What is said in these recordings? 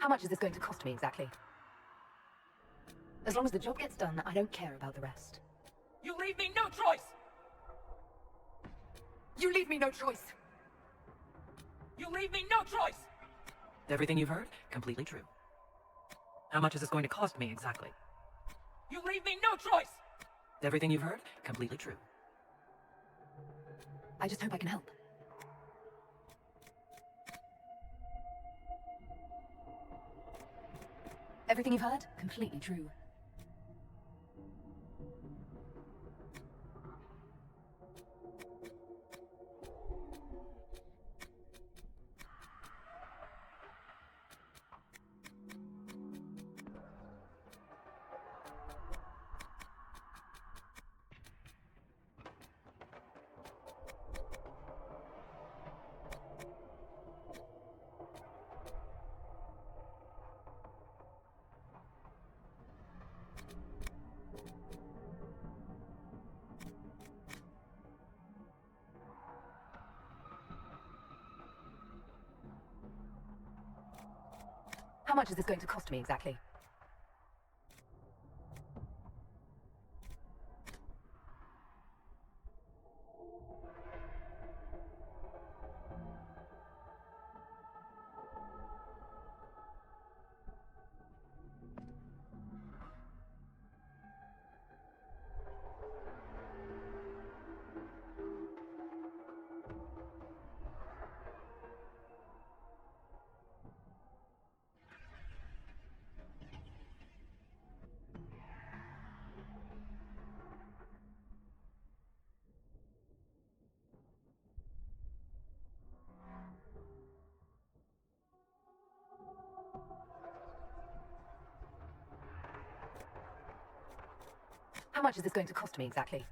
How much is this going to cost me exactly? As long as the job gets done, I don't care about the rest. You leave me no choice! You leave me no choice! You leave me no choice! Everything you've heard, completely true. How much is this going to cost me exactly? You leave me no choice! Everything you've heard, completely true. I just hope I can help. Everything you've heard, completely true. How much is this going to cost me exactly? How much is this going to cost me exactly?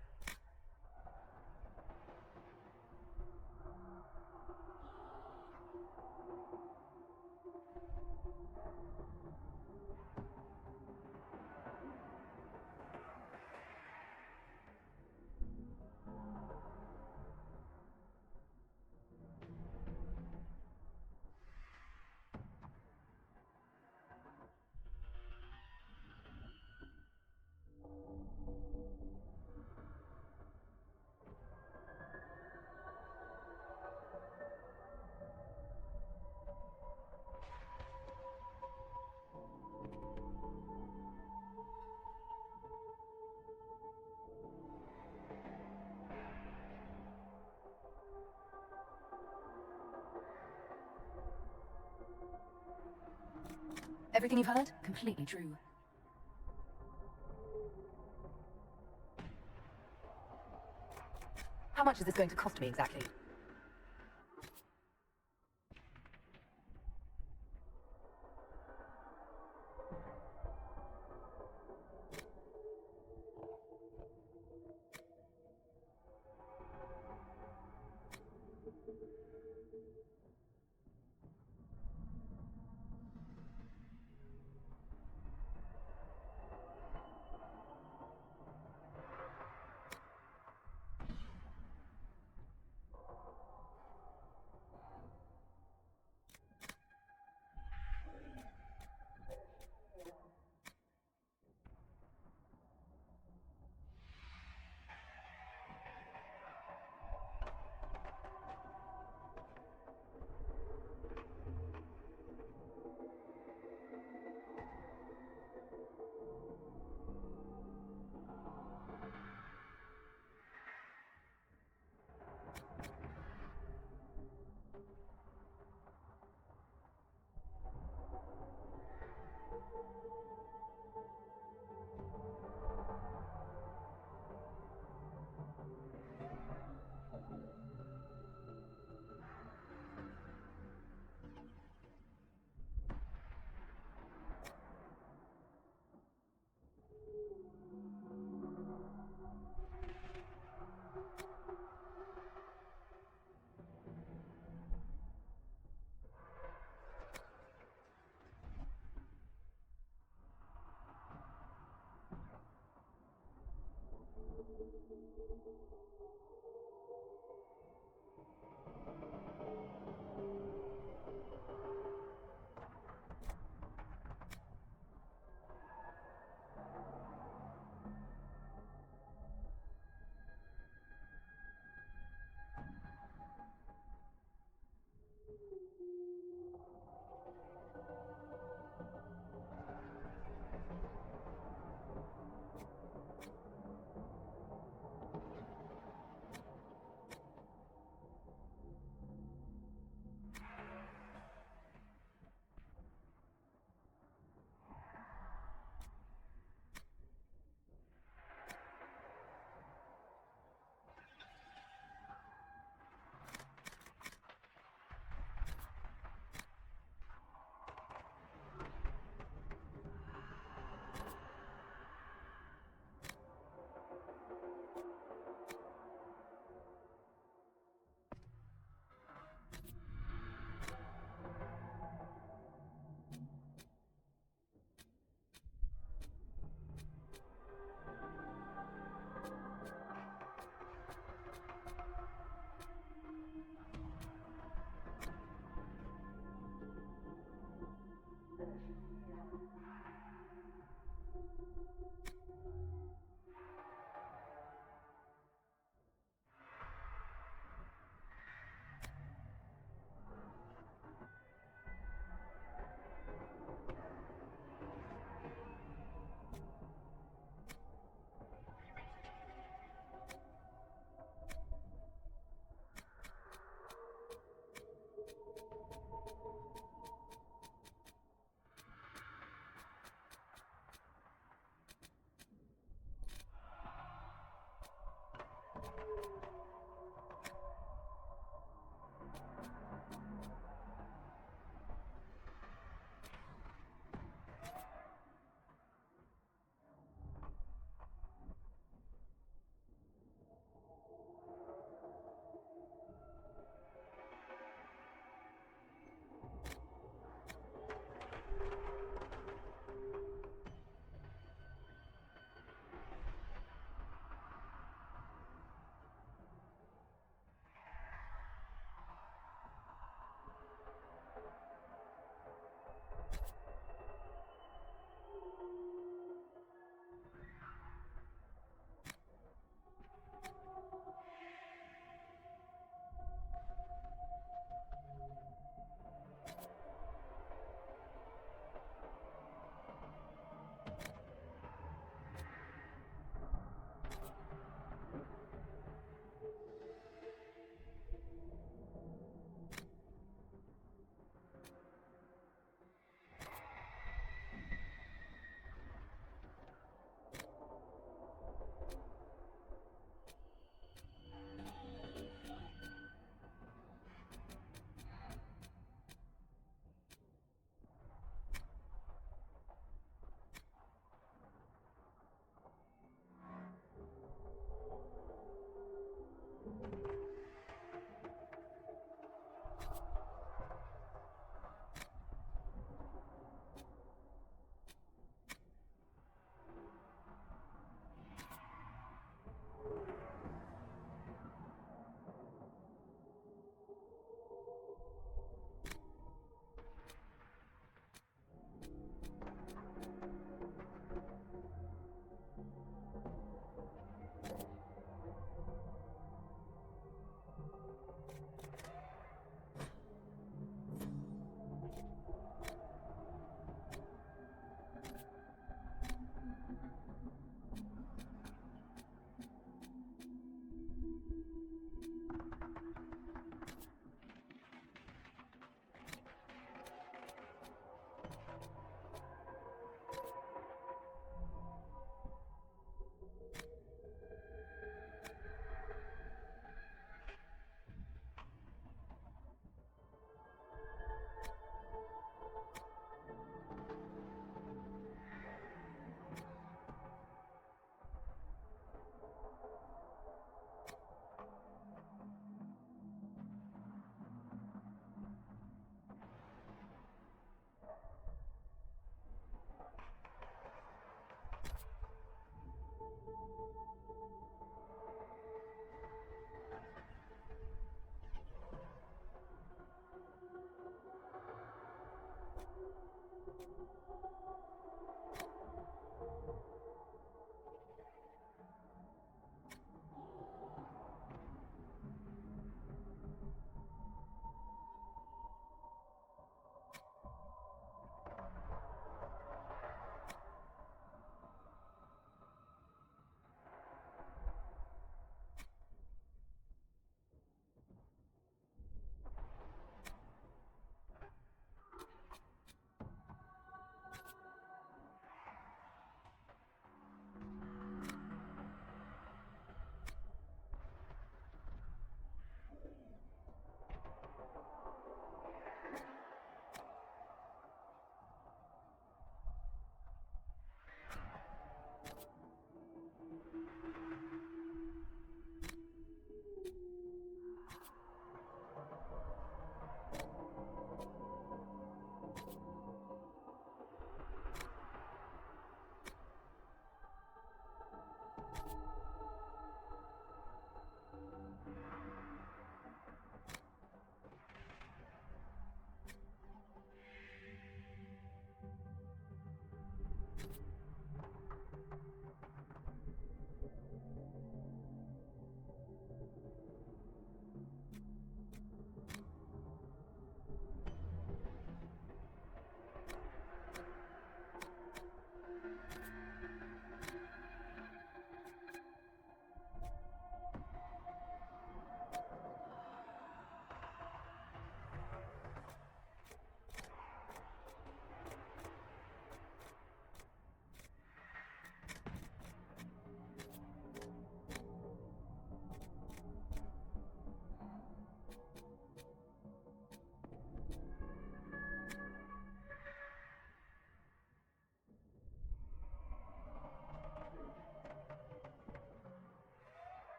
Everything you've heard, completely true. How much is this going to cost me exactly?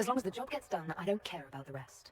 As long as the job gets done, I don't care about the rest.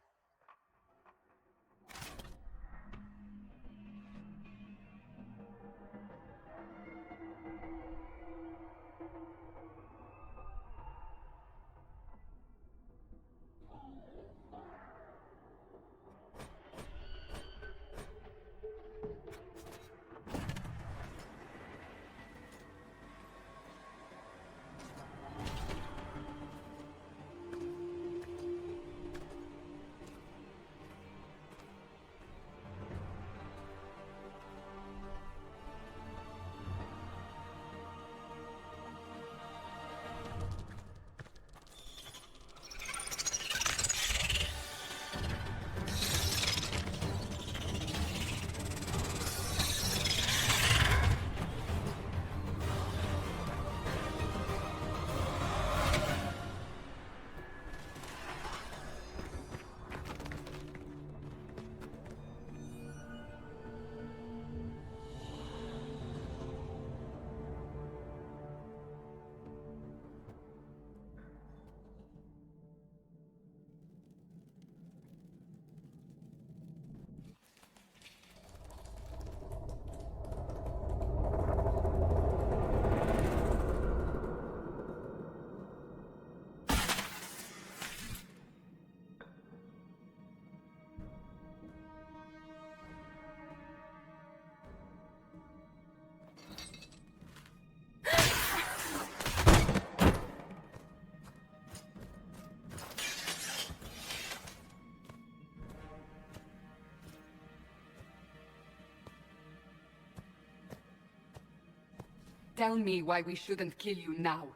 Tell me why we shouldn't kill you now.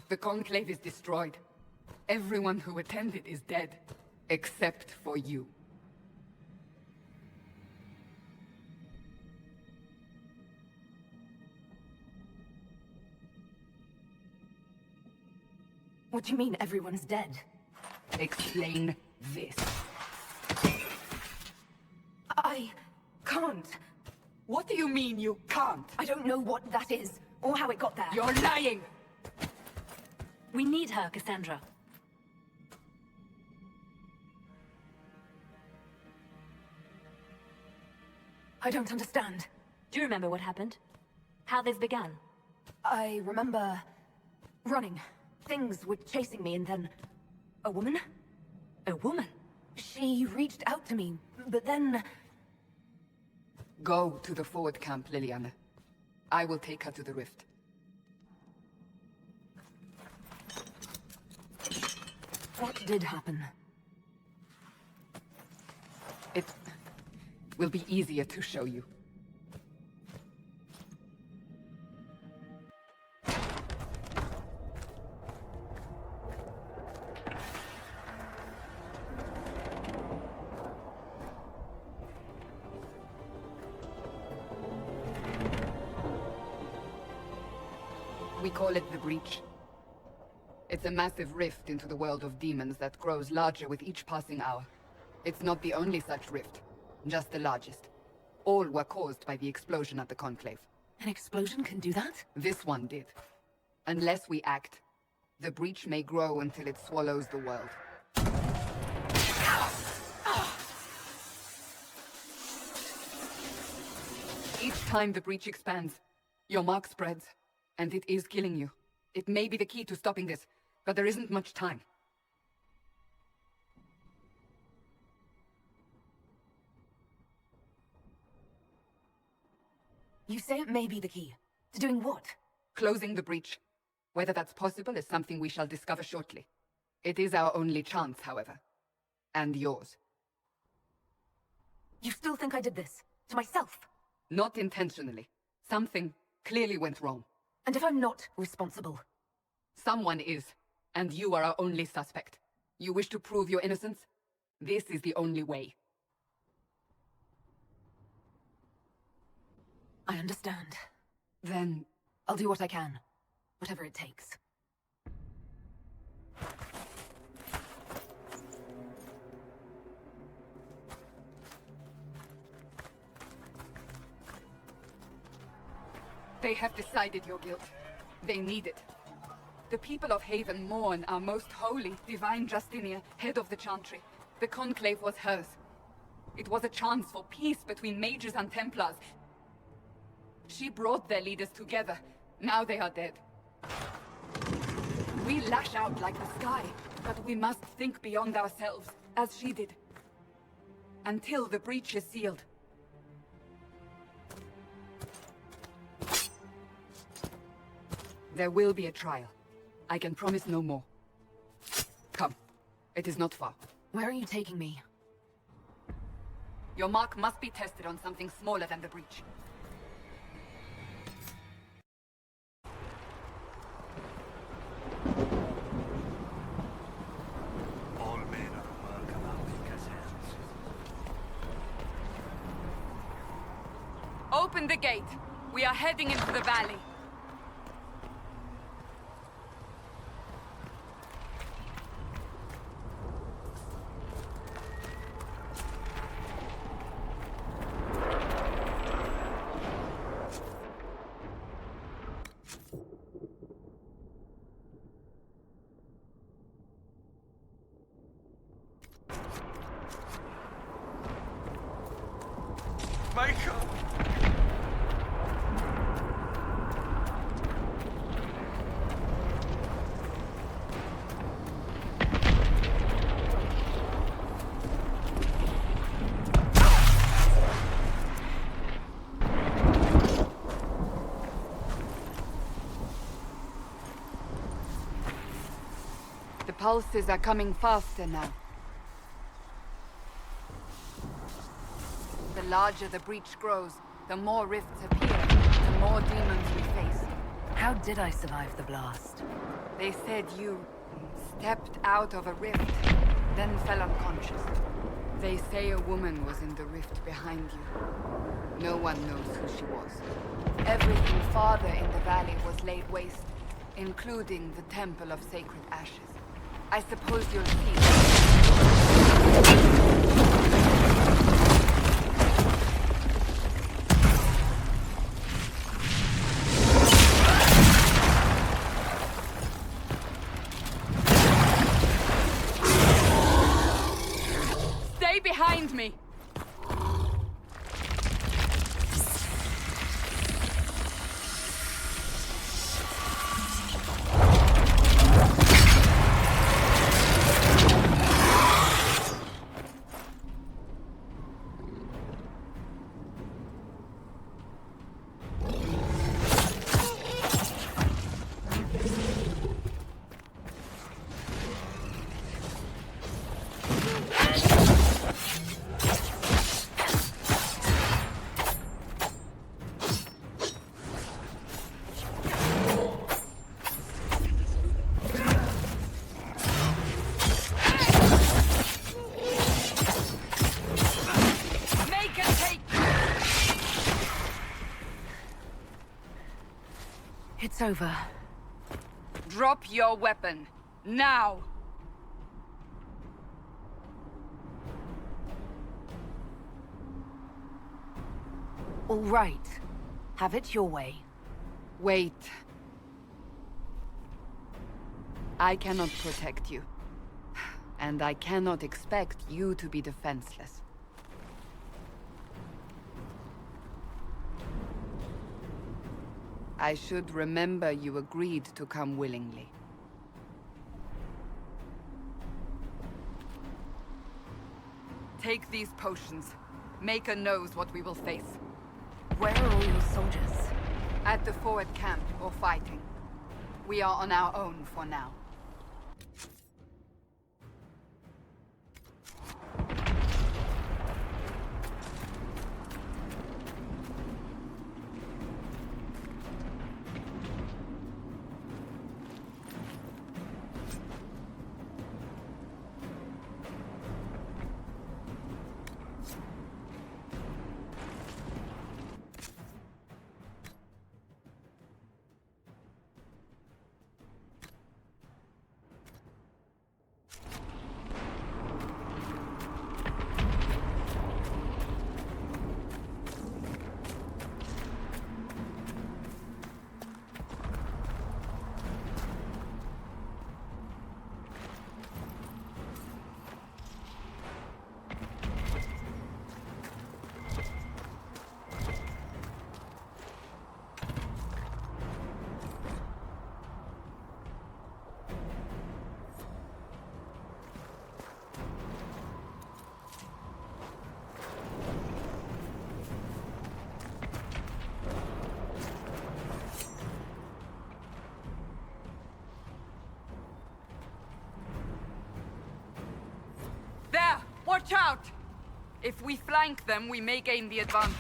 The Conclave is destroyed. Everyone who attended is dead, except for you. What do you mean everyone's dead? Explain this. I can't. What do you mean you can't? I don't know what that is, or how it got there. You're lying! We need her, Cassandra. I don't understand. Do you remember what happened? How this began? I remember running. Things were chasing me, and then a woman? A woman? She reached out to me, but then... Go to the forward camp, Liliana. I will take her to the rift. What did happen? It will be easier to show you. We call it the Breach. It's a massive rift into the world of demons that grows larger with each passing hour. It's not the only such rift, just the largest. All were caused by the explosion at the Conclave. An explosion can do that? This one did. Unless we act, the Breach may grow until it swallows the world. Each time the Breach expands, your mark spreads, and it is killing you. It may be the key to stopping this, but there isn't much time. You say it may be the key. To doing what? Closing the Breach. Whether that's possible is something we shall discover shortly. It is our only chance, however. And yours. You still think I did this? To myself? Not intentionally. Something clearly went wrong. And if I'm not responsible? Someone is, and you are our only suspect. You wish to prove your innocence? This is the only way. I understand. Then... I'll do what I can. Whatever it takes. They have decided your guilt. They need it. The people of Haven mourn our most holy, divine Justinia, head of the Chantry. The conclave was hers. It was a chance for peace between mages and Templars. She brought their leaders together. Now they are dead. We lash out like the sky, but we must think beyond ourselves, as she did. Until the breach is sealed. There will be a trial. I can promise no more. Come. It is not far. Where are you taking me? Your mark must be tested on something smaller than the breach. All men are welcome out in Kazans. Open the gate. We are heading into the valley. Michael! The pulses are coming faster now. The larger the breach grows, the more rifts appear, the more demons we face. How did I survive the blast? They said you stepped out of a rift, then fell unconscious. They say a woman was in the rift behind you. No one knows who she was. Everything farther in the valley was laid waste, including the Temple of Sacred Ashes. I suppose you'll see. Stay behind me! It's over. Drop your weapon. Now! All right. Have it your way. Wait. I cannot protect you. And I cannot expect you to be defenseless. I should remember you agreed to come willingly. Take these potions. Maker knows what we will face. Where are all your soldiers? At the forward camp or fighting. We are on our own for now. Watch out! If we flank them, we may gain the advantage.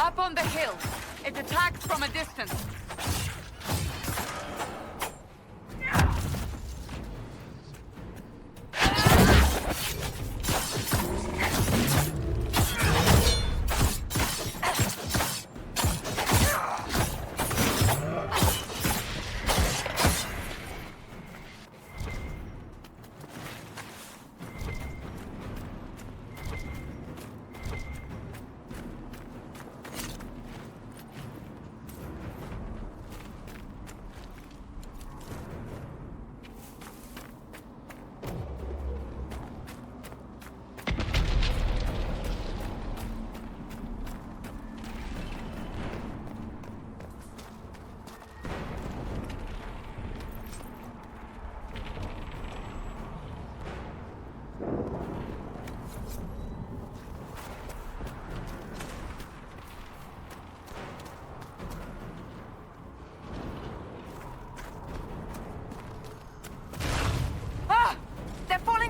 Up on the hill. It attacks from a distance.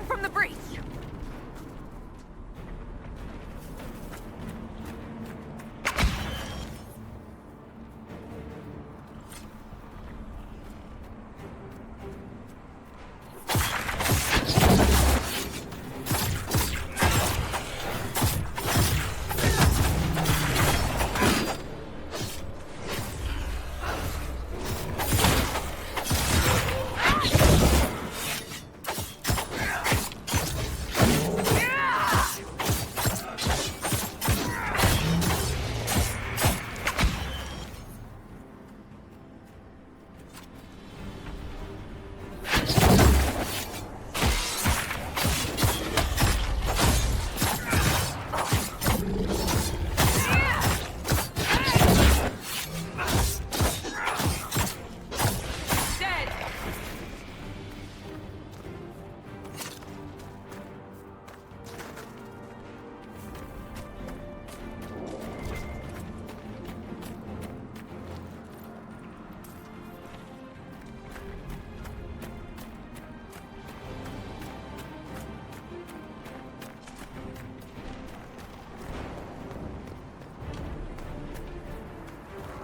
From the breach!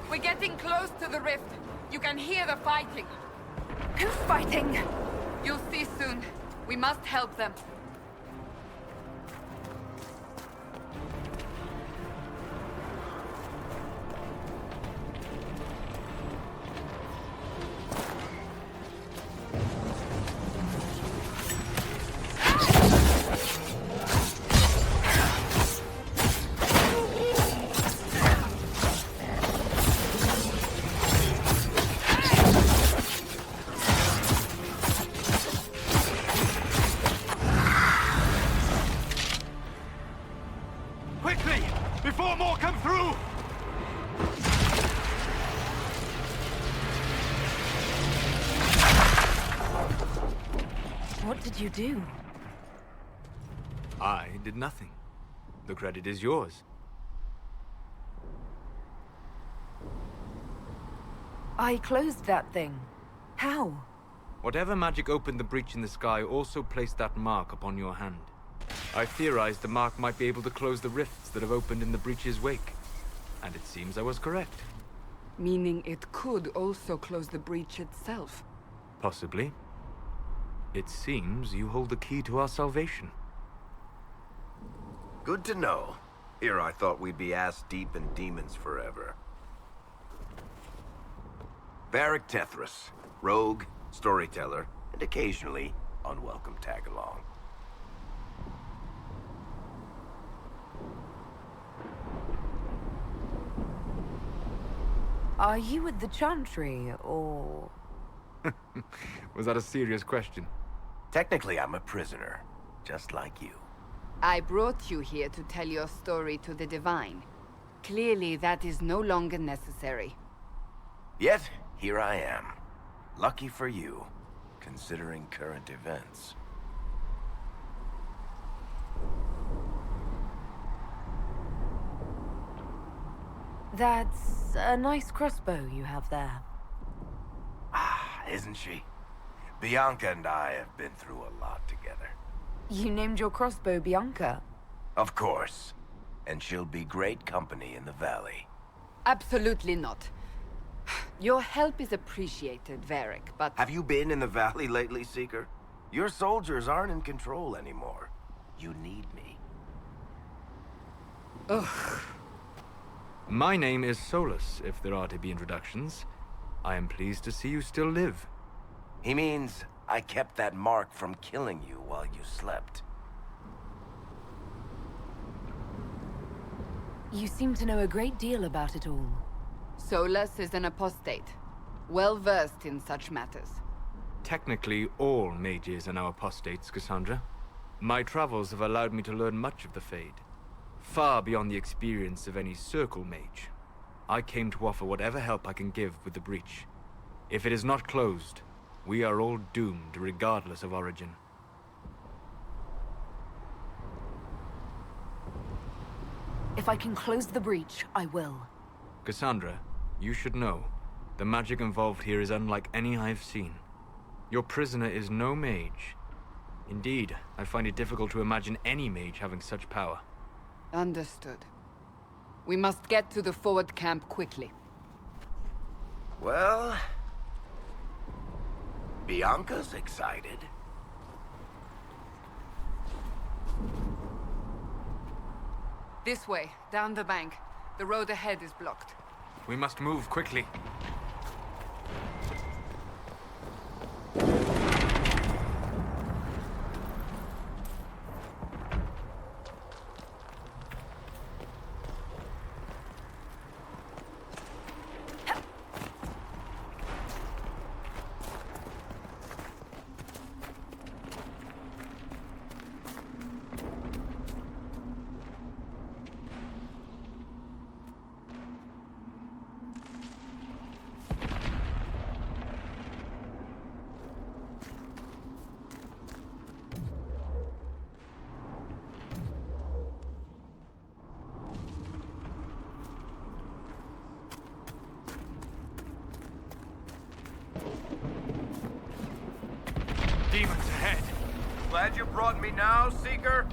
We're getting close to the rift. You can hear the fighting. Who's fighting? You'll see soon. We must help them. Quickly! Before more come through! What did you do? I did nothing. The credit is yours. I closed that thing. How? Whatever magic opened the breach in the sky also placed that mark upon your hand. I theorized the mark might be able to close the rifts that have opened in the breach's wake. And it seems I was correct. Meaning it could also close the breach itself. Possibly. It seems you hold the key to our salvation. Good to know. Here I thought we'd be ass-deep in demons forever. Varric Tethras, rogue, storyteller, and occasionally unwelcome tag-along. Are you with the Chantry, or...? Was that a serious question? Technically, I'm a prisoner, just like you. I brought you here to tell your story to the Divine. Clearly, that is no longer necessary. Yet, here I am. Lucky for you, considering current events. That's a nice crossbow you have there. Ah, isn't she? Bianca and I have been through a lot together. You named your crossbow Bianca. Of course. And she'll be great company in the valley. Absolutely not. Your help is appreciated, Varric, but... Have you been in the valley lately, Seeker? Your soldiers aren't in control anymore. You need me. Ugh. My name is Solus, if there are to be introductions. I am pleased to see you still live. He means I kept that mark from killing you while you slept. You seem to know a great deal about it all. Solus is an apostate, well-versed in such matters. Technically, all mages are now apostates, Cassandra. My travels have allowed me to learn much of the Fade. Far beyond the experience of any circle mage. I came to offer whatever help I can give with the breach. If it is not closed, we are all doomed regardless of origin. If I can close the breach, I will. Cassandra, you should know, the magic involved here is unlike any I've seen. Your prisoner is no mage. Indeed, I find it difficult to imagine any mage having such power. Understood. We must get to the forward camp quickly. Well... Bianca's excited. This way, down the bank. The road ahead is blocked. We must move quickly. Demons ahead. Glad you brought me now, Seeker?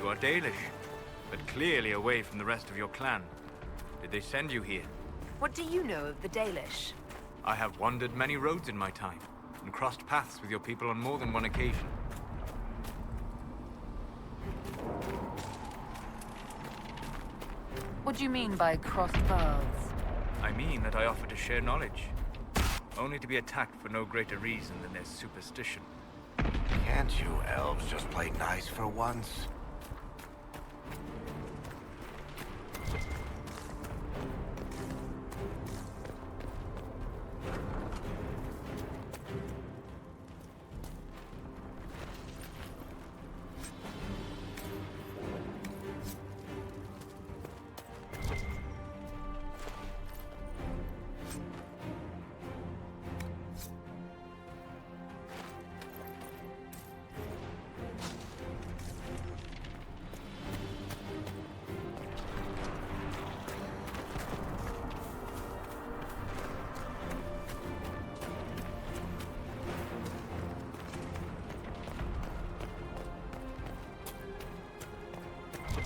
You are Dalish, but clearly away from the rest of your clan. Did they send you here? What do you know of the Dalish? I have wandered many roads in my time, and crossed paths with your people on more than one occasion. What do you mean by crossed paths? I mean that I offer to share knowledge, only to be attacked for no greater reason than their superstition. Can't you elves just play nice for once?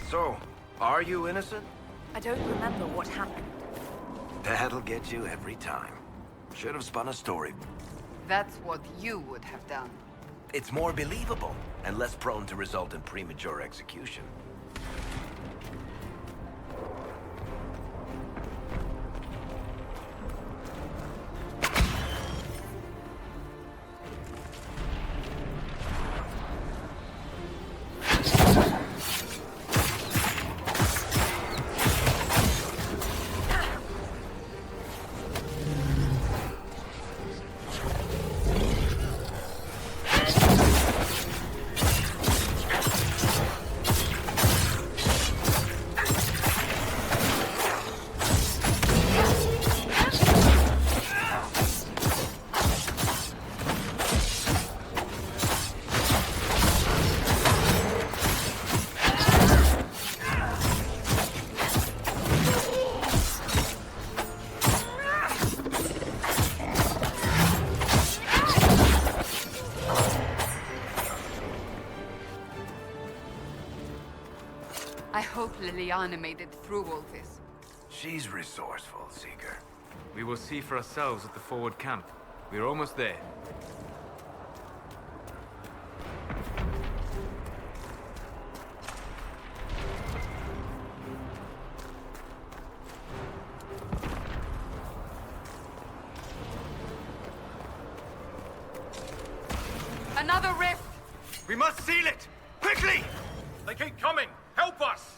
So, are you innocent? I don't remember what happened. That'll get you every time. Should have spun a story. That's what you would have done. It's more believable, and less prone to result in premature execution. I hope Liliana made it through all this. She's resourceful, Seeker. We will see for ourselves at the forward camp. We are almost there. Another rift! We must seal it! Quickly! They keep coming! Help us!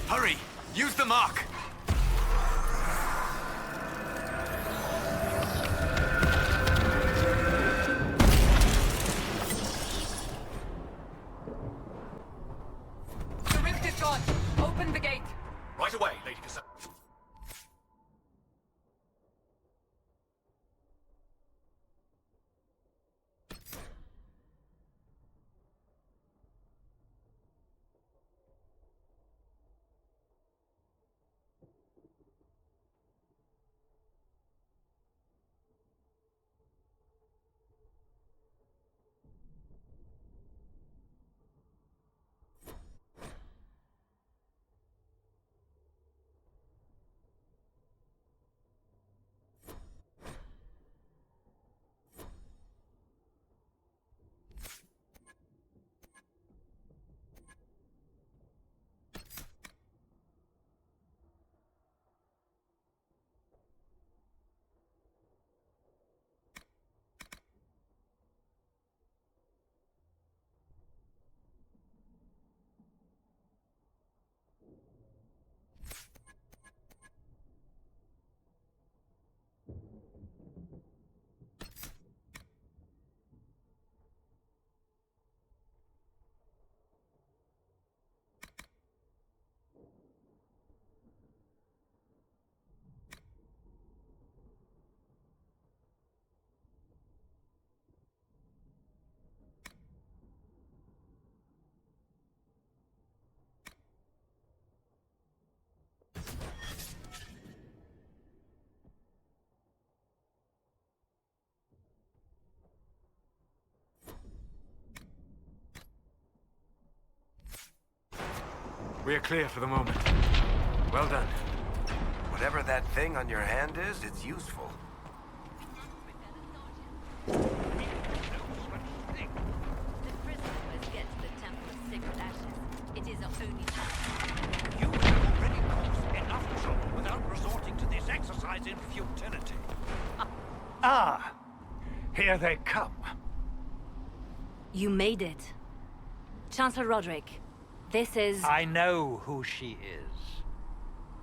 Hurry! Use the mark! The rift is gone! Open the gate! Right away, Lady Cassandra. We're clear for the moment. Well done. Whatever that thing on your hand is, it's useful. The prisoner must get to the Temple of Sacred Ashes. It is our only chance. You have already caused enough trouble without resorting to this exercise in futility. Ah, here they come. You made it. Chancellor Roderick, this is... I know who she is.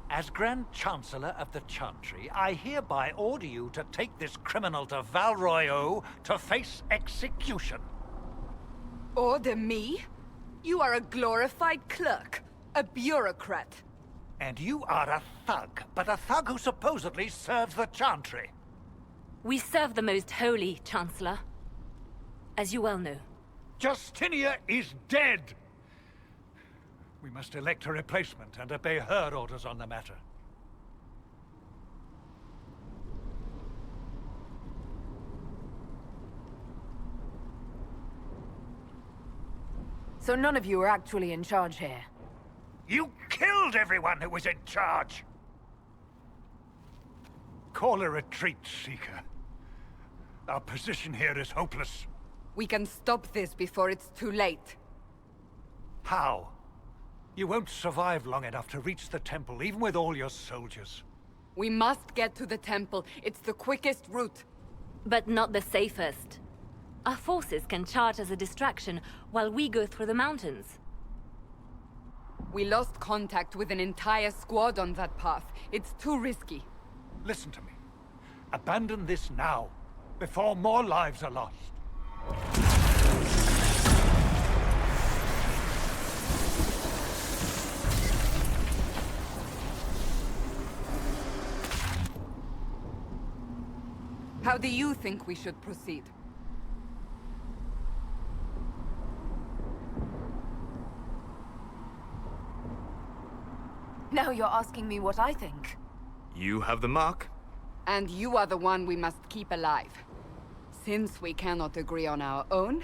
As Grand Chancellor of the Chantry, I hereby order you to take this criminal to Val Royeaux to face execution. Order me? You are a glorified clerk, a bureaucrat. And you are a thug, but a thug who supposedly serves the Chantry. We serve the most holy, Chancellor. As you well know. Justinia is dead! We must elect a replacement and obey her orders on the matter. So none of you are actually in charge here. You killed everyone who was in charge! Call a retreat, Seeker. Our position here is hopeless. We can stop this before it's too late. How? You won't survive long enough to reach the temple, even with all your soldiers. We must get to the temple. It's the quickest route. But not the safest. Our forces can charge as a distraction while we go through the mountains. We lost contact with an entire squad on that path. It's too risky. Listen to me. Abandon this now, before more lives are lost. How do you think we should proceed? Now you're asking me what I think. You have the mark. And you are the one we must keep alive. Since we cannot agree on our own...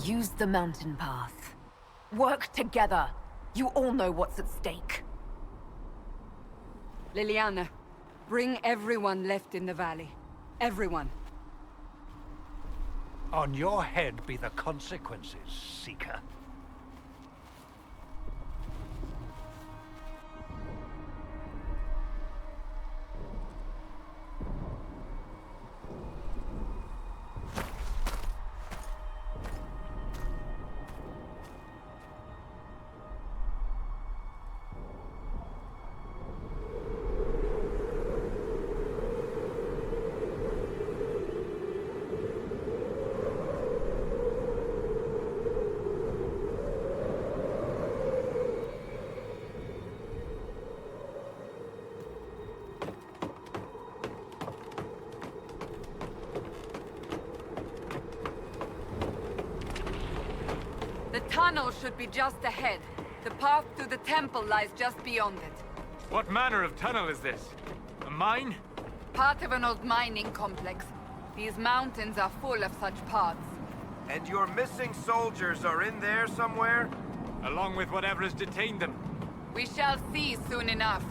Use the mountain path. Work together. You all know what's at stake. Liliana, bring everyone left in the valley. Everyone. On your head be the consequences, Seeker. The tunnel should be just ahead. The path to the temple lies just beyond it. What manner of tunnel is this? A mine? Part of an old mining complex. These mountains are full of such paths. And your missing soldiers are in there somewhere? Along with whatever has detained them. We shall see soon enough.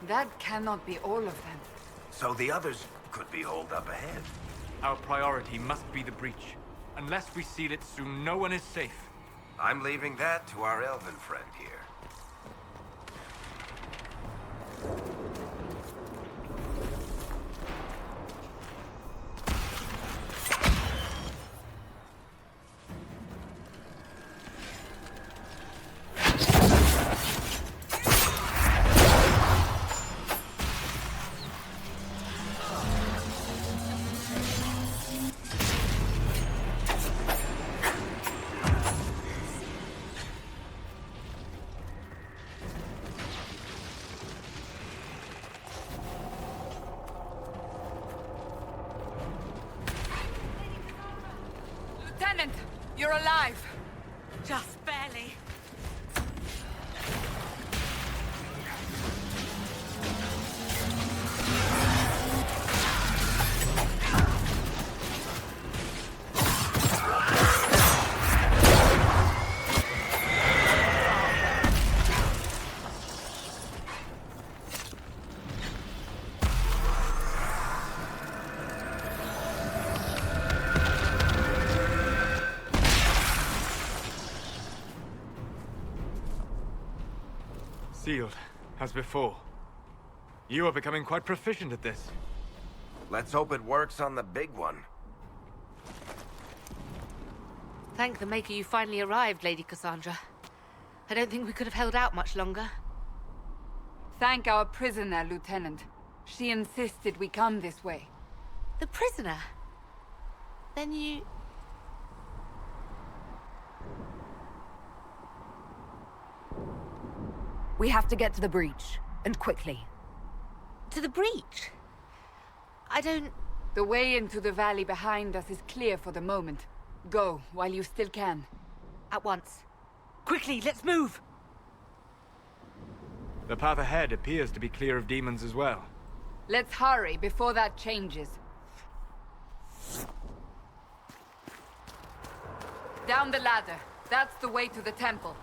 That cannot be all of them. So the others could be holed up ahead. Our priority must be the breach. Unless we seal it soon, no one is safe. I'm leaving that to our elven friend here. Lieutenant, you're alive. Just barely. Sealed, as before. You are becoming quite proficient at this. Let's hope it works on the big one. Thank the Maker you finally arrived, Lady Cassandra. I don't think we could have held out much longer. Thank our prisoner, Lieutenant. She insisted we come this way. The prisoner? Then you... We have to get to the breach, and quickly. To the breach? I don't... The way into the valley behind us is clear for the moment. Go, while you still can. At once. Quickly, let's move! The path ahead appears to be clear of demons as well. Let's hurry before that changes. Down the ladder. That's the way to the temple.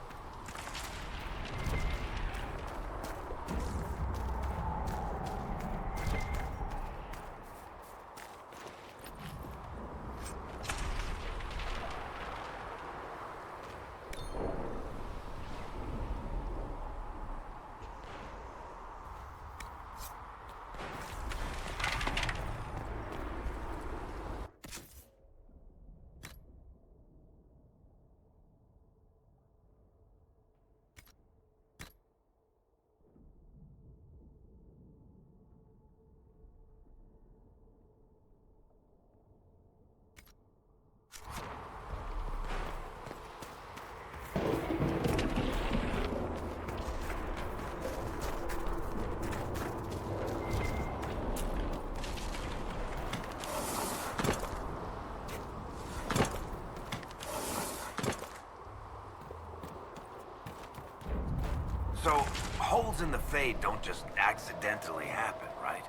So, holes in the Fade don't just accidentally happen, right?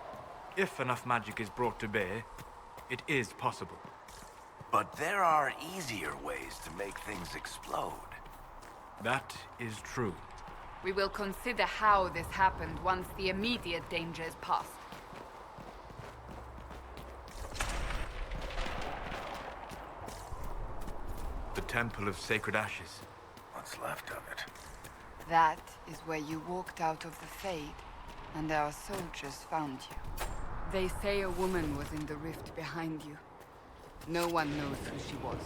If enough magic is brought to bear, it is possible. But there are easier ways to make things explode. That is true. We will consider how this happened once the immediate danger is past. The Temple of Sacred Ashes. What's left of it? That is where you walked out of the Fade, and our soldiers found you. They say a woman was in the rift behind you. No one knows who she was.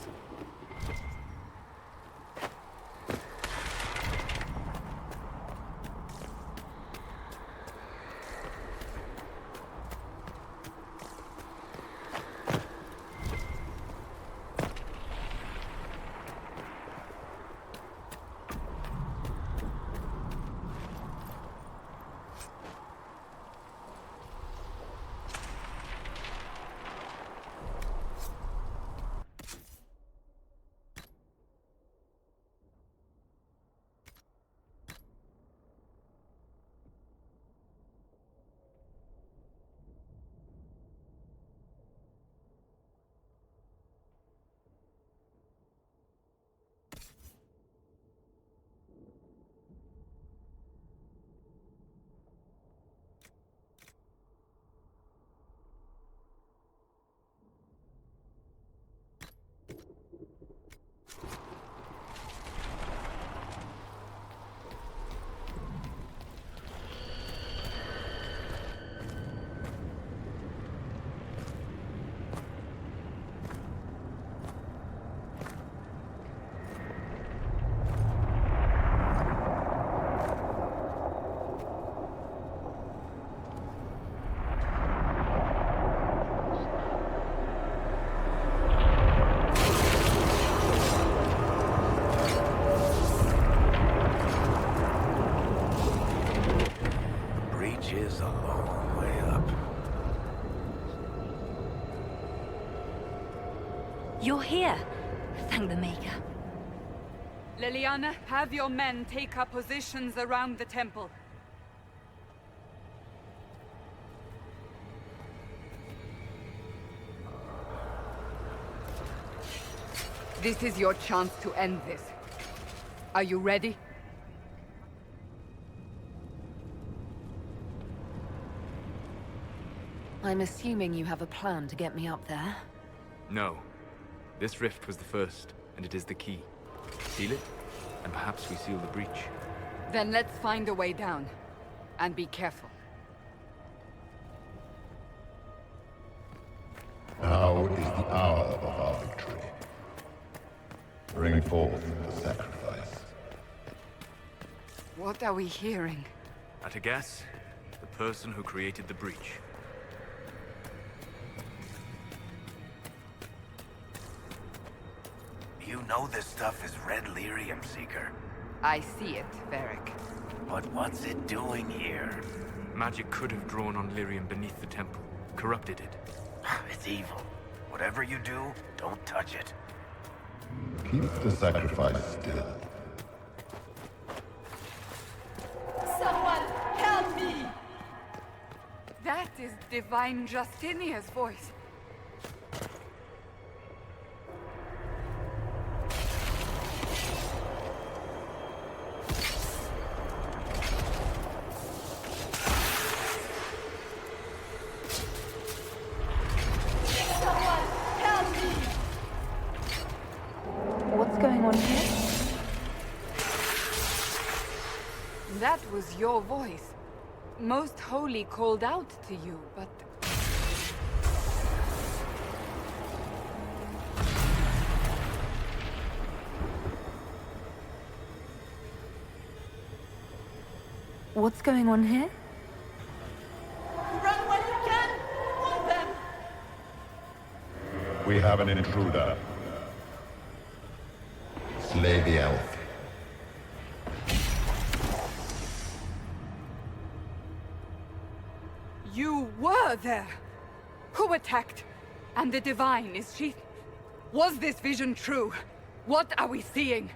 Thank the Maker. Liliana, have your men take up positions around the temple. This is your chance to end this. Are you ready? I'm assuming you have a plan to get me up there. No. This rift was the first, and it is the key. Seal it, and perhaps we seal the breach. Then let's find a way down. And be careful. Now is the hour of our victory. Bring forth the sacrifice. What are we hearing? At a guess, the person who created the breach. You know this stuff is red lyrium, Seeker. I see it, Varric. But what's it doing here? Magic could have drawn on lyrium beneath the temple, corrupted it. It's evil. Whatever you do, don't touch it. Keep the sacrifice still. Someone help me! That is Divine Justinia's voice. What's going on here? That was your voice. Most Holy called out to you, but... What's going on here? Run when you can! Hold them! We have an intruder. Slay the elf. You were there! Who attacked? And the Divine, is she... Was this vision true? What are we seeing?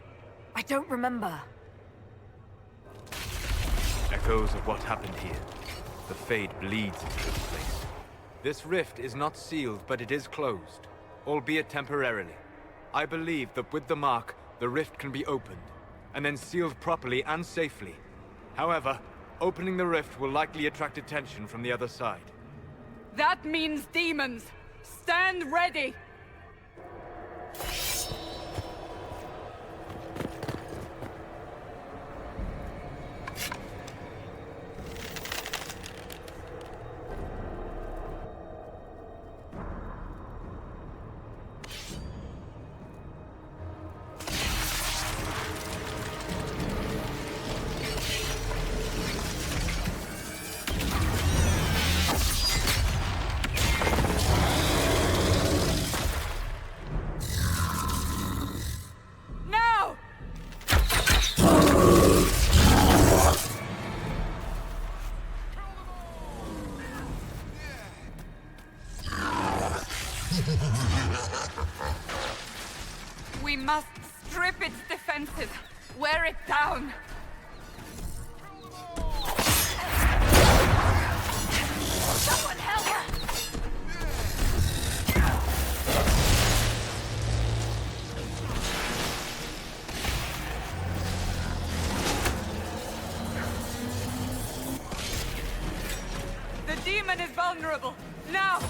I don't remember. Echoes of what happened here. The Fade bleeds into this place. This rift is not sealed, but it is closed, albeit temporarily. I believe that with the mark, the rift can be opened, and then sealed properly and safely. However, opening the rift will likely attract attention from the other side. That means demons! Stand ready! We must strip its defenses, wear it down. Someone help her! The demon is vulnerable. Now!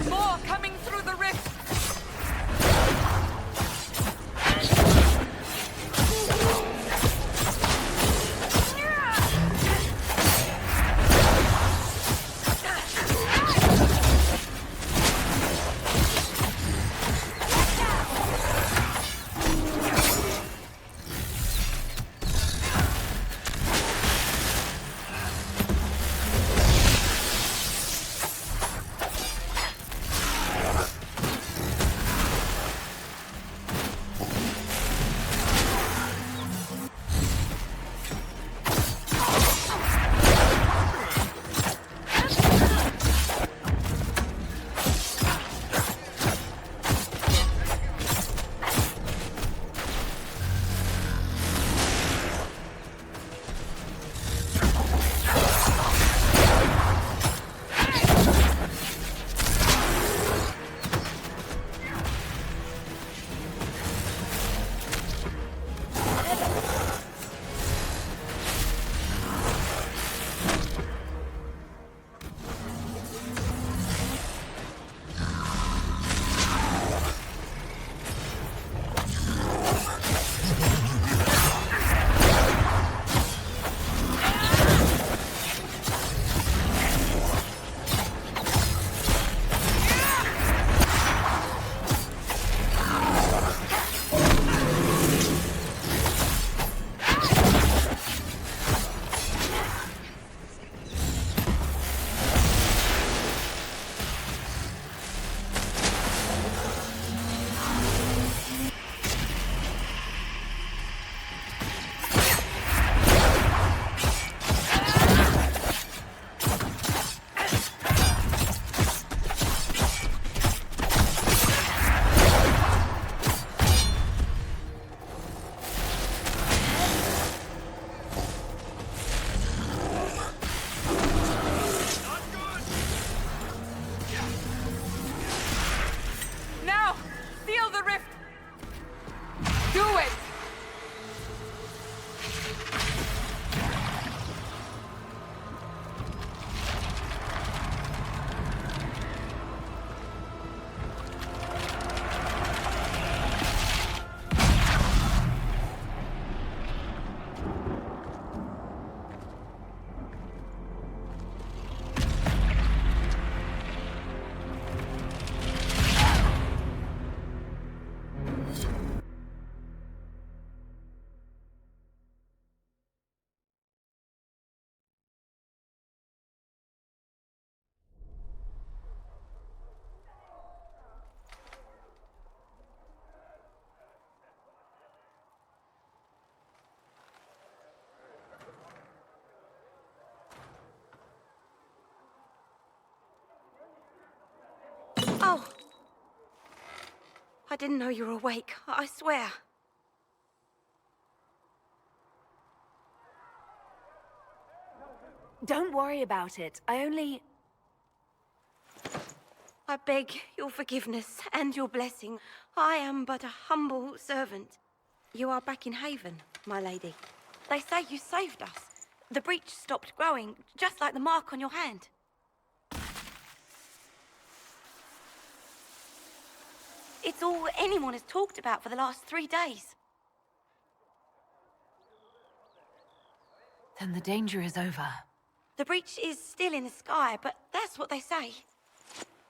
More coming through the rift! I didn't know you were awake, I swear. Don't worry about it. I beg your forgiveness and your blessing. I am but a humble servant. You are back in Haven, my lady. They say you saved us. The breach stopped growing, just like the mark on your hand. It's all anyone has talked about for the last 3 days. Then the danger is over. The breach is still in the sky, but that's what they say.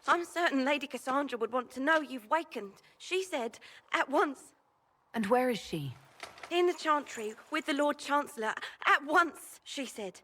I'm certain Lady Cassandra would want to know you've wakened. She said, at once. And where is she? In the Chantry, with the Lord Chancellor. At once, she said.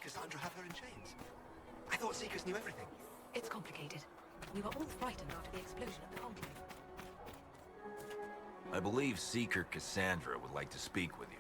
Cassandra have her in chains? I thought Seekers knew everything. It's complicated. We were all frightened after the explosion at the Conclave. I believe Seeker Cassandra would like to speak with you.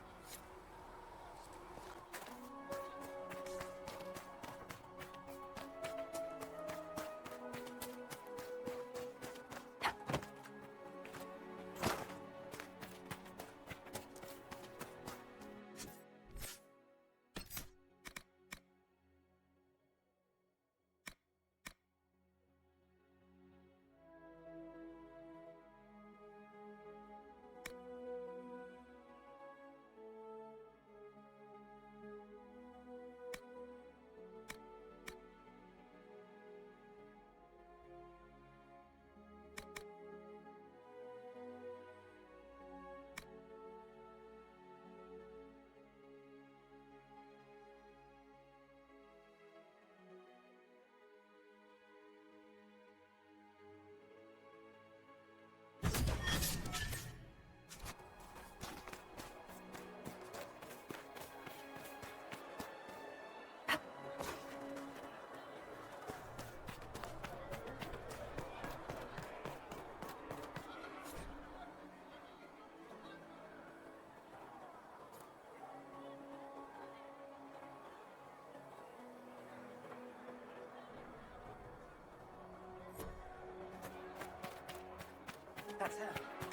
That's her.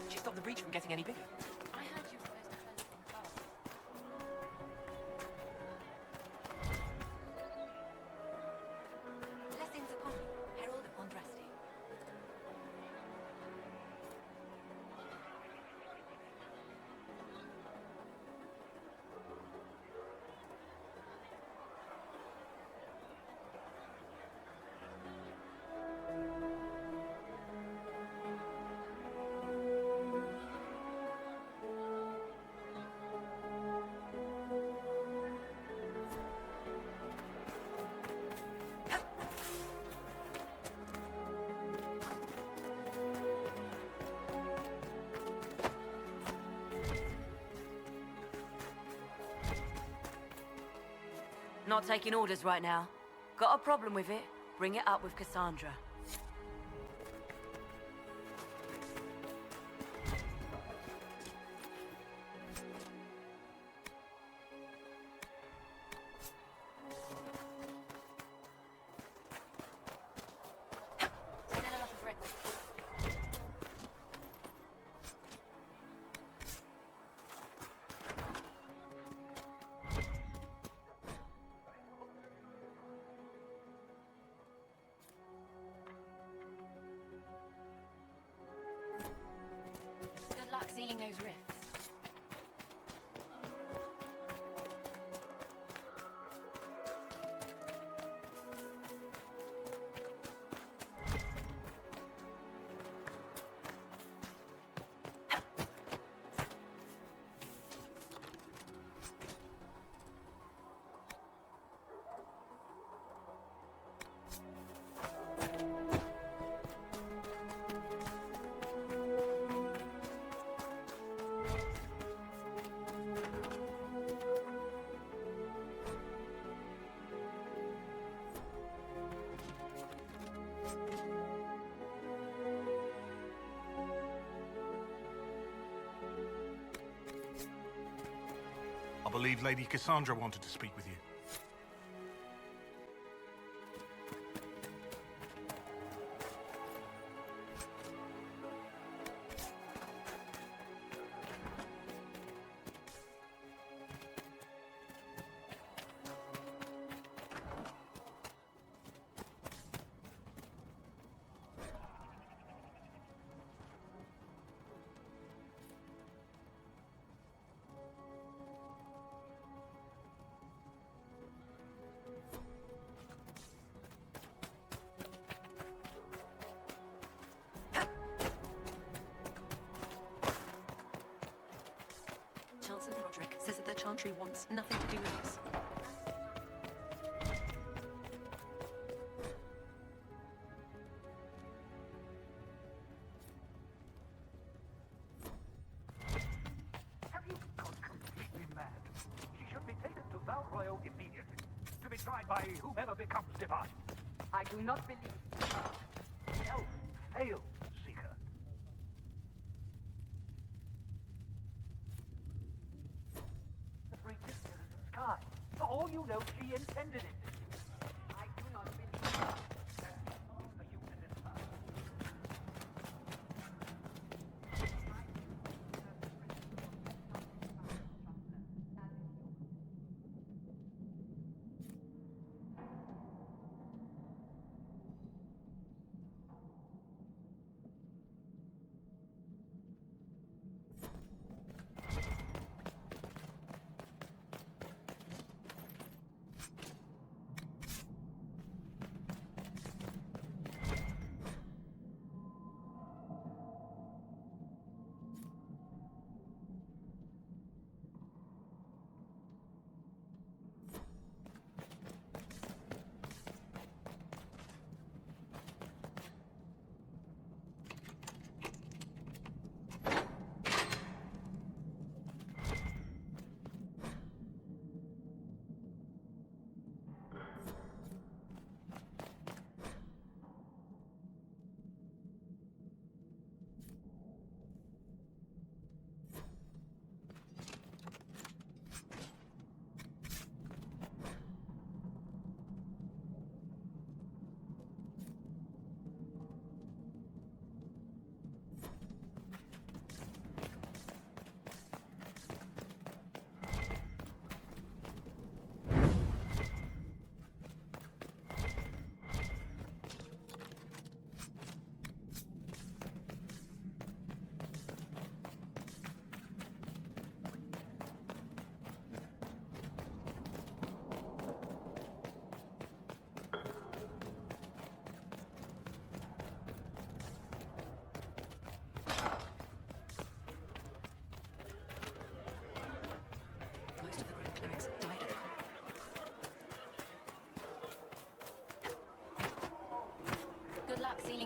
She stopped the breach from getting any bigger. I heard you were supposed to close the door. Blessings upon you, Herald of Andraste. Not taking orders right now. Got a problem with it? Bring it up with Cassandra. Good luck sealing those rifts. I believe Lady Cassandra wanted to speak with you. Chancellor Roderick says that the Chantry wants nothing to do with us. Have you gone completely mad? She should be taken to Val Royal immediately, to be tried by whomever becomes departed. I do not believe. No, fail, Seeker. The breach is still in the sky. For all you know, she intended it. I do not believe. A human in her.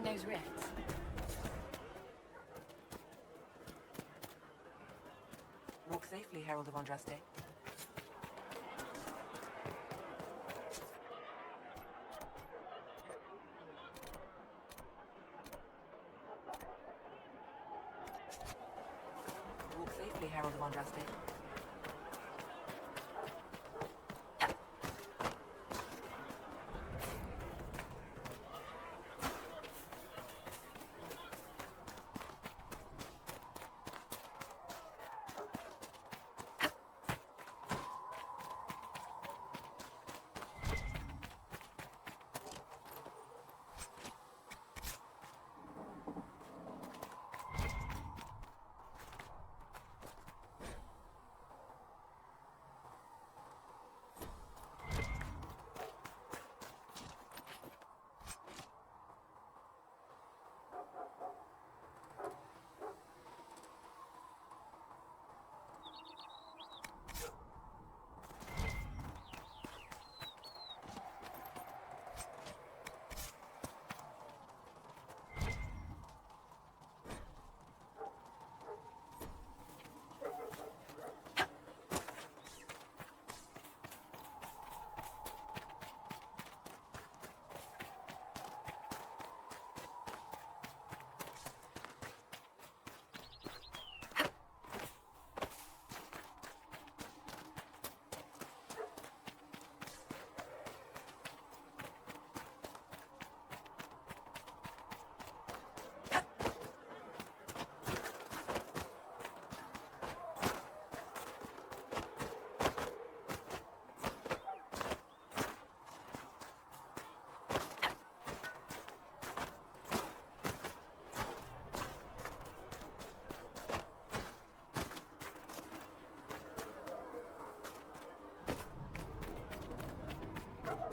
sealing those rifts? Walk safely, Herald of Andraste. Walk safely, Herald of Andraste.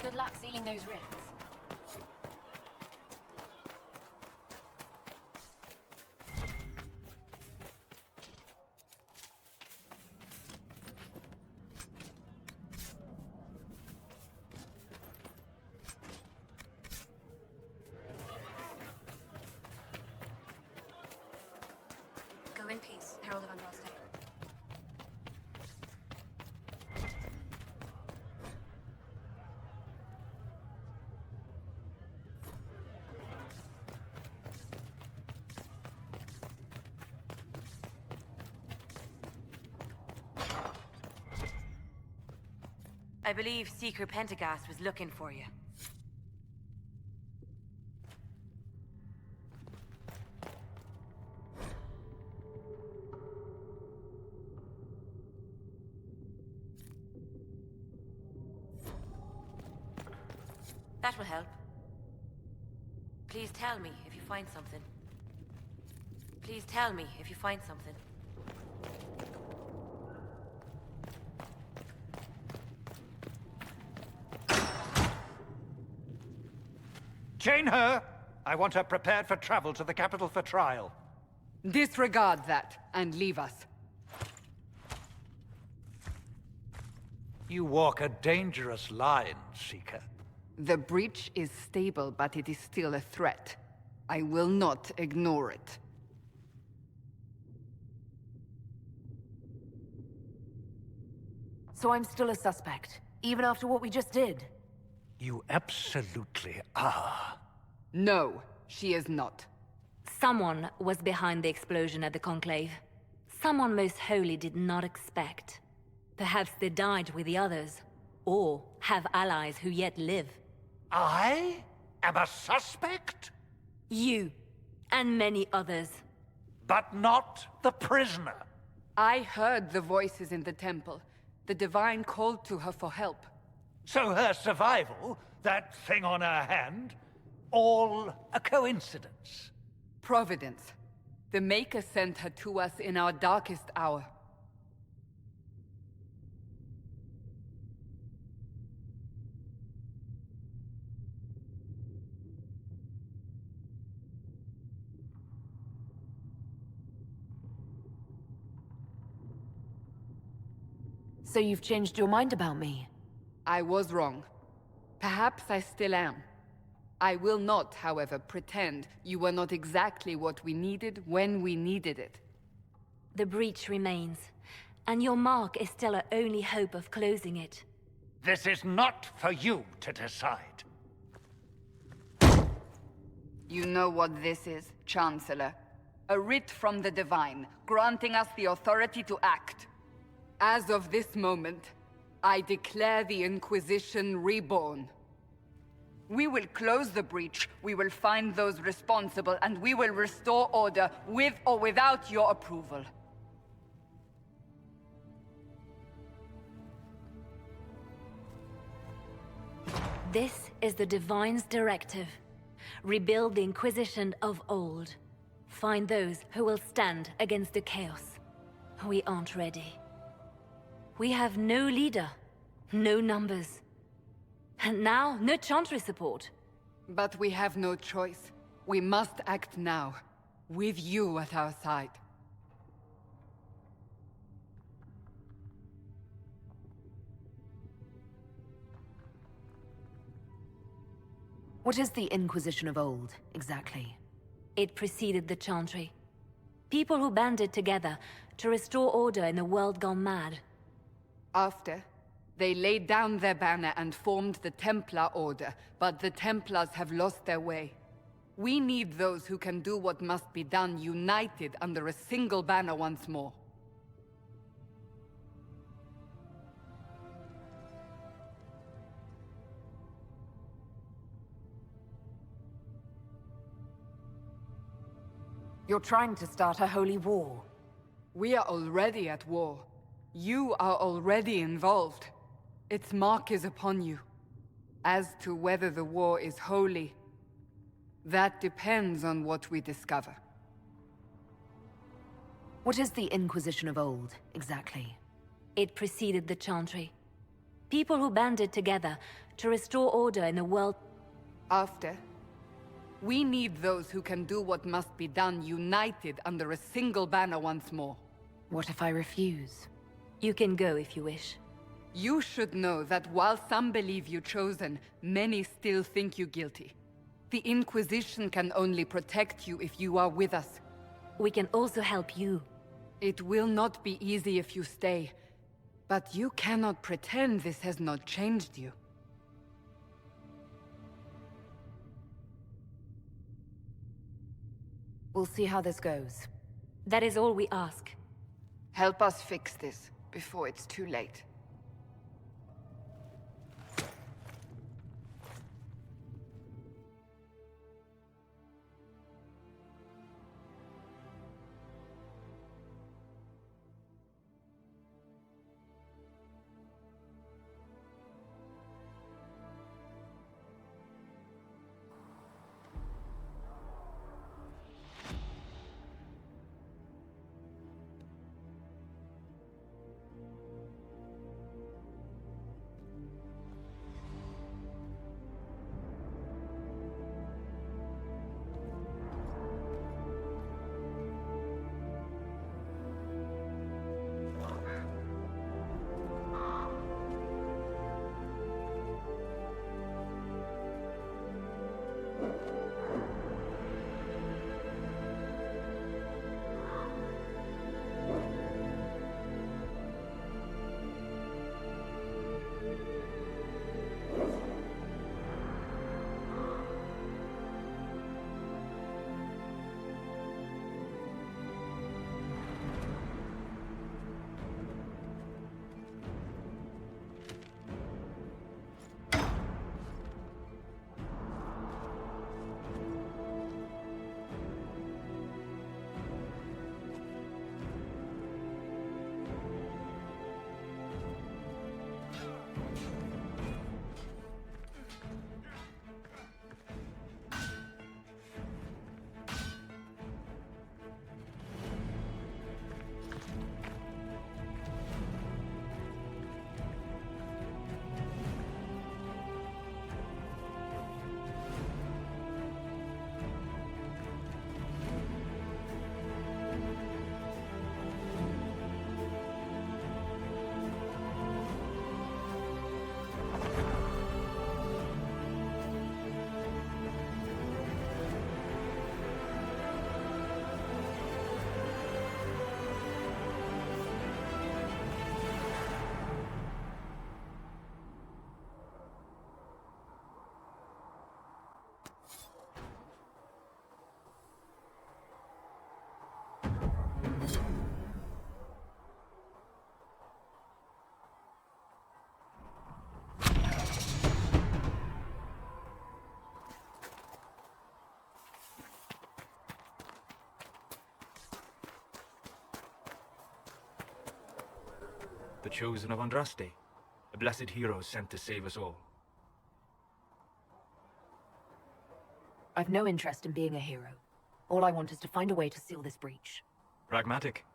Good luck sealing those rifts. Go in peace, Herald of Andraste. I believe Seeker Pentagast was looking for you. That will help. Please tell me if you find something. Please tell me if you find something. Chain her! I want her prepared for travel to the capital for trial. Disregard that, and leave us. You walk a dangerous line, Seeker. The breach is stable, but it is still a threat. I will not ignore it. So I'm still a suspect, even after what we just did? You absolutely are. No, she is not. Someone was behind the explosion at the Conclave. Someone most holy did not expect. Perhaps they died with the others, or have allies who yet live. I am a suspect? You, and many others. But not the prisoner. I heard the voices in the temple. The Divine called to her for help. So her survival, that thing on her hand, all a coincidence? Providence. The Maker sent her to us in our darkest hour. So you've changed your mind about me? I was wrong. Perhaps I still am. I will not, however, pretend you were not exactly what we needed when we needed it. The breach remains, and your mark is still our only hope of closing it. This is not for you to decide. You know what this is, Chancellor. A writ from the Divine, granting us the authority to act. As of this moment, I declare the Inquisition reborn. We will close the breach, we will find those responsible, and we will restore order with or without your approval. This is the Divine's directive. Rebuild the Inquisition of old. Find those who will stand against the chaos. We aren't ready. We have no leader, no numbers. And now, no Chantry support. But we have no choice. We must act now, with you at our side. What is the Inquisition of old, exactly? It preceded the Chantry. People who banded together to restore order in a world gone mad. After, they laid down their banner and formed the Templar Order, but the Templars have lost their way. We need those who can do what must be done united under a single banner once more. You're trying to start a holy war. We are already at war. You are already involved. Its mark is upon you. As to whether the war is holy, that depends on what we discover. What is the Inquisition of old, exactly? It preceded the Chantry. People who banded together to restore order in a world... After, we need those who can do what must be done united under a single banner once more. What if I refuse? You can go if you wish. You should know that while some believe you chosen, many still think you guilty. The Inquisition can only protect you if you are with us. We can also help you. It will not be easy if you stay, but you cannot pretend this has not changed you. We'll see how this goes. That is all we ask. Help us fix this before it's too late. The chosen of Andraste, a blessed hero sent to save us all. I've no interest in being a hero. All I want is to find a way to seal this breach. Pragmatic,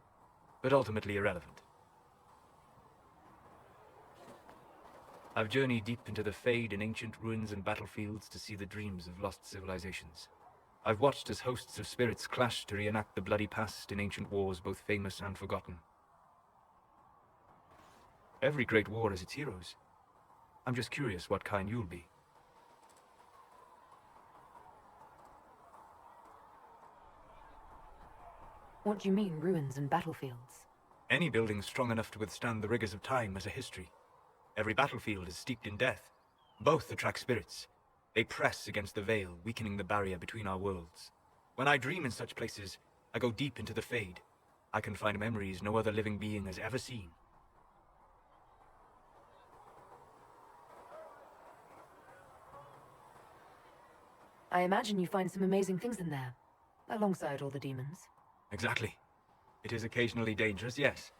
but ultimately irrelevant. I've journeyed deep into the Fade in ancient ruins and battlefields to see the dreams of lost civilizations. I've watched as hosts of spirits clash to reenact the bloody past in ancient wars both famous and forgotten. Every great war has its heroes. I'm just curious what kind you'll be. What do you mean, ruins and battlefields? Any building strong enough to withstand the rigors of time has a history. Every battlefield is steeped in death. Both attract spirits. They press against the veil, weakening the barrier between our worlds. When I dream in such places, I go deep into the Fade. I can find memories no other living being has ever seen. I imagine you find some amazing things in there, alongside all the demons. Exactly. It is occasionally dangerous, yes,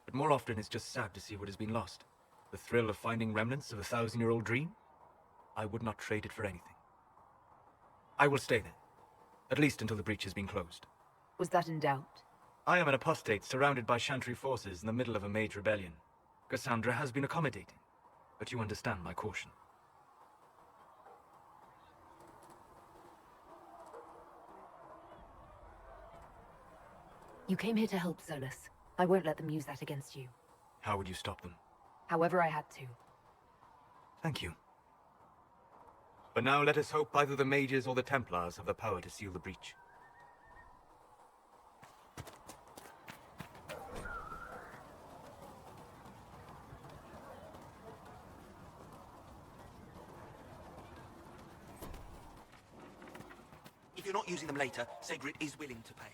but more often it's just sad to see what has been lost. The thrill of finding remnants of a 1,000-year-old dream? I would not trade it for anything. I will stay there, at least until the breach has been closed. Was that in doubt? I am an apostate surrounded by Chantry forces in the middle of a mage rebellion. Cassandra has been accommodating, but you understand my caution. You came here to help, Solus. I won't let them use that against you. How would you stop them? However I had to. Thank you. But now let us hope either the mages or the Templars have the power to seal the breach. If you're not using them later, Sigrid is willing to pay.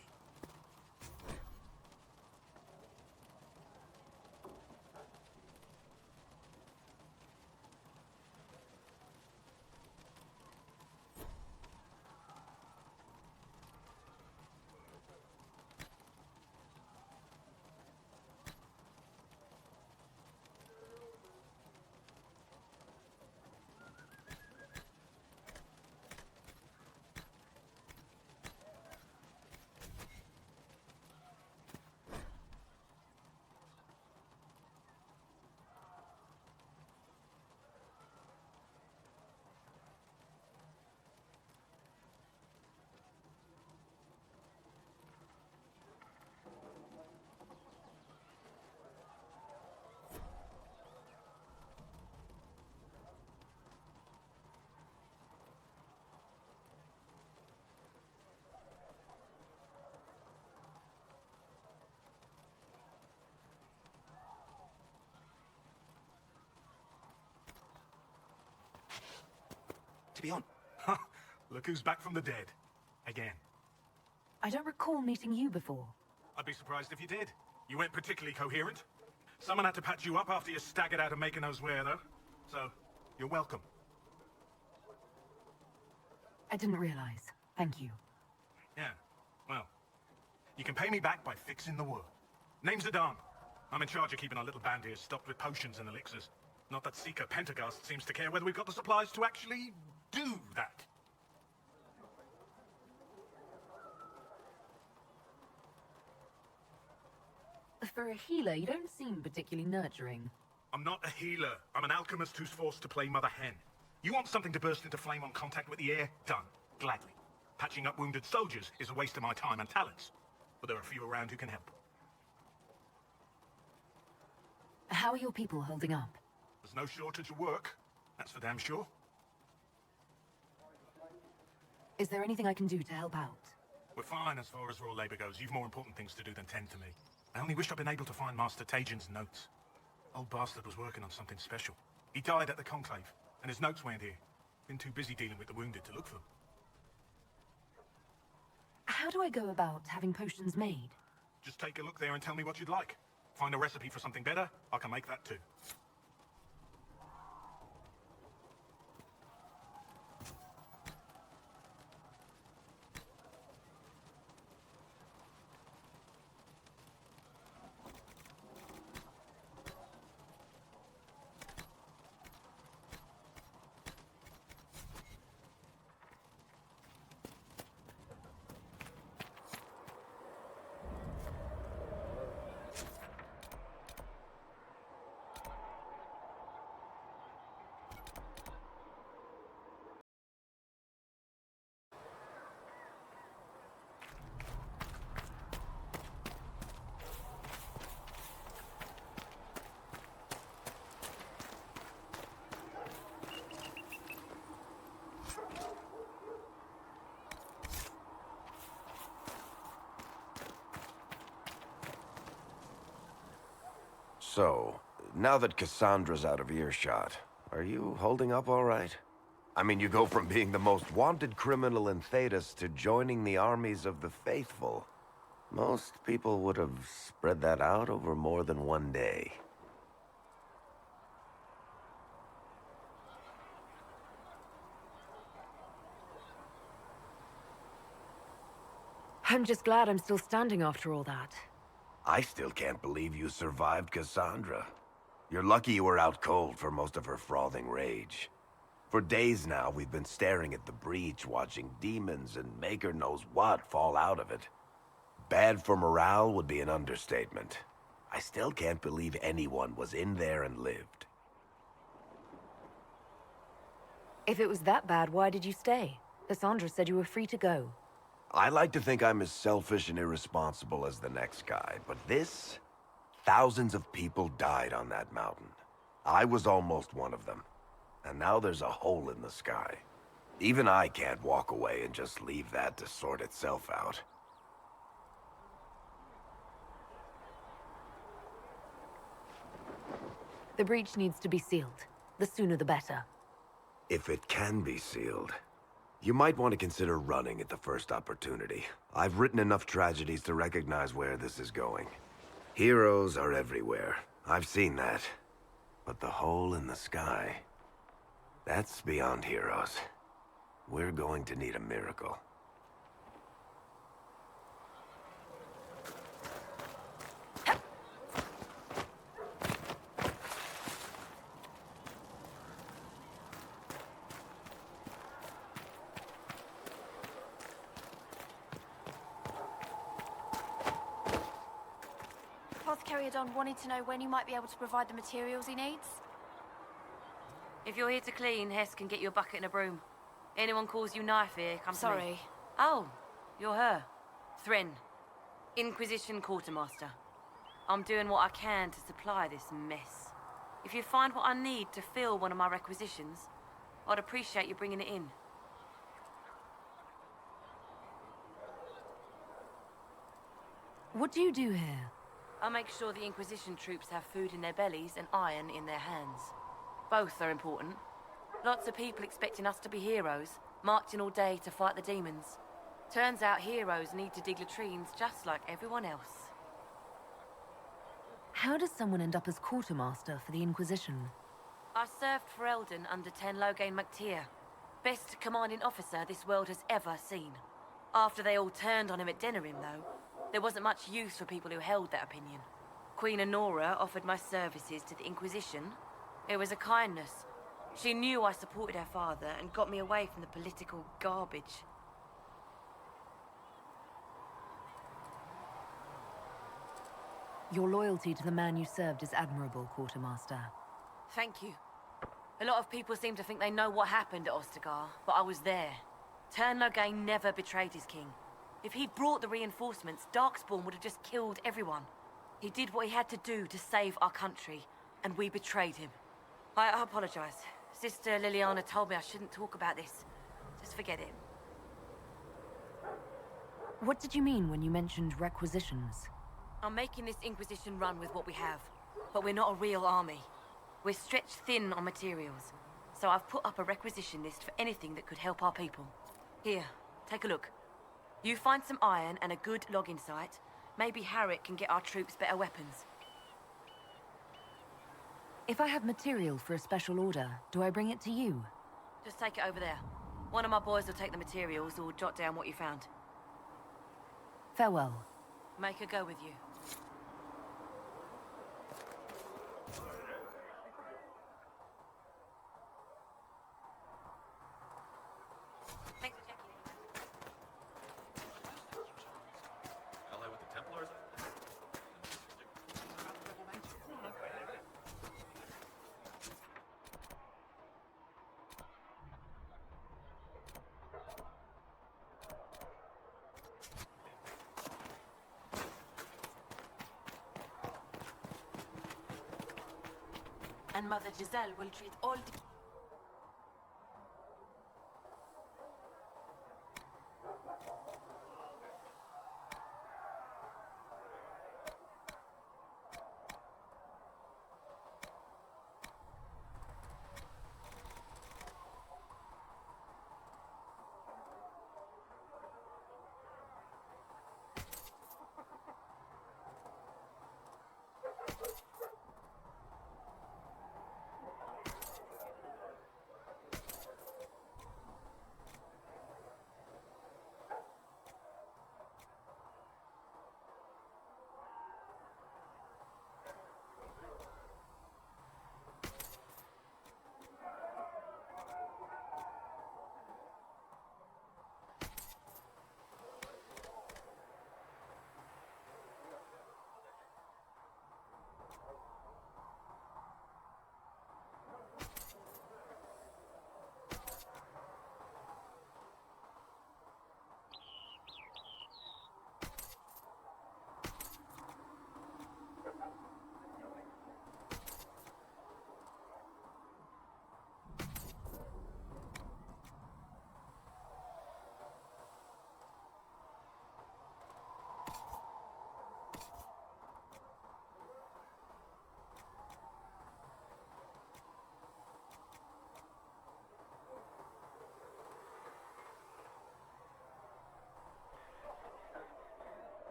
To be on. Look who's back from the dead. Again. I don't recall meeting you before. I'd be surprised if you did. You weren't particularly coherent. Someone had to patch you up after you staggered out of making those wear, though. So, you're welcome. I didn't realize. Thank you. Yeah, well, you can pay me back by fixing the world. Name's Adan. I'm in charge of keeping our little band here stocked with potions and elixirs. Not that Seeker Pentagast seems to care whether we've got the supplies to actually do that. For a healer, you don't seem particularly nurturing. I'm not a healer. I'm an alchemist who's forced to play Mother Hen. You want something to burst into flame on contact with the air? Done. Gladly. Patching up wounded soldiers is a waste of my time and talents. But there are a few around who can help. How are your people holding up? There's no shortage of work. That's for damn sure. Is there anything I can do to help out? We're fine as far as raw labor goes. You've more important things to do than tend to me. I only wish I'd been able to find Master Tajin's notes. Old bastard was working on something special. He died at the Conclave, and his notes weren't here. Been too busy dealing with the wounded to look for them. How do I go about having potions made? Just take a look there and tell me what you'd like. Find a recipe for something better, I can make that too. So, now that Cassandra's out of earshot, are you holding up all right? I mean, you go from being the most wanted criminal in Thedas to joining the armies of the faithful. Most people would have spread that out over more than one day. I'm just glad I'm still standing after all that. I still can't believe you survived Cassandra. You're lucky you were out cold for most of her frothing rage. For days now, we've been staring at the breach, watching demons and maker knows what fall out of it. Bad for morale would be an understatement. I still can't believe anyone was in there and lived. If it was that bad, why did you stay? Cassandra said you were free to go. I like to think I'm as selfish and irresponsible as the next guy, but this? Thousands of people died on that mountain. I was almost one of them. And now there's a hole in the sky. Even I can't walk away and just leave that to sort itself out. The breach needs to be sealed. The sooner the better. If it can be sealed, you might want to consider running at the first opportunity. I've written enough tragedies to recognize where this is going. Heroes are everywhere. I've seen that. But the hole in the sky... that's beyond heroes. We're going to need a miracle. Apothecary Adon wanted to know when you might be able to provide the materials he needs. If you're here to clean, Hess can get you a bucket and a broom. Anyone calls you knife here, come to me. Sorry. Oh, you're her. Thren. Inquisition quartermaster. I'm doing what I can to supply this mess. If you find what I need to fill one of my requisitions, I'd appreciate you bringing it in. What do you do here? I make sure the Inquisition troops have food in their bellies and iron in their hands. Both are important. Lots of people expecting us to be heroes, marching all day to fight the demons. Turns out heroes need to dig latrines just like everyone else. How does someone end up as quartermaster for the Inquisition? I served for Eldon under Ten Loghain MacTier. Best commanding officer this world has ever seen. After they all turned on him at Denerim, though, there wasn't much use for people who held that opinion. Queen Honora offered my services to the Inquisition. It was a kindness. She knew I supported her father and got me away from the political garbage. Your loyalty to the man you served is admirable, Quartermaster. Thank you. A lot of people seem to think they know what happened at Ostagar, but I was there. Ten Loghain never betrayed his king. If he'd brought the reinforcements, Darkspawn would have just killed everyone. He did what he had to do to save our country, and we betrayed him. I apologize. Sister Liliana told me I shouldn't talk about this. Just forget it. What did you mean when you mentioned requisitions? I'm making this Inquisition run with what we have, but we're not a real army. We're stretched thin on materials, so I've put up a requisition list for anything that could help our people. Here, take a look. You find some iron and a good login site, Maybe Harriet can get our troops better weapons. If I have material for a special order, do I bring it to you? Just take it over there. One of my boys will take the materials or jot down what you found. Farewell. Make her go with you. Thanks for checking in. Ally with the Templars? And Mother Giselle will treat all the...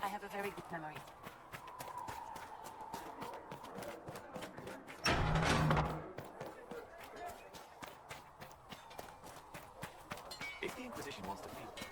I have a very good memory. If the Inquisition wants to feed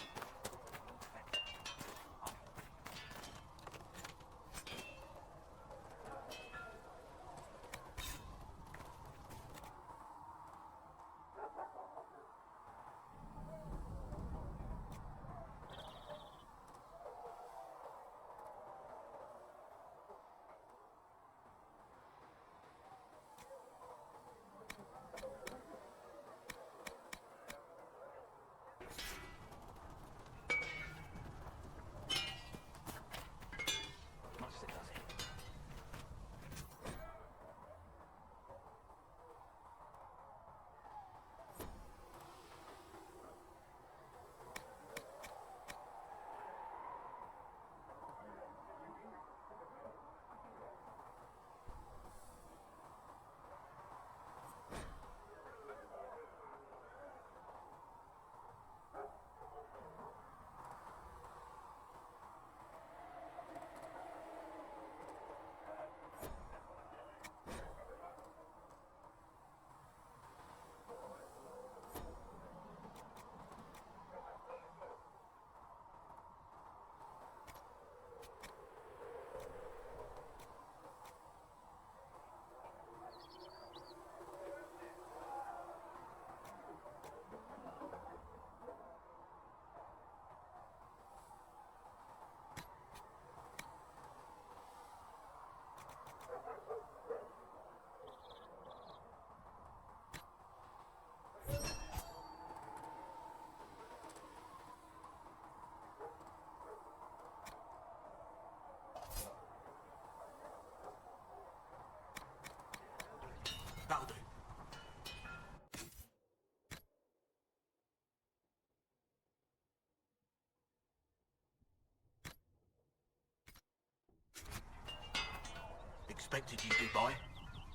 expected you'd be by.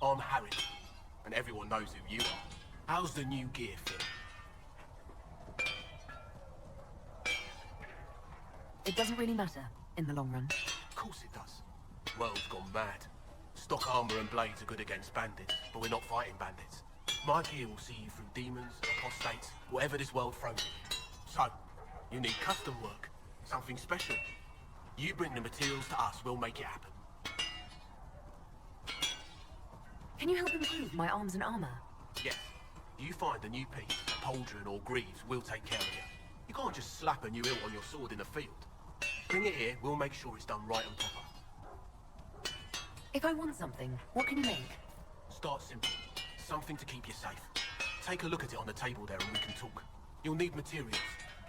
I'm Harry, and everyone knows who you are. How's the new gear fit? It doesn't really matter in the long run. Of course it does. World's gone mad. Stock armor and blades are good against bandits, but we're not fighting bandits. My gear will see you through demons, apostates, whatever this world throws at you. So, you need custom work, something special. You bring the materials to us, we'll make it happen. Can you help improve my arms and armor? Yes. You find a new piece, a pauldron or greaves, we'll take care of you. You can't just slap a new hilt on your sword in the field. Bring it here, we'll make sure it's done right and proper. If I want something, what can you make? Start simple. Something to keep you safe. Take a look at it on the table there and we can talk. You'll need materials.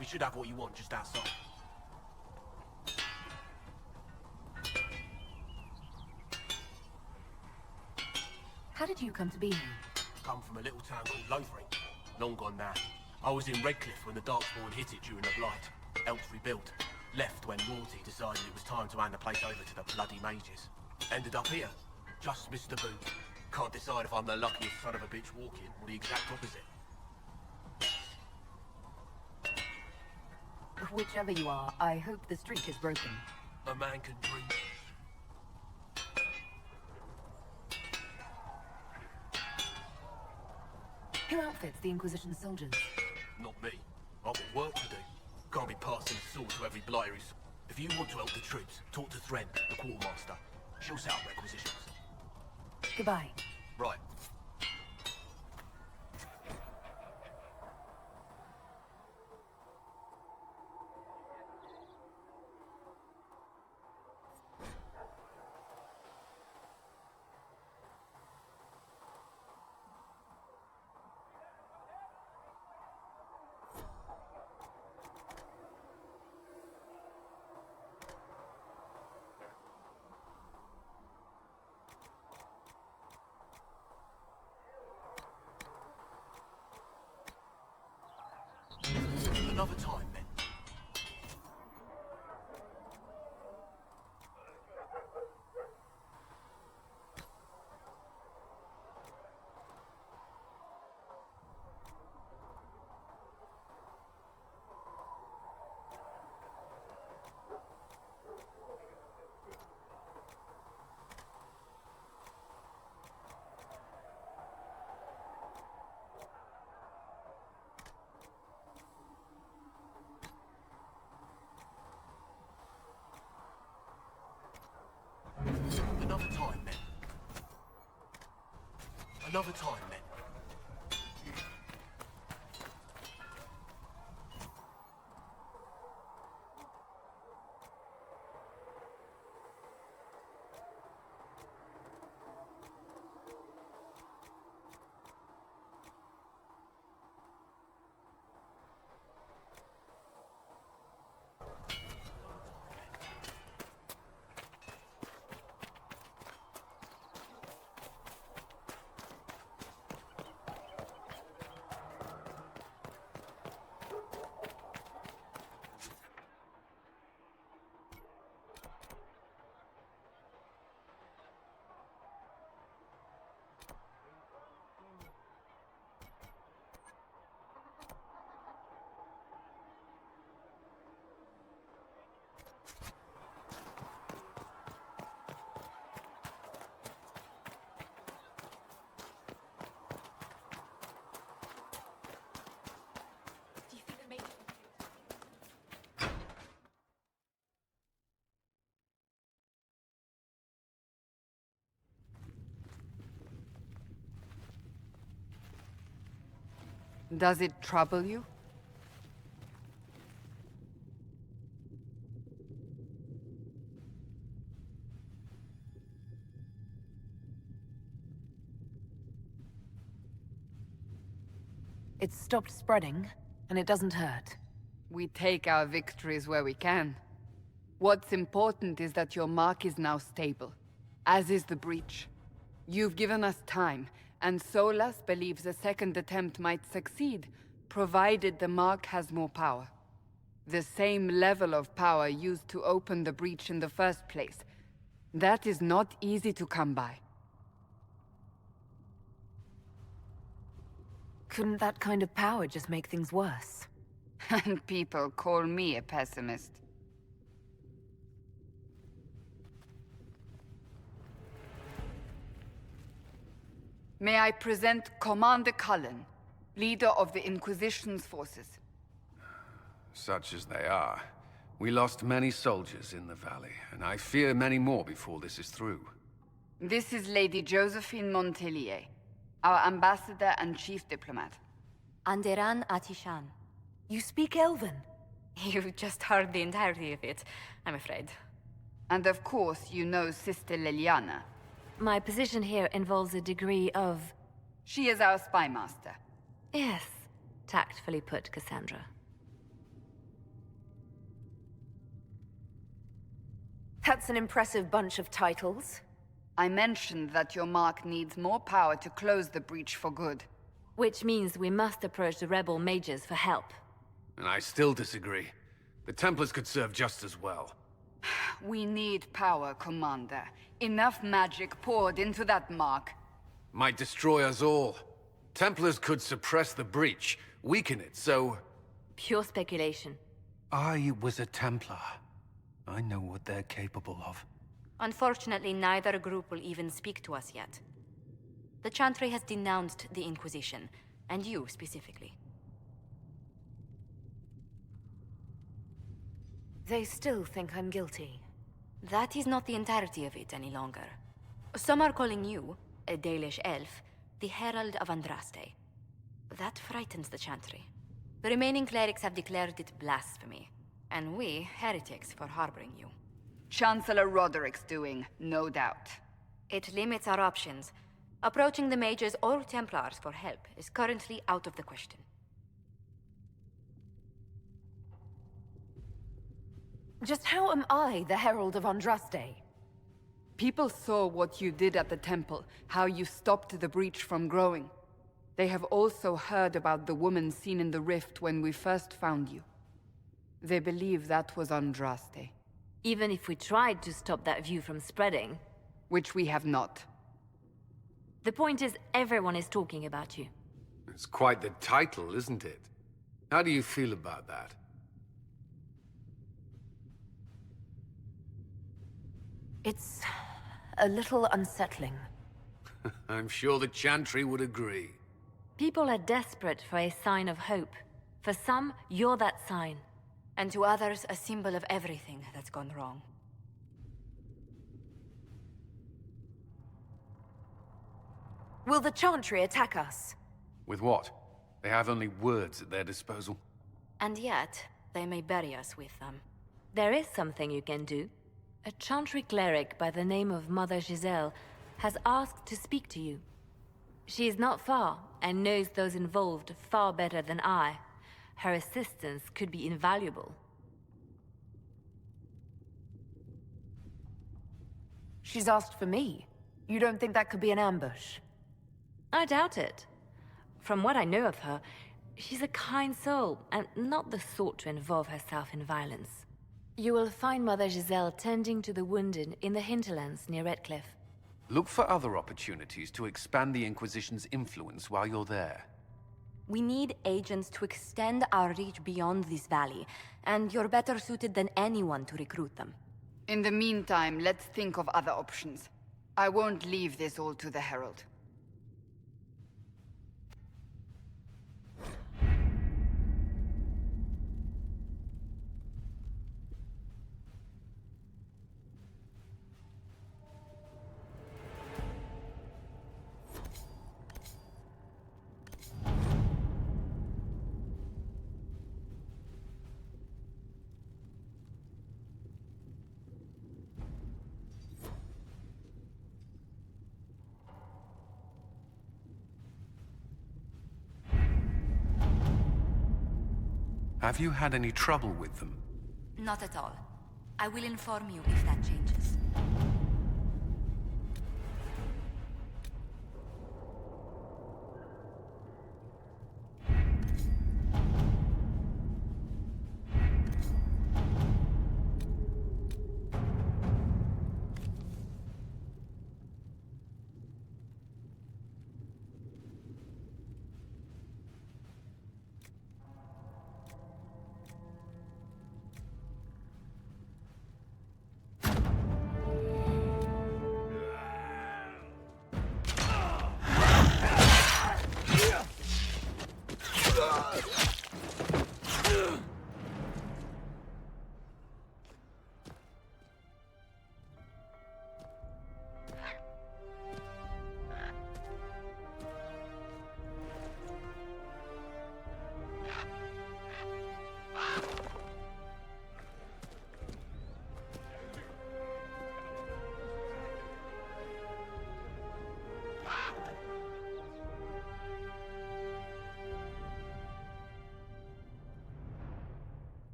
We should have what you want just outside. How did you come to be here? Come from a little town called Lothering. Long gone now. I was in Redcliffe when the Darkspawn hit it during the Blight. Helped rebuild. Left when royalty decided it was time to hand the place over to the bloody mages. Ended up here. Just missed the boot. Can't decide if I'm the luckiest son of a bitch walking or the exact opposite. Whichever you are, I hope the streak is broken. A man can dream. Who outfits the Inquisition soldiers? Not me. I've got work to do. Can't be passing a sword to every blighter who's... If you want to help the troops, talk to Thren, the quartermaster. She'll set up requisitions. Goodbye. Right. Another time, then. Another time, then. Another time, then. Does it trouble you? It's stopped spreading, and it doesn't hurt. We take our victories where we can. What's important is that your mark is now stable, as is the breach. You've given us time, and Solas believes a second attempt might succeed, provided the mark has more power. The same level of power used to open the breach in the first place. That is not easy to come by. Couldn't that kind of power just make things worse? And people call me a pessimist. May I present Commander Cullen, leader of the Inquisition's forces. Such as they are. We lost many soldiers in the valley, and I fear many more before this is through. This is Lady Josephine Montelier, our ambassador and chief diplomat. Anderan Atishan. You speak Elven? You've just heard the entirety of it, I'm afraid. And of course, you know Sister Liliana. My position here involves a degree of... She is our spy master. Yes, tactfully put, Cassandra. That's an impressive bunch of titles. I mentioned that your mark needs more power to close the breach for good. Which means we must approach the rebel mages for help. And I still disagree. The Templars could serve just as well. We need power, Commander. Enough magic poured into that mark. Might destroy us all. Templars could suppress the breach, weaken it, so... Pure speculation. I was a Templar. I know what they're capable of. Unfortunately, neither group will even speak to us yet. The Chantry has denounced the Inquisition, and you specifically. They still think I'm guilty. That is not the entirety of it any longer. Some are calling you, a Dalish elf, the Herald of Andraste. That frightens the Chantry. The remaining clerics have declared it blasphemy, and we, heretics, for harboring you. Chancellor Roderick's doing, no doubt. It limits our options. Approaching the mages or Templars for help is currently out of the question. Just how am I the Herald of Andraste? People saw what you did at the temple, how you stopped the breach from growing. They have also heard about the woman seen in the rift when we first found you. They believe that was Andraste. Even if we tried to stop that view from spreading... Which we have not. The point is, everyone is talking about you. It's quite the title, isn't it? How do you feel about that? It's a little unsettling. I'm sure the Chantry would agree. People are desperate for a sign of hope. For some, you're that sign. And to others, a symbol of everything that's gone wrong. Will the Chantry attack us? With what? They have only words at their disposal. And yet, they may bury us with them. There is something you can do. A Chantry cleric by the name of Mother Giselle has asked to speak to you. She is not far, and knows those involved far better than I. Her assistance could be invaluable. She's asked for me. You don't think that could be an ambush? I doubt it. From what I know of her, she's a kind soul, and not the sort to involve herself in violence. You will find Mother Giselle tending to the wounded in the hinterlands near Redcliffe. Look for other opportunities to expand the Inquisition's influence while you're there. We need agents to extend our reach beyond this valley, and you're better suited than anyone to recruit them. In the meantime, let's think of other options. I won't leave this all to the Herald. Have you had any trouble with them? Not at all. I will inform you if that changes.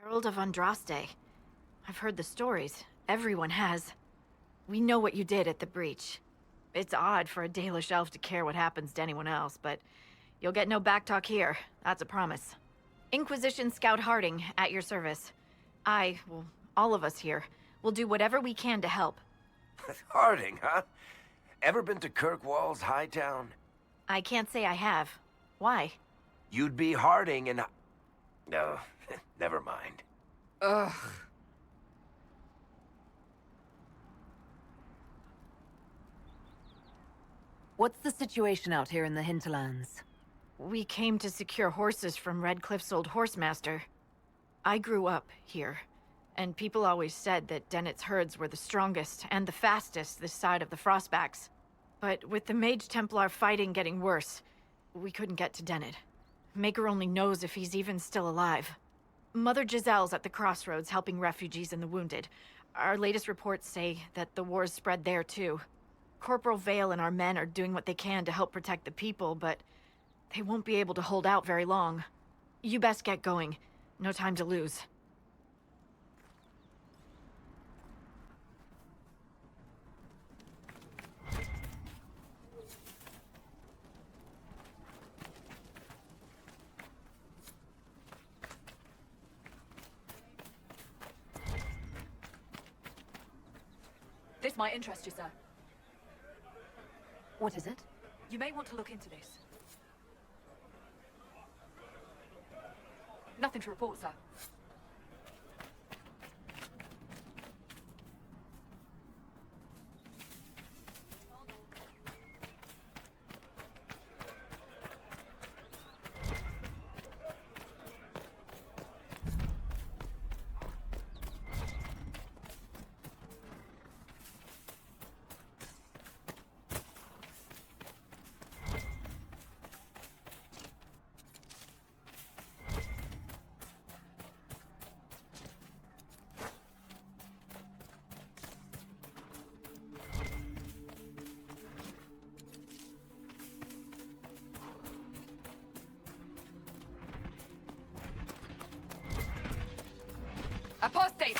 Herald of Andraste. I've heard the stories. Everyone has. We know what you did at the breach. It's odd for a Dalish elf to care what happens to anyone else, but you'll get no backtalk here. That's a promise. Inquisition Scout Harding, at your service. Well, all of us here, will do whatever we can to help. Harding, huh? Ever been to Kirkwall's Hightown? I can't say I have. Why? You'd be Harding and... No, never mind. Ugh. What's the situation out here in the hinterlands? We came to secure horses from Redcliffe's old horsemaster. I grew up here, and people always said that Dennett's herds were the strongest and the fastest this side of the Frostbacks. But with the Mage Templar fighting getting worse, we couldn't get to Dennett. Maker only knows if he's even still alive. Mother Giselle's at the crossroads helping refugees and the wounded. Our latest reports say that the war's spread there too. Corporal Vale and our men are doing what they can to help protect the people, but they won't be able to hold out very long. You best get going. No time to lose. This might interest you, sir. What is it? You may want to look into this. Nothing to report, sir. Apostate!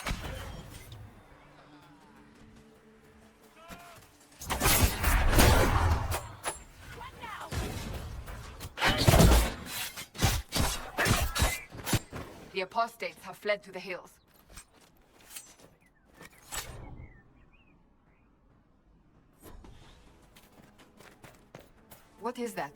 The apostates have fled to the hills. What is that?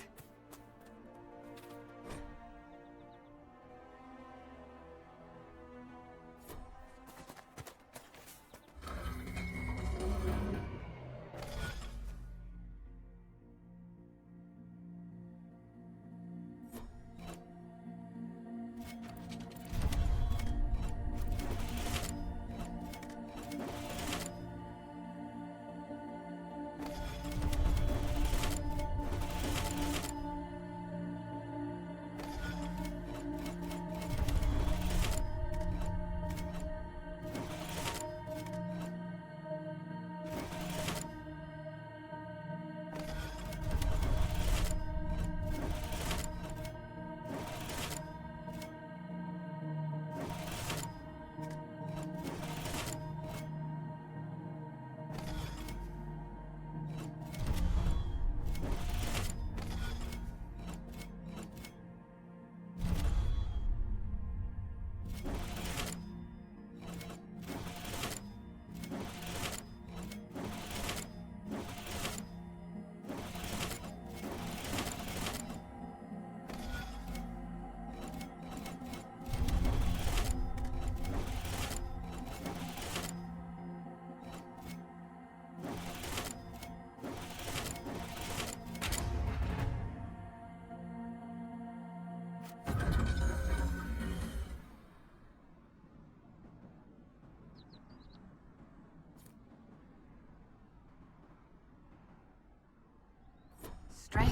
Strange.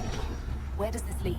Where does this lead?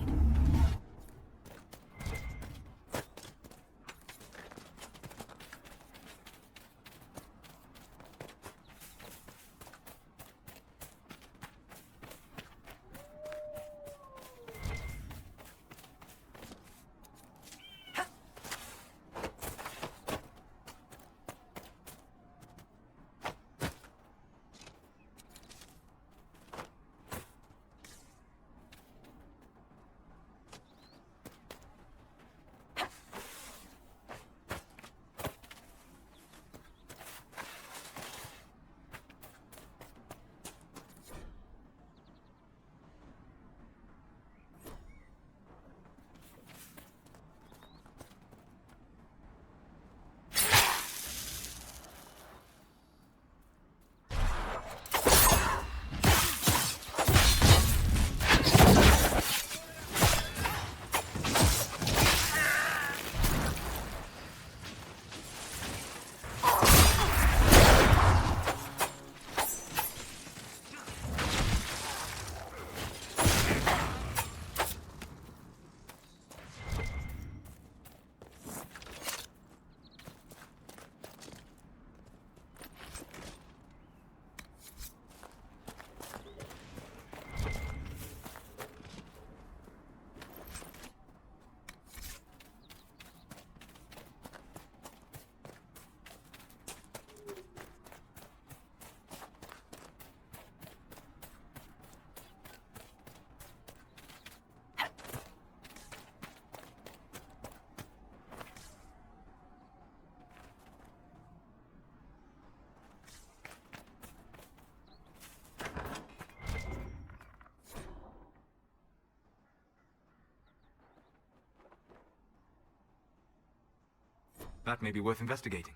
That may be worth investigating.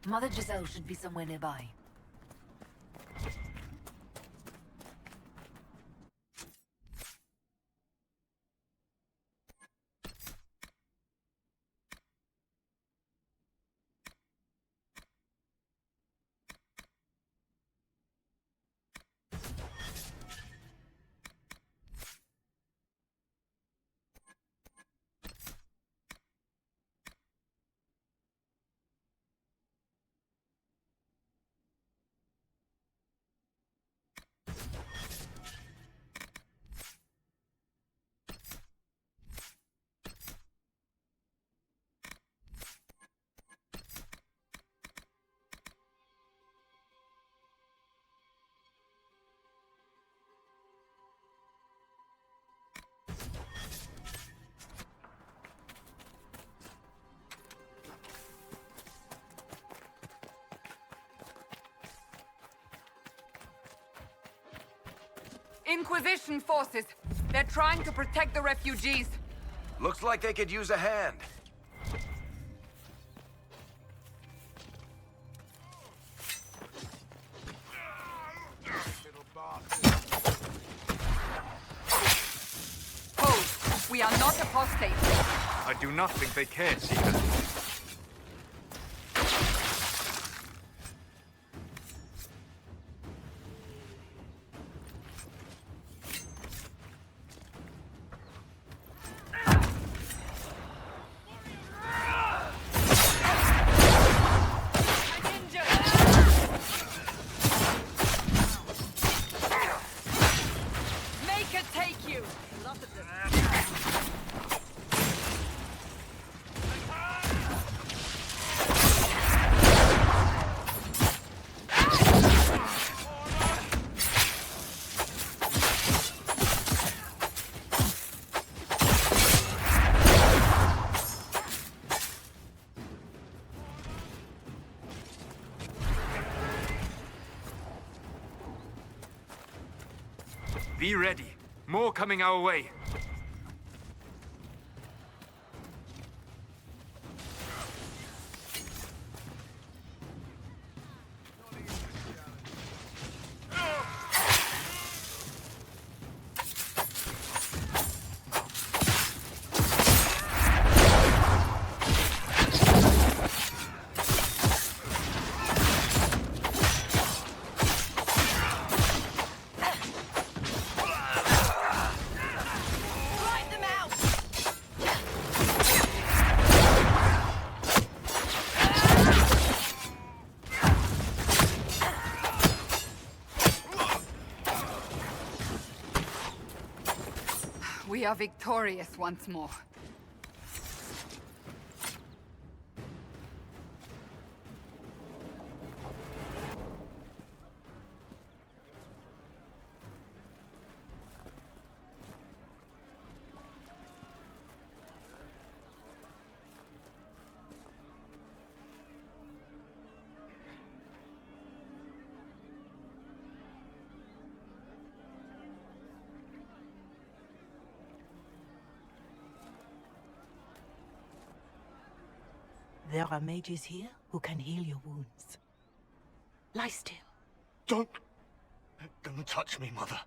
Mother Giselle should be somewhere nearby. Inquisition forces. They're trying to protect the refugees. Looks like they could use a hand. Hold. We are not apostates. I do not think they care, Seeker. Be ready. More coming our way. We are victorious once more. There are mages here who can heal your wounds. Lie still. Don't touch me, Mother.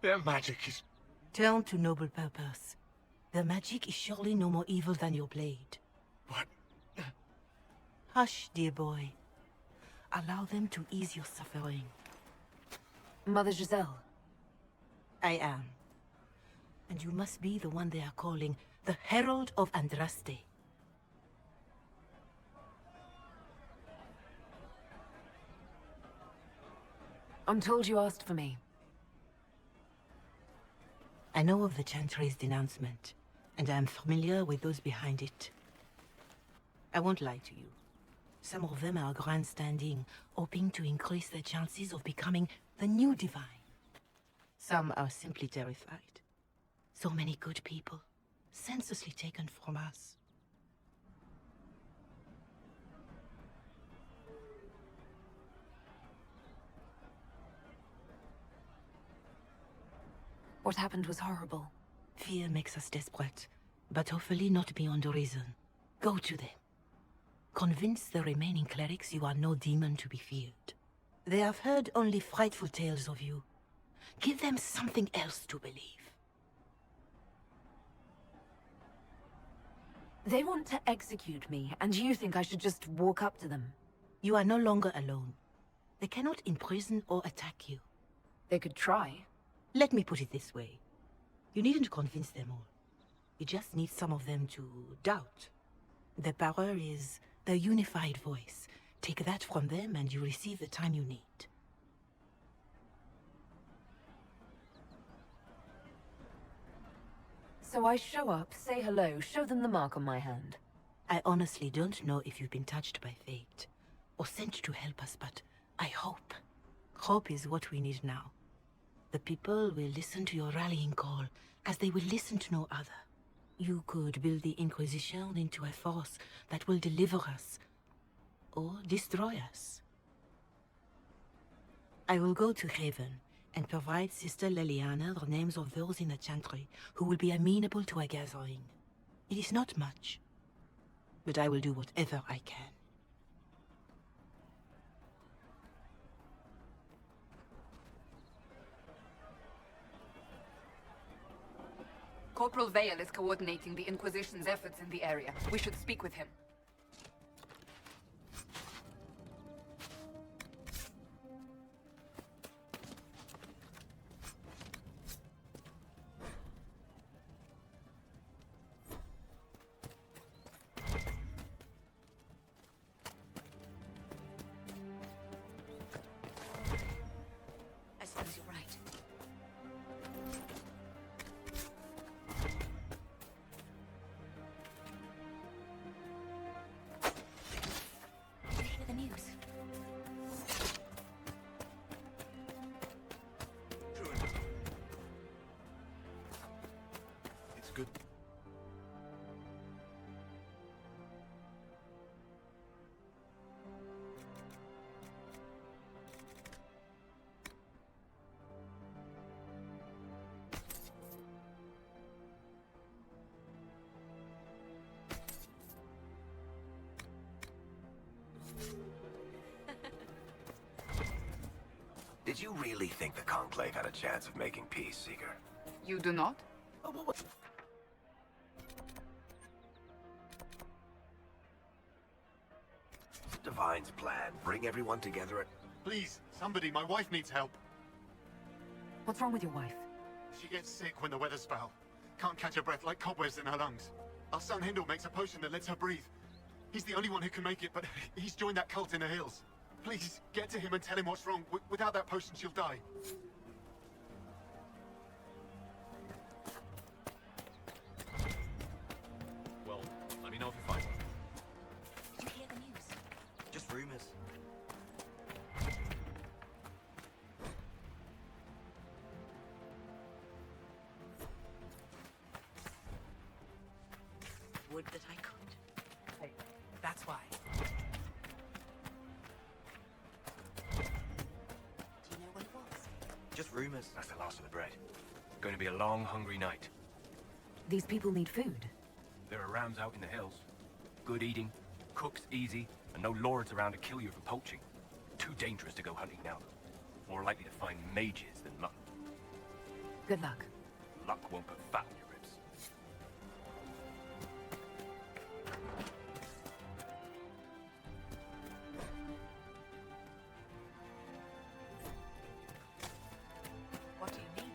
Their magic is... Turn to noble purpose. Their magic is surely no more evil than your blade. What? Hush, dear boy. Allow them to ease your suffering. Mother Giselle. I am. And you must be the one they are calling the Herald of Andraste. I'm told you asked for me. I know of the Chantry's denouncement, and I am familiar with those behind it. I won't lie to you. Some of them are grandstanding, hoping to increase their chances of becoming the new divine. Some are simply terrified. So many good people, senselessly taken from us. What happened was horrible. Fear makes us desperate, but hopefully not beyond reason. Go to them. Convince the remaining clerics you are no demon to be feared. They have heard only frightful tales of you. Give them something else to believe. They want to execute me, and you think I should just walk up to them? You are no longer alone. They cannot imprison or attack you. They could try. Let me put it this way. You needn't convince them all. You just need some of them to doubt. Their power is their unified voice. Take that from them and you receive the time you need. So I show up, say hello, show them the mark on my hand. I honestly don't know if you've been touched by fate, or sent to help us, but I hope. Hope is what we need now. The people will listen to your rallying call, as they will listen to no other. You could build the Inquisition into a force that will deliver us, or destroy us. I will go to Haven, and provide Sister Leliana the names of those in the Chantry who will be amenable to a gathering. It is not much, but I will do whatever I can. Corporal Vale is coordinating the Inquisition's efforts in the area. We should speak with him. I suppose you're right. Did you hear the news? It's good. Did you really think the Conclave had a chance of making peace, Seeker? You do not? Divine's plan, bring everyone together at... Please, somebody, my wife needs help. What's wrong with your wife? She gets sick when the weather's foul. Can't catch her breath, like cobwebs in her lungs. Our son Hindle makes a potion that lets her breathe. He's the only one who can make it, but he's joined that cult in the hills. Please, get to him and tell him what's wrong. Without that potion, she'll die. Well, let me know if you find one. Did you hear the news? Just rumors. Would that I could. Hey, that's why. Do you know what it was? Just rumors. That's the last of the bread. Going to be a long, hungry night. These people need food. There are rams out in the hills. Good eating, cooks easy, and no lords around to kill you for poaching. Too dangerous to go hunting now, though. More likely to find mages than mutton. Good luck. Luck won't put fat on your ribs. What do you mean?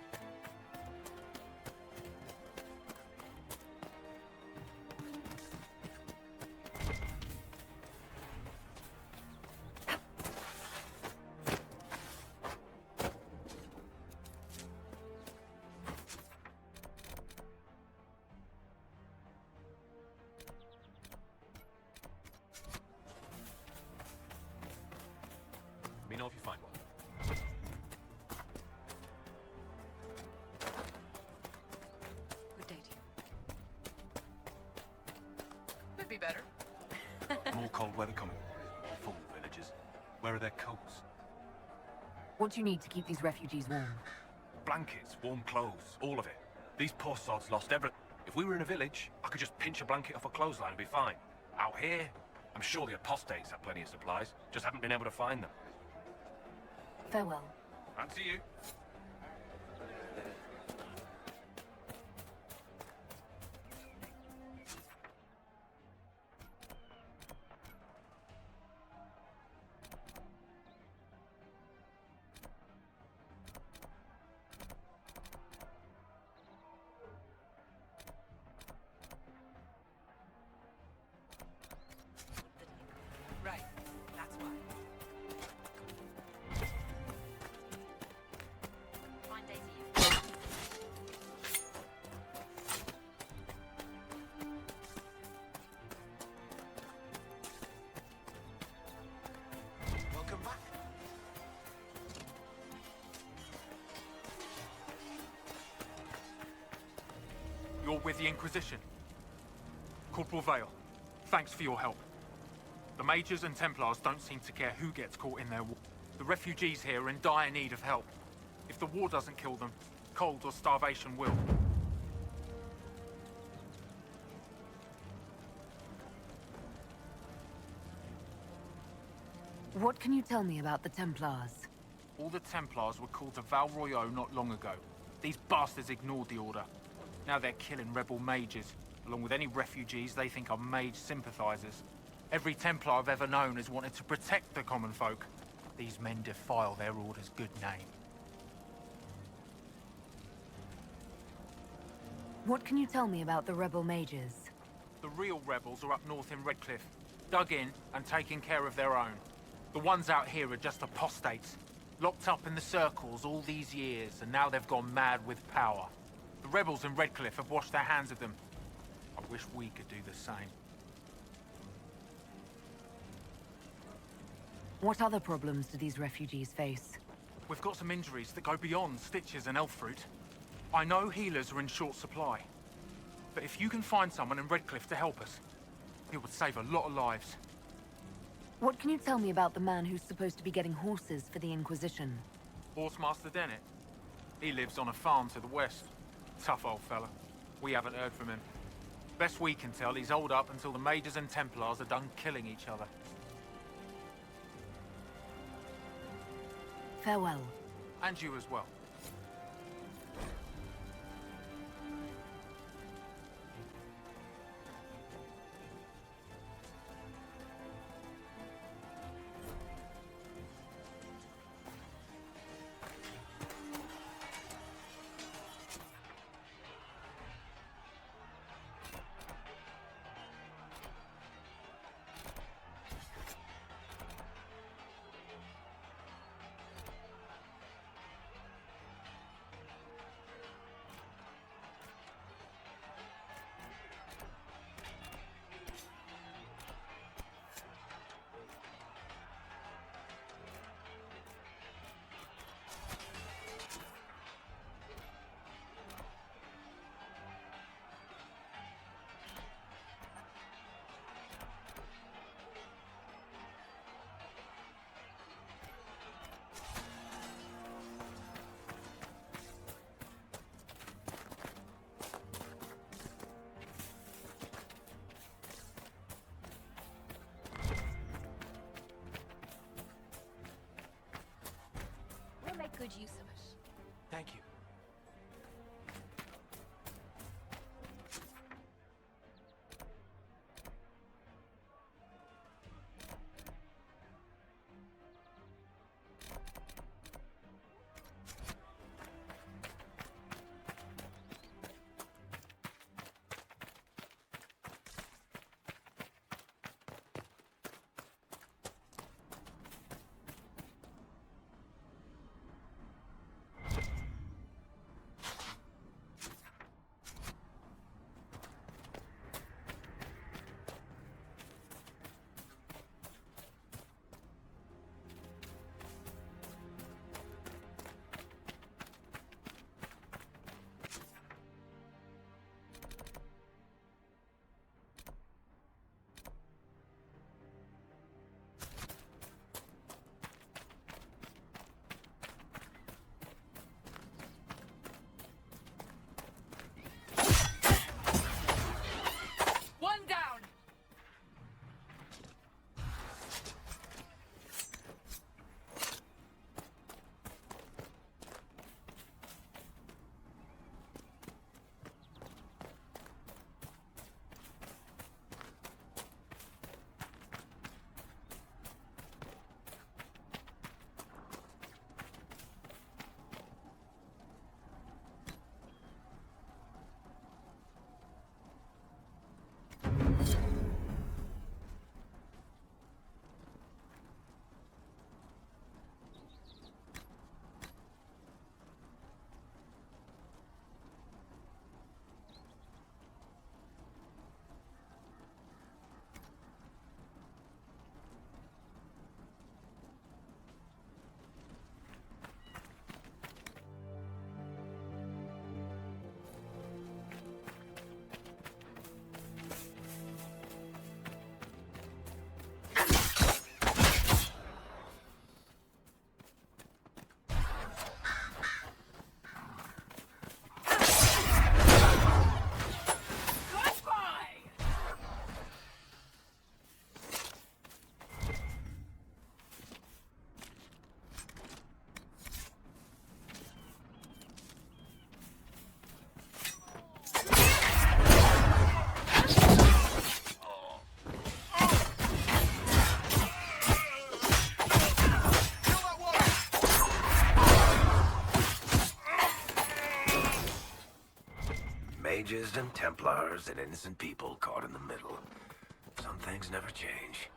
know if you find one. Good day to you. Could be better. More cold weather coming. Fool villagers. Where are their coats? What do you need to keep these refugees warm? Blankets, warm clothes, all of it. These poor sods lost everything. If we were in a village, I could just pinch a blanket off a clothesline and be fine. Out here, I'm sure the apostates have plenty of supplies, just haven't been able to find them. Farewell. And to you. Right, that's why. Fine day to you. Welcome back. You're with the Inquisition. Corporal Vale, thanks for your help. The Mages and Templars don't seem to care who gets caught in their war. The refugees here are in dire need of help. If the war doesn't kill them, cold or starvation will. What can you tell me about the Templars? All the Templars were called to Val Royeaux not long ago. These bastards ignored the order. Now they're killing rebel mages, along with any refugees they think are mage sympathizers. Every Templar I've ever known has wanted to protect the common folk. These men defile their order's good name. What can you tell me about the rebel mages? The real rebels are up north in Redcliffe, dug in and taking care of their own. The ones out here are just apostates, locked up in the circles all these years, and now they've gone mad with power. The rebels in Redcliffe have washed their hands of them. I wish we could do the same. What other problems do these refugees face? We've got some injuries that go beyond stitches and elf fruit. I know healers are in short supply, but if you can find someone in Redcliffe to help us, it would save a lot of lives. What can you tell me about the man who's supposed to be getting horses for the Inquisition? Horsemaster Dennett. He lives on a farm to the west. Tough old fella. We haven't heard from him. Best we can tell, he's holed up until the Mages and Templars are done killing each other. Farewell. And you as well. We'll make good use of it. Thank you. Protestant Templars and innocent people caught in the middle. Some things never change.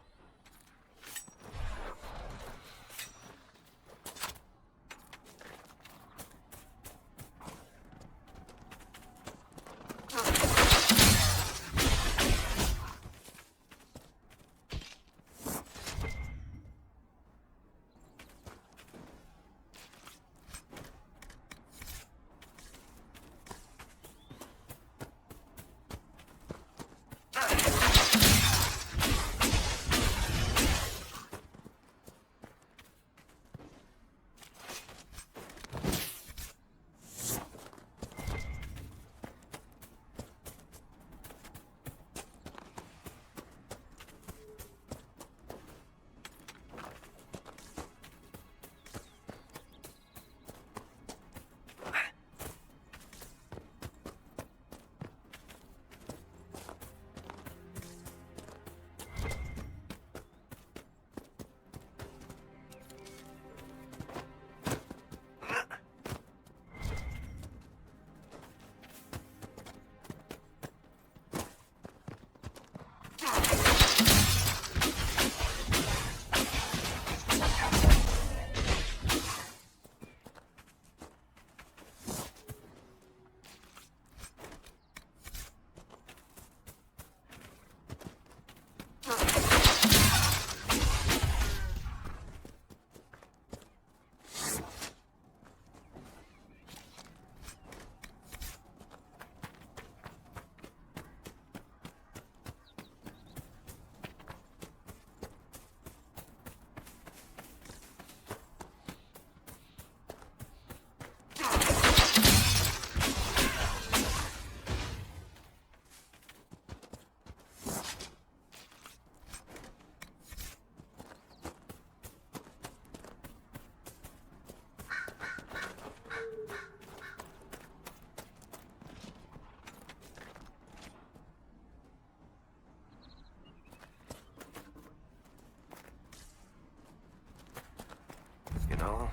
You know,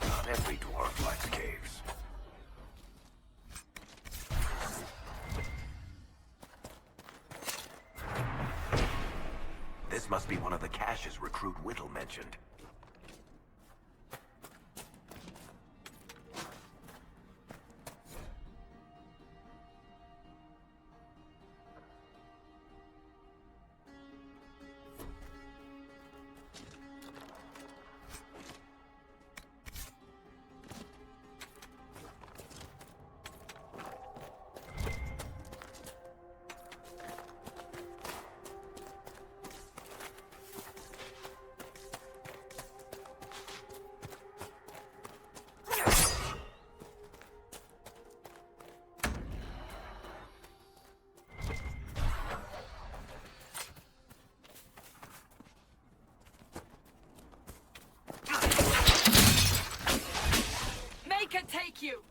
not every dwarf likes caves. This must be one of the caches recruit Whittle mentioned. Take you!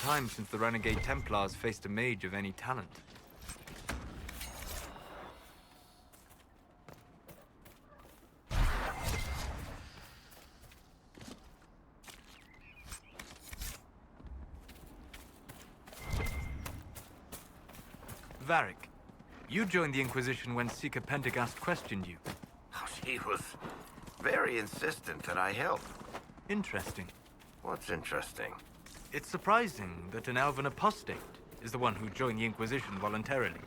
time since the Renegade Templars faced a mage of any talent. Varric, you joined the Inquisition when Seeker Pendergast questioned you. Oh, she was very insistent that I help. Interesting. What's interesting? It's surprising that an elven apostate is the one who joined the Inquisition voluntarily.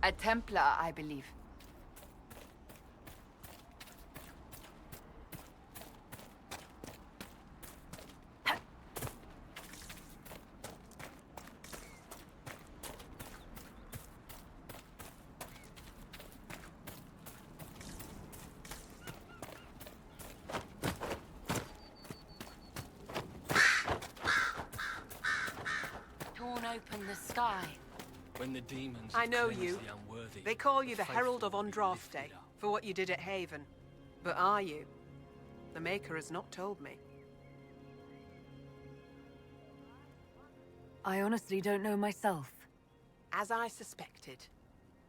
A Templar, I believe. Torn open the sky. When the demons I know cleanse you. the unworthy, They call you the faithful Herald of will be Andraste lifted up. for what you did at Haven. But are you? The Maker has not told me. I honestly don't know myself. As I suspected,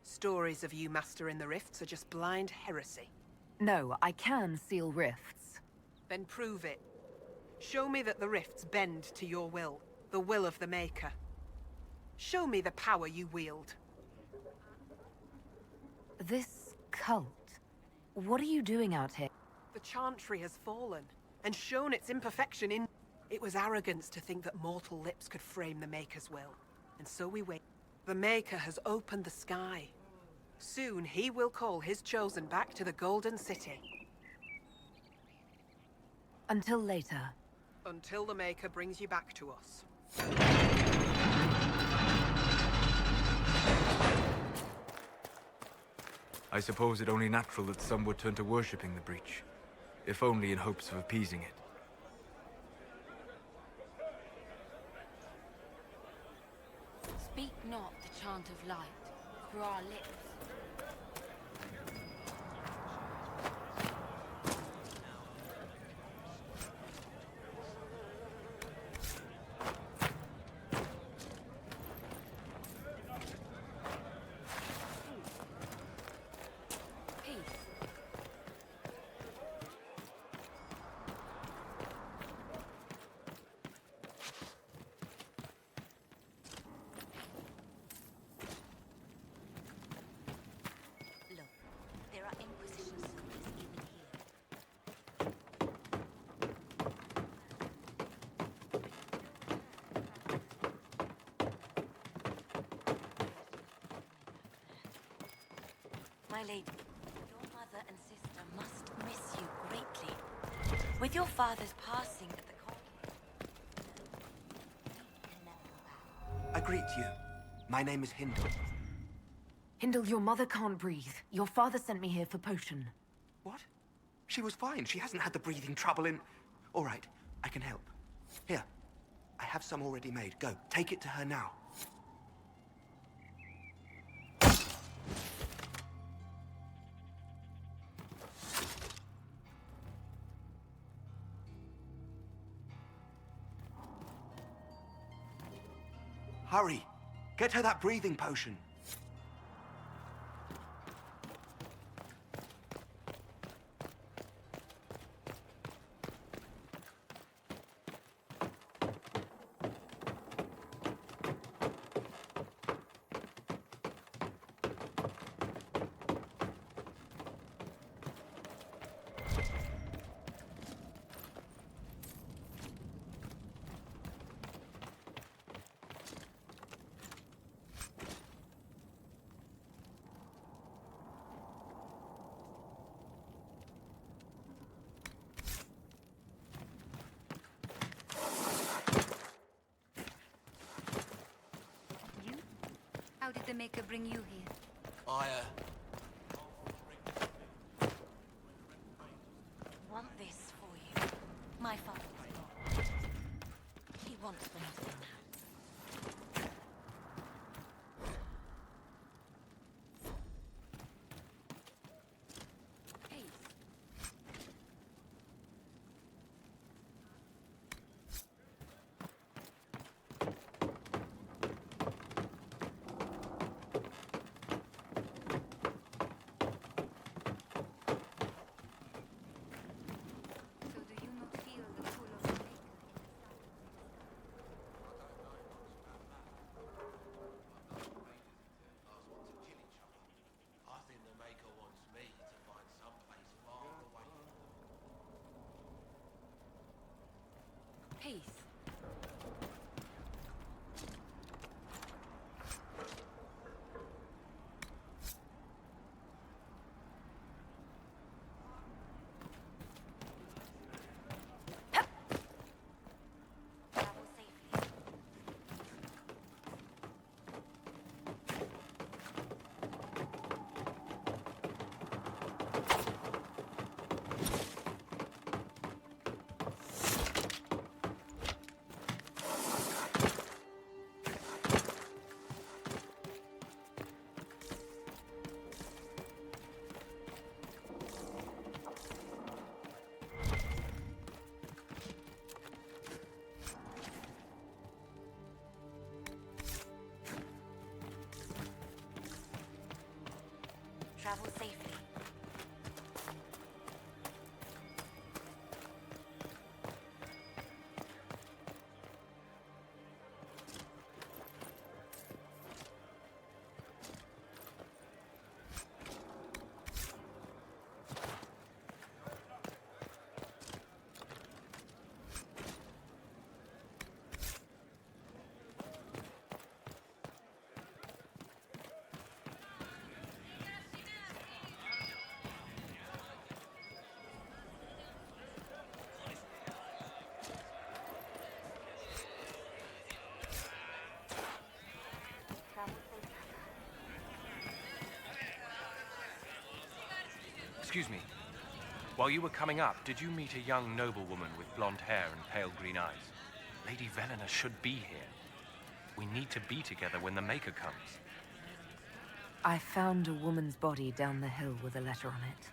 stories of you mastering the rifts are just blind heresy. No, I can seal rifts. Then prove it. Show me that the rifts bend to your will, the will of the Maker. Show me the power you wield. This cult, what are you doing out here? The Chantry has fallen, and shown its imperfection in... It was arrogance to think that mortal lips could frame the Maker's will. And so we wait. The Maker has opened the sky. Soon he will call his chosen back to the Golden City. Until later. Until the Maker brings you back to us. I suppose it only natural that some would turn to worshipping the breach, if only in hopes of appeasing it. Speak not the chant of light through our lips. There are Inquisition soldiers even here. My lady, your mother and sister must miss you greatly. With your father's passing at the I greet you. My name is Hindle. Hindle, your mother can't breathe. Your father sent me here for potion. What? She was fine. She hasn't had the breathing trouble in... All right, I can help. Here, I have some already made. Go, take it to her now. Hurry! Get her that breathing potion. How did the Maker bring you here? I, Want this for you. My father. He wants them to now. I think the Maker wants me to find some place far away. Peace. Travel safely. Excuse me. While you were coming up, did you meet a young noblewoman with blonde hair and pale green eyes? Lady Velena should be here. We need to be together when the Maker comes. I found a woman's body down the hill with a letter on it.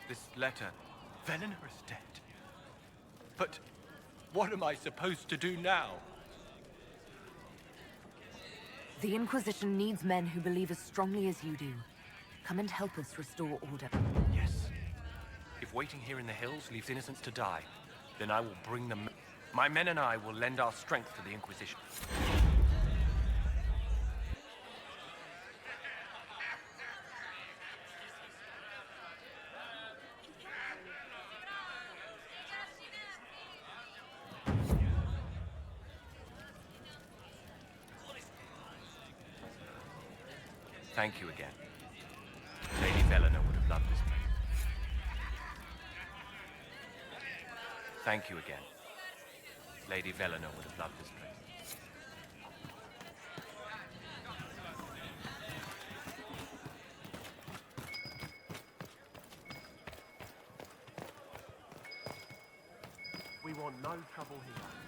This letter... Velena is dead. But what am I supposed to do now? The Inquisition needs men who believe as strongly as you do. Come and help us restore order. Yes. If waiting here in the hills leaves innocents to die, then I will bring them... My men and I will lend our strength to the Inquisition. Thank you again. Lady Velena would have loved this place. Thank you again. Lady Velena would have loved this place. We want no trouble here.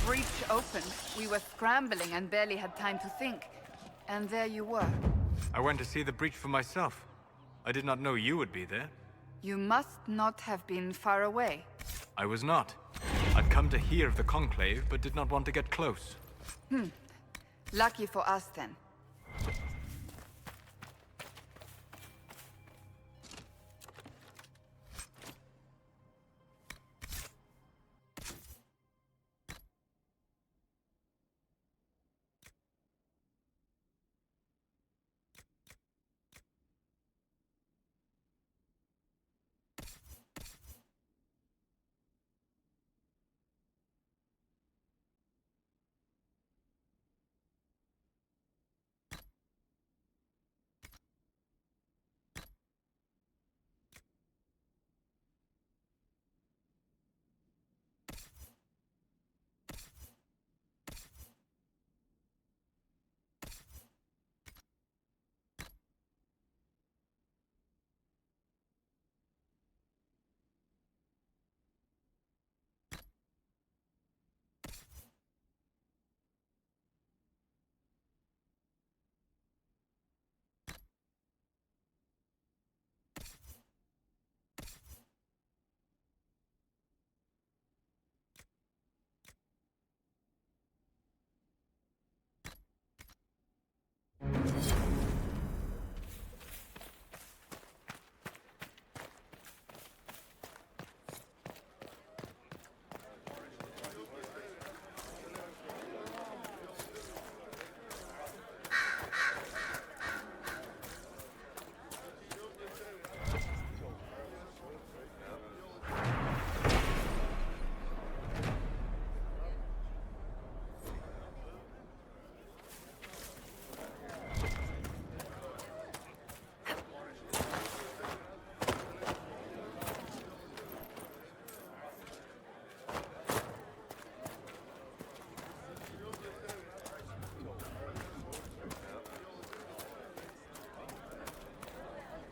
breach opened, we were scrambling and barely had time to think. And there you were. I went to see the breach for myself. I did not know you would be there. You must not have been far away. I was not. I'd come to hear of the Conclave, but did not want to get close. Lucky for us, then.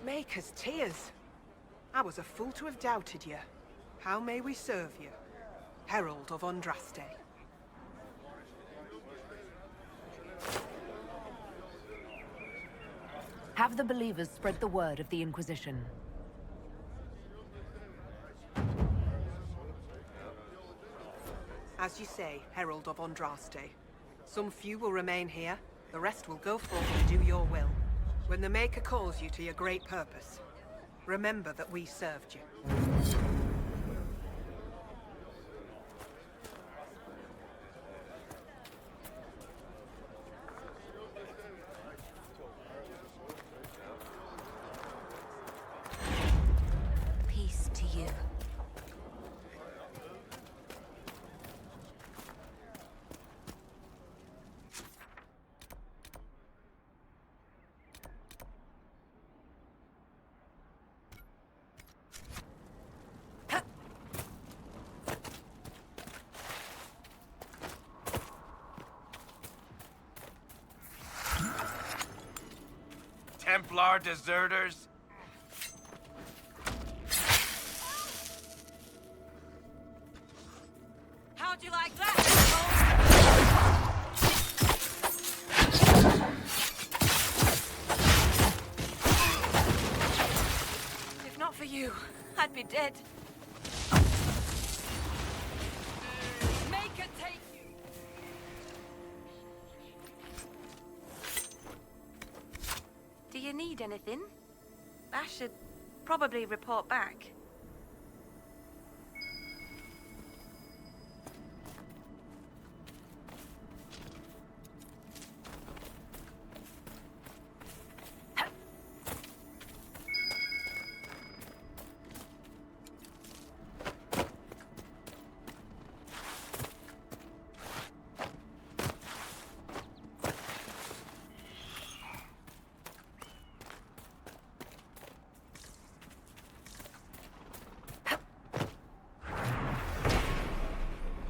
Maker's tears. I was a fool to have doubted you. How may we serve you? Herald of Andraste. Have the believers spread the word of the Inquisition. As you say, Herald of Andraste. Some few will remain here, the rest will go forth and do your will. When the Maker calls you to your great purpose, remember that we served you. Peace to you. Templar deserters? How'd you like that? If not for you, I'd be dead. Make it take you. Do you need anything? I should probably report back.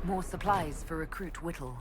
More supplies for Recruit Whittle.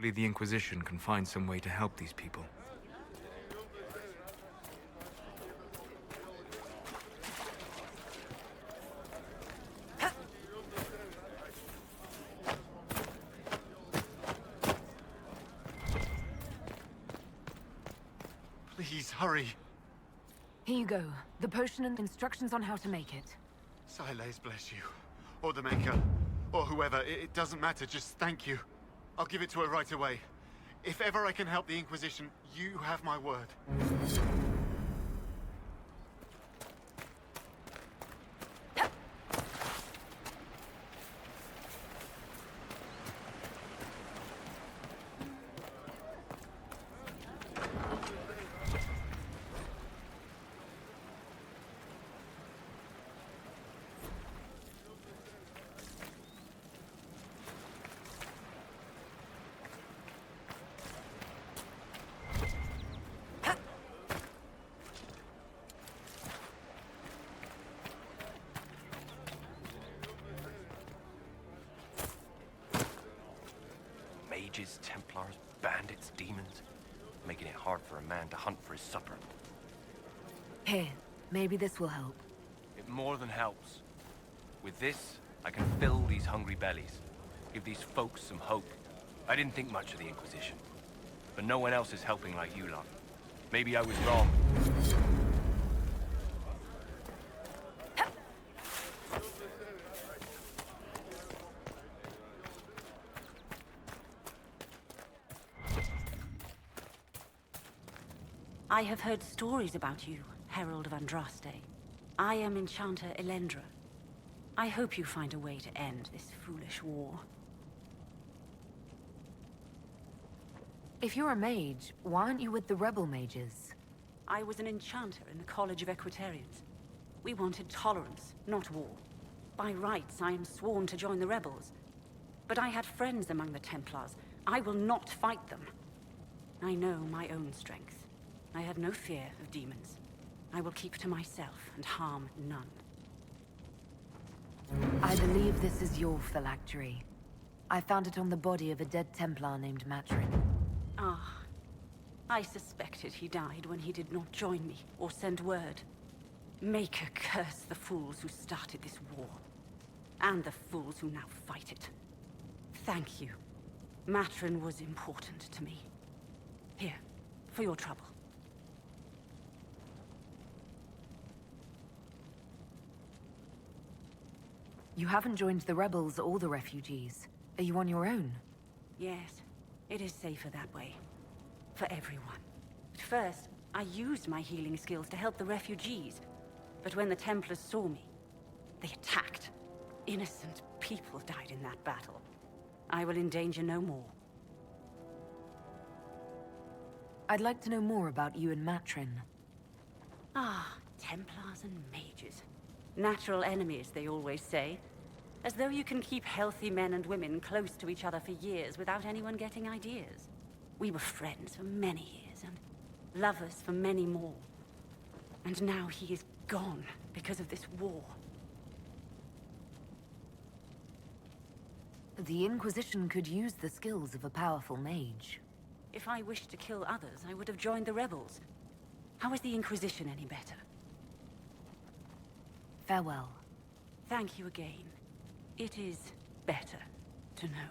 Hopefully the Inquisition can find some way to help these people. Please, hurry. Here you go. The potion and instructions on how to make it. Silas bless you. Or the Maker. Or whoever. It doesn't matter. Just thank you. I'll give it to her right away. If ever I can help the Inquisition, you have my word. Mages, Templars, bandits, demons. Making it hard for a man to hunt for his supper. Here, maybe this will help. It more than helps. With this, I can fill these hungry bellies. Give these folks some hope. I didn't think much of the Inquisition. But no one else is helping like you lot. Maybe I was wrong. I have heard stories about you, Herald of Andraste. I am Enchanter Elendra. I hope you find a way to end this foolish war. If you're a mage, why aren't you with the rebel mages? I was an enchanter in the College of Equitarians. We wanted tolerance, not war. By rights, I am sworn to join the rebels. But I had friends among the Templars. I will not fight them. I know my own strength. I have no fear of demons. I will keep to myself and harm none. I believe this is your phylactery. I found it on the body of a dead Templar named Matrin. Ah. I suspected he died when he did not join me or send word. Maker curse the fools who started this war. And the fools who now fight it. Thank you. Matrin was important to me. Here, for your trouble. You haven't joined the rebels or the refugees. Are you on your own? Yes, it is safer that way. For everyone. At first, I used my healing skills to help the refugees. But when the Templars saw me, they attacked. Innocent people died in that battle. I will endanger no more. I'd like to know more about you and Matrin. Ah, Templars and mages. Natural enemies, they always say. As though you can keep healthy men and women close to each other for years without anyone getting ideas. We were friends for many years, and lovers for many more. And now he is gone because of this war. The Inquisition could use the skills of a powerful mage. If I wished to kill others, I would have joined the rebels. How is the Inquisition any better? Farewell. Thank you again. It is better to know.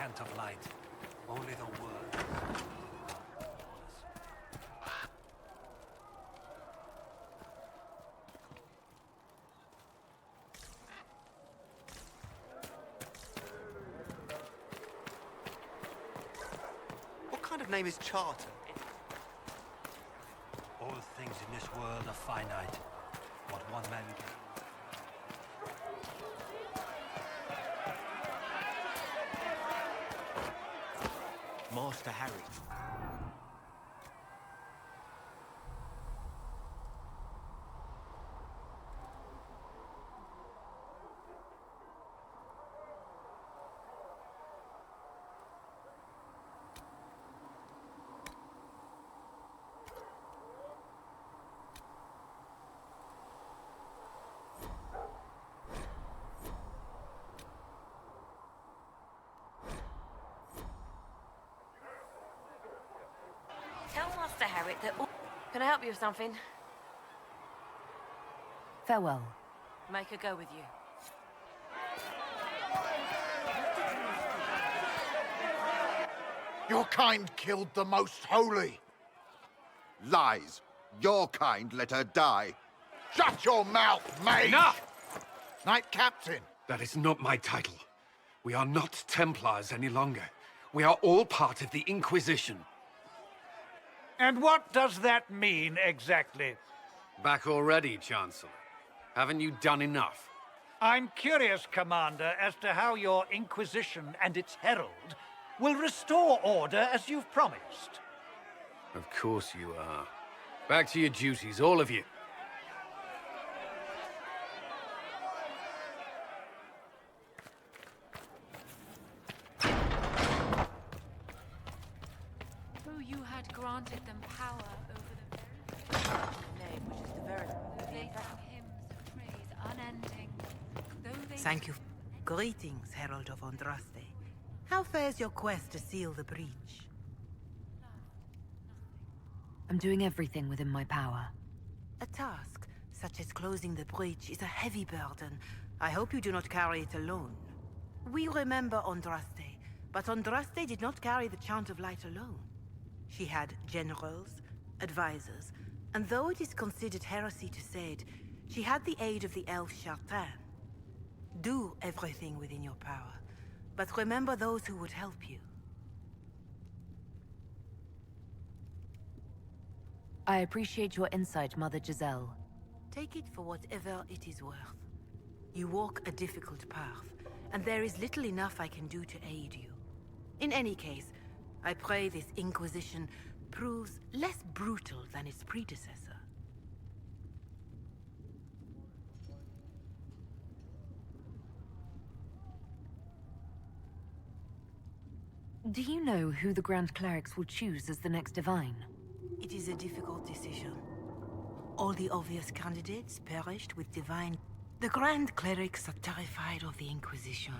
chant of light. Only the word. What kind of name is Charter? All things in this world are finite. What one man gains. Master Harry. Tell Master Harry that... Can I help you with something? Farewell. Make her go with you. Your kind killed the most holy. Lies. Your kind let her die. Shut your mouth, mate! Enough! Knight Captain. That is not my title. We are not Templars any longer. We are all part of the Inquisition. And what does that mean, exactly? Back already, Chancellor. Haven't you done enough? I'm curious, Commander, as to how your Inquisition and its herald will restore order as you've promised. Of course you are. Back to your duties, all of you. Though you had granted them power over the very name, which is the very... They sang hymns of praise unending. Though they Thank you. Greetings, Herald of Andraste. How fares your quest to seal the breach? I'm doing everything within my power. A task, such as closing the breach, is a heavy burden. I hope you do not carry it alone. We remember Andraste, but Andraste did not carry the Chant of Light alone. She had generals, advisors, and though it is considered heresy to say it, she had the aid of the elf Chartin. Do everything within your power, but remember those who would help you. I appreciate your insight, Mother Giselle. Take it for whatever it is worth. You walk a difficult path, and there is little enough I can do to aid you. In any case, I pray this Inquisition proves less brutal than its predecessor. Do you know who the Grand Clerics will choose as the next Divine? It is a difficult decision. All the obvious candidates perished with Divine. The Grand Clerics are terrified of the Inquisition.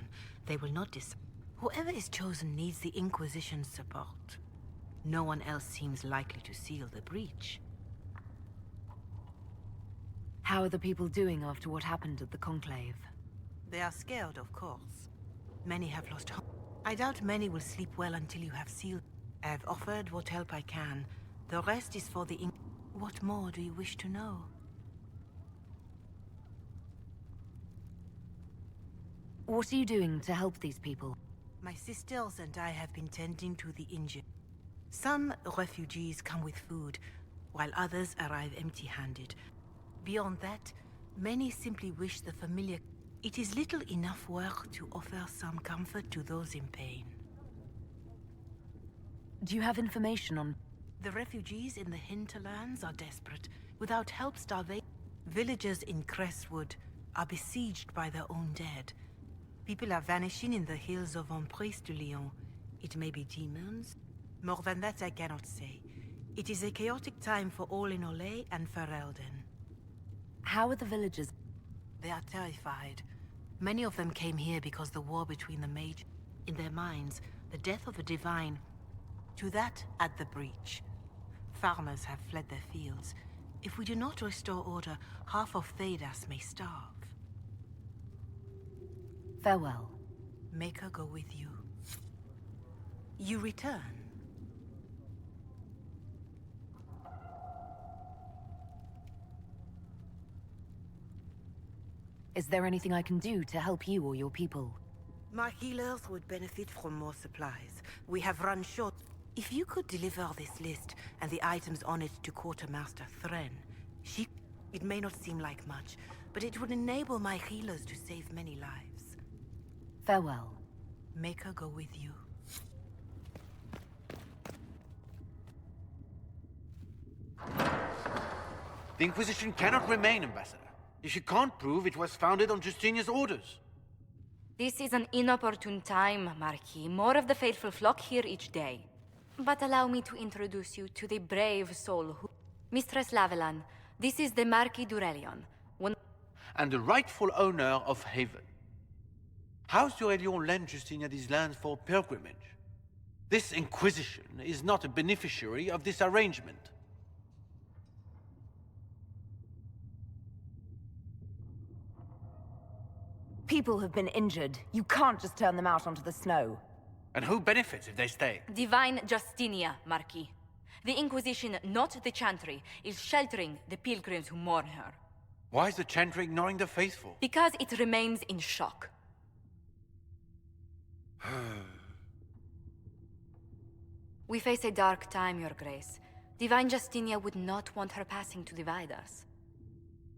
They will not decide. Whoever is chosen needs the Inquisition's support. No one else seems likely to seal the breach. How are the people doing after what happened at the Conclave? They are scared, of course. Many have lost hope. I doubt many will sleep well until you have sealed. I have offered what help I can. The rest is for the What more do you wish to know? What are you doing to help these people? My sisters and I have been tending to the injured. Some refugees come with food, while others arrive empty-handed. Beyond that, many simply wish the familiar. It is little enough work to offer some comfort to those in pain. Do you have information on... The refugees in the hinterlands are desperate. Without help, starvation. Villagers in Crestwood are besieged by their own dead. People are vanishing in the hills of Emprise de Lyon. It may be demons. More than that, I cannot say. It is a chaotic time for all in Olay and Ferelden. How are the villagers? They are terrified. Many of them came here because the war between the mage... In their minds, the death of a divine... To that, at the breach. Farmers have fled their fields. If we do not restore order, half of Thedas may starve. Farewell. Make her go with you. You return. Is there anything I can do to help you or your people? My healers would benefit from more supplies. We have run short. If you could deliver this list and the items on it to Quartermaster Thren, it may not seem like much, but it would enable my healers to save many lives. Farewell. Make her go with you. The Inquisition cannot remain, Ambassador. If you can't prove it was founded on Justinia's orders. This is an inopportune time, Marquis. More of the faithful flock here each day. But allow me to introduce you to the brave soul who... Mistress Lavelan, this is the Marquis Durelion, one... And the rightful owner of Haven. House Durelion lent Justinia these lands for pilgrimage. This Inquisition is not a beneficiary of this arrangement. People have been injured. You can't just turn them out onto the snow. And who benefits if they stay? Divine Justinia, Marquis. The Inquisition, not the Chantry, is sheltering the pilgrims who mourn her. Why is the Chantry ignoring the faithful? Because it remains in shock. We face a dark time, Your Grace. Divine Justinia would not want her passing to divide us.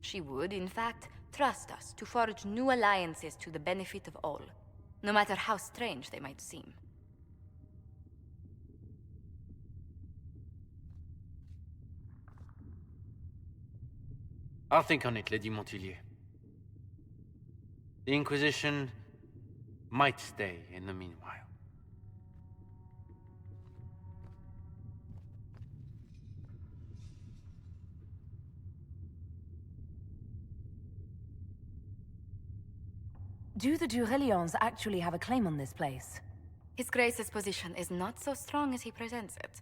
She would, in fact, trust us to forge new alliances to the benefit of all, no matter how strange they might seem. I'll think on it, Lady Montillier. The Inquisition might stay in the meanwhile. Do the Durelions actually have a claim on this place? His Grace's position is not so strong as he presents it.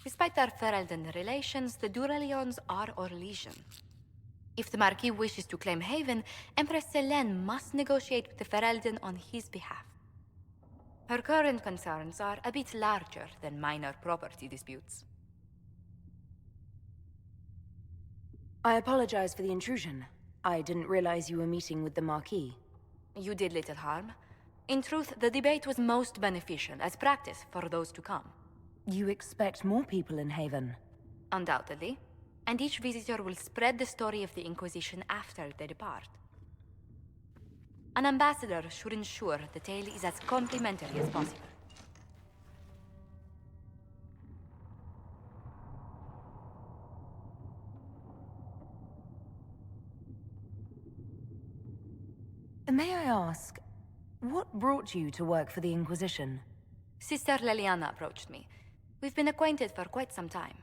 Despite their Ferelden relations, the Durelions are our legion. If the Marquis wishes to claim Haven, Empress Selene must negotiate with the Ferelden on his behalf. Her current concerns are a bit larger than minor property disputes. I apologize for the intrusion. I didn't realize you were meeting with the Marquis. You did little harm. In truth, the debate was most beneficial as practice for those to come. You expect more people in Haven? Undoubtedly. And each visitor will spread the story of the Inquisition after they depart. An ambassador should ensure the tale is as complimentary as possible. May I ask, what brought you to work for the Inquisition? Sister Leliana approached me. We've been acquainted for quite some time.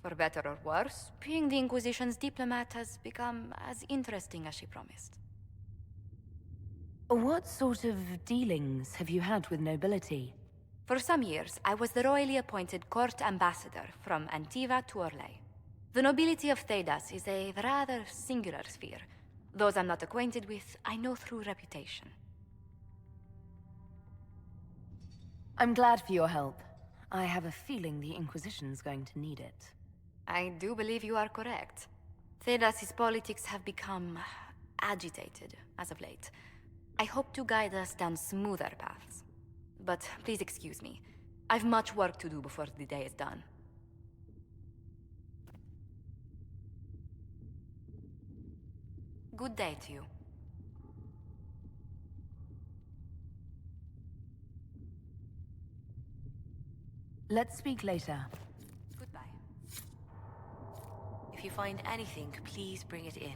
For better or worse, being the Inquisition's diplomat has become as interesting as she promised. What sort of dealings have you had with nobility? For some years, I was the royally appointed court ambassador from Antiva to Orlais. The nobility of Thedas is a rather singular sphere. Those I'm not acquainted with, I know through reputation. I'm glad for your help. I have a feeling the Inquisition's going to need it. I do believe you are correct. Thedas' politics have become agitated as of late. I hope to guide us down smoother paths. But please excuse me. I've much work to do before the day is done. Good day to you. Let's speak later. Goodbye. If you find anything, please bring it in.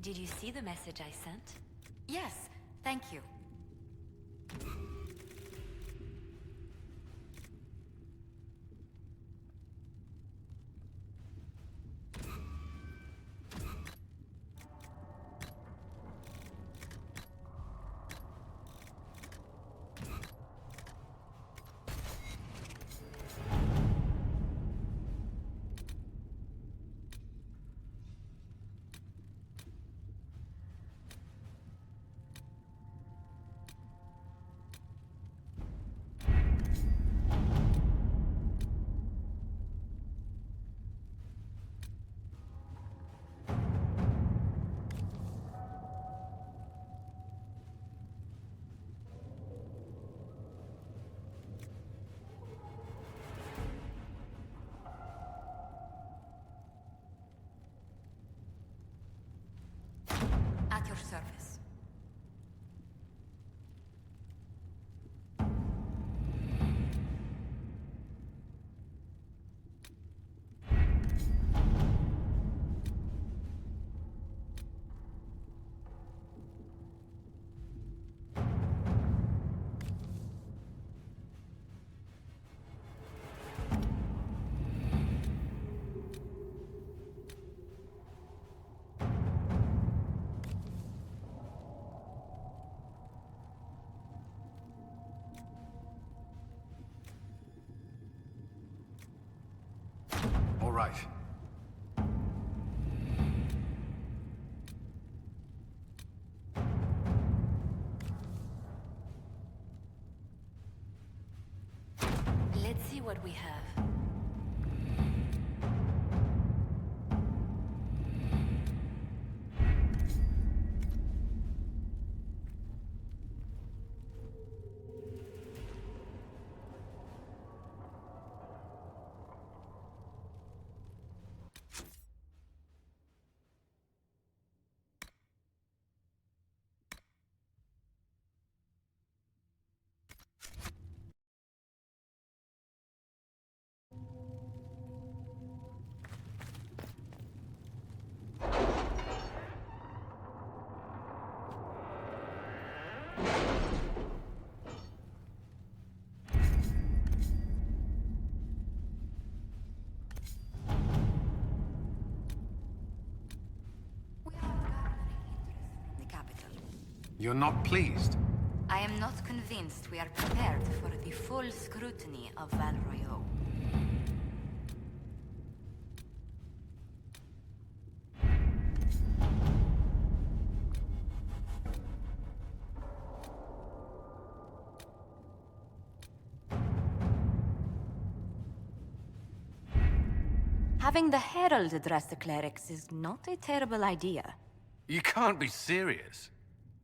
Did you see the message I sent? Yes, thank you. At your service. All right. Let's see what we have. You're not pleased? I am not convinced we are prepared for the full scrutiny of Val Royeaux. Having the Herald address the clerics is not a terrible idea. You can't be serious.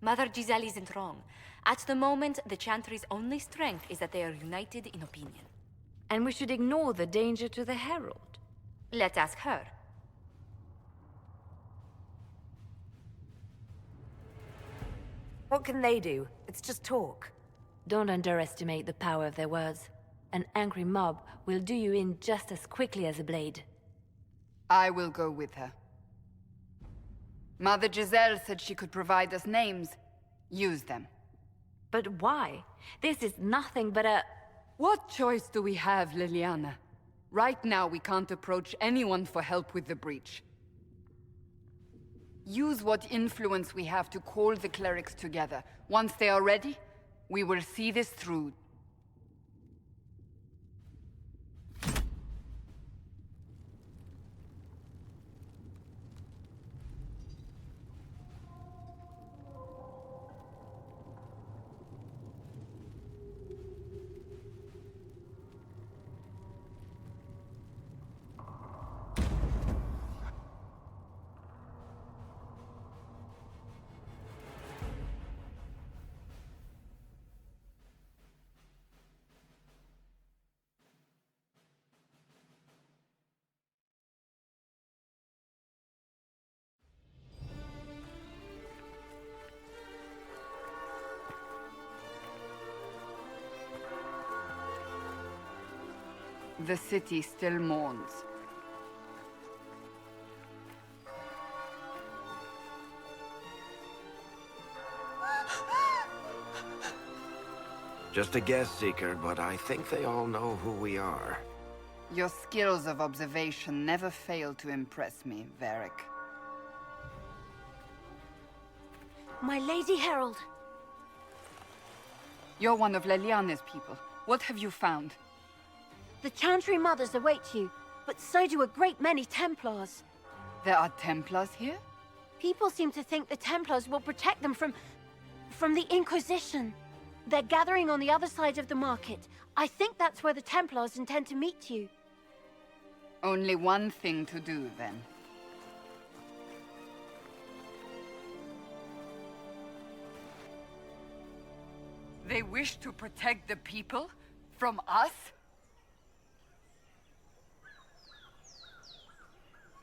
Mother Giselle isn't wrong. At the moment, the Chantry's only strength is that they are united in opinion. And we should ignore the danger to the Herald. Let's ask her. What can they do? It's just talk. Don't underestimate the power of their words. An angry mob will do you in just as quickly as a blade. I will go with her. Mother Giselle said she could provide us names. Use them. But why? This is nothing but a... What choice do we have, Liliana? Right now, we can't approach anyone for help with the breach. Use what influence we have to call the clerics together. Once they are ready, we will see this through. The city still mourns. Just a guest seeker, but I think they all know who we are. Your skills of observation never fail to impress me, Varric. My Lady Herald. You're one of Leliana's people. What have you found? The Chantry Mothers await you, but so do a great many Templars. There are Templars here? People seem to think the Templars will protect them from the Inquisition. They're gathering on the other side of the market. I think that's where the Templars intend to meet you. Only one thing to do, then. They wish to protect the people? From us?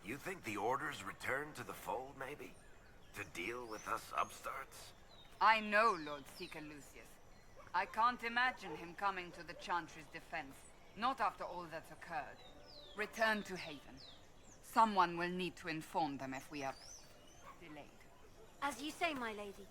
You think the Order's return to the fold, maybe? To deal with us upstarts? I know Lord Seeker Lucius. I can't imagine him coming to the Chantry's defense. Not after all that's occurred. Return to Haven. Someone will need to inform them if we are delayed. As you say, my lady.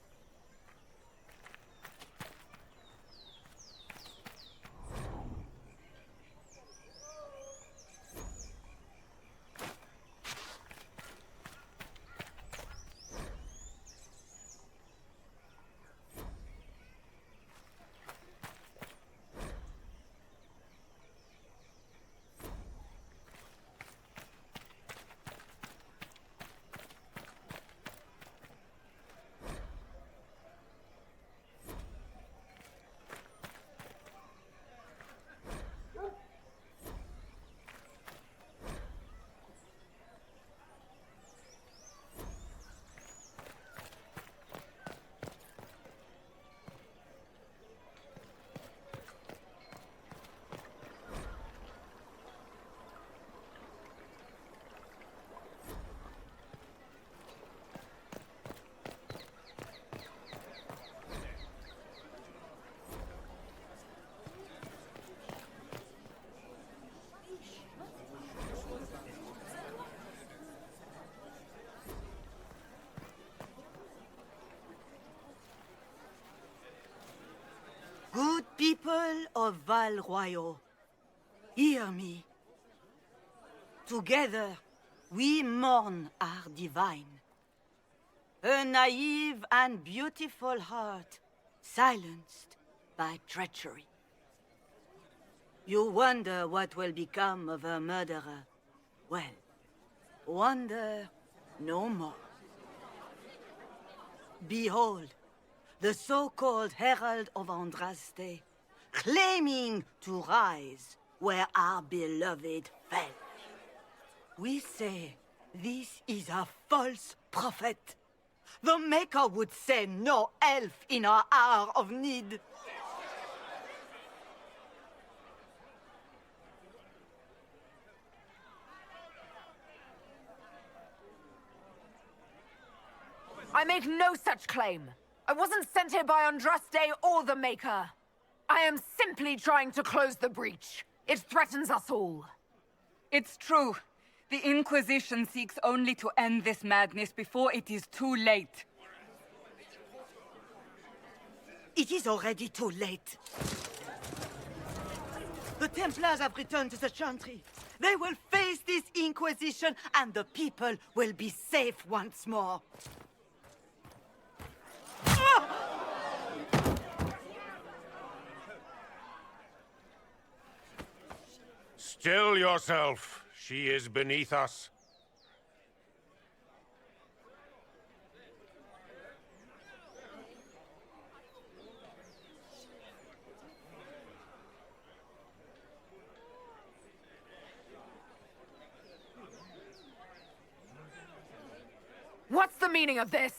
Good people of Val Royal, hear me. Together, we mourn our divine. A naive and beautiful heart, silenced by treachery. You wonder what will become of a murderer. Well, wonder no more. Behold, the so-called Herald of Andraste, claiming to rise where our beloved fell. We say this is a false prophet. The Maker would send no elf in our hour of need. I make no such claim. I wasn't sent here by Andraste or the Maker. I am simply trying to close the breach. It threatens us all. It's true. The Inquisition seeks only to end this madness before it is too late. It is already too late. The Templars have returned to the Chantry. They will face this Inquisition, and the people will be safe once more. Still yourself. She is beneath us. What's the meaning of this?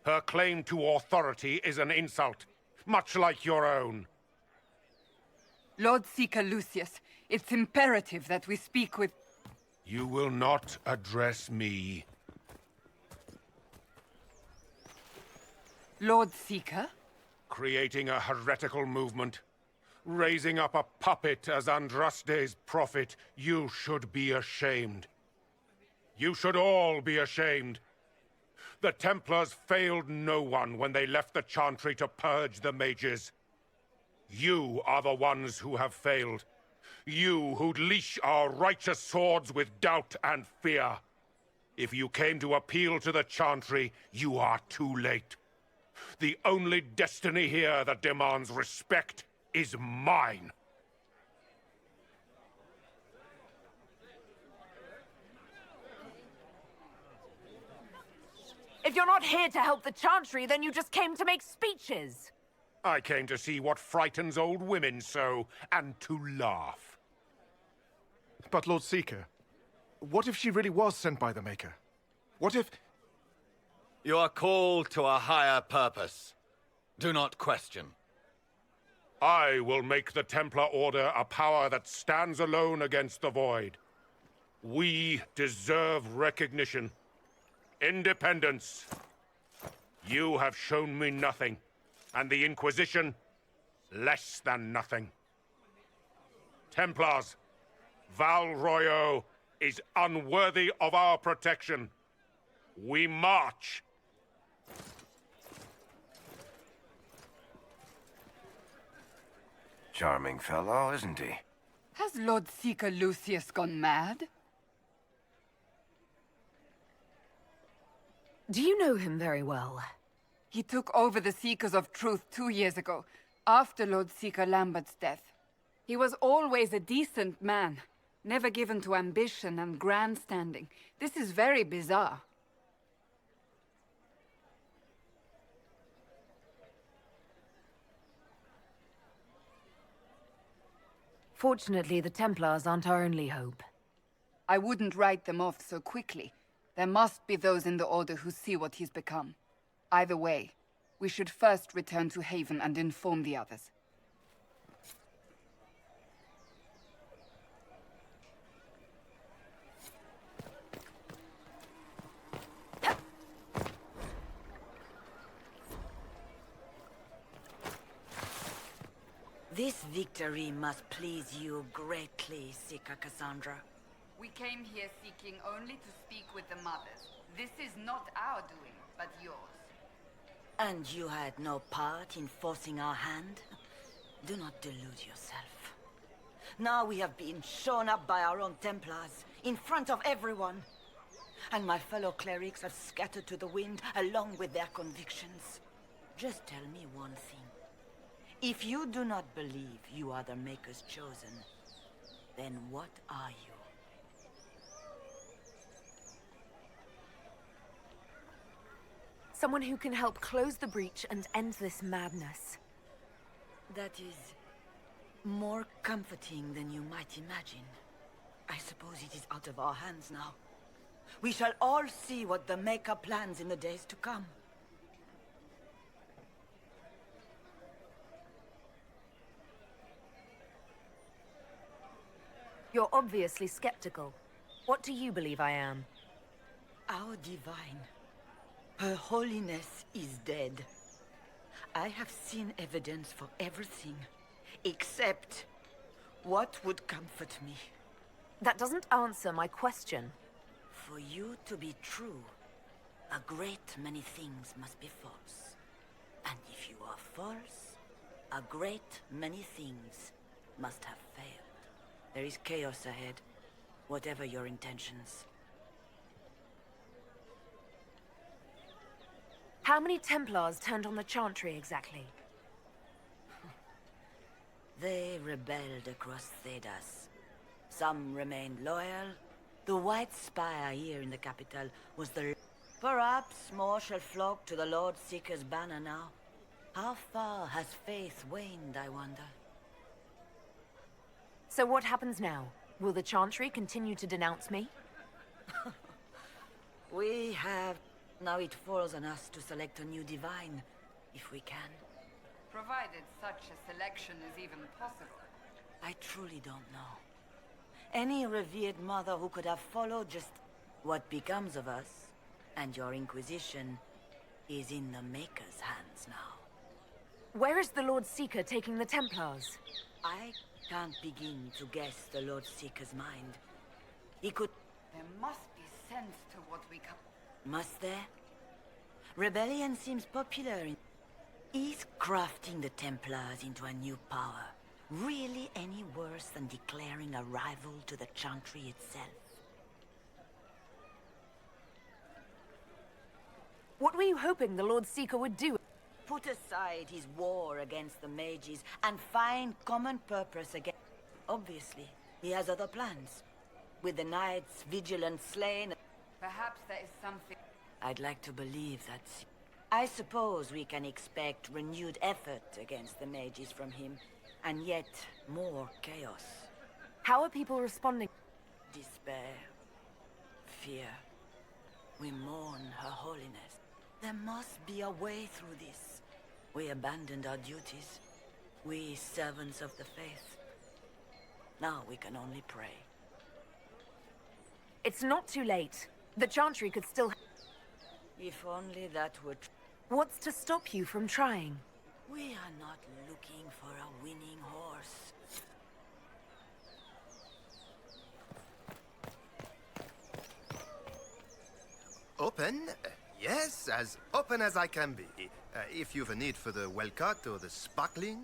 Her claim to authority is an insult, much like your own. Lord Seeker Lucius, it's imperative that we speak with... You will not address me. Lord Seeker? Creating a heretical movement. Raising up a puppet as Andraste's prophet. You should be ashamed. You should all be ashamed. The Templars failed no one when they left the Chantry to purge the mages. You are the ones who have failed. You who'd leash our righteous swords with doubt and fear. If you came to appeal to the Chantry, you are too late. The only destiny here that demands respect is mine. If you're not here to help the Chantry, then you just came to make speeches. I came to see what frightens old women so, and to laugh. But Lord Seeker, what if she really was sent by the Maker? What if... You are called to a higher purpose. Do not question. I will make the Templar Order a power that stands alone against the Void. We deserve recognition. Independence. You have shown me nothing, and the Inquisition, less than nothing. Templars, Val Royo is unworthy of our protection. We march. Charming fellow, isn't he? Has Lord Seeker Lucius gone mad? Do you know him very well? He took over the Seekers of Truth 2 years ago, after Lord Seeker Lambert's death. He was always a decent man, never given to ambition and grandstanding. This is very bizarre. Fortunately, the Templars aren't our only hope. I wouldn't write them off so quickly. There must be those in the Order who see what he's become. Either way, we should first return to Haven and inform the others. This victory must please you greatly, Seeker Cassandra. We came here seeking only to speak with the mothers. This is not our doing, but yours. And you had no part in forcing our hand? Do not delude yourself. Now we have been shown up by our own Templars, in front of everyone. And my fellow clerics have scattered to the wind along with their convictions. Just tell me one thing. If you do not believe you are the Maker's chosen, then what are you? Someone who can help close the breach and end this madness. That is more comforting than you might imagine. I suppose it is out of our hands now. We shall all see what the Maker plans in the days to come. You're obviously skeptical. What do you believe I am? Our divine. Her holiness is dead. I have seen evidence for everything, except what would comfort me. That doesn't answer my question. For you to be true, a great many things must be false. And if you are false, a great many things must have failed. There is chaos ahead, whatever your intentions. How many Templars turned on the Chantry exactly? They rebelled across Thedas. Some remained loyal. The White Spire here in the capital was the... Perhaps more shall flock to the Lord Seeker's banner now. How far has faith waned, I wonder? So what happens now? Will the Chantry continue to denounce me? We have... Now it falls on us to select a new divine, if we can. Provided such a selection is even possible. I truly don't know. Any revered mother who could have followed just what becomes of us, and your Inquisition, is in the Maker's hands now. Where is the Lord Seeker taking the Templars? I can't begin to guess the Lord Seeker's mind. He could... There must be sense to what we come... Must there? Rebellion seems popular in... Is crafting the Templars into a new power really any worse than declaring a rival to the Chantry itself? What were you hoping the Lord Seeker would do? Put aside his war against the mages and find common purpose again. Obviously, he has other plans. With the knights, vigilant slain... Perhaps there is something... I'd like to believe that... I suppose we can expect renewed effort against the mages from him, and yet more chaos. How are people responding? Despair. Fear. We mourn her holiness. There must be a way through this. We abandoned our duties. We servants of the faith. Now we can only pray. It's not too late. The Chantry could still... If only that would... What's to stop you from trying? We are not looking for a winning horse. Open? Yes, as open as I can be. If you've a need for the well-cut or the sparkling,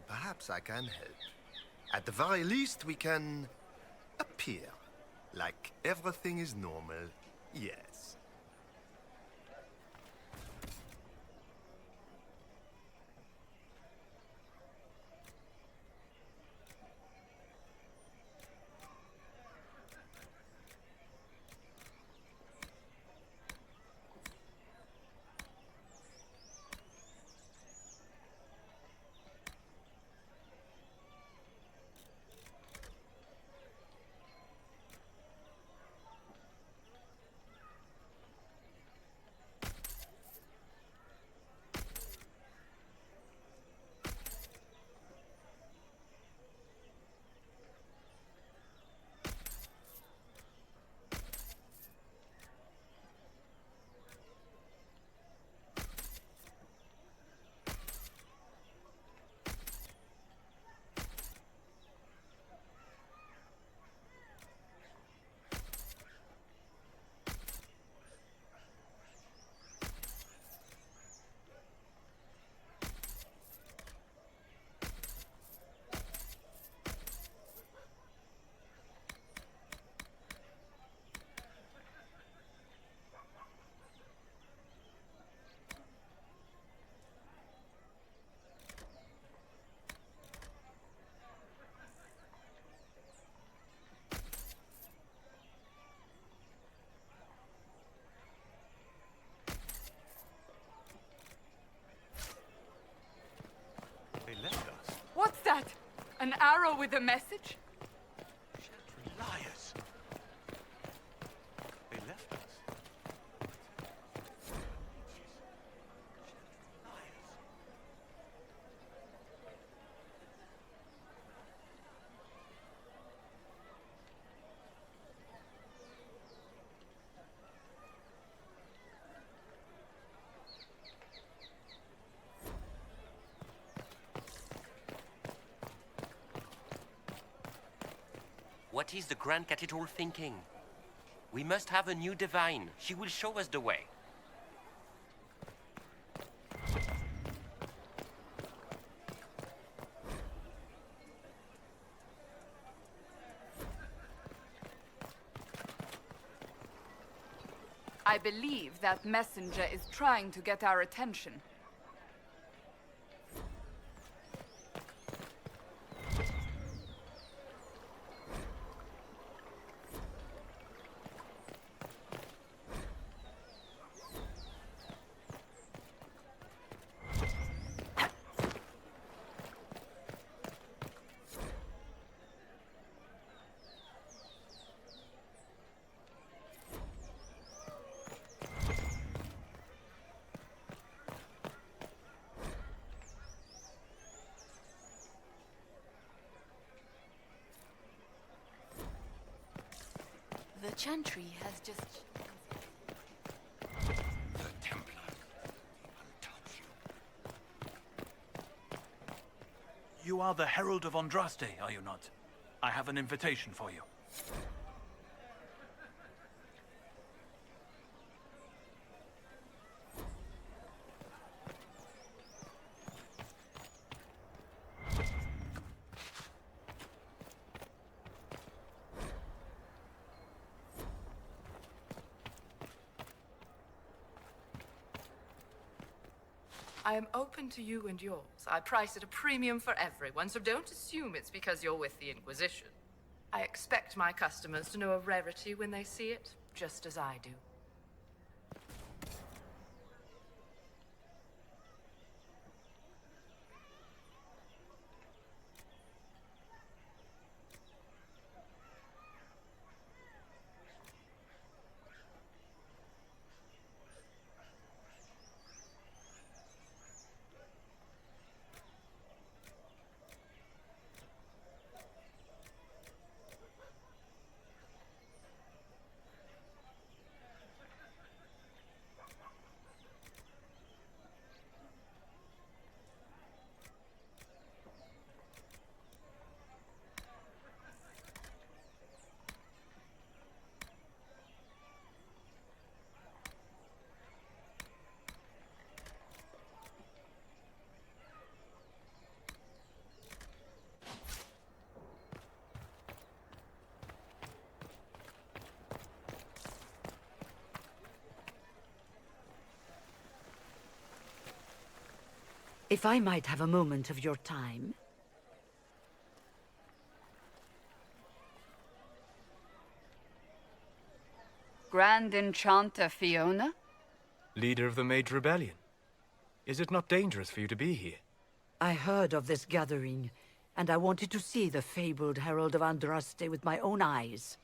perhaps I can help. At the very least, we can appear like everything is normal. Yes. What's that? An arrow with a message? Liars! They left us. What is the Grand Cathedral thinking? We must have a new divine. She will show us the way. I believe that messenger is trying to get our attention. The Chantry has just... The Templar will touch you. You are the Herald of Andraste, are you not? I have an invitation for you. I am open to you and yours. I price at a premium for everyone, so don't assume it's because you're with the Inquisition. I expect my customers to know a rarity when they see it, just as I do. If I might have a moment of your time. Grand Enchanter Fiona? Leader of the Mage Rebellion. Is it not dangerous for you to be here? I heard of this gathering, and I wanted to see the fabled Herald of Andraste with my own eyes.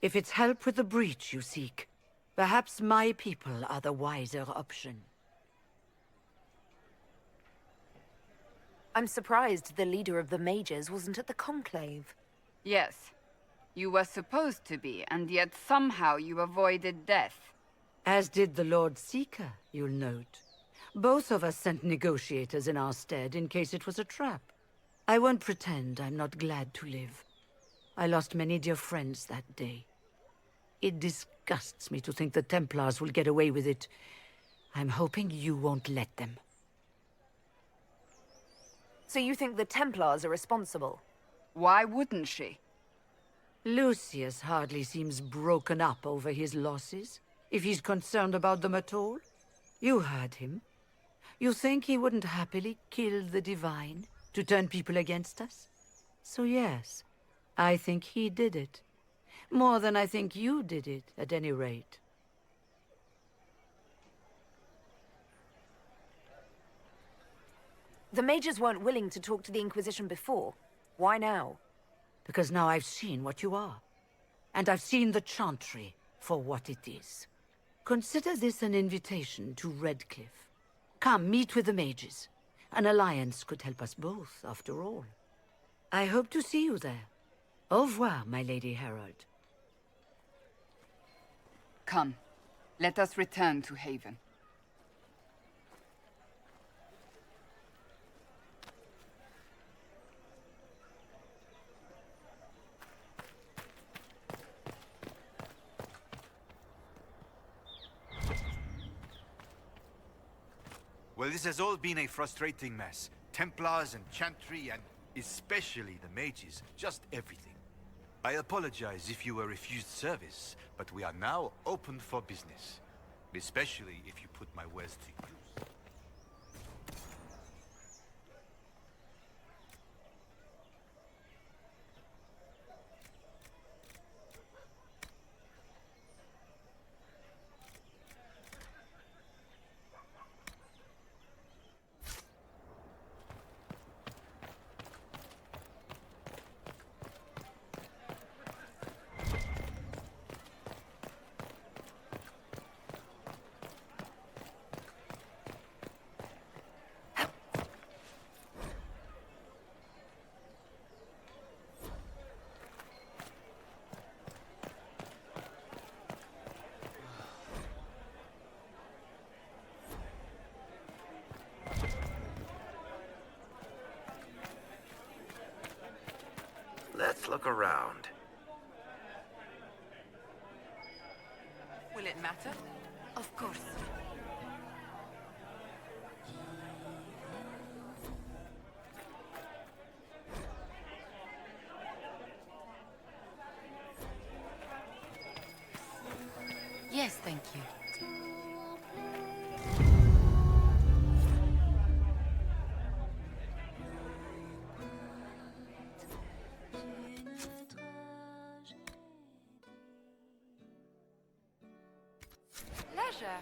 If it's help with the breach you seek, perhaps my people are the wiser option. I'm surprised the leader of the mages wasn't at the conclave. Yes. You were supposed to be, and yet somehow you avoided death. As did the Lord Seeker, you'll note. Both of us sent negotiators in our stead in case it was a trap. I won't pretend I'm not glad to live. I lost many dear friends that day. It disgusts me to think the Templars will get away with it. I'm hoping you won't let them. So you think the Templars are responsible? Why wouldn't she? Lucius hardly seems broken up over his losses, if he's concerned about them at all. You heard him. You think he wouldn't happily kill the Divine to turn people against us? So yes, I think he did it. More than I think you did it, at any rate. The mages weren't willing to talk to the Inquisition before. Why now? Because now I've seen what you are. And I've seen the Chantry for what it is. Consider this an invitation to Redcliffe. Come, meet with the mages. An alliance could help us both, after all. I hope to see you there. Au revoir, my Lady Herald. Come, let us return to Haven. Well, this has all been a frustrating mess. Templars and Chantry, and especially the mages. Just everything. I apologize if you were refused service, but we are now open for business. Especially if you put my wares to use. Let's look around. Will it matter? Of course. Yes, thank you. cher.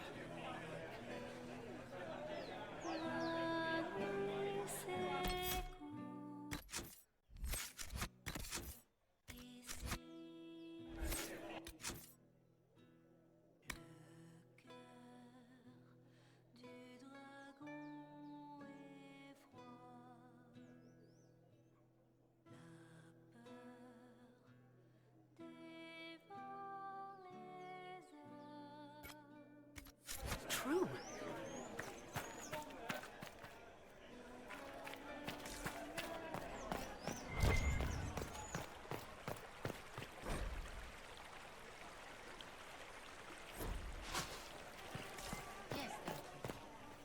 True.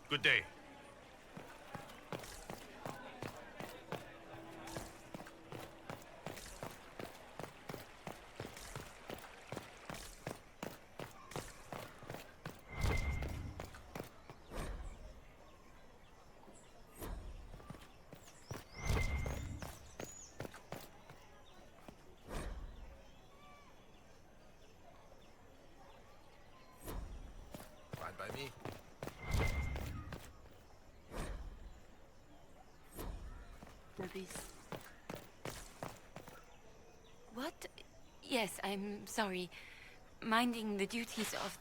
Good day. Fine by me. What? Yes, I'm sorry. Minding the duties of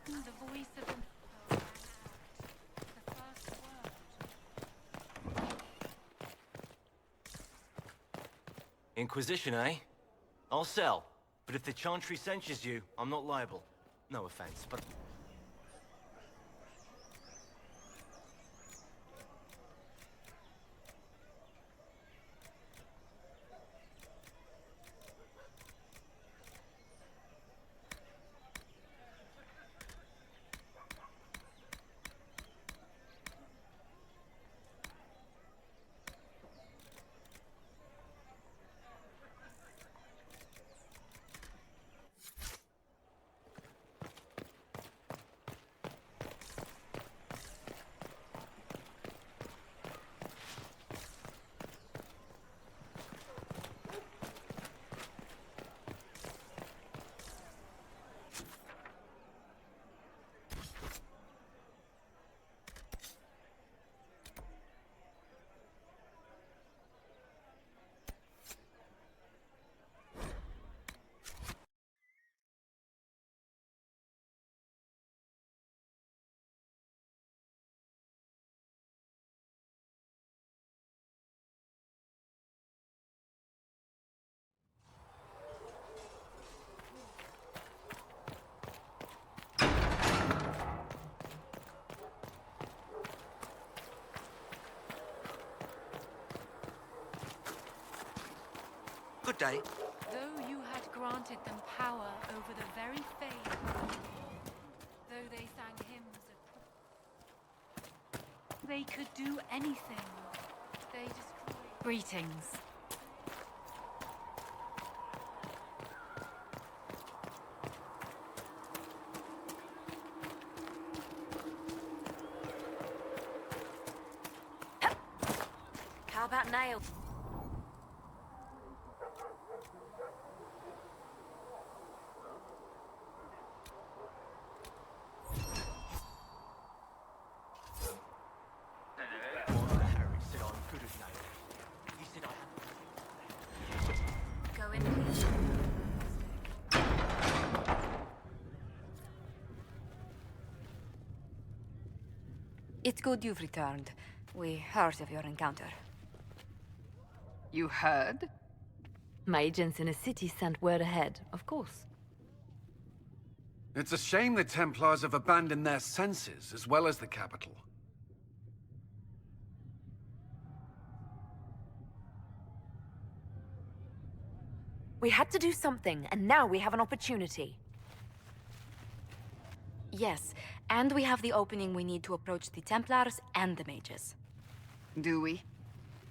the voice of the first word. Inquisition, eh? I'll sell. But if the Chantry censures you, I'm not liable. No offense, but... Good day. Though you had granted them power over the very faith, though they sang hymns of... They could do anything. They destroyed... Greetings. How about nails? It's good you've returned. We heard of your encounter. You heard? My agents in a city sent word ahead, of course. It's a shame the Templars have abandoned their senses, as well as the capital. We had to do something, and now we have an opportunity. Yes, and we have the opening we need to approach the Templars and the mages. Do we?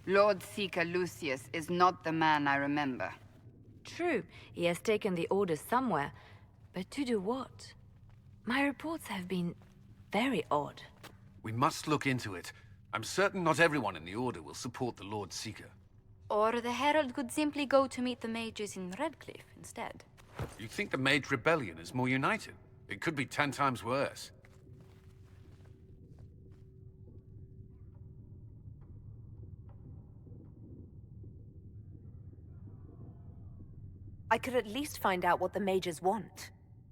Lord Seeker Lucius is not the man I remember. True, he has taken the orders somewhere, but to do what? My reports have been very odd. We must look into it. I'm certain not everyone in the Order will support the Lord Seeker. Or the Herald could simply go to meet the mages in Redcliffe instead. You think the Mage Rebellion is more united? It could be 10 times worse. I could at least find out what the mages want.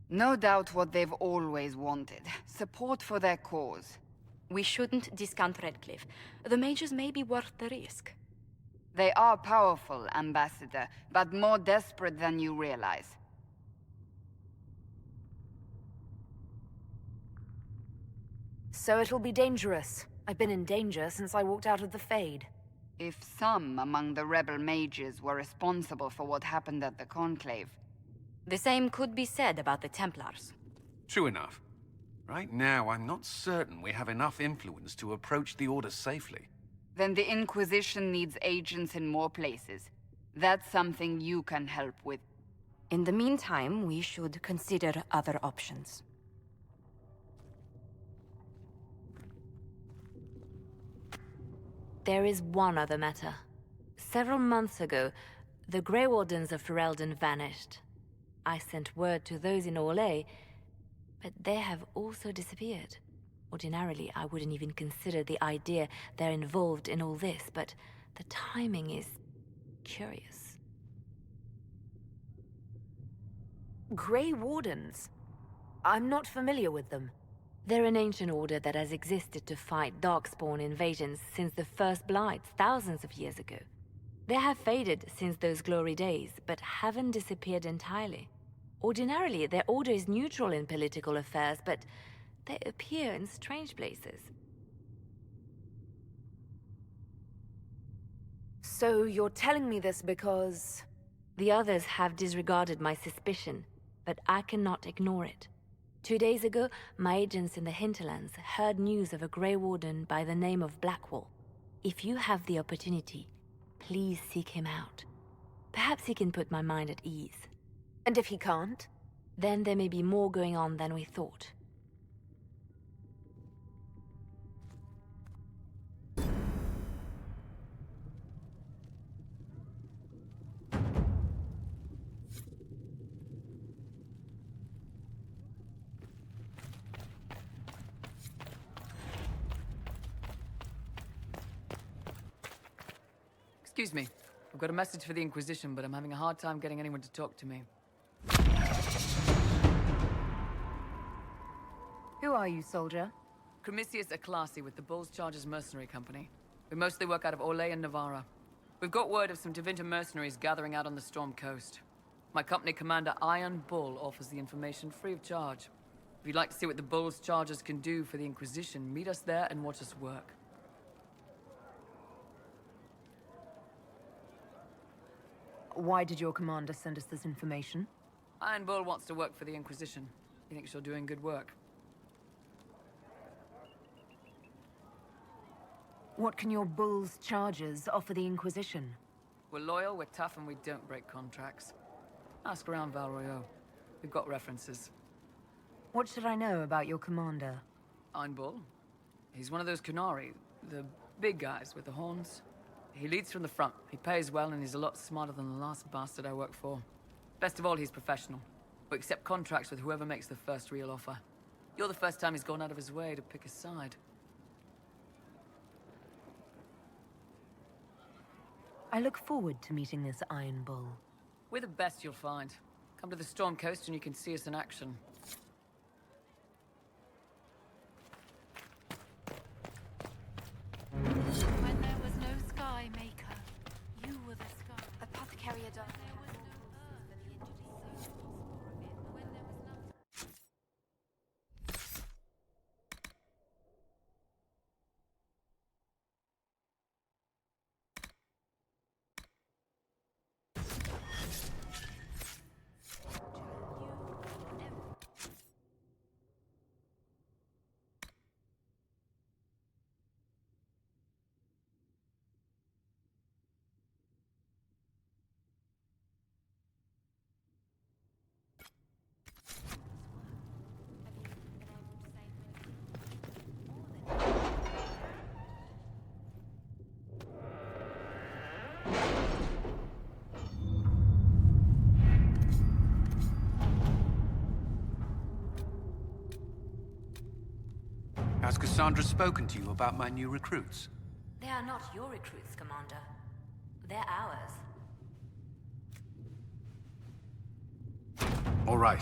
No doubt what they've always wanted. Support for their cause. We shouldn't discount Redcliffe. The mages may be worth the risk. They are powerful, Ambassador, but more desperate than you realize. So it'll be dangerous. I've been in danger since I walked out of the Fade. If some among the rebel mages were responsible for what happened at the Conclave... The same could be said about the Templars. True enough. Right now, I'm not certain we have enough influence to approach the Order safely. Then the Inquisition needs agents in more places. That's something you can help with. In the meantime, we should consider other options. There is one other matter. Several months ago, the Grey Wardens of Ferelden vanished. I sent word to those in Orlais, but they have also disappeared. Ordinarily, I wouldn't even consider the idea they're involved in all this, but the timing is curious. Grey Wardens? I'm not familiar with them. They're an ancient order that has existed to fight Darkspawn invasions since the First Blights thousands of years ago. They have faded since those glory days, but haven't disappeared entirely. Ordinarily, their order is neutral in political affairs, but they appear in strange places. So you're telling me this because... The others have disregarded my suspicion, but I cannot ignore it. 2 days ago, my agents in the hinterlands heard news of a Grey Warden by the name of Blackwall. If you have the opportunity, please seek him out. Perhaps he can put my mind at ease. And if he can't? Then there may be more going on than we thought. Excuse me. I've got a message for the Inquisition, but I'm having a hard time getting anyone to talk to me. Who are you, soldier? Cremisius Aclasi with the Bulls Chargers Mercenary Company. We mostly work out of Orlais and Navarra. We've got word of some Tevinter mercenaries gathering out on the Storm Coast. My company commander, Iron Bull, offers the information free of charge. If you'd like to see what the Bulls Chargers can do for the Inquisition, meet us there and watch us work. Why did your commander send us this information? Iron Bull wants to work for the Inquisition. He thinks you're doing good work. What can your Bull's Chargers offer the Inquisition? We're loyal, we're tough, and we don't break contracts. Ask around Val Royeaux. We've got references. What should I know about your commander? Iron Bull? He's one of those Kunari, the big guys with the horns. He leads from the front. He pays well, and he's a lot smarter than the last bastard I worked for. Best of all, he's professional. We accept contracts with whoever makes the first real offer. You're the first time he's gone out of his way to pick a side. I look forward to meeting this Iron Bull. We're the best you'll find. Come to the Storm Coast and you can see us in action. When there was no sky maker, you were the sky. Apothecary Adon. Cassandra spoken to you about my new recruits? They are not your recruits, Commander. They're ours. All right.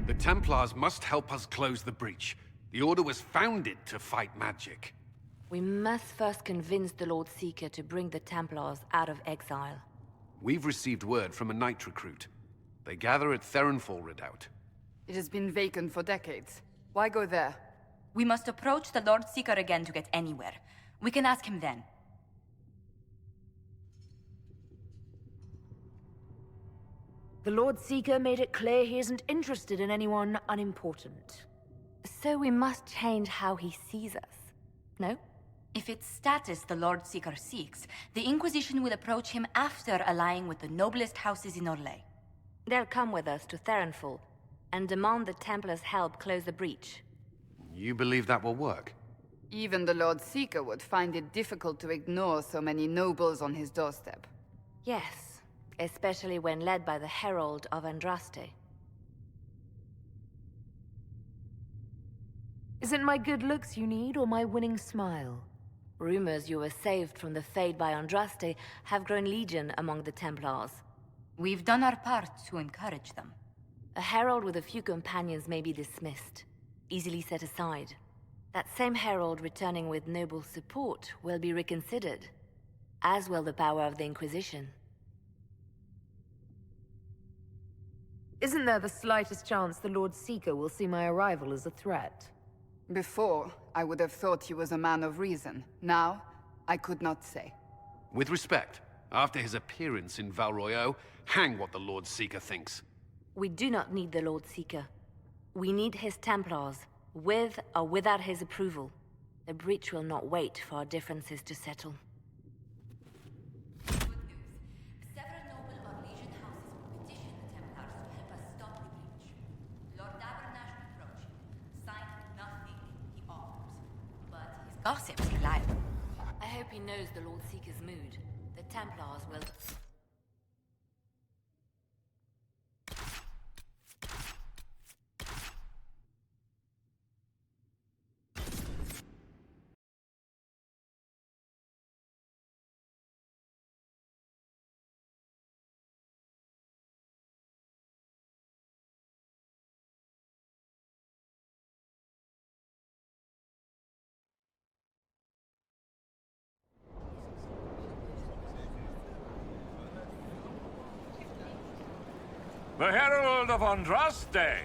The Templars must help us close the breach. The Order was founded to fight magic. We must first convince the Lord Seeker to bring the Templars out of exile. We've received word from a knight recruit. They gather at Theronfall Redoubt. It has been vacant for decades. Why go there? We must approach the Lord Seeker again to get anywhere. We can ask him then. The Lord Seeker made it clear he isn't interested in anyone unimportant. So we must change how he sees us, no? If it's status the Lord Seeker seeks, the Inquisition will approach him after allying with the noblest houses in Orlais. They'll come with us to Theronfall and demand the Templars' help close the breach. You believe that will work? Even the Lord Seeker would find it difficult to ignore so many nobles on his doorstep. Yes, especially when led by the Herald of Andraste. Is it my good looks you need, or my winning smile? Rumors you were saved from the fate by Andraste have grown legion among the Templars. We've done our part to encourage them. A herald with a few companions may be dismissed, easily set aside. That same herald returning with noble support will be reconsidered, as will the power of the Inquisition. Isn't there the slightest chance the Lord Seeker will see my arrival as a threat? Before, I would have thought he was a man of reason. Now, I could not say. With respect, after his appearance in Val Royeaux, hang what the Lord Seeker thinks. We do not need the Lord Seeker. We need his Templars, with or without his approval. The breach will not wait for our differences to settle. Gossip's reliable. I hope he knows the Lord Seeker's mood. The Templars will... The Herald of Andraste!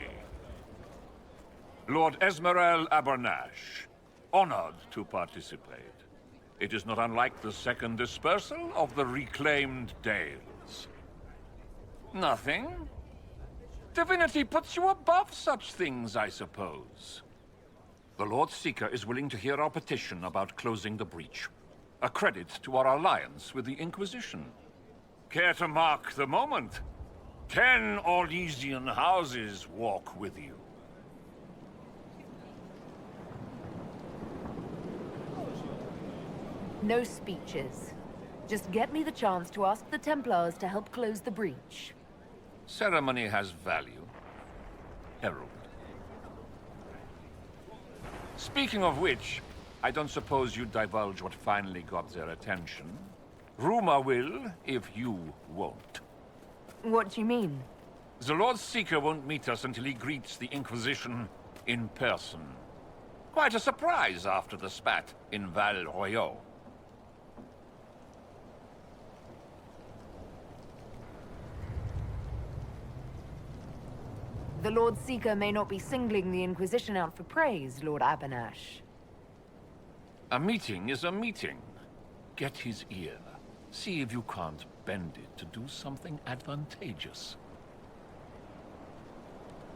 Lord Esmerel Abernash, honored to participate. It is not unlike the second dispersal of the reclaimed Dales. Nothing? Divinity puts you above such things, I suppose. The Lord Seeker is willing to hear our petition about closing the breach. A credit to our alliance with the Inquisition. Care to mark the moment? 10 Orlesian houses walk with you. No speeches. Just get me the chance to ask the Templars to help close the breach. Ceremony has value. Herald. Speaking of which, I don't suppose you'd divulge what finally got their attention. Rumor will, if you won't. What do you mean? The Lord Seeker won't meet us until he greets the Inquisition in person. Quite a surprise after the spat in Val Royaux. The Lord Seeker may not be singling the Inquisition out for praise, Lord Abanash. A meeting is a meeting. Get his ear. See if you can't bend it to do something advantageous.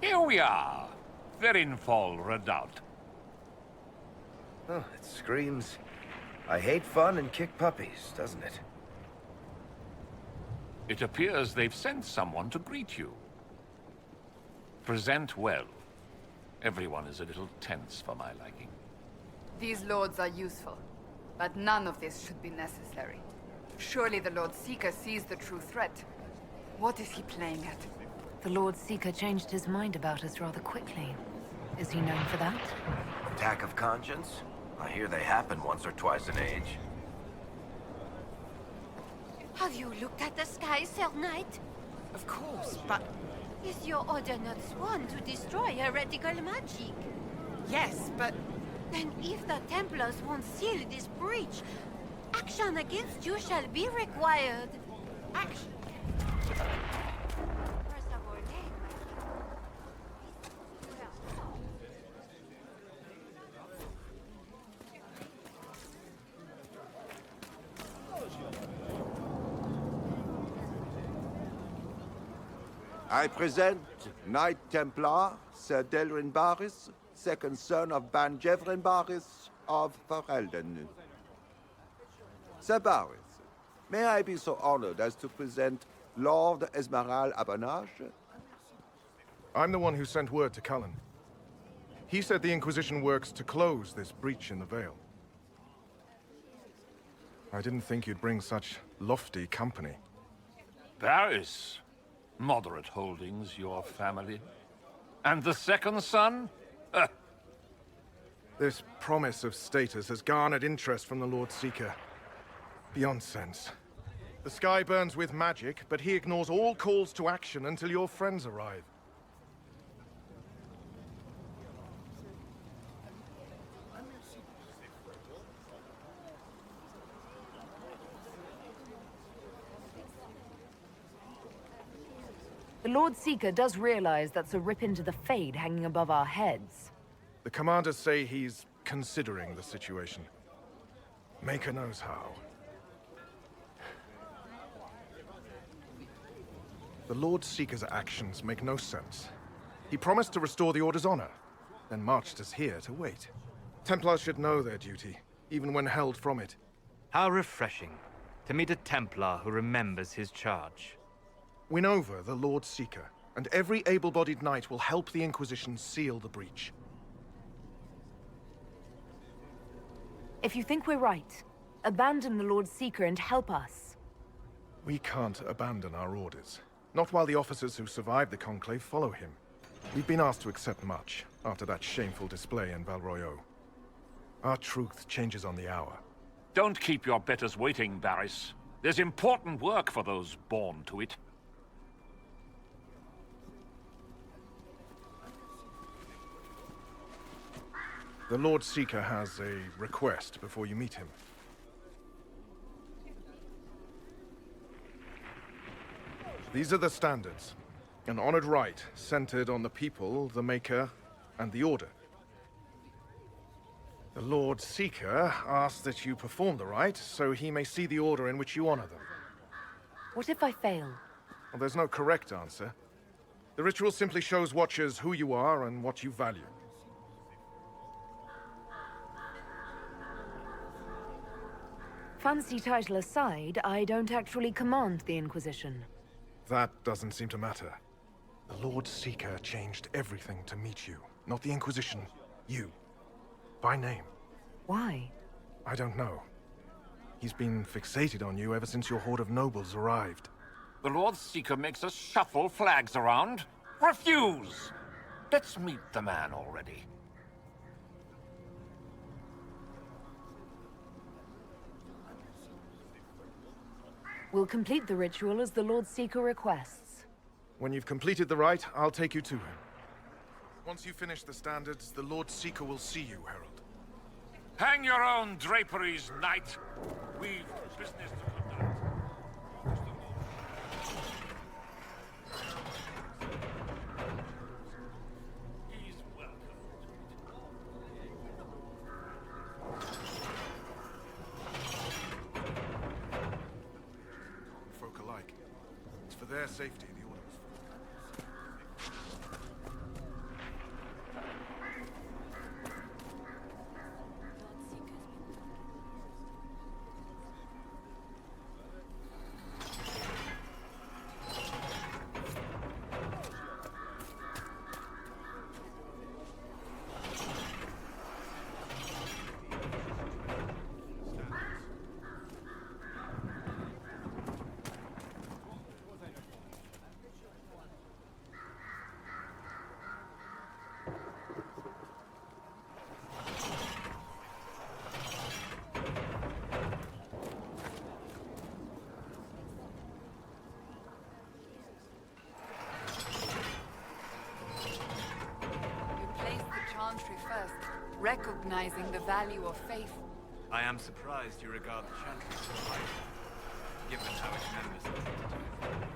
Here we are. Verinfall Redoubt. Oh, it screams. I hate fun and kick puppies, doesn't it? It appears they've sent someone to greet you. Present well. Everyone is a little tense for my liking. These lords are useful, but none of this should be necessary. Surely the Lord Seeker sees the true threat. What is he playing at? The Lord Seeker changed his mind about us rather quickly. Is he known for that? Attack of conscience? I hear they happen once or twice an age. Have you looked at the sky, Sir Knight? Of course, but... Is your order not sworn to destroy heretical magic? Yes, but... Then if the Templars won't seal this breach, action against you shall be required. Action? I present Knight Templar, Sir Delrin Barris, second son of Ban Jevrin Barris of Ferelden. Sir Barris, may I be so honored as to present Lord Esmeralda Abanash? I'm the one who sent word to Cullen. He said the Inquisition works to close this breach in the Vale. I didn't think you'd bring such lofty company. Barris. Moderate holdings, your family. And the second son? This promise of status has garnered interest from the Lord Seeker. Beyond sense. The sky burns with magic, but he ignores all calls to action until your friends arrive. The Lord Seeker does realize that's a rip into the Fade hanging above our heads. The commanders say he's considering the situation. Maker knows how. The Lord Seeker's actions make no sense. He promised to restore the Order's honor, then marched us here to wait. Templars should know their duty, even when held from it. How refreshing to meet a Templar who remembers his charge. Win over the Lord Seeker, and every able-bodied knight will help the Inquisition seal the breach. If you think we're right, abandon the Lord Seeker and help us. We can't abandon our orders. Not while the officers who survived the Conclave follow him. We've been asked to accept much, after that shameful display in Val Royaux. Our truth changes on the hour. Don't keep your betters waiting, Barris. There's important work for those born to it. The Lord Seeker has a request before you meet him. These are the standards. An honored right, centered on the people, the Maker, and the Order. The Lord Seeker asks that you perform the rite, so he may see the order in which you honor them. What if I fail? Well, there's no correct answer. The ritual simply shows Watchers who you are and what you value. Fancy title aside, I don't actually command the Inquisition. That doesn't seem to matter. The Lord Seeker changed everything to meet you. Not the Inquisition. You. By name. Why? I don't know. He's been fixated on you ever since your horde of nobles arrived. The Lord Seeker makes us shuffle flags around. Refuse! Let's meet the man already. We'll complete the ritual as the Lord Seeker requests. When you've completed the rite, I'll take you to him. Once you finish the standards, the Lord Seeker will see you, Herald. Hang your own draperies, knight. We've business to conduct. He's welcome. Folk alike. It's for their safety the order was First, recognizing the value of faith. I am surprised you regard the Chantry so highly, given how its members are treated.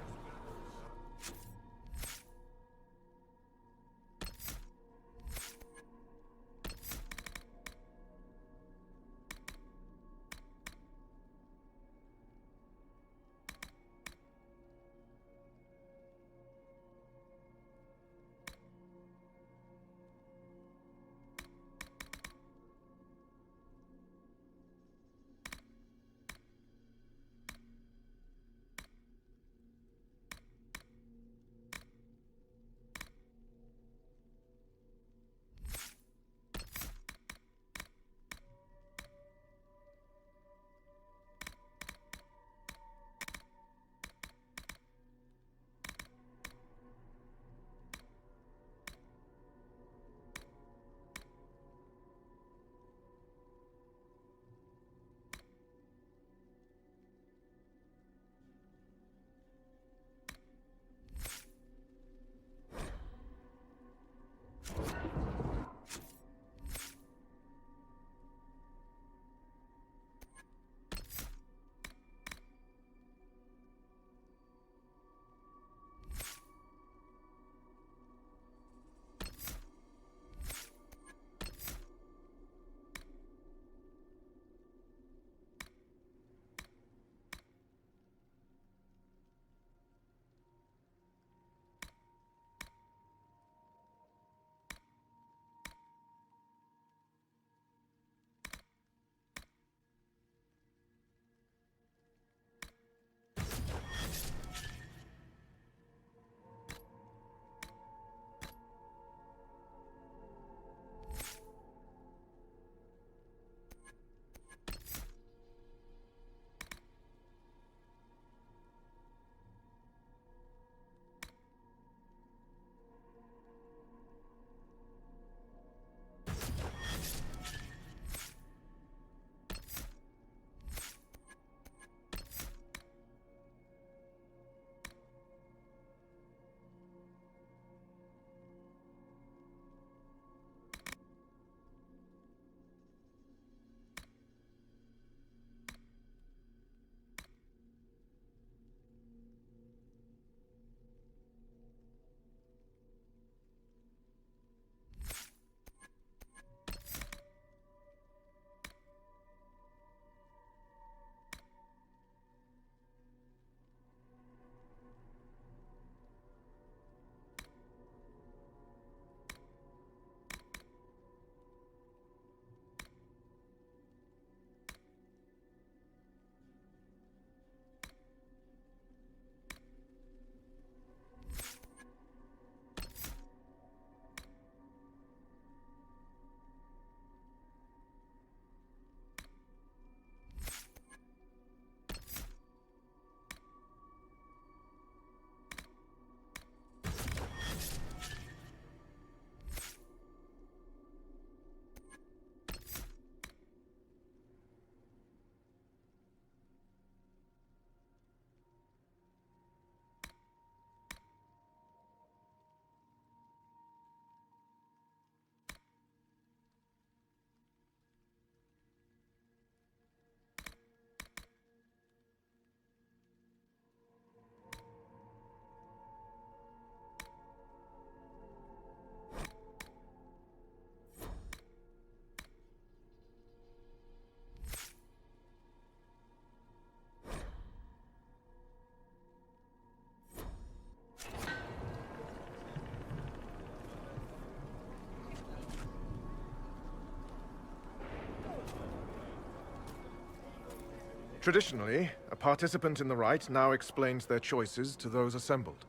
Traditionally, a participant in the rite now explains their choices to those assembled.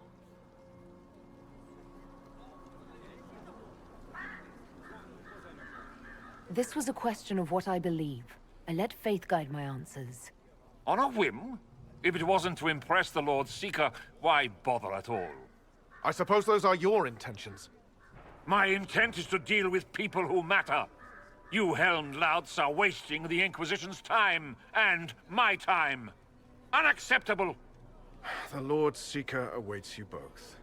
This was a question of what I believe. I let faith guide my answers. On a whim? If it wasn't to impress the Lord Seeker, why bother at all? I suppose those are your intentions. My intent is to deal with people who matter. You helmed louts are wasting the Inquisition's time, and my time. Unacceptable! The Lord Seeker awaits you both.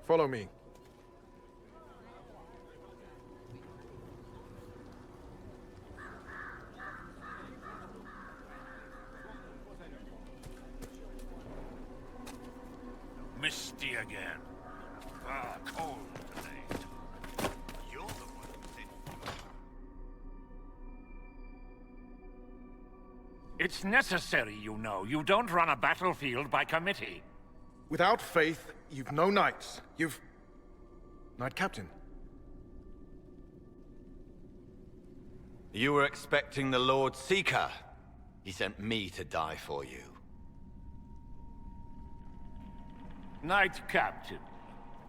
Follow me. Misty again. Ah, cold tonight. You're the one who said... It's necessary, you know. You don't run a battlefield by committee. Without faith, you've no knights. You've... Knight Captain. You were expecting the Lord Seeker. He sent me to die for you. Knight Captain,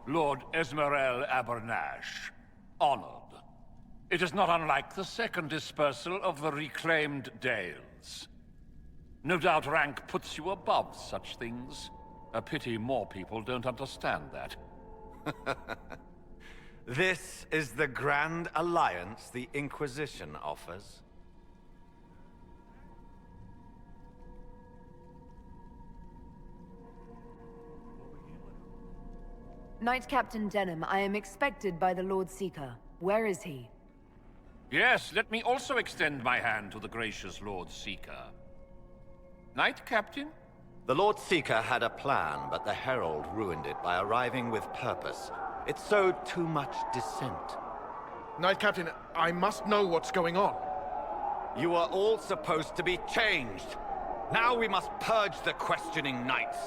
Lord Esmerel Abernash, honored. It is not unlike the second dispersal of the reclaimed Dales. No doubt rank puts you above such things. A pity more people don't understand that. This is the grand alliance the Inquisition offers. Knight Captain Denham, I am expected by the Lord Seeker. Where is he? Yes, let me also extend my hand to the gracious Lord Seeker. Knight Captain? The Lord Seeker had a plan, but the Herald ruined it by arriving with purpose. It sowed too much dissent. Knight Captain, I must know what's going on. You are all supposed to be changed. Now we must purge the questioning knights.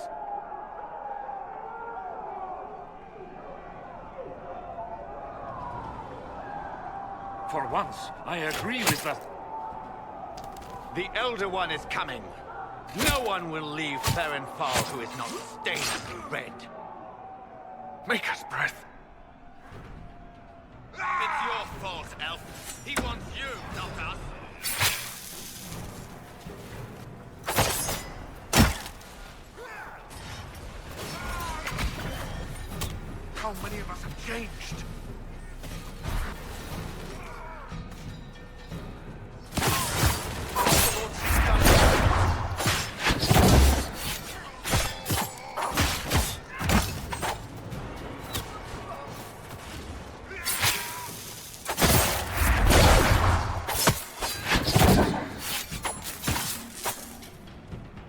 For once, I agree with the... The Elder One is coming. No one will leave Therenfall who is not stained red. Maker's breath. It's your fault, Elf. He wants you, not us. How many of us have changed?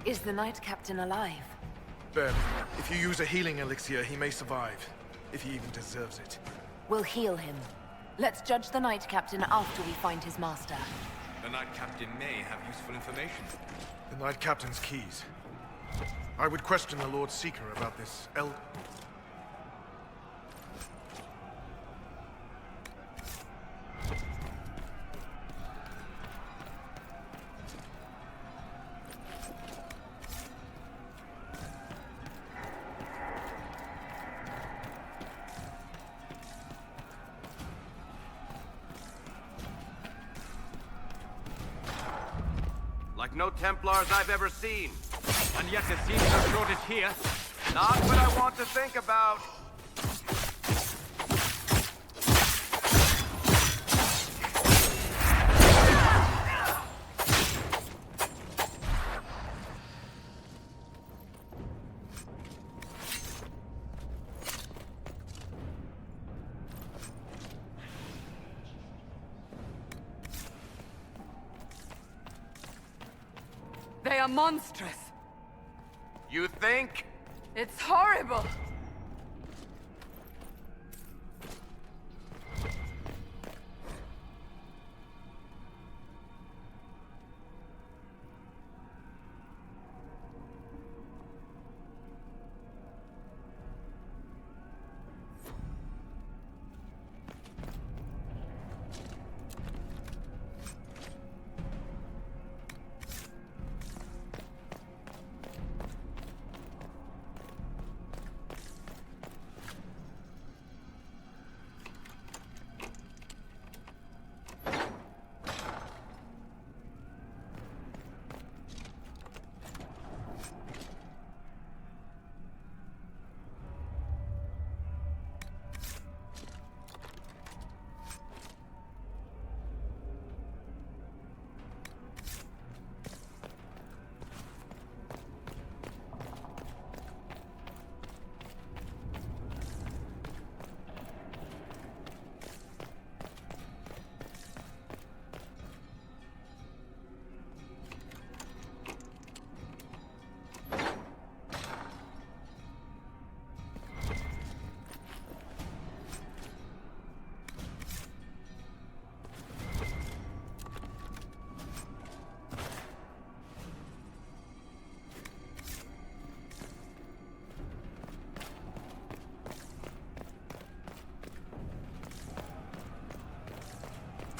Is the Knight Captain alive? Ben, if you use a healing elixir, he may survive. If he even deserves it. We'll heal him. Let's judge the Knight Captain after we find his master. The Knight Captain may have useful information. The Knight Captain's keys. I would question the Lord Seeker about this Like no Templars I've ever seen. And yet it seems no shortage here. Not what I want to think about. They are monstrous. You think? It's horrible.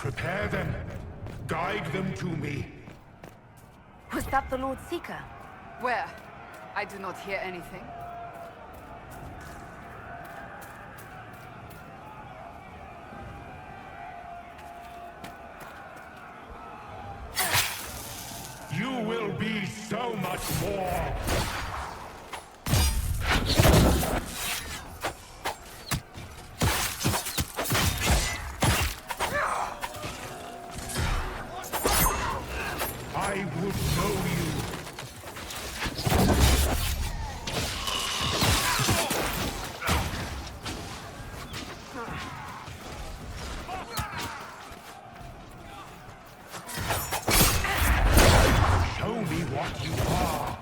Prepare them. Guide them to me. Was that the Lord Seeker? Where? I do not hear anything. You will be so much more. I would know you. Show me what you are.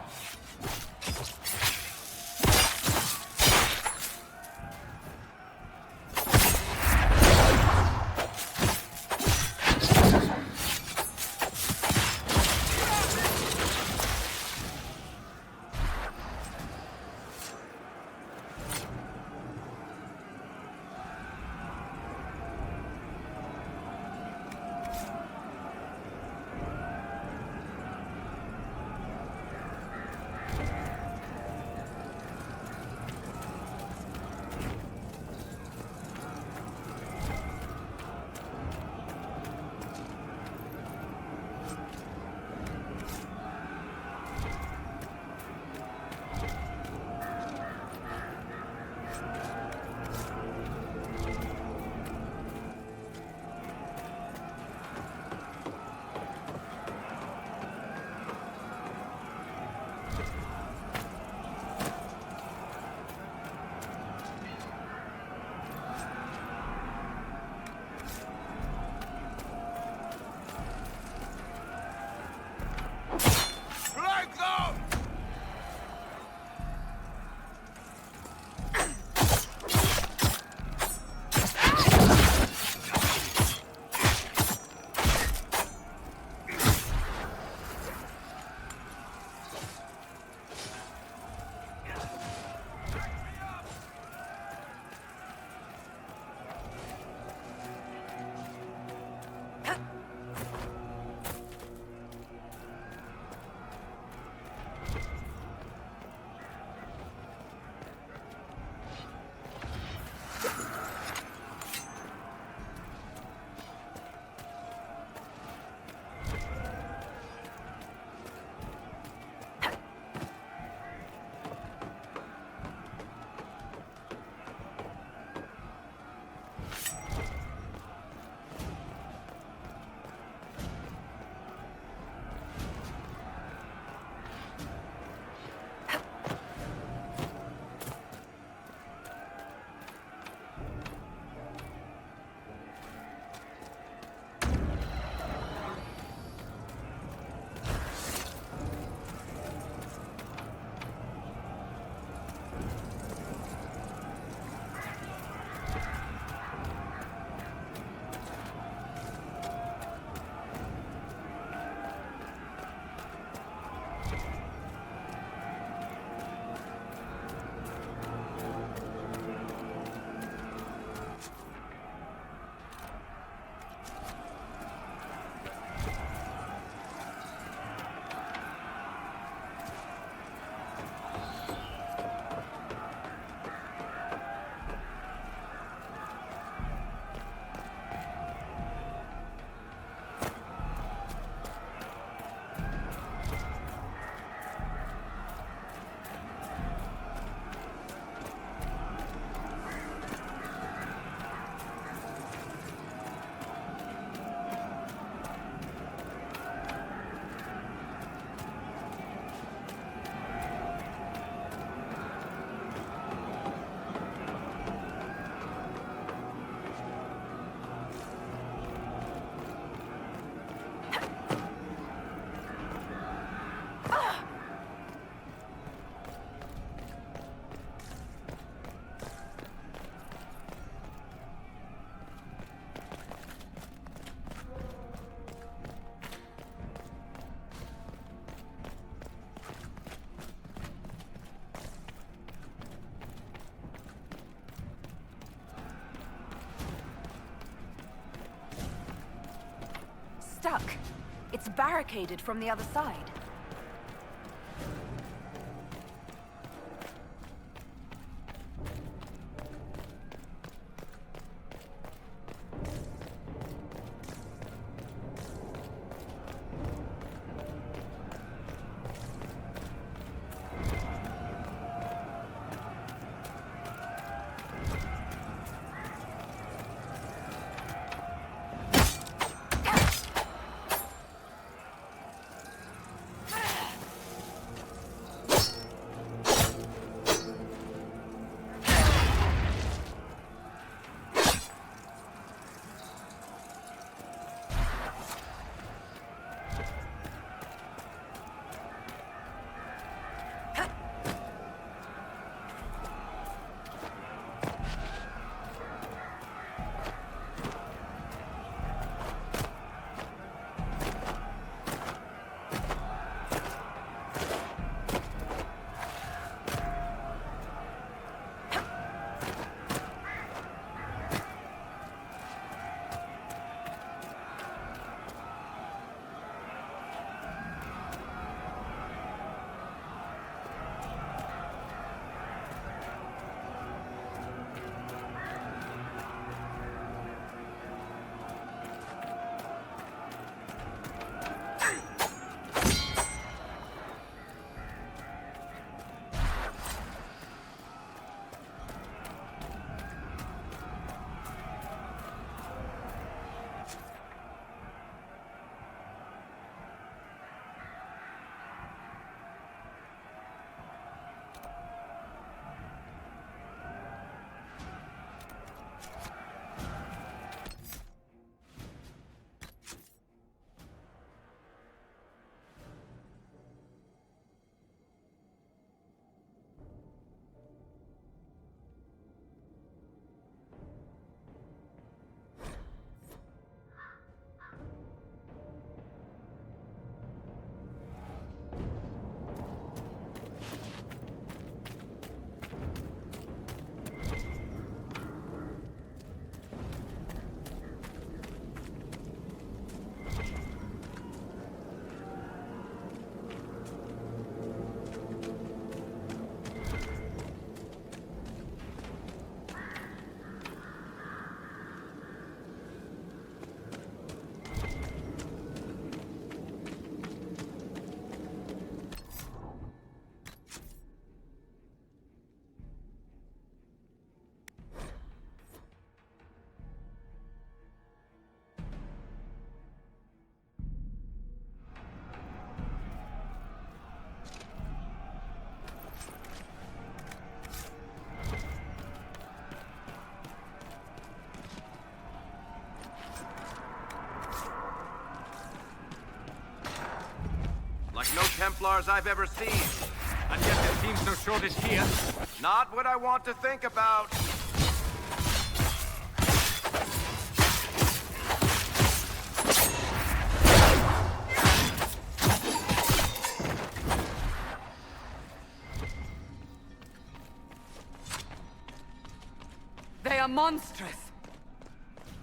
barricaded from the other side. Like no Templars I've ever seen. And yet there seems no shortage here. Not what I want to think about. They are monstrous.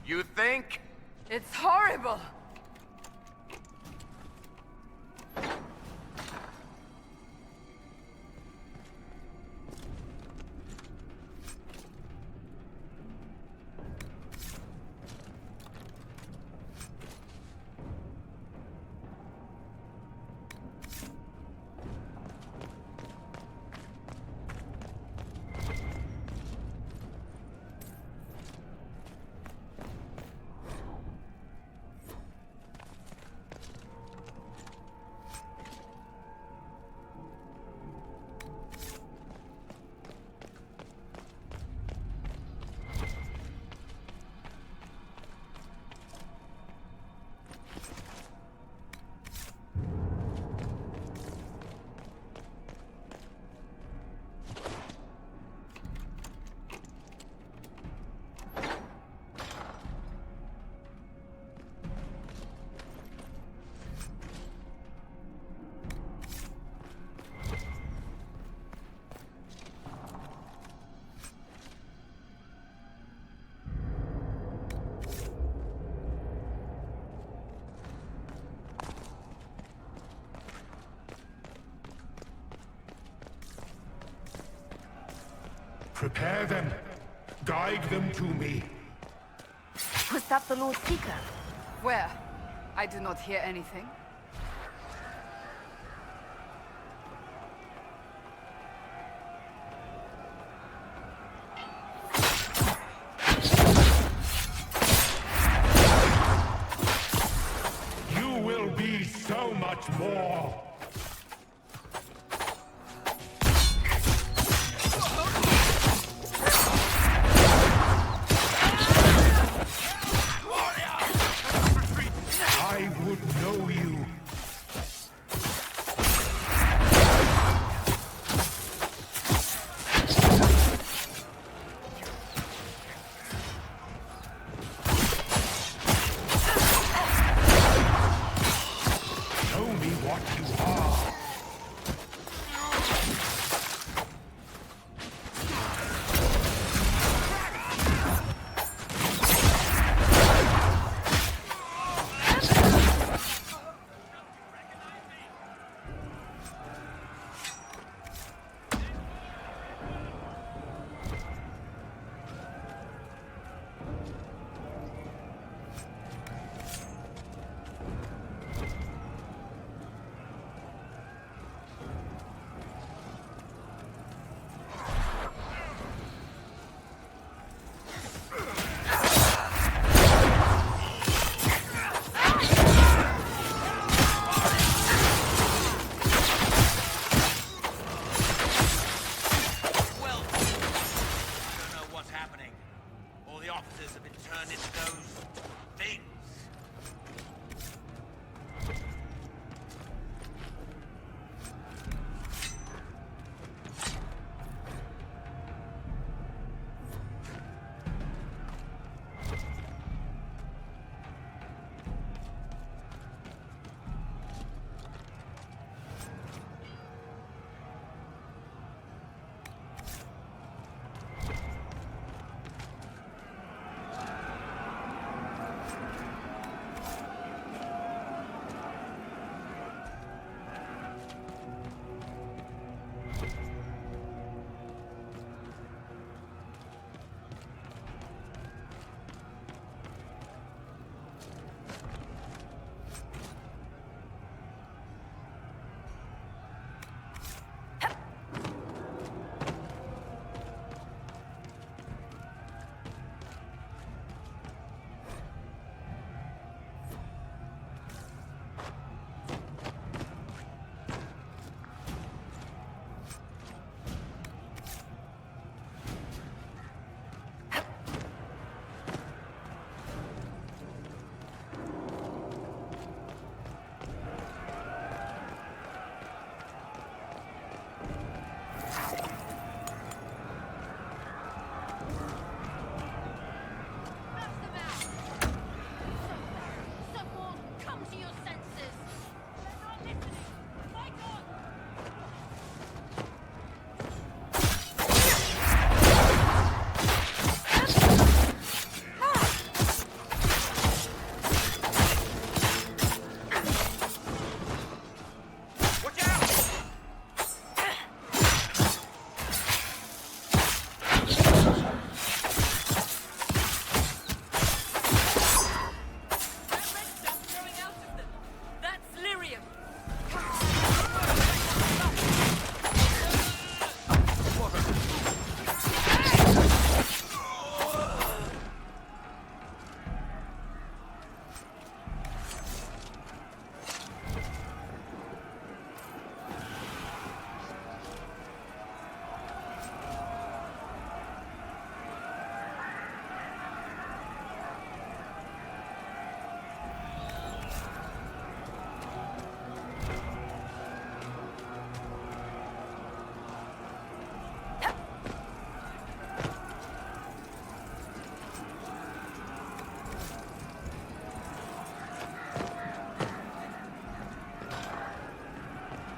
You think? It's horrible. Prepare them. Guide them to me. Was that the Lord Seeker? Where? I do not hear anything. You will be so much more. I would know you. Show me what you are.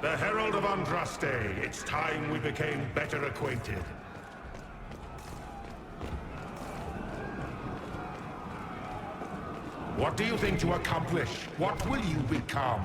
The Herald of Andraste. It's time we became better acquainted. What do you think to accomplish? What will you become?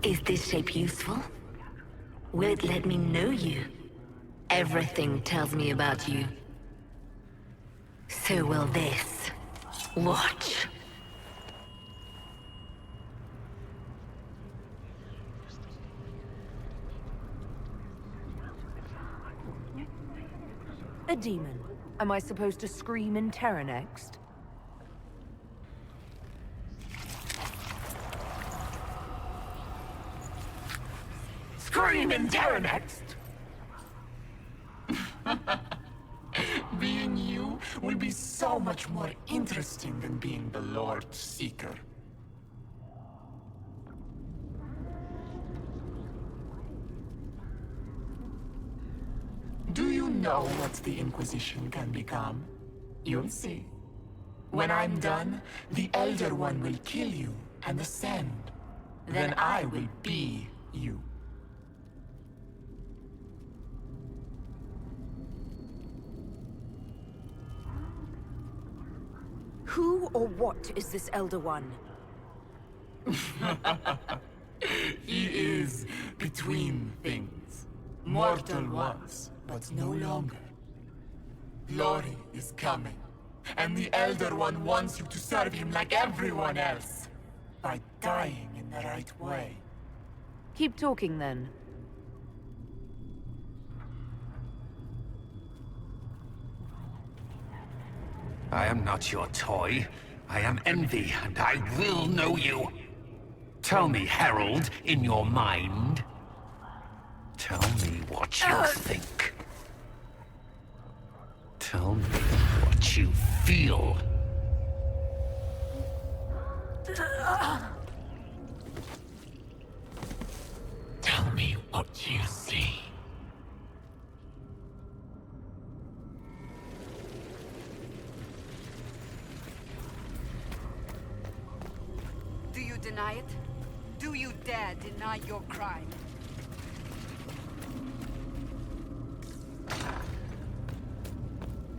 Is this shape useful? Will it let me know you? Everything tells me about you. So will this. Watch. A demon. Am I supposed to scream in terror next? Scream in terror next! Being you will be so much more interesting than being the Lord Seeker. Do you know what the Inquisition can become? You'll see. When I'm done, the Elder One will kill you and ascend. Then I will be you. Who or what is this Elder One? He is between things. Mortal once, but no longer. Glory is coming, and the Elder One wants you to serve him like everyone else, by dying in the right way. Keep talking then. I am not your toy. I am Envy, and I will know you. Tell me, Herald, in your mind. Tell me what you think. Tell me what you feel. Tell me what you see. Do you deny it? Do you dare deny your crime?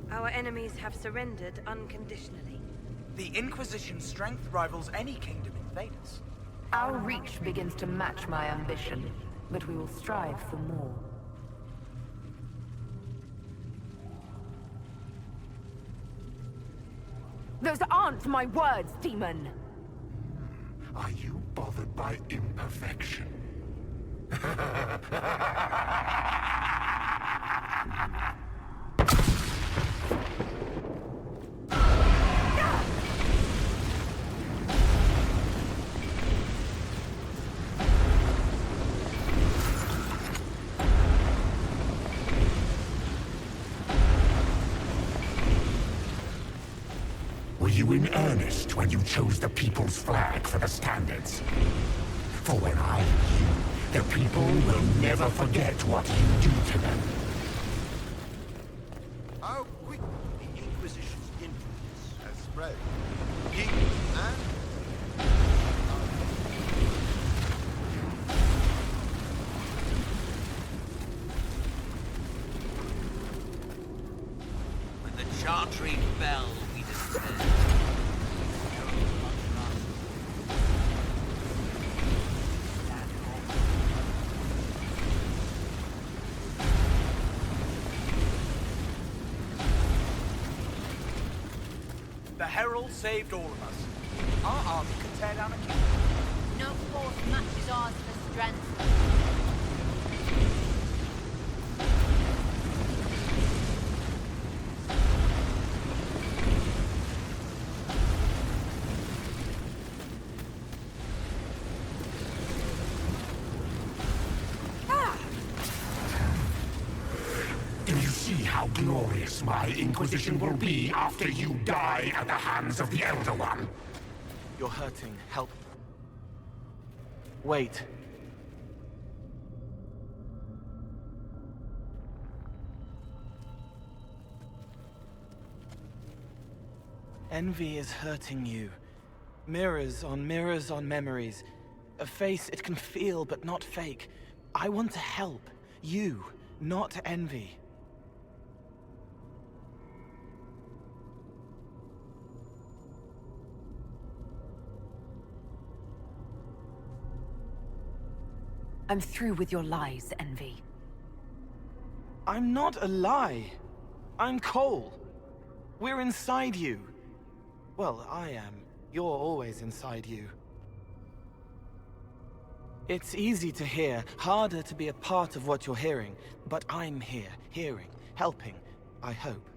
Our enemies have surrendered unconditionally. The Inquisition's strength rivals any kingdom in Thedas. Our reach begins to match my ambition, but we will strive for more. Those aren't my words, demon! Are you bothered by imperfection? Were you in earnest when you chose the people's flag for the standards? For when I am you, the people will never forget what you do to them. How quick the Inquisition's influence has spread. King and... When the Chantry fell, we despair. The Herald saved all of us. Our army could tear down a kingdom. No force matches ours for strength. Do you see how glorious my Inquisition will be after you die at the hands of the Elder One? You're hurting. Help. Wait. Envy is hurting you. Mirrors on memories. A face it can feel but not fake. I want to help. You, not envy. I'm through with your lies, Envy. I'm not a lie. I'm Cole. We're inside you. Well, I am. You're always inside you. It's easy to hear, harder to be a part of what you're hearing. But I'm here, hearing, helping, I hope.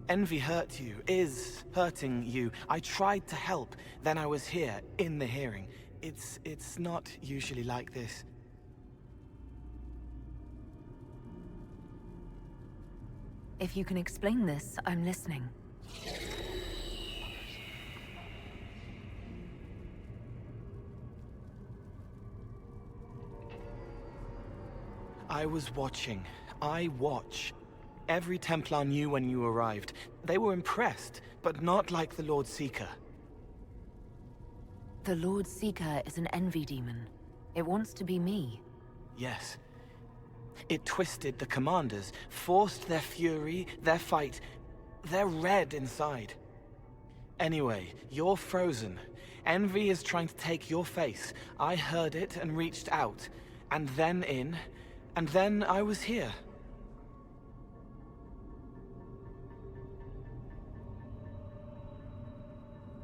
Envy hurt you, is hurting you. I tried to help, then I was here, in the hearing. It's not usually like this. If you can explain this, I'm listening. I was watching. I watch. Every Templar knew when you arrived. They were impressed, but not like the Lord Seeker. The Lord Seeker is an envy demon. It wants to be me. Yes. It twisted the commanders, forced their fury, their fight. They're red inside. Anyway, you're frozen. Envy is trying to take your face. I heard it and reached out. And then in. And then I was here.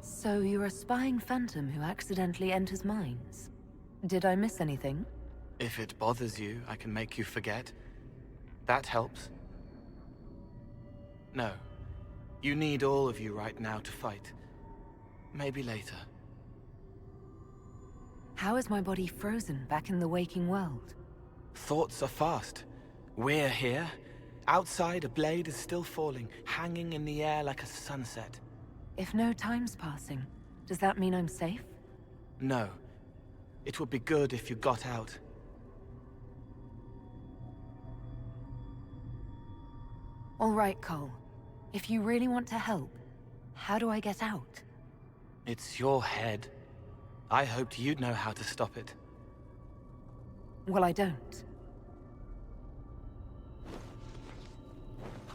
So you're a spying phantom who accidentally enters minds. Did I miss anything? If it bothers you, I can make you forget. That helps. No. You need all of you right now to fight. Maybe later. How is my body frozen back in the waking world? Thoughts are fast. We're here. Outside, a blade is still falling, hanging in the air like a sunset. If no time's passing, does that mean I'm safe? No. It would be good if you got out. All right, Cole. If you really want to help, how do I get out? It's your head. I hoped you'd know how to stop it. Well, I don't.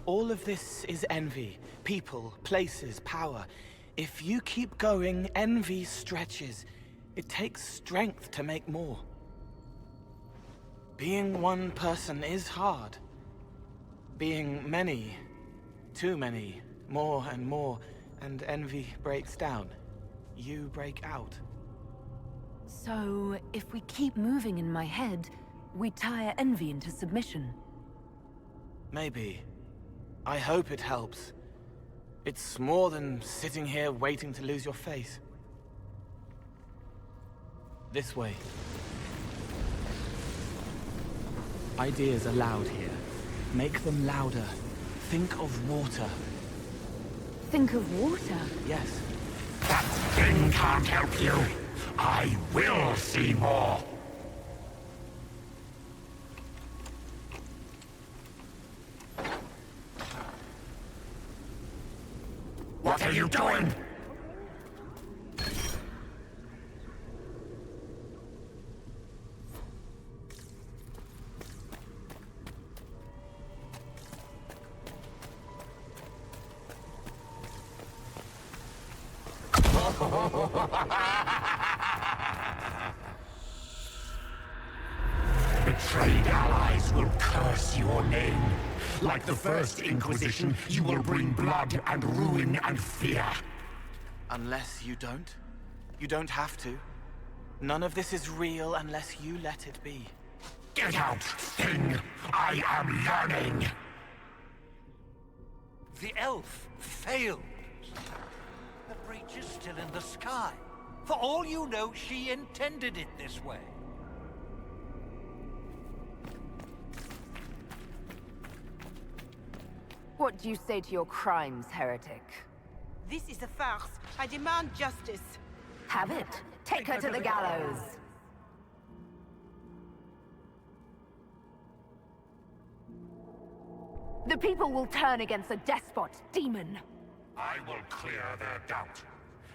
All of this is envy. People, places, power. If you keep going, envy stretches. It takes strength to make more. Being one person is hard. Being many, too many, more and more, and envy breaks down. You break out. So, if we keep moving in my head, we tire envy into submission. Maybe. I hope it helps. It's more than sitting here waiting to lose your face. This way. Ideas are loud here. Make them louder. Think of water. Think of water? Yes. That thing can't help you. I will see more. What are you doing? Betrayed allies will curse your name. Like the first Inquisition, you will bring blood and ruin and fear. Unless you don't. You don't have to. None of this is real unless you let it be. Get out, thing! I am yearning! The elf failed. The breach is still in the sky. For all you know, she intended it this way. What do you say to your crimes, heretic? This is a farce. I demand justice. Have it. Take her to the gallows. The people will turn against a despot, demon. I will clear their doubt.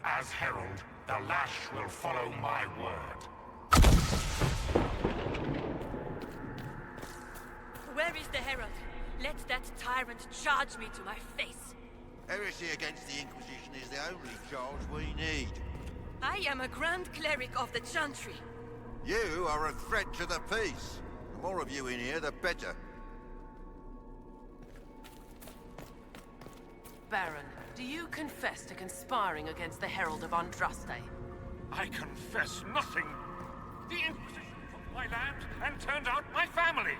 As herald, the lash will follow my word. Where is the herald? Let that tyrant charge me to my face. Heresy against the Inquisition is the only charge we need. I am a Grand Cleric of the Chantry. You are a threat to the peace. The more of you in here, the better. Baron, do you confess to conspiring against the Herald of Andraste? I confess nothing. The Inquisition took my land and turned out my family.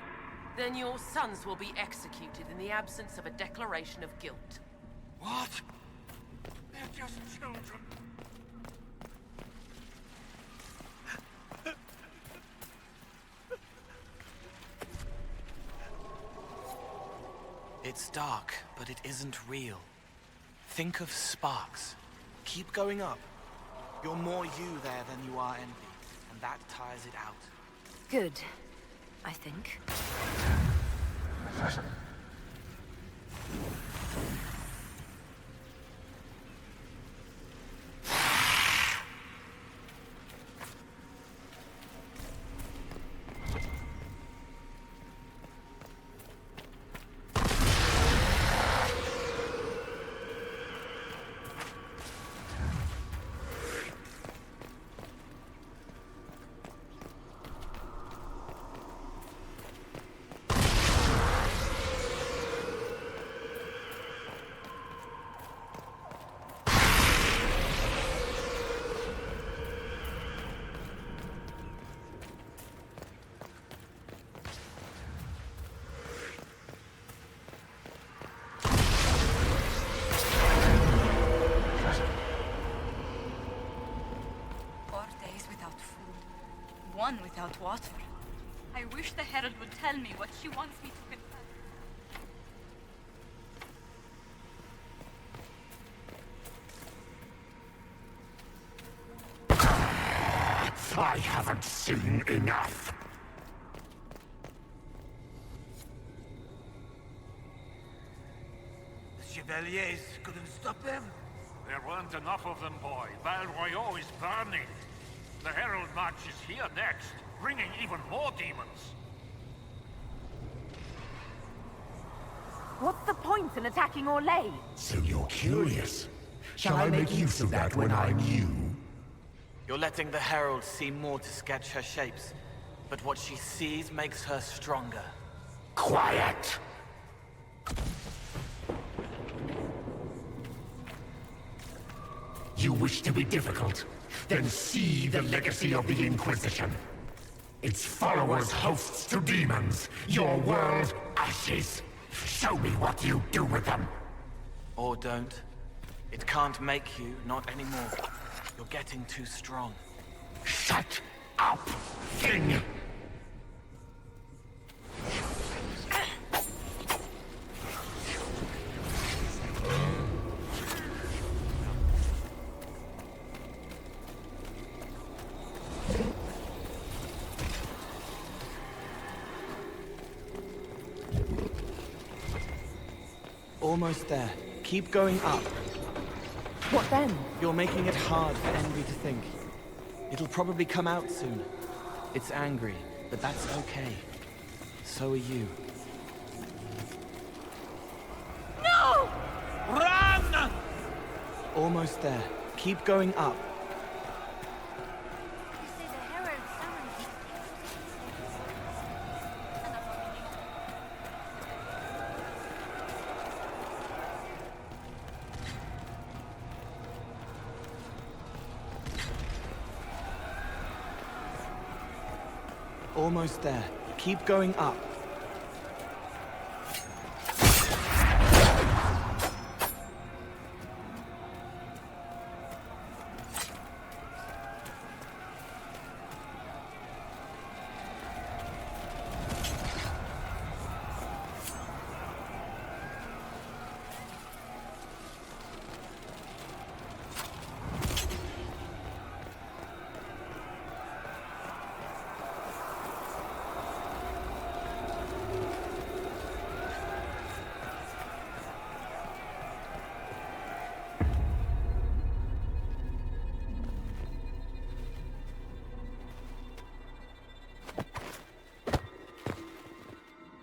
Then your sons will be executed in the absence of a declaration of guilt. What? They're just children. It's dark, but it isn't real. Think of sparks. Keep going up. You're more you there than you are envy, and that tires it out. Good, I think. One without water. I wish the Herald would tell me what she wants me to confess. I haven't seen enough. The Chevaliers couldn't stop them. There weren't enough of them, boy. Val Royeaux is burning. The Herald marches here next, bringing even more demons. What's the point in attacking Orlais? So you're curious. Shall I make use of that when I'm you? You're letting the Herald see more to sketch her shapes, but what she sees makes her stronger. Quiet! You wish to be difficult? Then see the legacy of the Inquisition. Its followers hosts to demons, your world ashes. Show me what you do with them. Or don't. It can't make you, not anymore. You're getting too strong. Shut up, thing! Almost there. Keep going up. What then? You're making it hard for Envy to think. It'll probably come out soon. It's angry, but that's okay. So are you. No! Run! Almost there. Keep going up. You say the Herald summoned you. Almost there. Keep going up.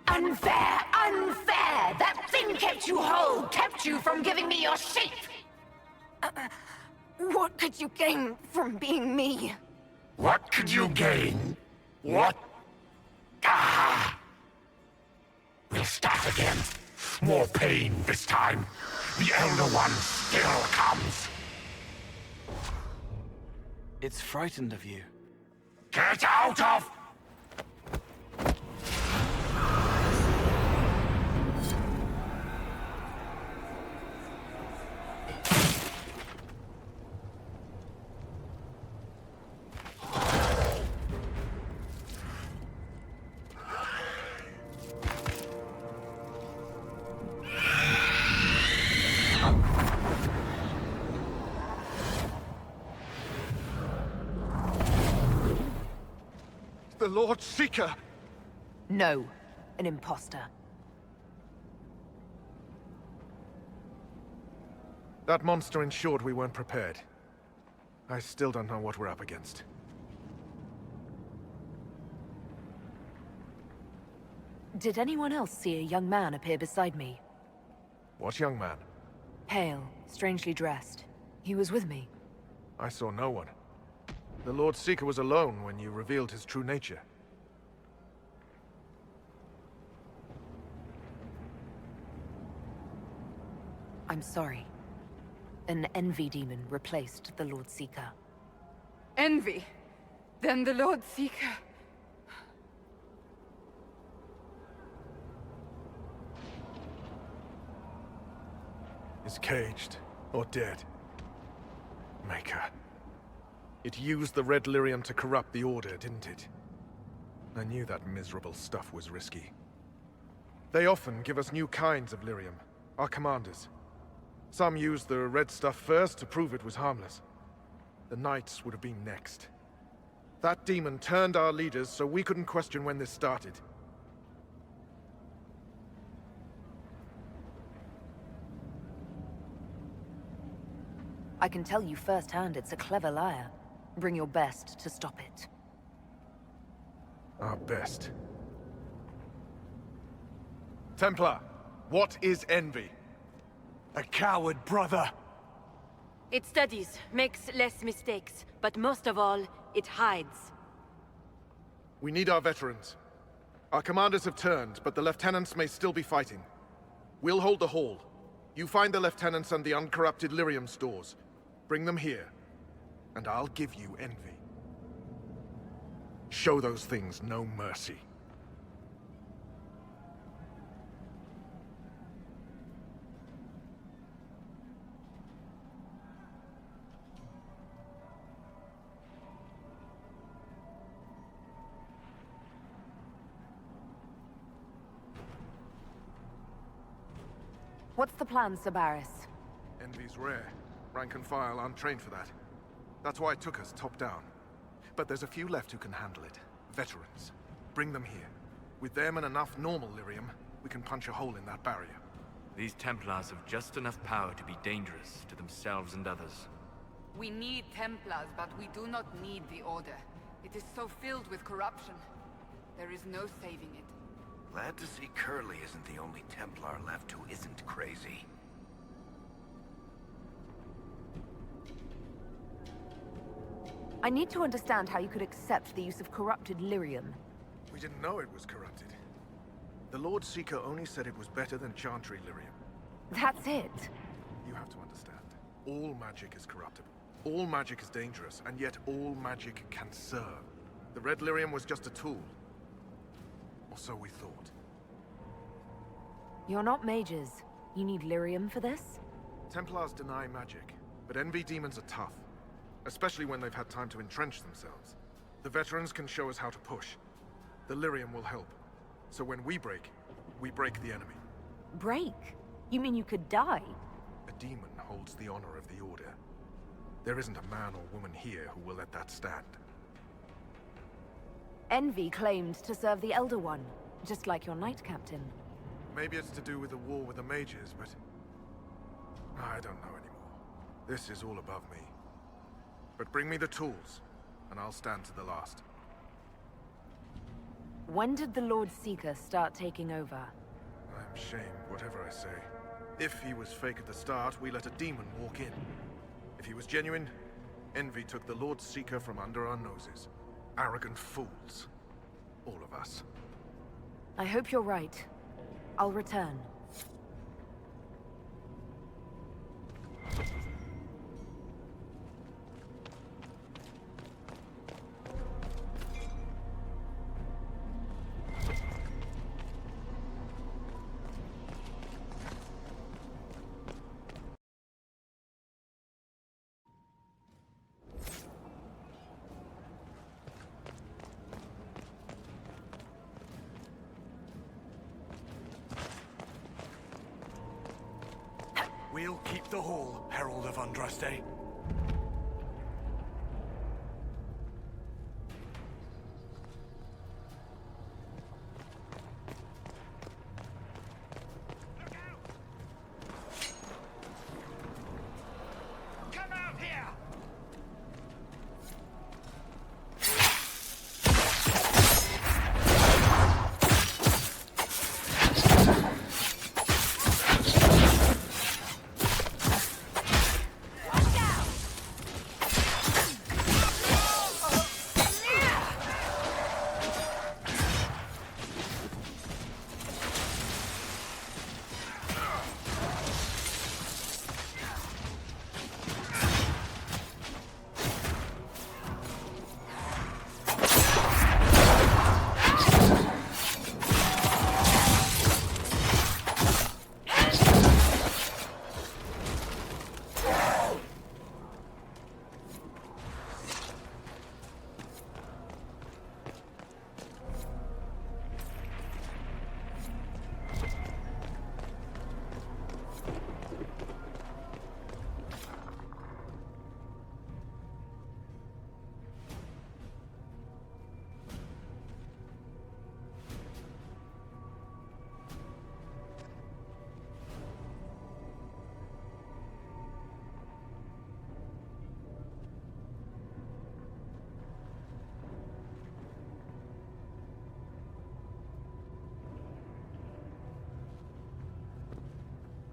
Unfair! Unfair! That thing kept you whole, kept you from giving me your shape! What could you gain from being me? What could you gain? What? Ah! We'll start again. More pain this time. The Elder One still comes. It's frightened of you. Get out of... The Lord Seeker! No, an imposter. That monster ensured we weren't prepared. I still don't know what we're up against. Did anyone else see a young man appear beside me? What young man? Pale, strangely dressed. He was with me. I saw no one. The Lord Seeker was alone when you revealed his true nature. I'm sorry. An envy demon replaced the Lord Seeker. Envy? Then the Lord Seeker... is caged or dead. Maker. It used the red lyrium to corrupt the Order, didn't it? I knew that miserable stuff was risky. They often give us new kinds of lyrium, our commanders. Some used the red stuff first to prove it was harmless. The Knights would have been next. That demon turned our leaders so we couldn't question when this started. I can tell you firsthand it's a clever liar. Bring your best to stop it. Our best. Templar, what is envy? A coward, brother. It studies, makes less mistakes, but most of all, it hides. We need our veterans. Our commanders have turned, but the lieutenants may still be fighting. We'll hold the hall. You find the lieutenants and the uncorrupted lyrium stores. Bring them here, and I'll give you envy. Show those things no mercy. What's the plan, Sir Barris? Envy's rare. Rank and file aren't trained for that. That's why it took us top down. But there's a few left who can handle it. Veterans. Bring them here. With them and enough normal lyrium, we can punch a hole in that barrier. These Templars have just enough power to be dangerous to themselves and others. We need Templars, but we do not need the Order. It is so filled with corruption. There is no saving it. Glad to see Curly isn't the only Templar left who isn't crazy. I need to understand how you could accept the use of corrupted lyrium. We didn't know it was corrupted. The Lord Seeker only said it was better than Chantry lyrium. That's it. You have to understand. All magic is corruptible. All magic is dangerous, and yet all magic can serve. The red lyrium was just a tool. Or so we thought. You're not mages. You need lyrium for this? Templars deny magic, but envy demons are tough. Especially when they've had time to entrench themselves. The veterans can show us how to push. The lyrium will help. So when we break the enemy. Break? You mean you could die? A demon holds the honor of the Order. There isn't a man or woman here who will let that stand. Envy claimed to serve the Elder One, just like your Knight Captain. Maybe it's to do with the war with the mages, but... I don't know anymore. This is all above me. But bring me the tools, and I'll stand to the last. When did the Lord Seeker start taking over? I'm ashamed, whatever I say. If he was fake at the start, we let a demon walk in. If he was genuine, Envy took the Lord Seeker from under our noses. Arrogant fools. All of us. I hope you're right. I'll return. We'll keep the hall, Herald of Andraste.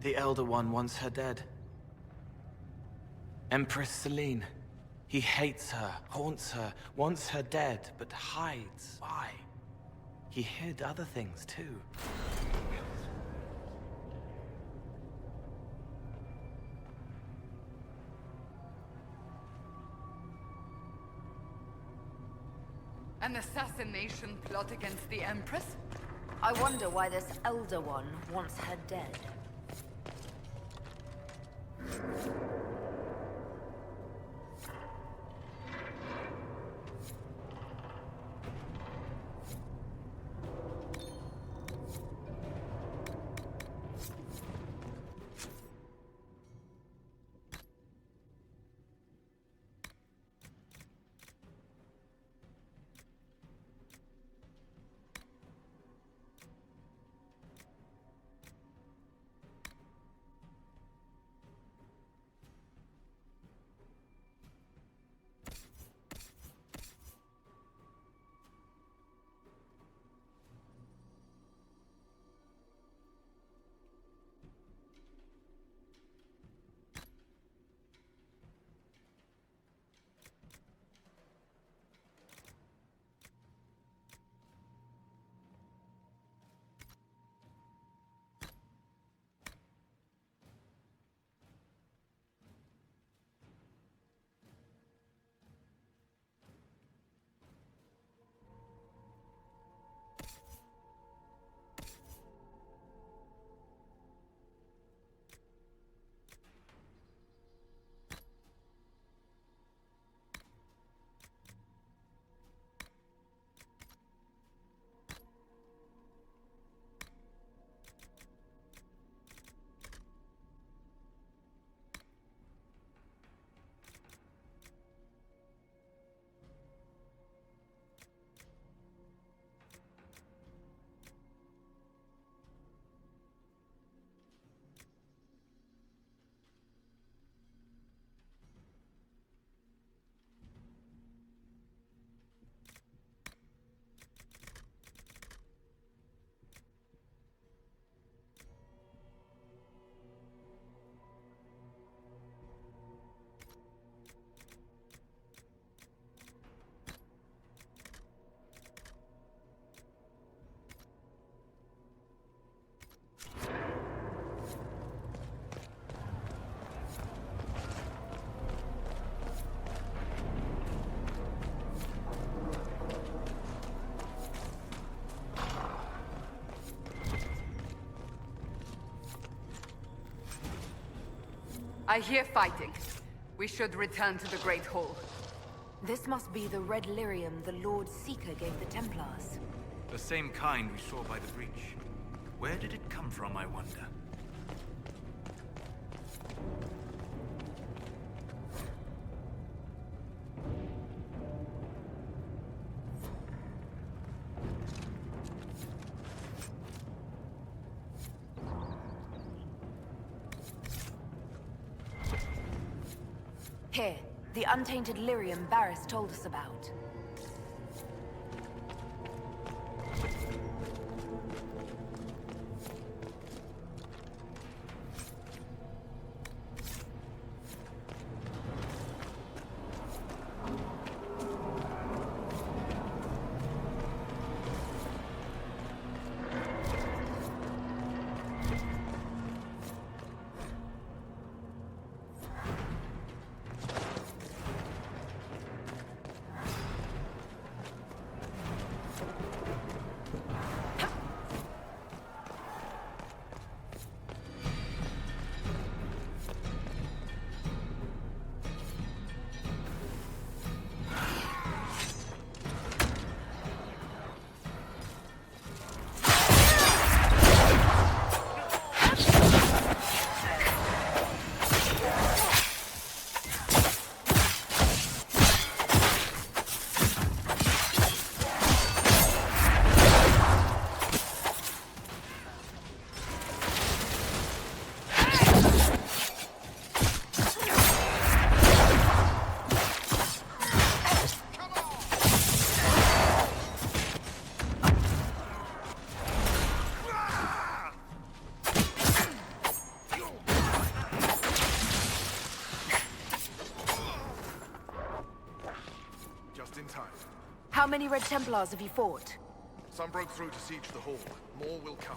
The Elder One wants her dead. Empress Celine. He hates her, haunts her, wants her dead, but hides. Why? He hid other things too. An assassination plot against the Empress? I wonder why this Elder One wants her dead. I hear fighting. We should return to the Great Hall. This must be the red lyrium the Lord Seeker gave the Templars. The same kind we saw by the breach. Where did it come from, I wonder? Here, the untainted lyrium Barris told us about. How many Red Templars have you fought? Some broke through to siege the hall. More will come.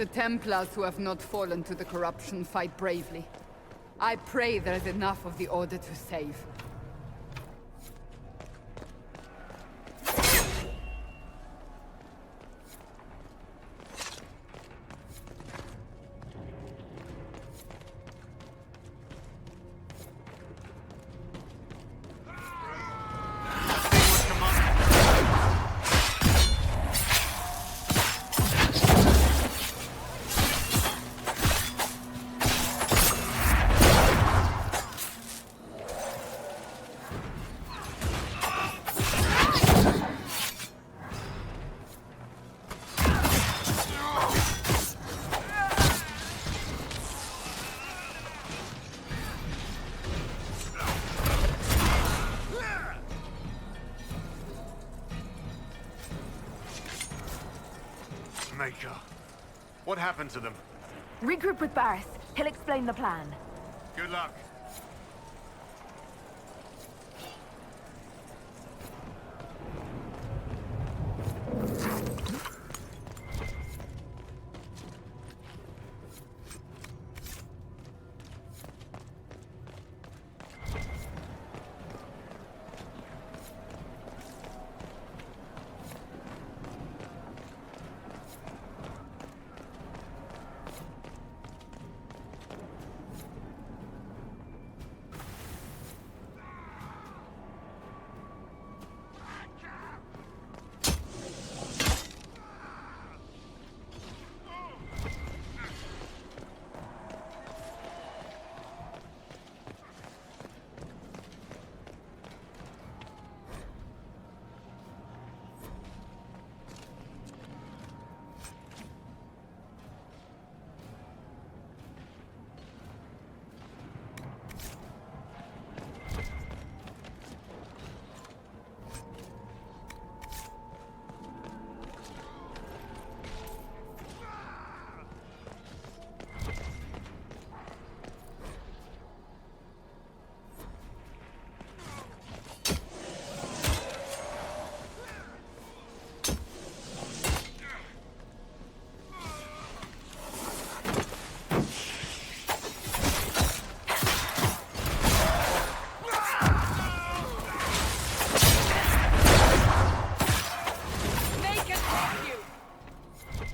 The Templars who have not fallen to the corruption fight bravely. I pray there is enough of the Order to save. What happened to them? Regroup with Barris. He'll explain the plan. Good luck.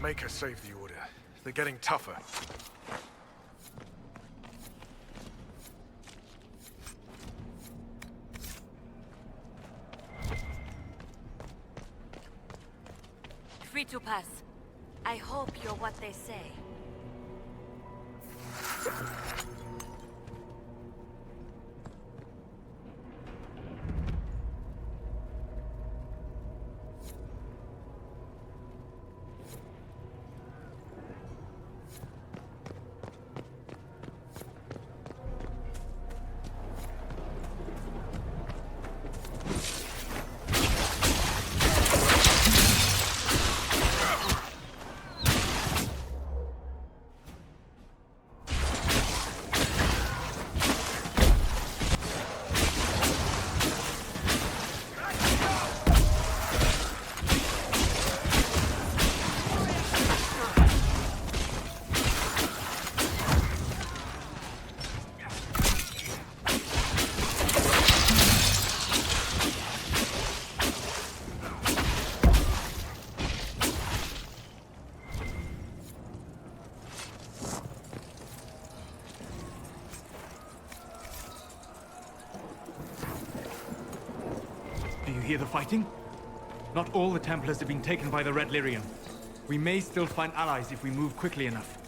Maker saved the Order. They're getting tougher. Free to pass. I hope you're what they say. Do you hear the fighting? Not all the Templars have been taken by the Red Lyrium. We may still find allies if we move quickly enough.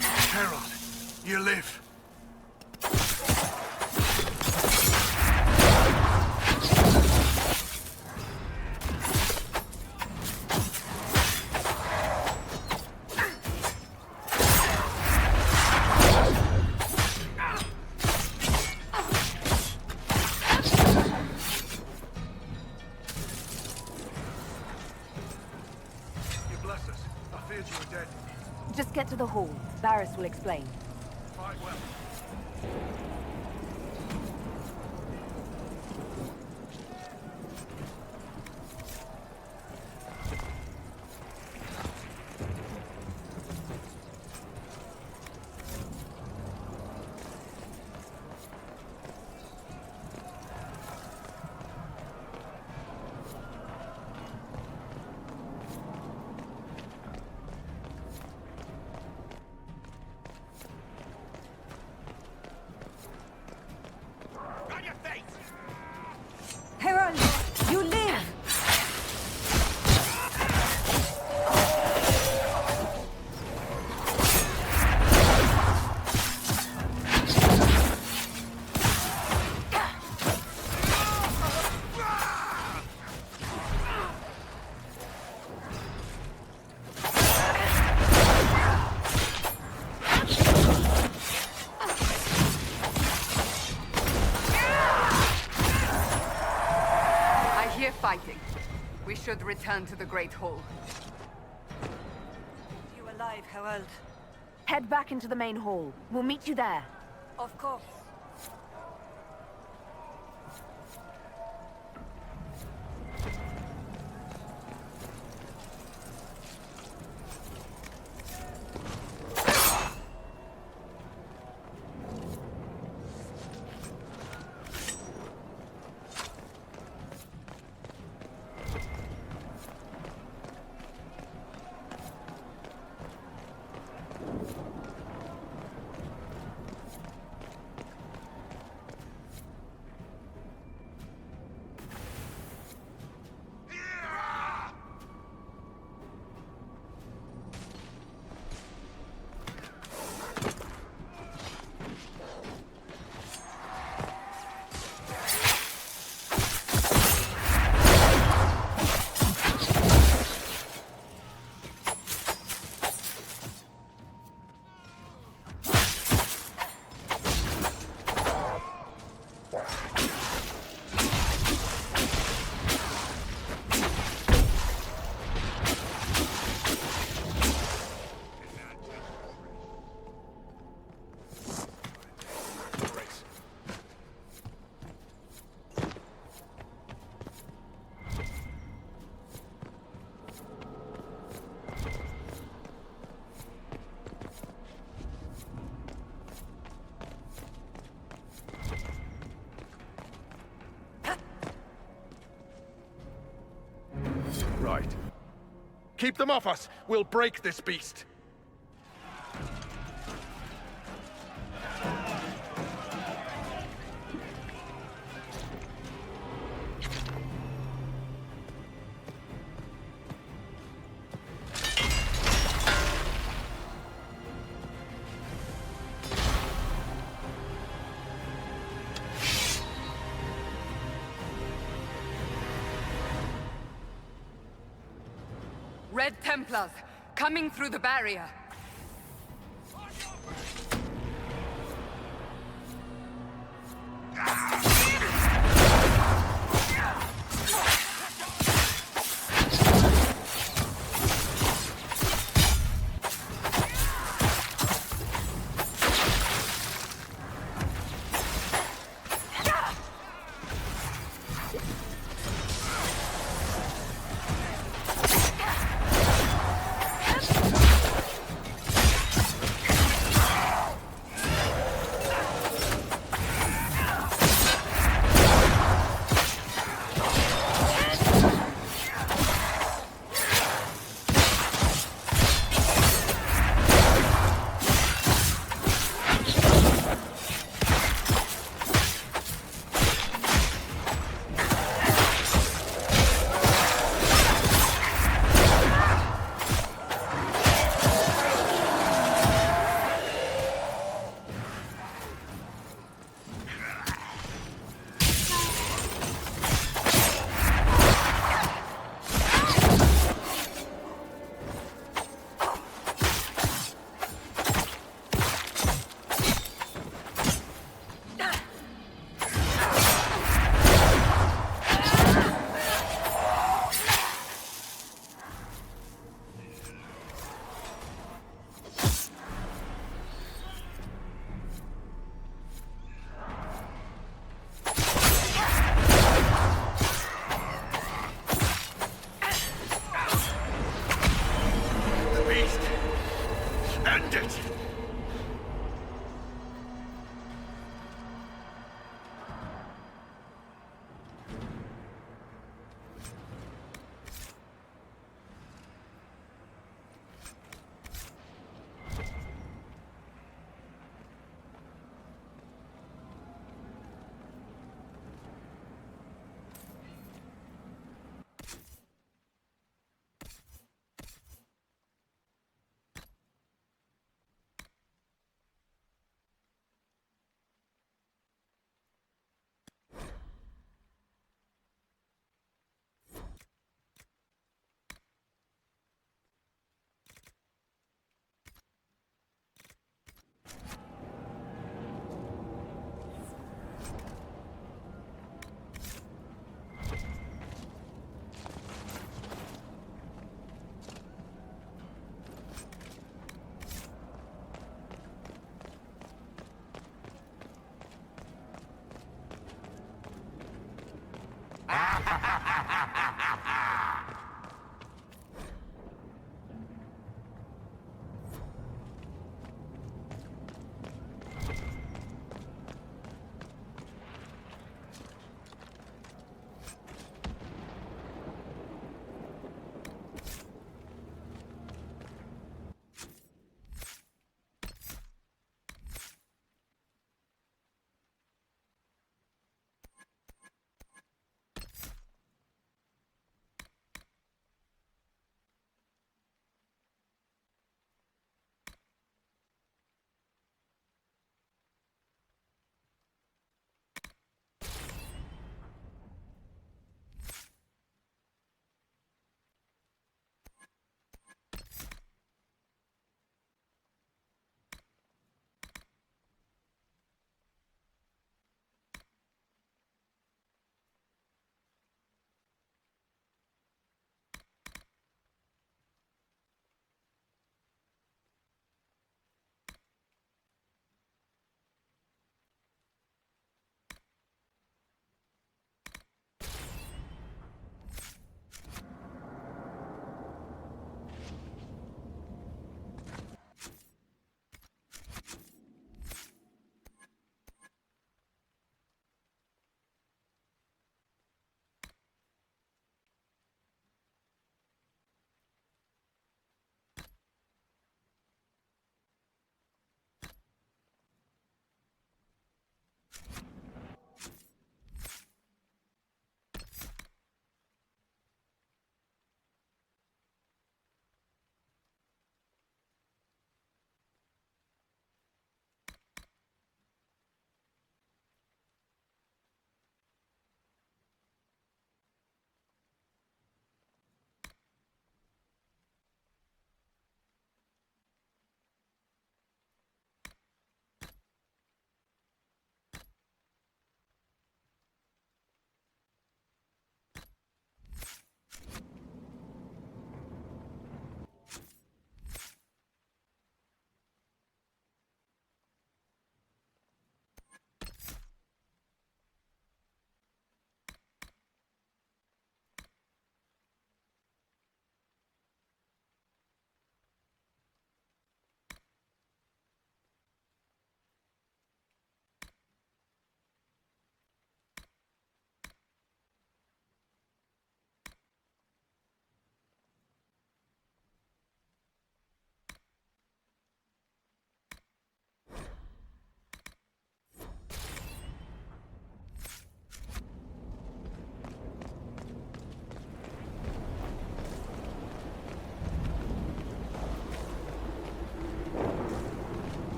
Herald, you live. You bless us. I feared you were dead. Just get to the hall. Varys will explain. Fight well. Herald, you live! Fighting. We should return to the Great Hall. You alive, Herald? Head back into the main hall. We'll meet you there. Of course. Right. Keep them off us! We'll break this beast! Red Templars, coming through the barrier.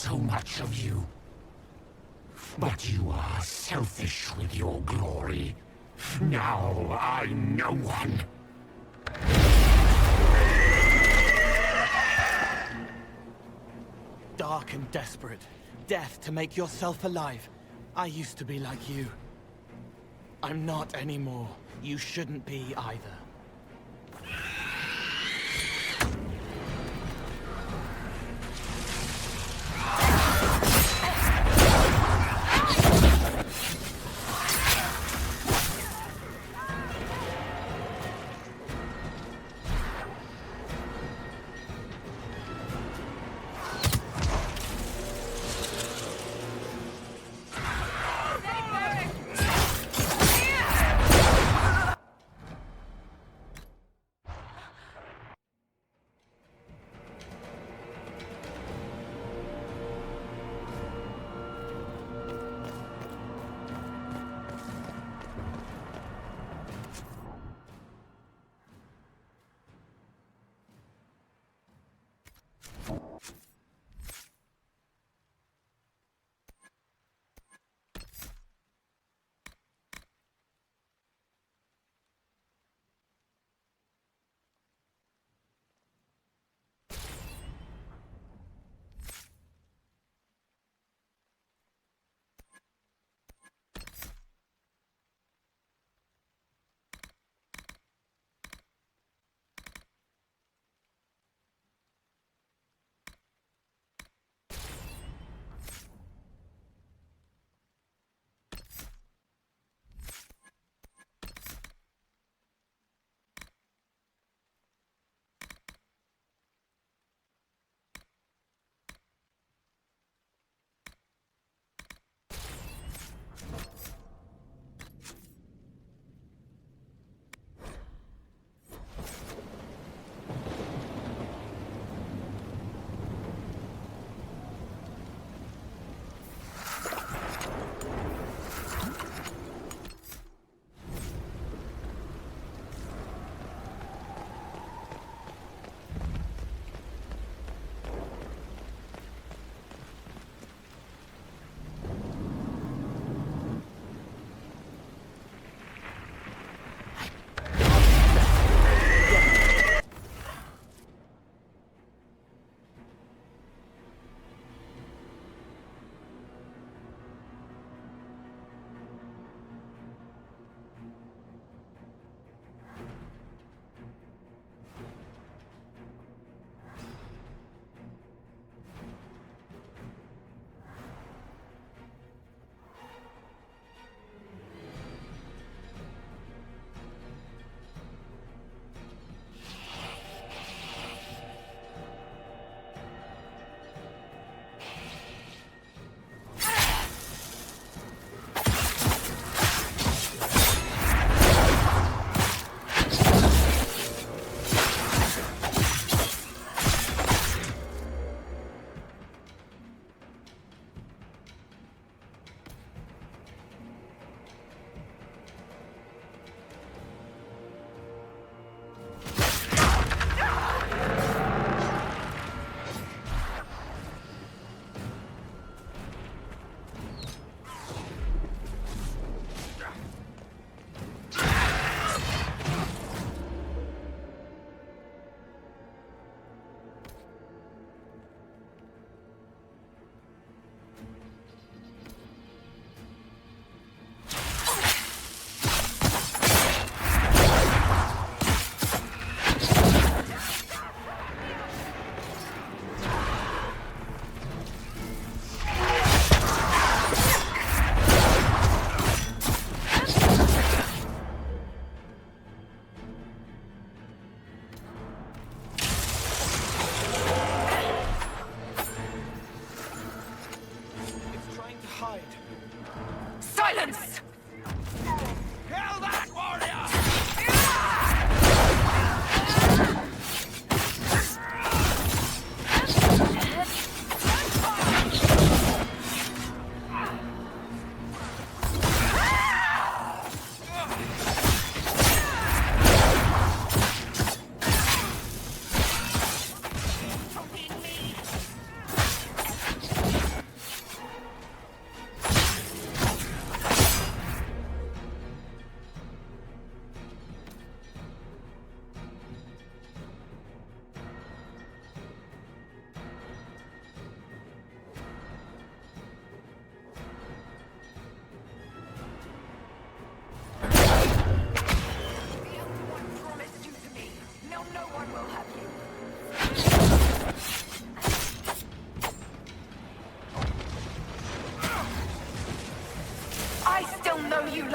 so much of you. But you are selfish with your glory. Now I'm no one. Dark and desperate. Death to make yourself alive. I used to be like you. I'm not anymore. You shouldn't be either.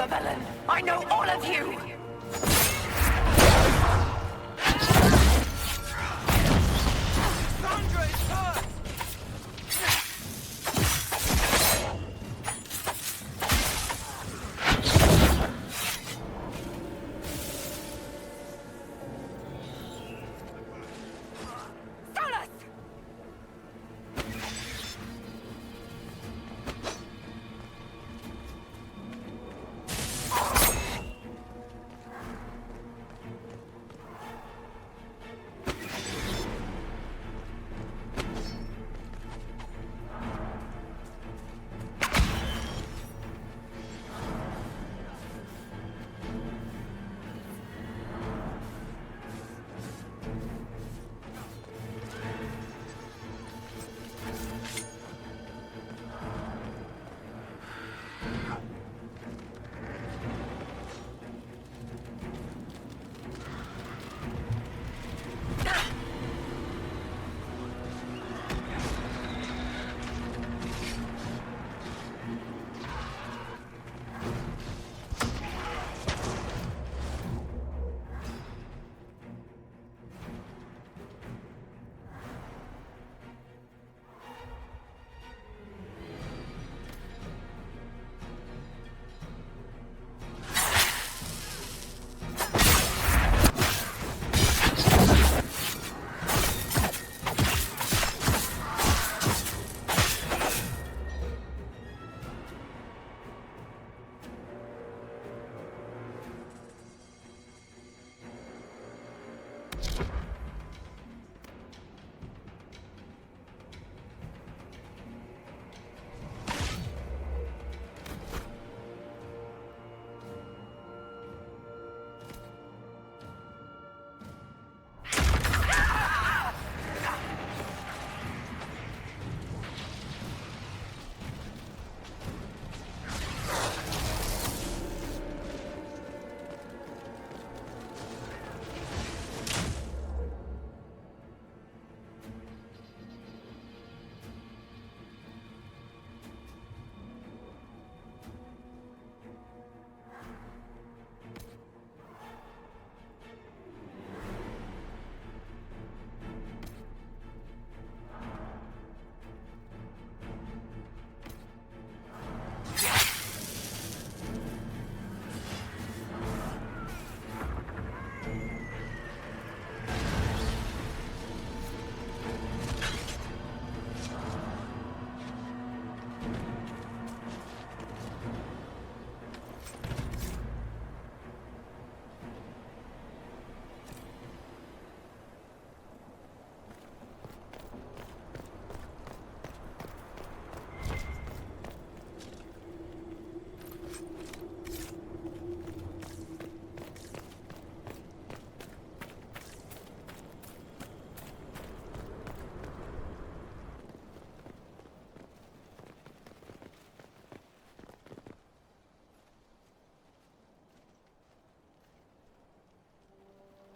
the villain! I know all of you! Sandra is hurt!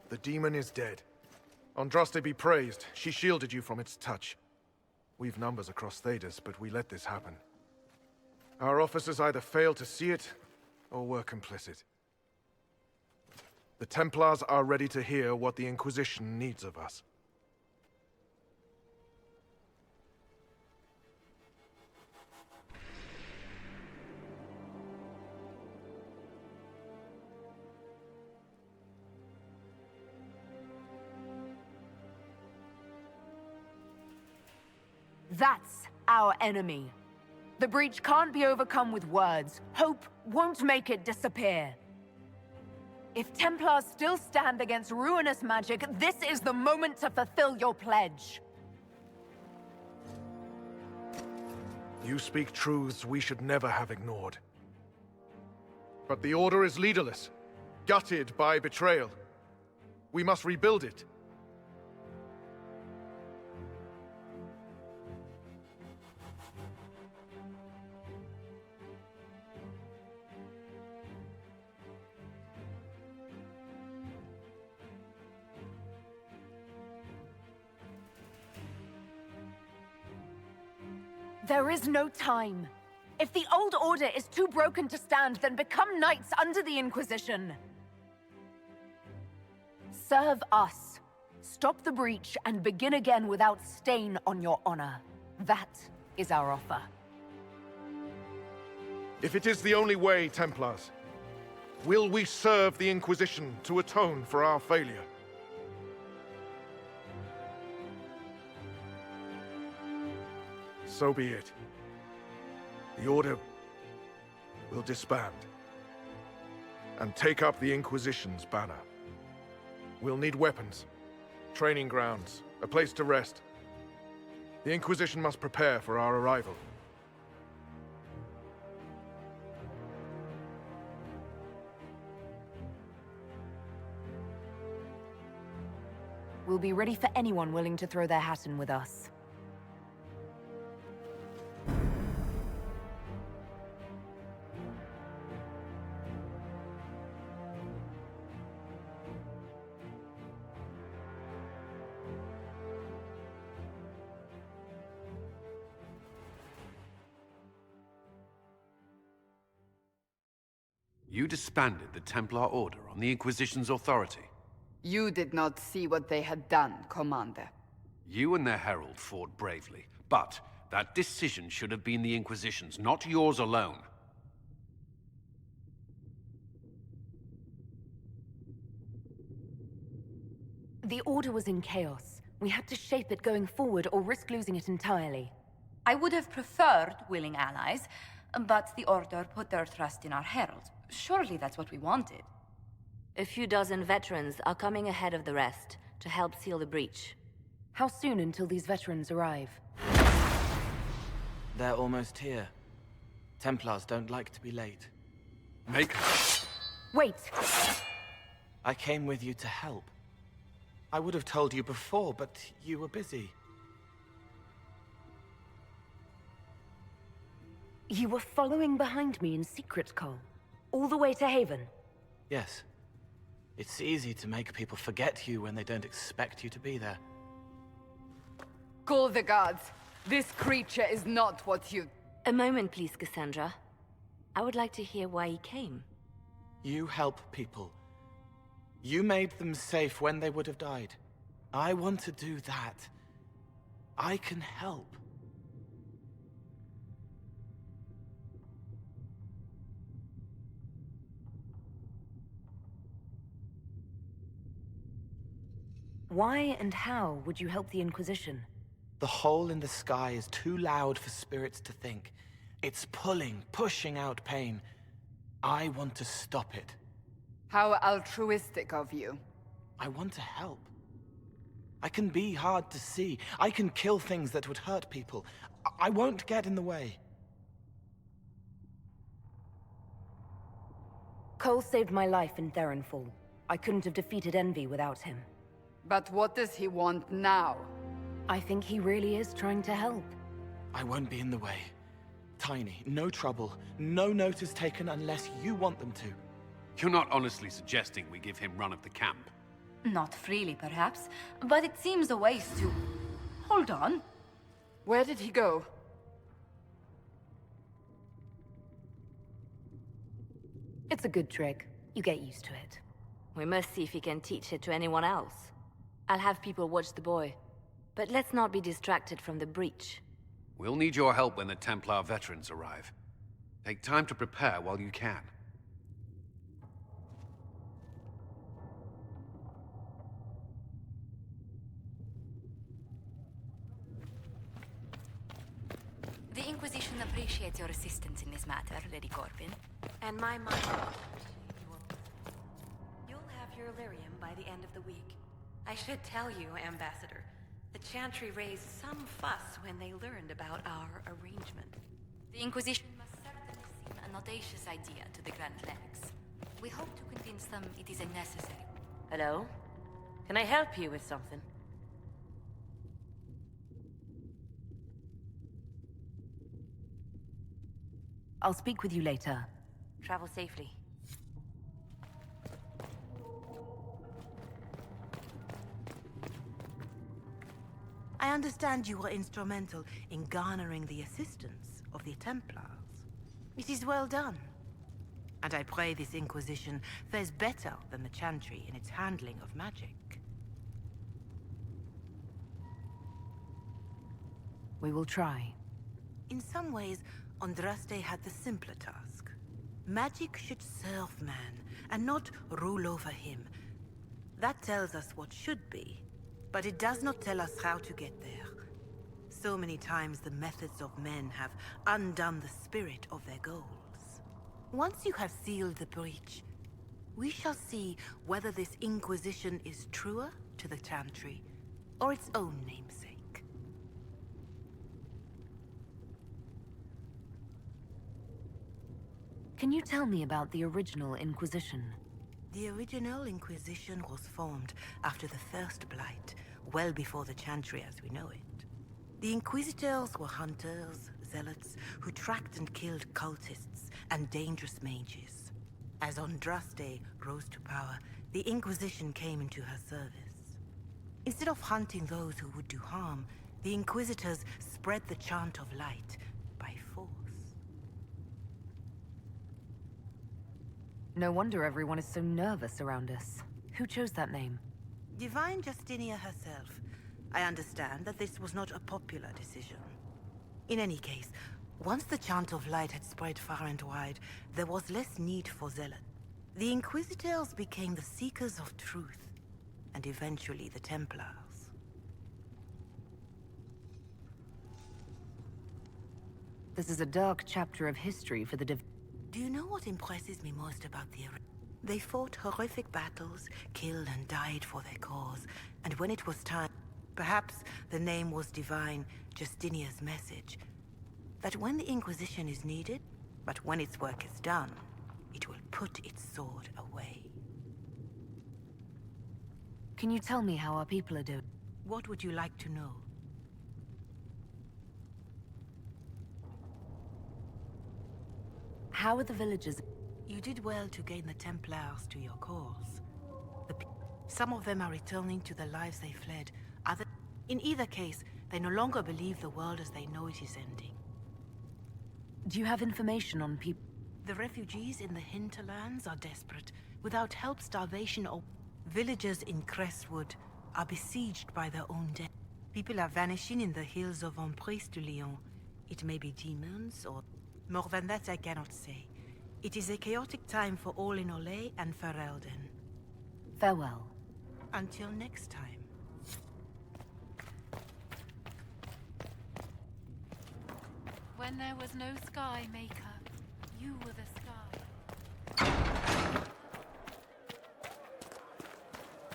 The demon is dead. Andraste be praised. She shielded you from its touch. We've numbers across Thedas, but we let this happen. Our officers either failed to see it, or were complicit. The Templars are ready to hear what the Inquisition needs of us. That's our enemy. The breach can't be overcome with words. Hope won't make it disappear. If Templars still stand against ruinous magic, this is the moment to fulfill your pledge. You speak truths we should never have ignored. But the Order is leaderless, gutted by betrayal. We must rebuild it. There is no time. If the old order is too broken to stand, then become knights under the Inquisition. Serve us. Stop the breach and begin again without stain on your honor. That is our offer. If it is the only way, Templars, will we serve the Inquisition to atone for our failure? So be it. The Order will disband and take up the Inquisition's banner. We'll need weapons, training grounds, a place to rest. The Inquisition must prepare for our arrival. We'll be ready for anyone willing to throw their hat in with us. You disbanded the Templar Order on the Inquisition's authority. You did not see what they had done, Commander. You and their herald fought bravely, but that decision should have been the Inquisition's, not yours alone. The Order was in chaos. We had to shape it going forward or risk losing it entirely. I would have preferred willing allies, but the Order put their trust in our herald. Surely that's what we wanted. A few dozen veterans are coming ahead of the rest to help seal the breach. How soon until these veterans arrive? They're almost here. Templars don't like to be late. Wait! I came with you to help. I would have told you before, but you were busy. You were following behind me in secret, Cole. All the way to Haven. Yes. It's easy to make people forget you when they don't expect you to be there. Call the guards. This creature is not what you... A moment, please, Cassandra. I would like to hear why he came. You help people. You made them safe when they would have died. I want to do that. I can help. Why and how would you help the Inquisition? The hole in the sky is too loud for spirits to think. It's pulling, pushing out pain. I want to stop it. How altruistic of you. I want to help. I can be hard to see. I can kill things that would hurt people. I won't get in the way. Cole saved my life in Theronfall. I couldn't have defeated Envy without him. But what does he want now? I think he really is trying to help. I won't be in the way. Tiny, no trouble, no notice taken unless you want them to. You're not honestly suggesting we give him run of the camp? Not freely, perhaps, but it seems a waste to... Hold on. Where did he go? It's a good trick. You get used to it. We must see if he can teach it to anyone else. I'll have people watch the boy. But let's not be distracted from the breach. We'll need your help when the Templar veterans arrive. Take time to prepare while you can. The Inquisition appreciates your assistance in this matter, Lady Corbin. And my mind. You'll have your lyrium by the end of the week. I should tell you, Ambassador, the Chantry raised some fuss when they learned about our arrangement. The Inquisition must certainly seem an audacious idea to the Grand Clerics. We hope to convince them it is unnecessary. Hello? Can I help you with something? I'll speak with you later. Travel safely. I understand you were instrumental in garnering the assistance of the Templars. It is well done. And I pray this Inquisition fares better than the Chantry in its handling of magic. We will try. In some ways, Andraste had the simpler task. Magic should serve man, and not rule over him. That tells us what should be, but it does not tell us how to get there. So many times the methods of men have undone the spirit of their goals. Once you have sealed the breach, we shall see whether this Inquisition is truer to the Chantry, or its own namesake. Can you tell me about the original Inquisition? The original Inquisition was formed after the First Blight, well before the Chantry as we know it. The Inquisitors were hunters, zealots, who tracked and killed cultists and dangerous mages. As Andraste rose to power, the Inquisition came into her service. Instead of hunting those who would do harm, the Inquisitors spread the chant of light by force. No wonder everyone is so nervous around us. Who chose that name? Divine Justinia herself. I understand that this was not a popular decision. In any case, once the chant of light had spread far and wide, there was less need for zealots. The Inquisitors became the seekers of truth, and eventually the Templars. This is a dark chapter of history for the Do you know what impresses me most about the They fought horrific battles, killed and died for their cause, and when it was time, perhaps the name was divine, Justinia's message, that when the Inquisition is needed, but when its work is done, it will put its sword away. Can you tell me how our people are doing? What would you like to know? How are the villagers? You did well to gain the Templars to your cause. Some of them are returning to the lives they fled. In either case, they no longer believe the world as they know it is ending. Do you have information on people? The refugees in the hinterlands are desperate. Without help, starvation or... Villagers in Crestwood are besieged by their own death. People are vanishing in the hills of Emprise de Lyon. It may be demons or... More than that I cannot say. It is a chaotic time for all in Olay and Ferelden. Farewell. Until next time. When there was no sky maker, you were the sky.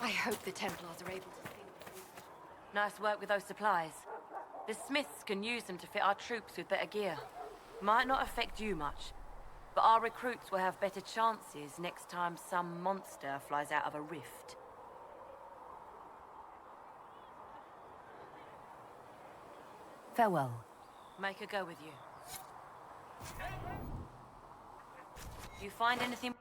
I hope the Templars are able to see. Nice work with those supplies. The Smiths can use them to fit our troops with better gear. Might not affect you much, but our recruits will have better chances next time some monster flies out of a rift. Farewell. Make her go with you. You find anything?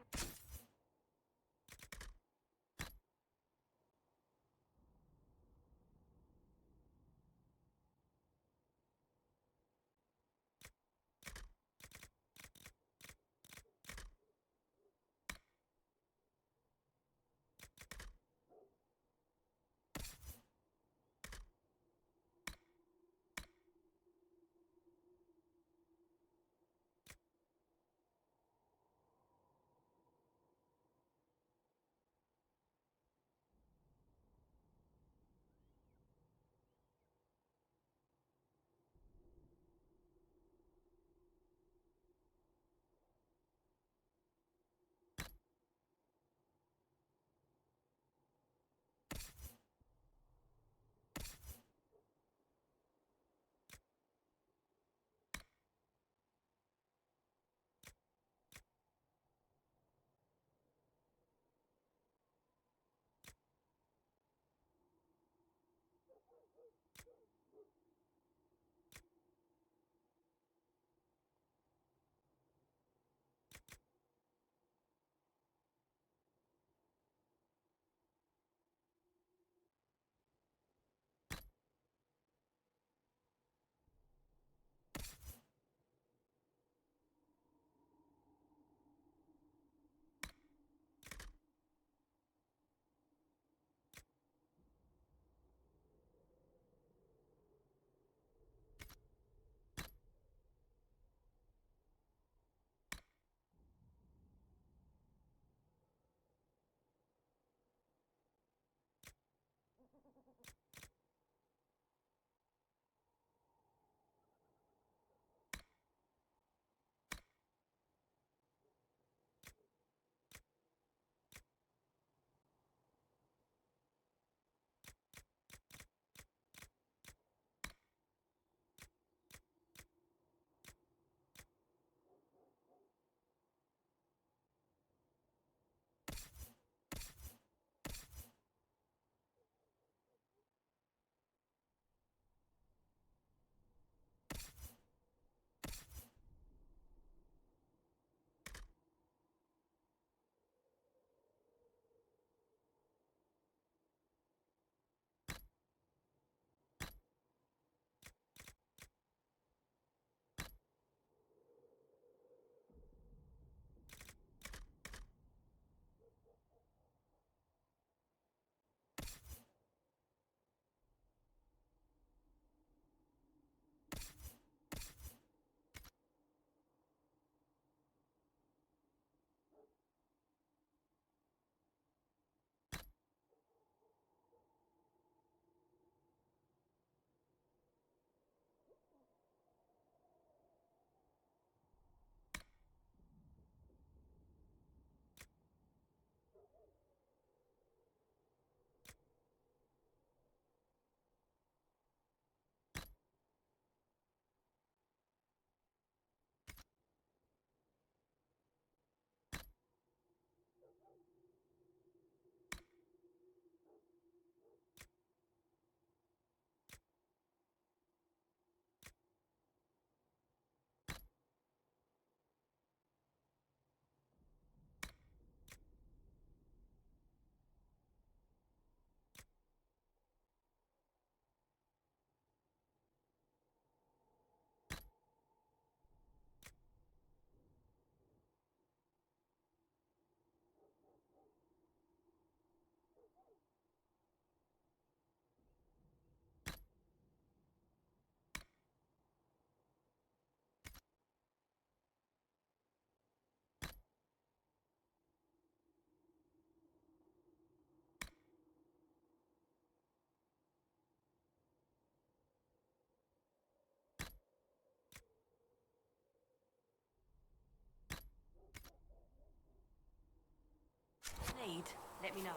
Let me know.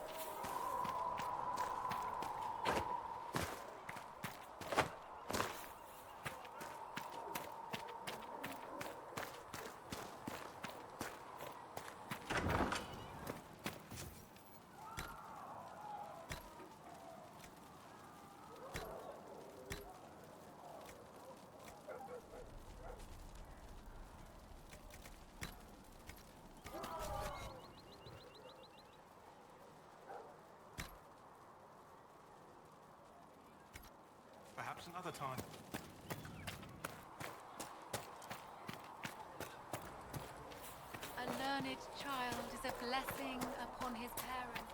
Perhaps another time. A learned child is a blessing upon his parents.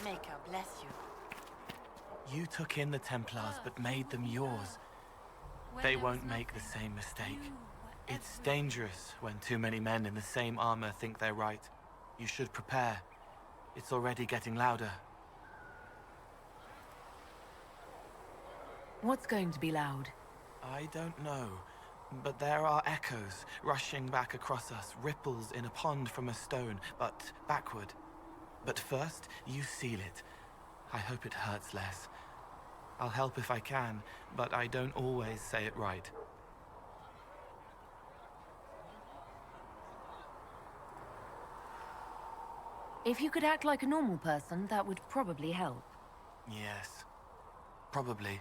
Make her bless you. You took in the Templars, but made them yours. They won't make the same mistake. It's dangerous when too many men in the same armor think they're right. You should prepare. It's already getting louder. What's going to be loud? I don't know, but there are echoes rushing back across us, ripples in a pond from a stone, but backward. But first, you seal it. I hope it hurts less. I'll help if I can, but I don't always say it right. If you could act like a normal person, that would probably help. Yes. Probably.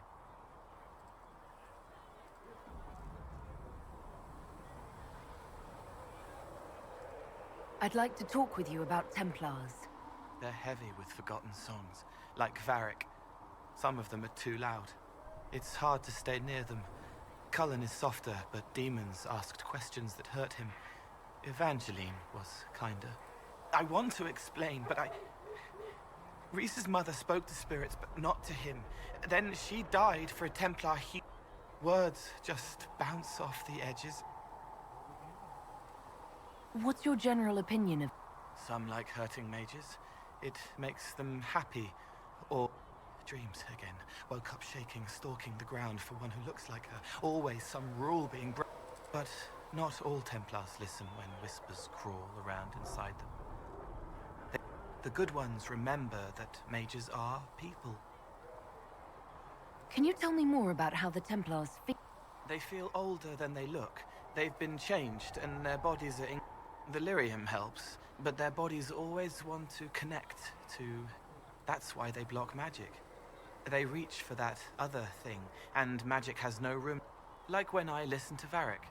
I'd like to talk with you about Templars. They're heavy with forgotten songs, like Varric. Some of them are too loud. It's hard to stay near them. Cullen is softer, but demons asked questions that hurt him. Evangeline was kinder. I want to explain, but Reese's mother spoke to spirits, but not to him. Then she died for a Templar Words just bounce off the edges. What's your general opinion of... Some like hurting mages. It makes them happy. Or dreams again. Woke up shaking, stalking the ground for one who looks like her. Always some rule being But not all Templars listen when whispers crawl around inside them. The good ones remember that mages are people. Can you tell me more about how the Templars feel? They feel older than they look. They've been changed, and their bodies are The lyrium helps, but their bodies always want to connect to... That's why they block magic. They reach for that other thing, and magic has no room. Like when I listen to Varric.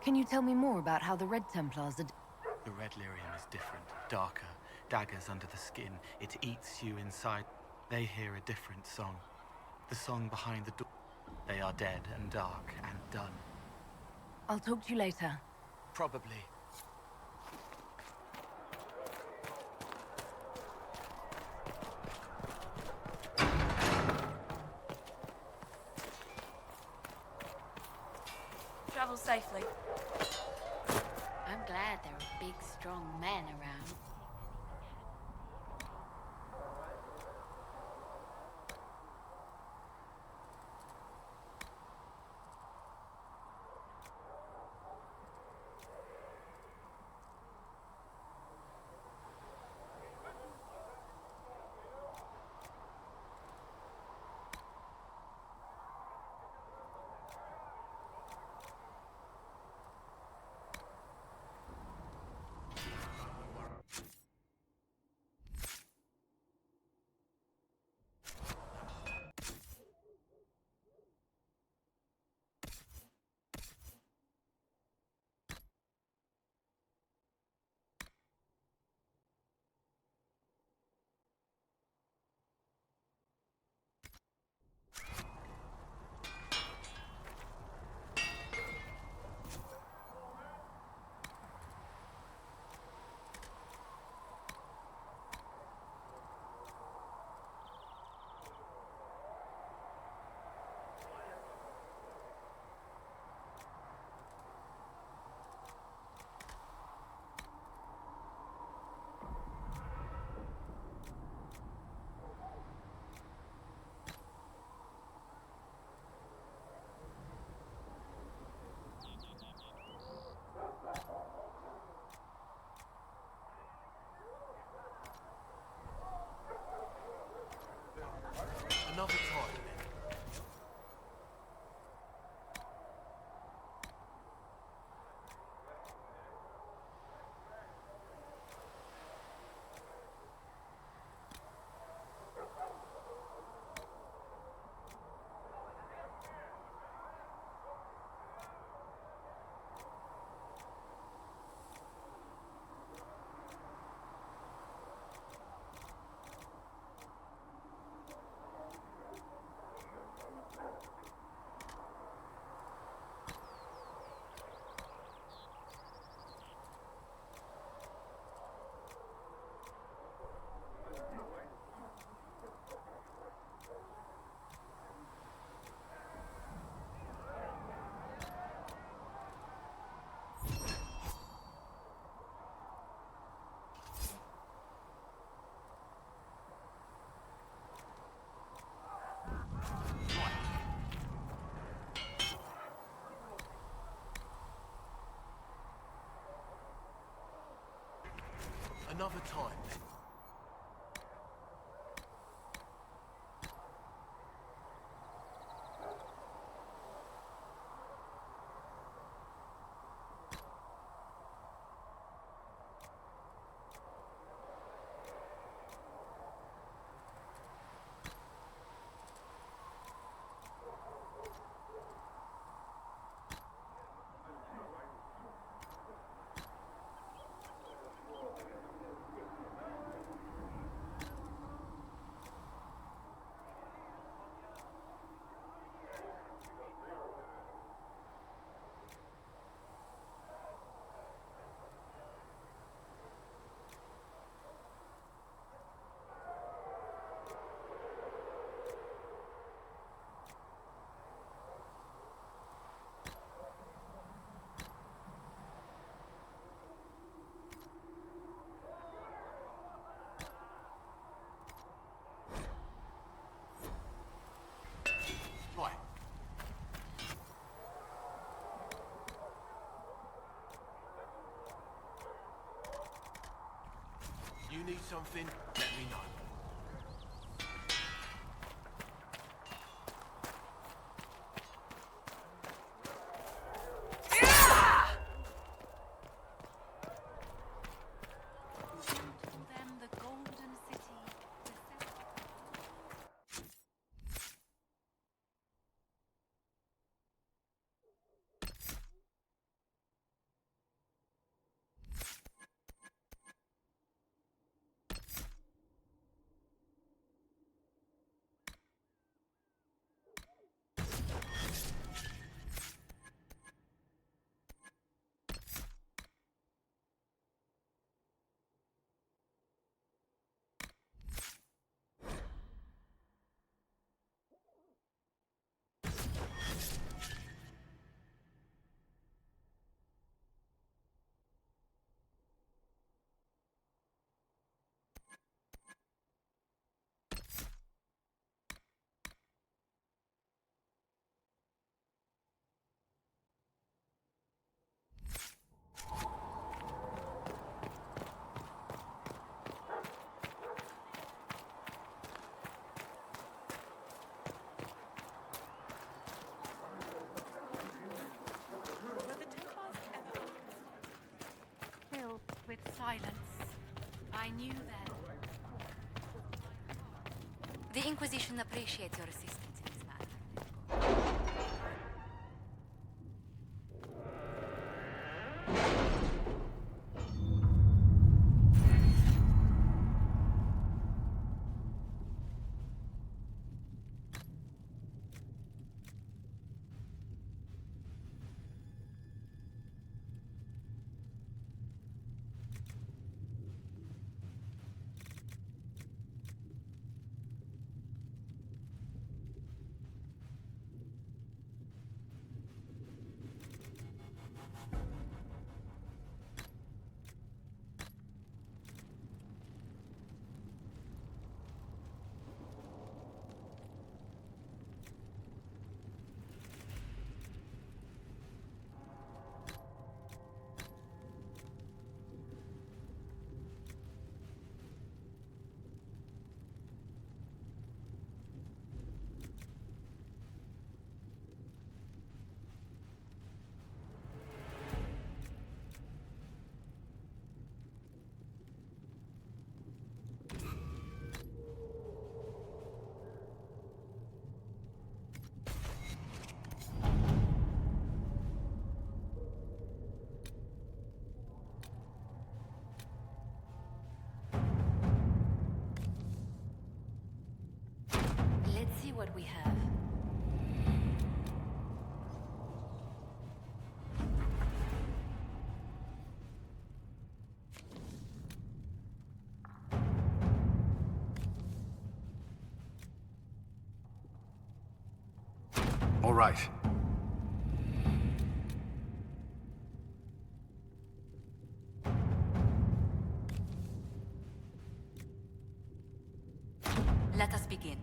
Can you tell me more about how the Red Templars are... The red lyrium is different, darker, daggers under the skin. It eats you inside. They hear a different song. The song behind the door. They are dead and dark and done. I'll talk to you later. Probably. Travel safely. I'm glad there are big, strong men around. Another time. Another time. something, let me know. Them the golden city. Filled with silence. I knew then. The Inquisition appreciates your assistance in this matter. Let's see what we have. All right. Let us begin.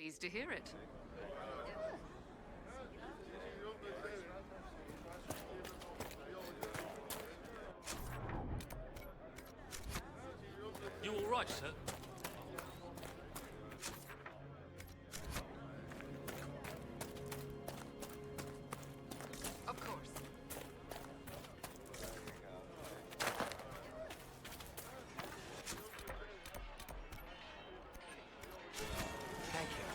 Pleased to hear it. You all right, sir? Of course. Thank you.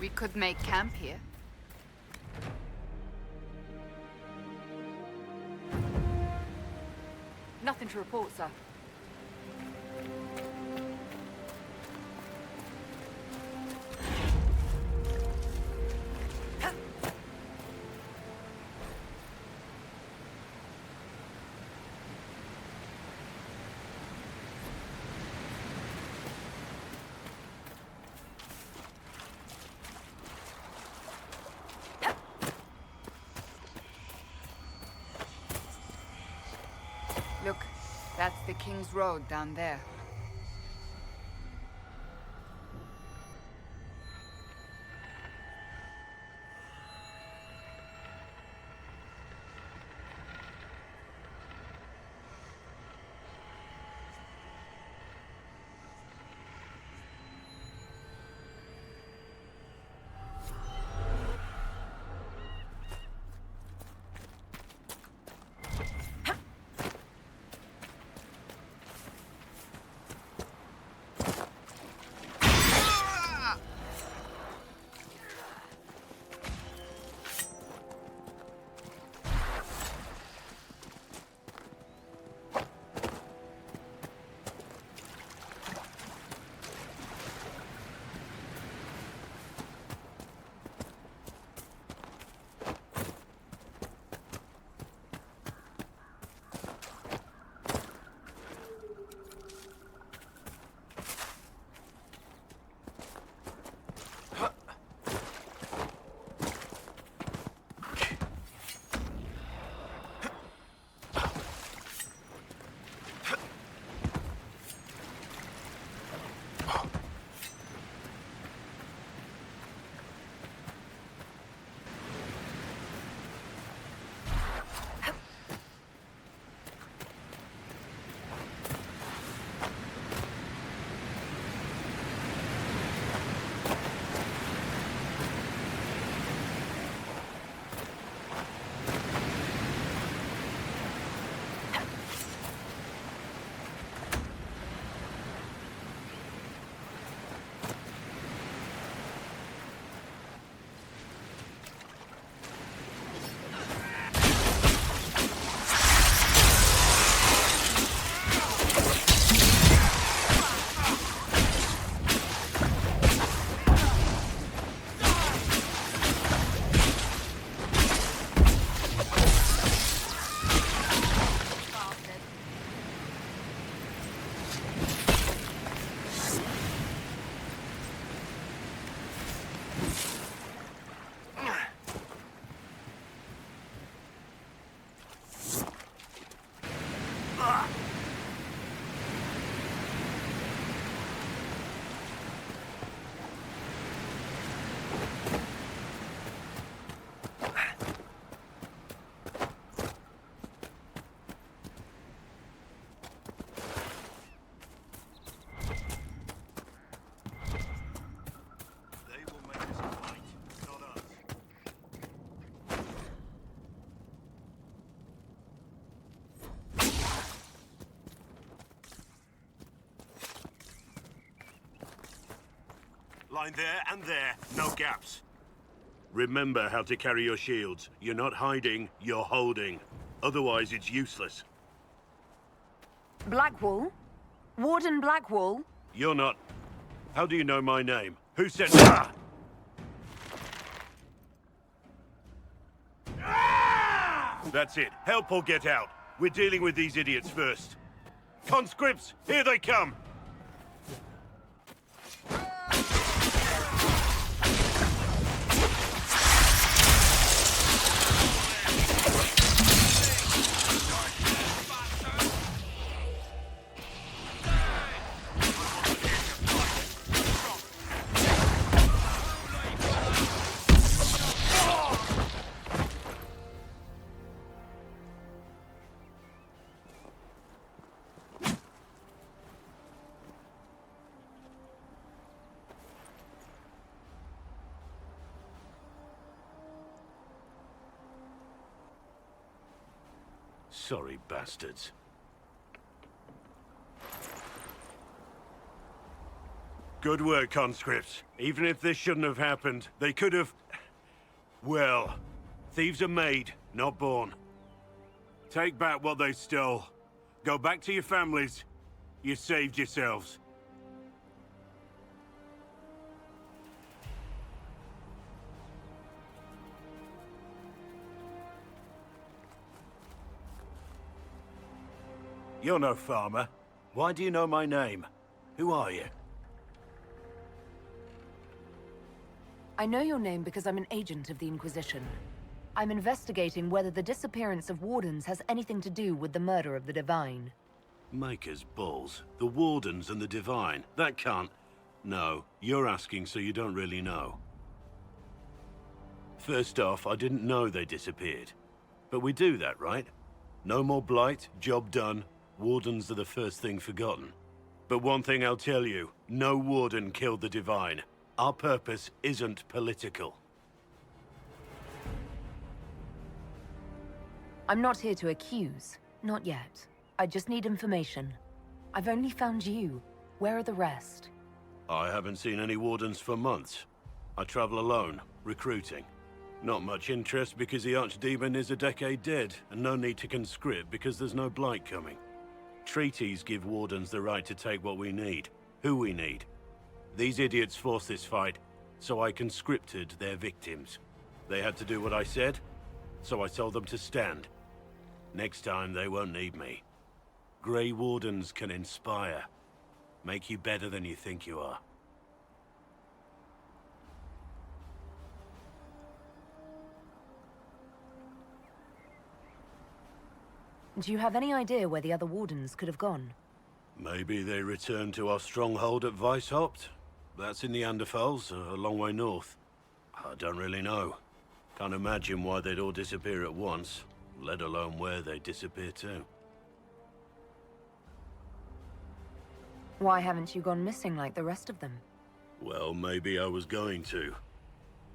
We could make camp here. Nothing to report, sir. Look, that's the King's Road down there. Line there and there, no gaps. Remember how to carry your shields. You're not hiding, you're holding. Otherwise, it's useless. Blackwall? Warden Blackwall? You're not... How do you know my name? Who sent... That's it. Help or get out. We're dealing with these idiots first. Conscripts, here they come! Sorry, bastards. Good work, conscripts. Even if this shouldn't have happened, they could have... Well, thieves are made, not born. Take back what they stole. Go back to your families. You saved yourselves. You're no farmer. Why do you know my name? Who are you? I know your name because I'm an agent of the Inquisition. I'm investigating whether the disappearance of Wardens has anything to do with the murder of the Divine. Maker's balls. The Wardens and the Divine. That can't... No, you're asking so you don't really know. First off, I didn't know they disappeared. But we do that, right? No more blight, job done. Wardens are the first thing forgotten. But one thing I'll tell you, no Warden killed the Divine. Our purpose isn't political. I'm not here to accuse. Not yet. I just need information. I've only found you. Where are the rest? I haven't seen any Wardens for months. I travel alone, recruiting. Not much interest because the Archdemon is a decade dead, and no need to conscript because there's no blight coming. Treaties give Wardens the right to take what we need, who we need. These idiots forced this fight, so I conscripted their victims. They had to do what I said, so I told them to stand. Next time they won't need me. Grey Wardens can inspire, make you better than you think you are. Do you have any idea where the other Wardens could have gone? Maybe they returned to our stronghold at Weishaupt? That's in the Anderfels, a long way north. I don't really know. Can't imagine why they'd all disappear at once, let alone where they'd disappear to. Why haven't you gone missing like the rest of them? Well, maybe I was going to.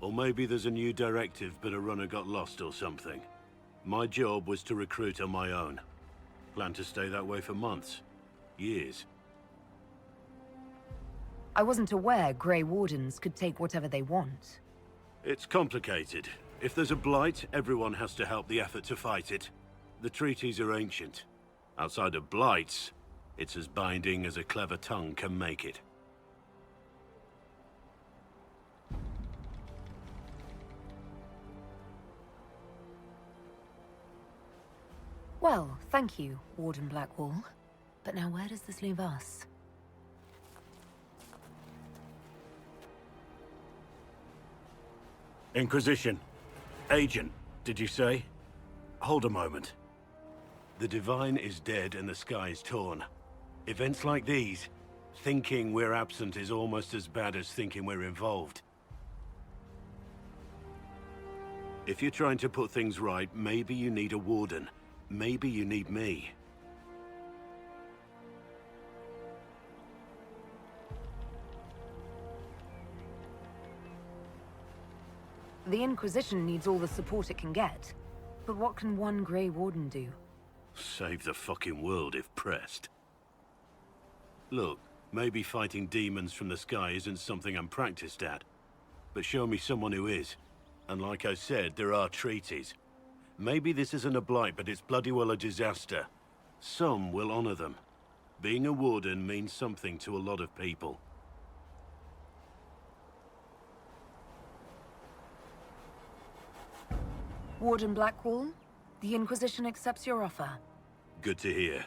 Or maybe there's a new directive but a runner got lost or something. My job was to recruit on my own. Plan to stay that way for months. Years. I wasn't aware Grey Wardens could take whatever they want. It's complicated. If there's a blight, everyone has to help the effort to fight it. The treaties are ancient. Outside of blights, it's as binding as a clever tongue can make it. Well, thank you, Warden Blackwall. But now where does this leave us? Inquisition. Agent, did you say? Hold a moment. The Divine is dead and the sky is torn. Events like these, thinking we're absent is almost as bad as thinking we're involved. If you're trying to put things right, maybe you need a Warden. Maybe you need me. The Inquisition needs all the support it can get. But what can one Grey Warden do? Save the fucking world if pressed. Look, maybe fighting demons from the sky isn't something I'm practiced at. But show me someone who is. And like I said, there are treaties. Maybe this isn't a blight, but it's bloody well a disaster. Some will honor them. Being a Warden means something to a lot of people. Warden Blackwall, the Inquisition accepts your offer. Good to hear.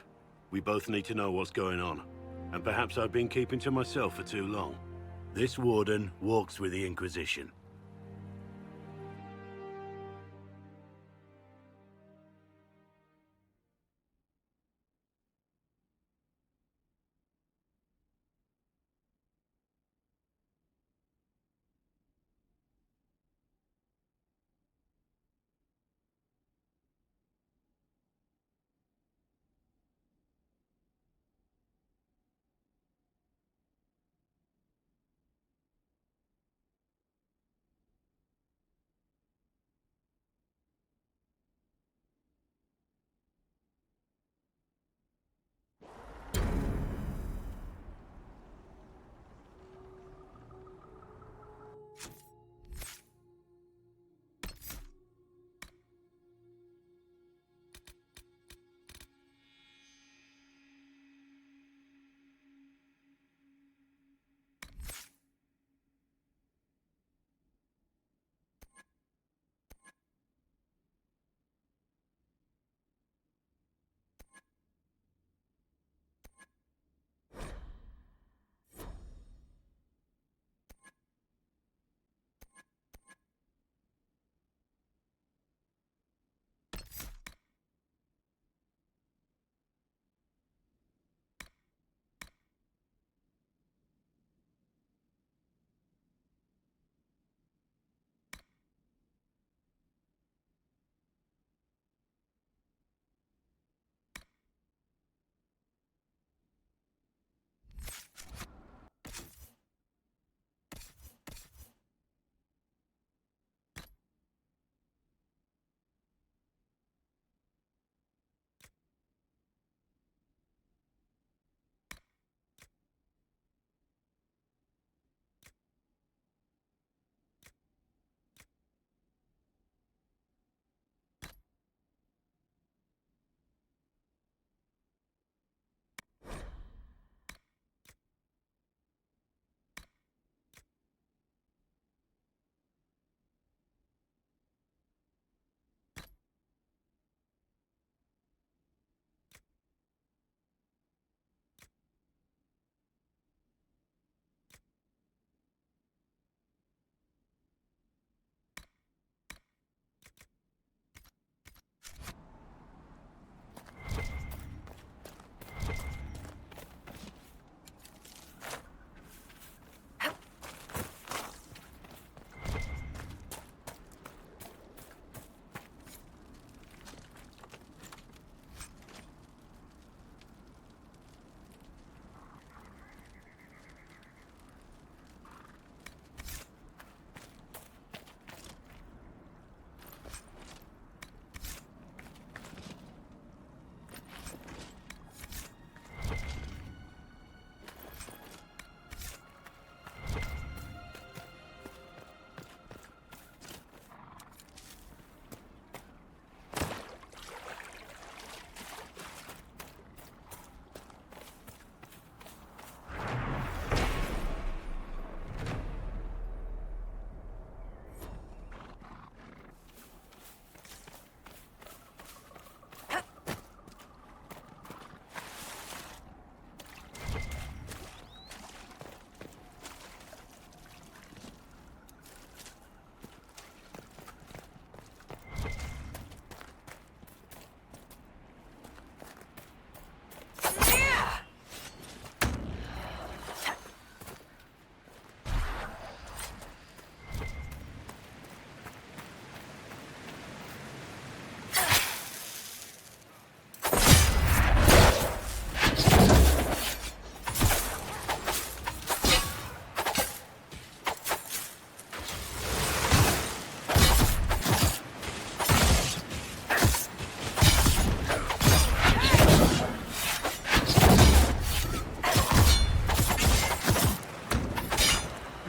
We both need to know what's going on. And perhaps I've been keeping to myself for too long. This Warden walks with the Inquisition.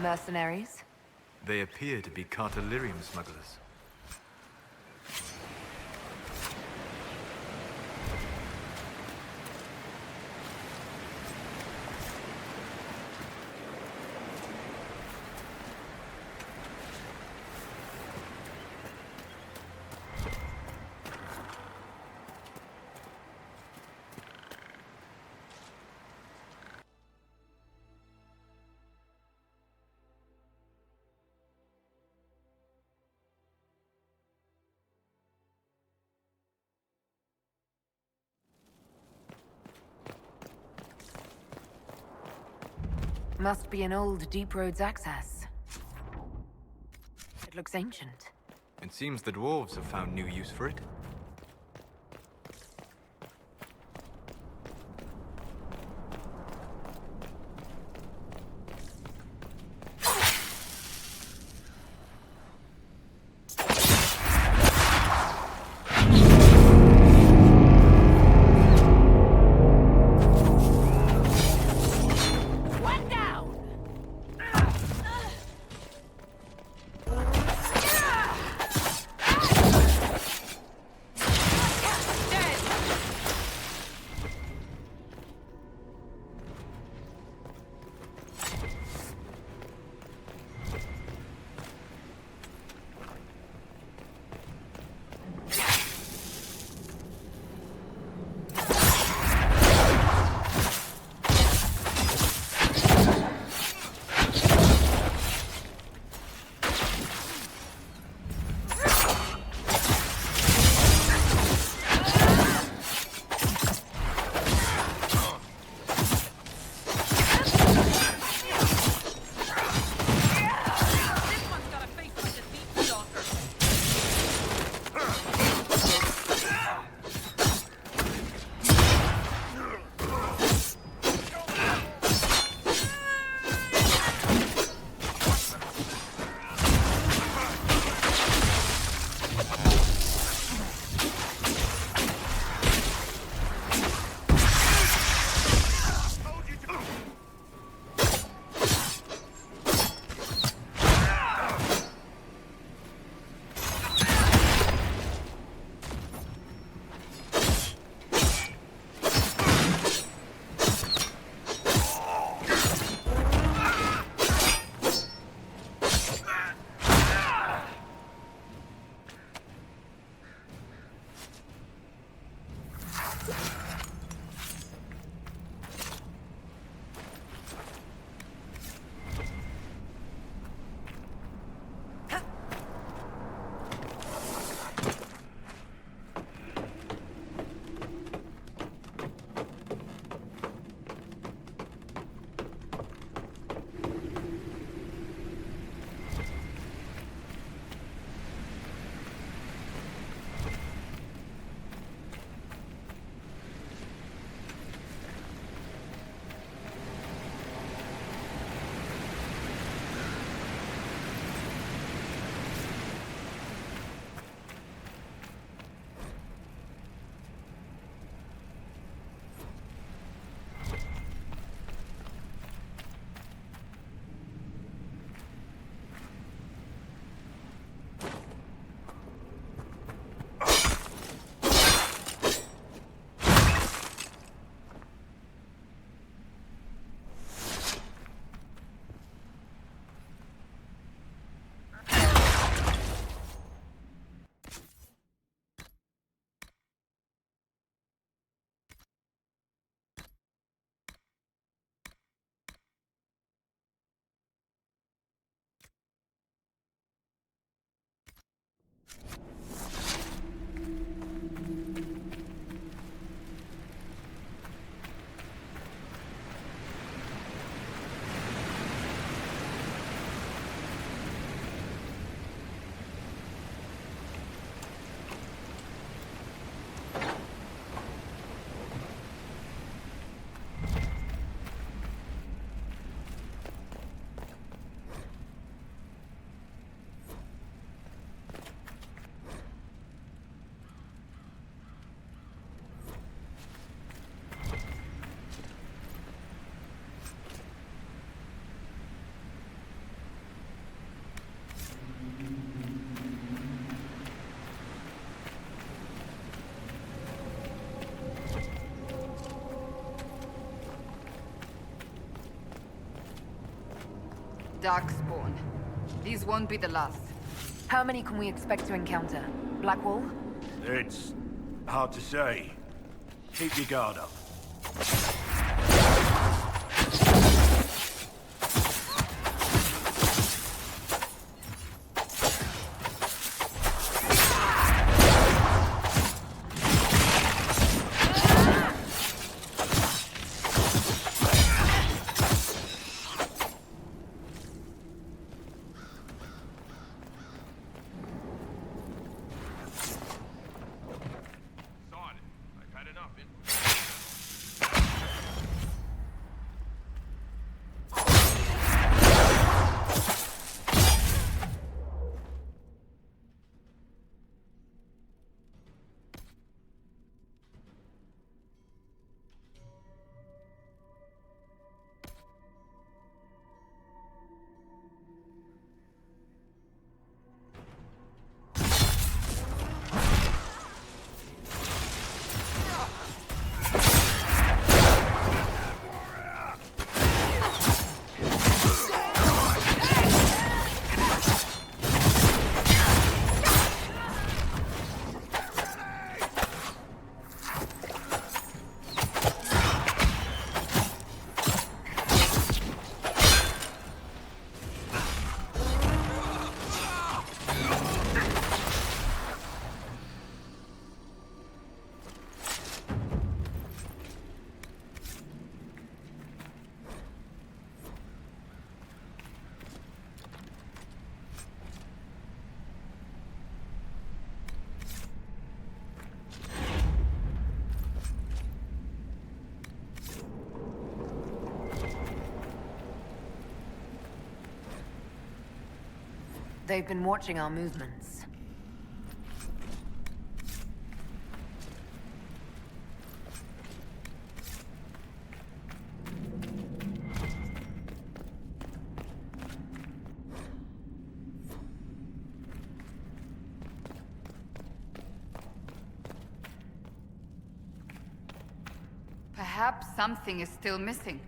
Mercenaries? They appear to be Cartelirium smugglers. Must be an old Deep Roads access. It looks ancient. It seems the dwarves have found new use for it. Darkspawn. These won't be the last. How many can we expect to encounter? Blackwall? It's hard to say. Keep your guard up. They've been watching our movements. Perhaps something is still missing.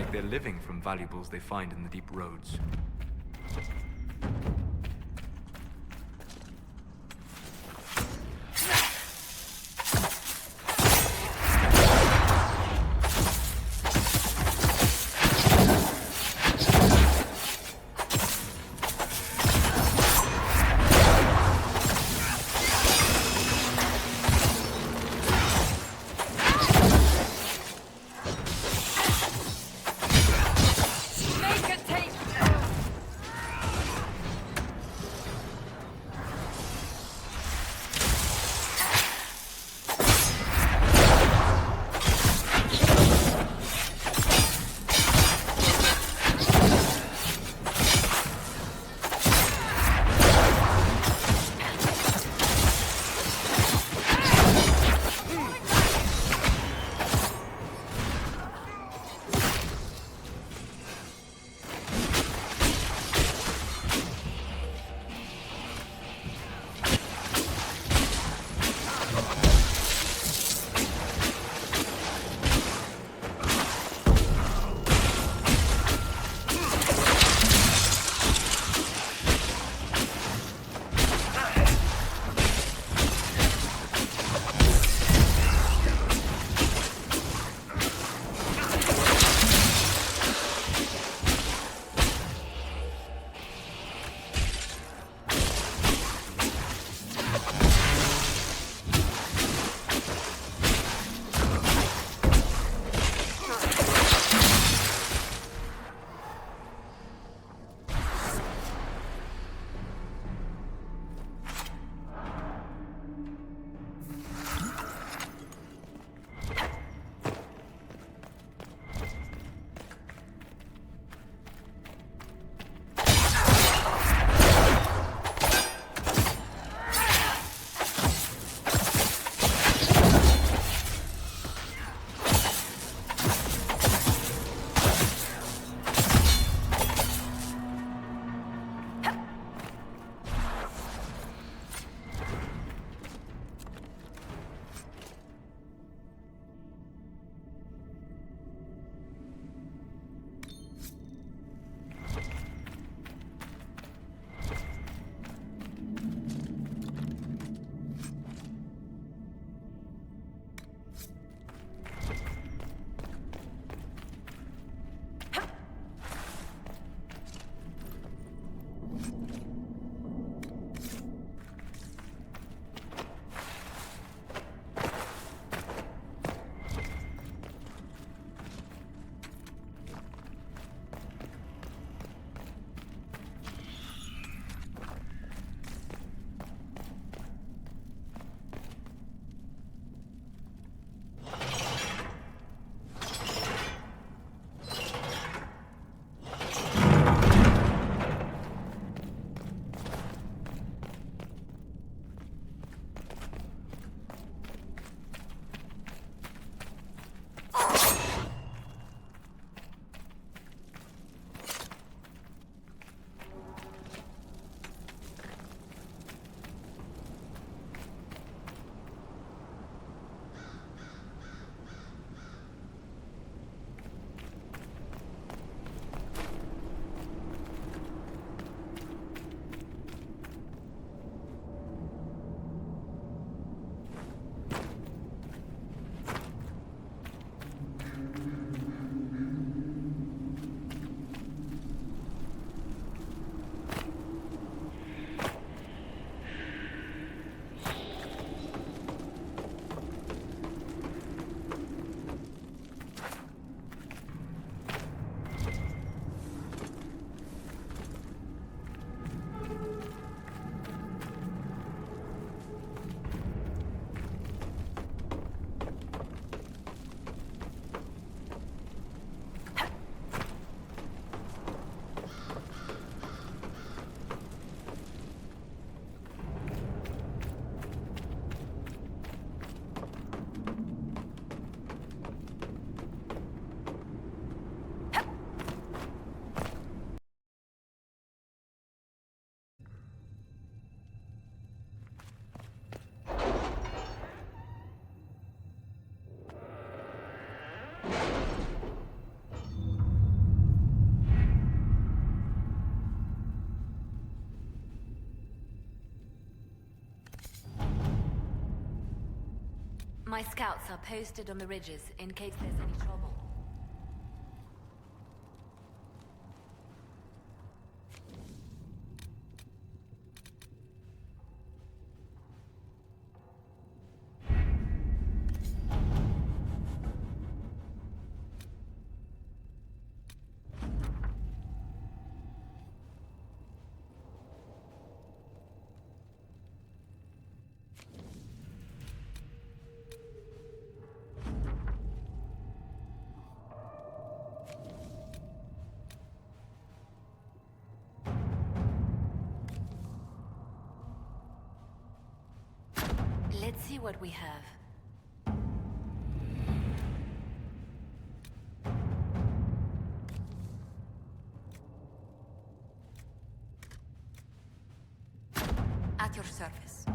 They're living from valuables they find in the deep roads. Make a taste! My scouts are posted on the ridges in case there's any trouble. Let's see what we have. At your service.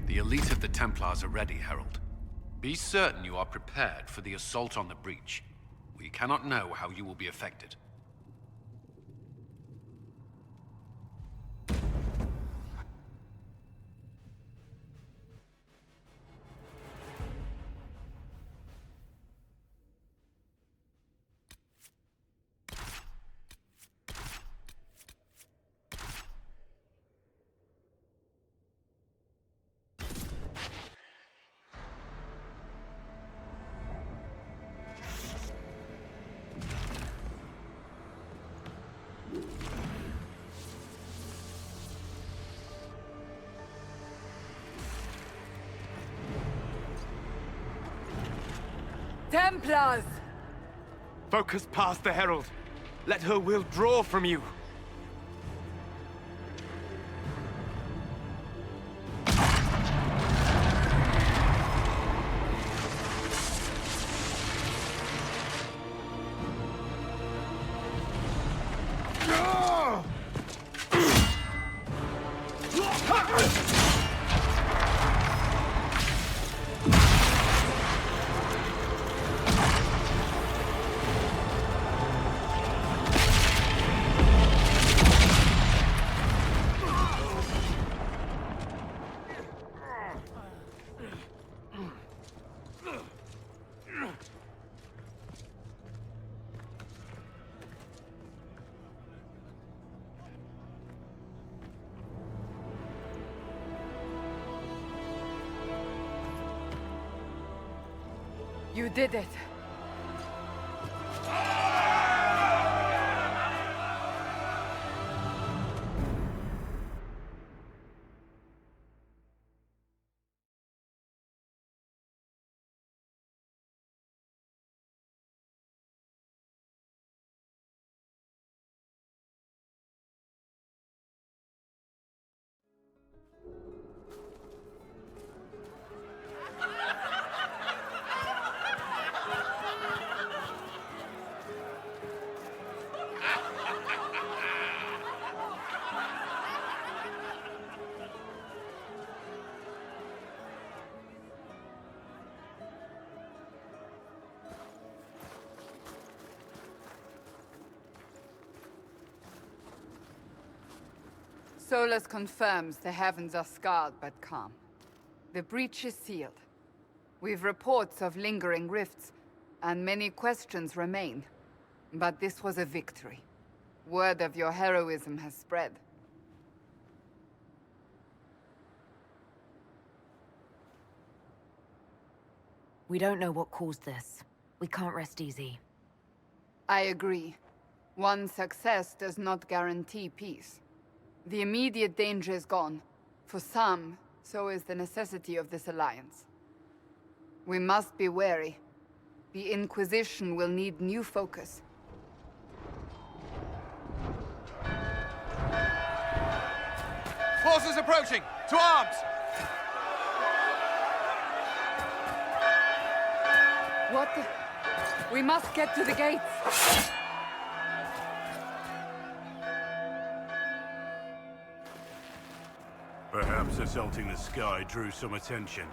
The elite of the Templars are ready, Herald. Be certain you are prepared for the assault on the breach. We cannot know how you will be affected. Templars! Focus past the Herald. Let her will draw from you. You did it. Solus confirms the heavens are scarred but calm. The breach is sealed. We've reports of lingering rifts, and many questions remain. But this was a victory. Word of your heroism has spread. We don't know what caused this. We can't rest easy. I agree. One success does not guarantee peace. The immediate danger is gone. For some, so is the necessity of this alliance. We must be wary. The Inquisition will need new focus. Forces approaching! To arms! What the... We must get to the gates. Perhaps assaulting the sky drew some attention.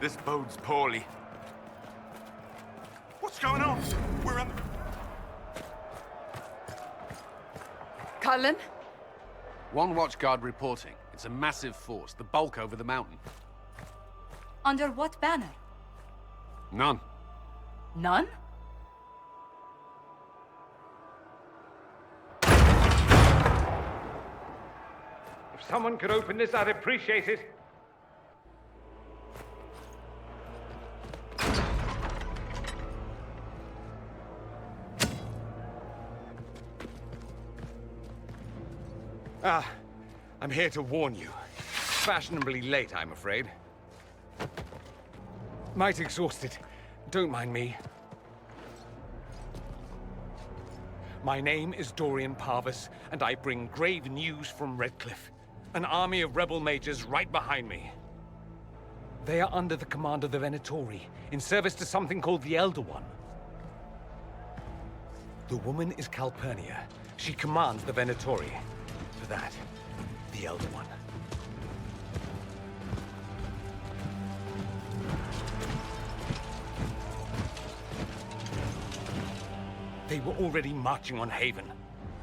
This bodes poorly. What's going on? We're under... Cullen? One watchguard reporting. It's a massive force, the bulk over the mountain. Under what banner? None. None? If someone could open this, I'd appreciate it. I'm here to warn you. Fashionably late, I'm afraid. Might exhausted. Don't mind me. My name is Dorian Parvis, and I bring grave news from Redcliffe. An army of rebel mages right behind me. They are under the command of the Venatori, in service to something called the Elder One. The woman is Calpurnia. She commands the Venatori. For that, the Elder One. They were already marching on Haven.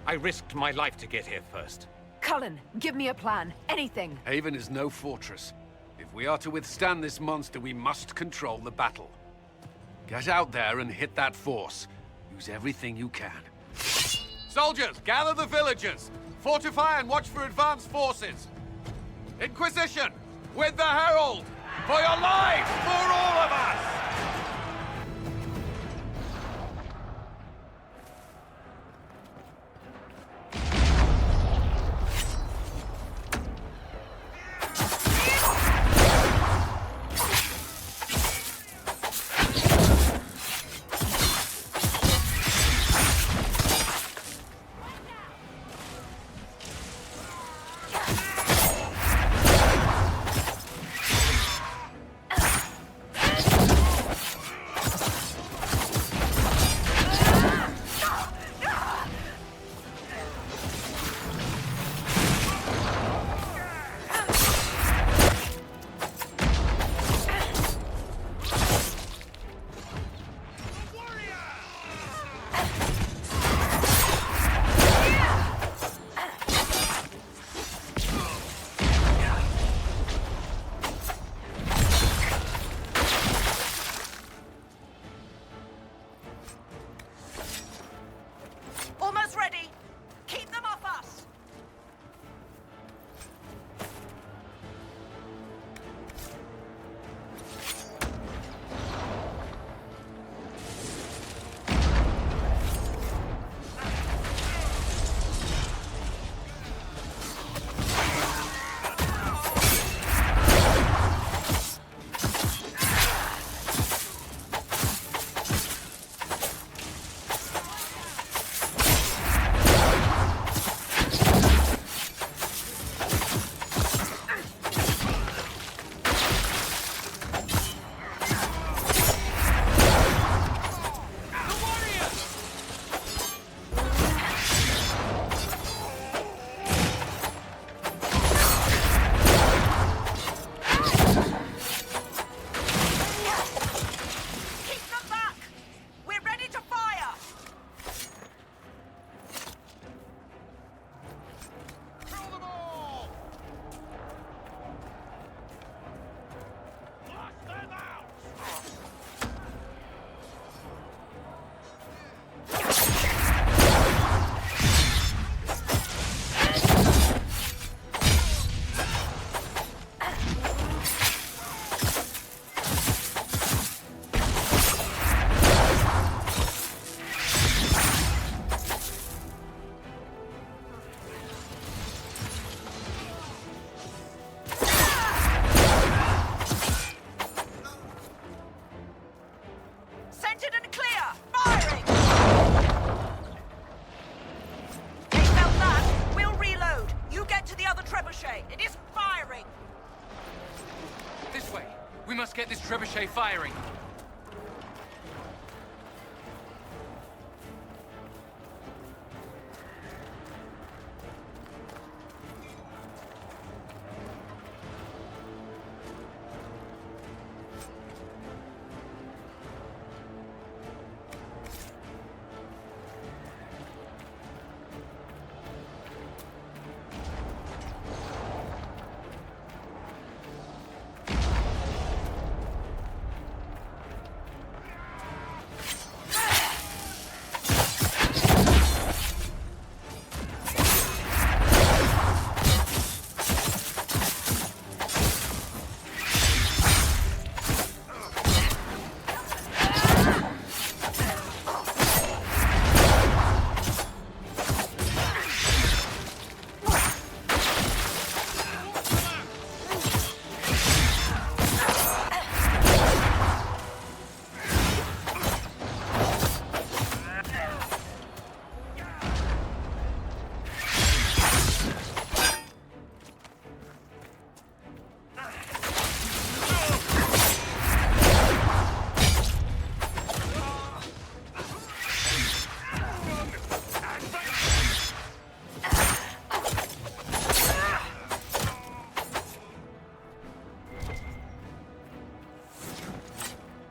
I risked my life to get here first. Cullen, give me a plan. Anything. Haven is no fortress. If we are to withstand this monster, we must control the battle. Get out there and hit that force. Use everything you can. Soldiers, gather the villagers! Fortify and watch for advanced forces! Inquisition! With the Herald! For your lives! For all of us! We must get this trebuchet firing.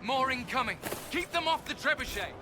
More incoming! Keep them off the trebuchet!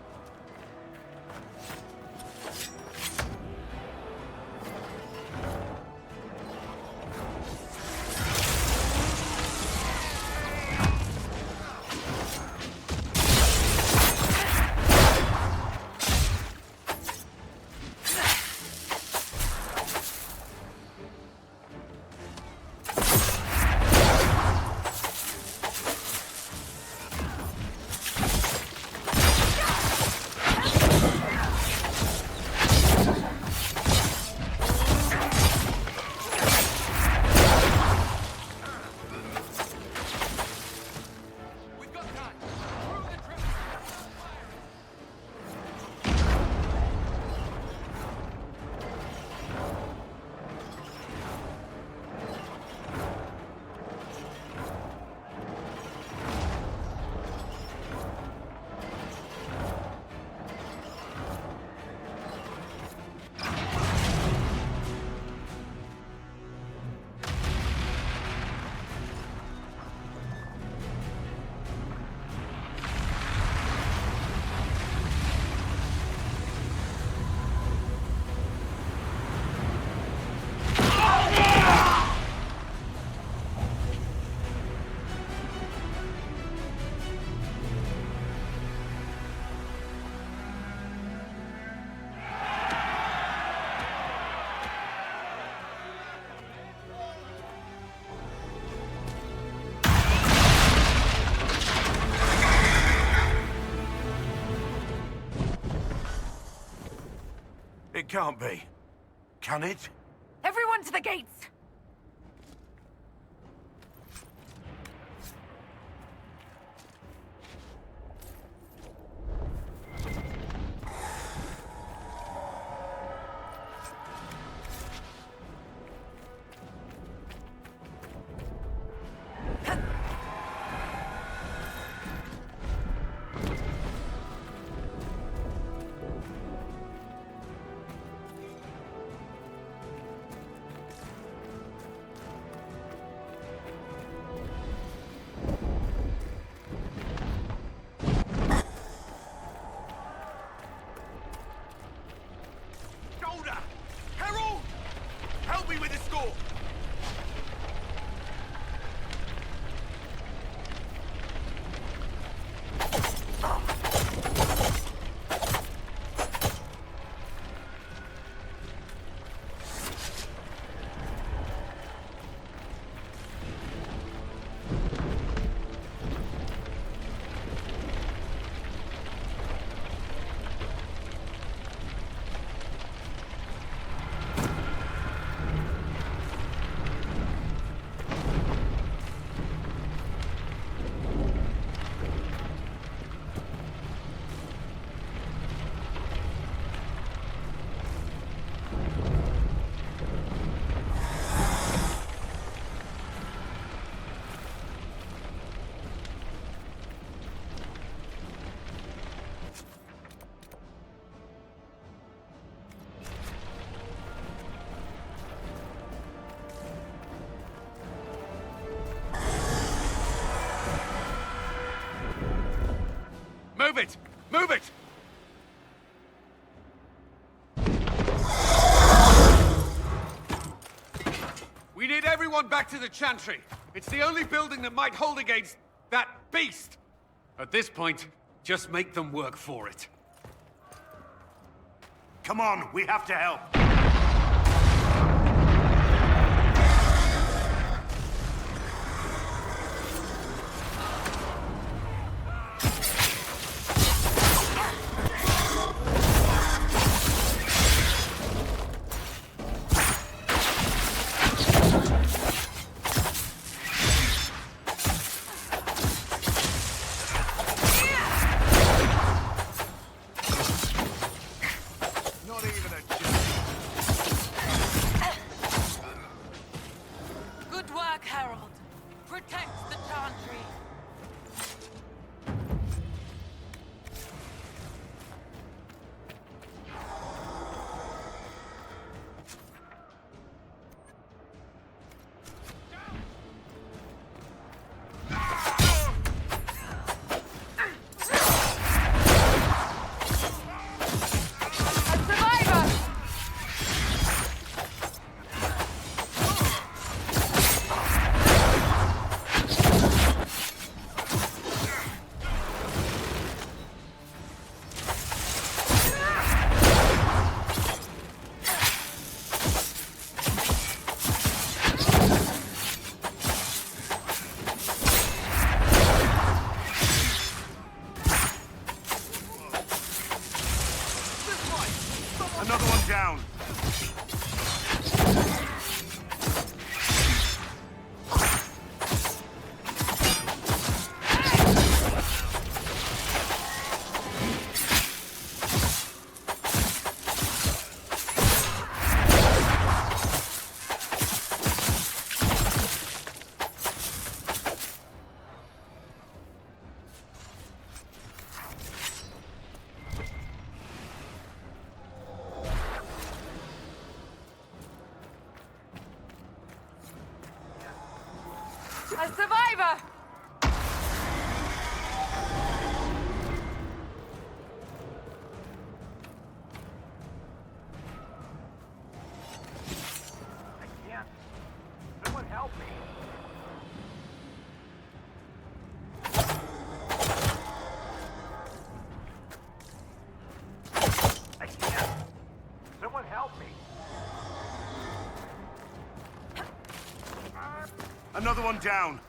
It can't be. Can it? Everyone to the gates! Move it! We need everyone back to the Chantry. It's the only building that might hold against that beast. At this point, just make them work for it. Come on, we have to help. Good work, Herald. Protect the Chantry. Another one down. A survivor! I can't. Someone help me. I can't. Someone help me. Another one down.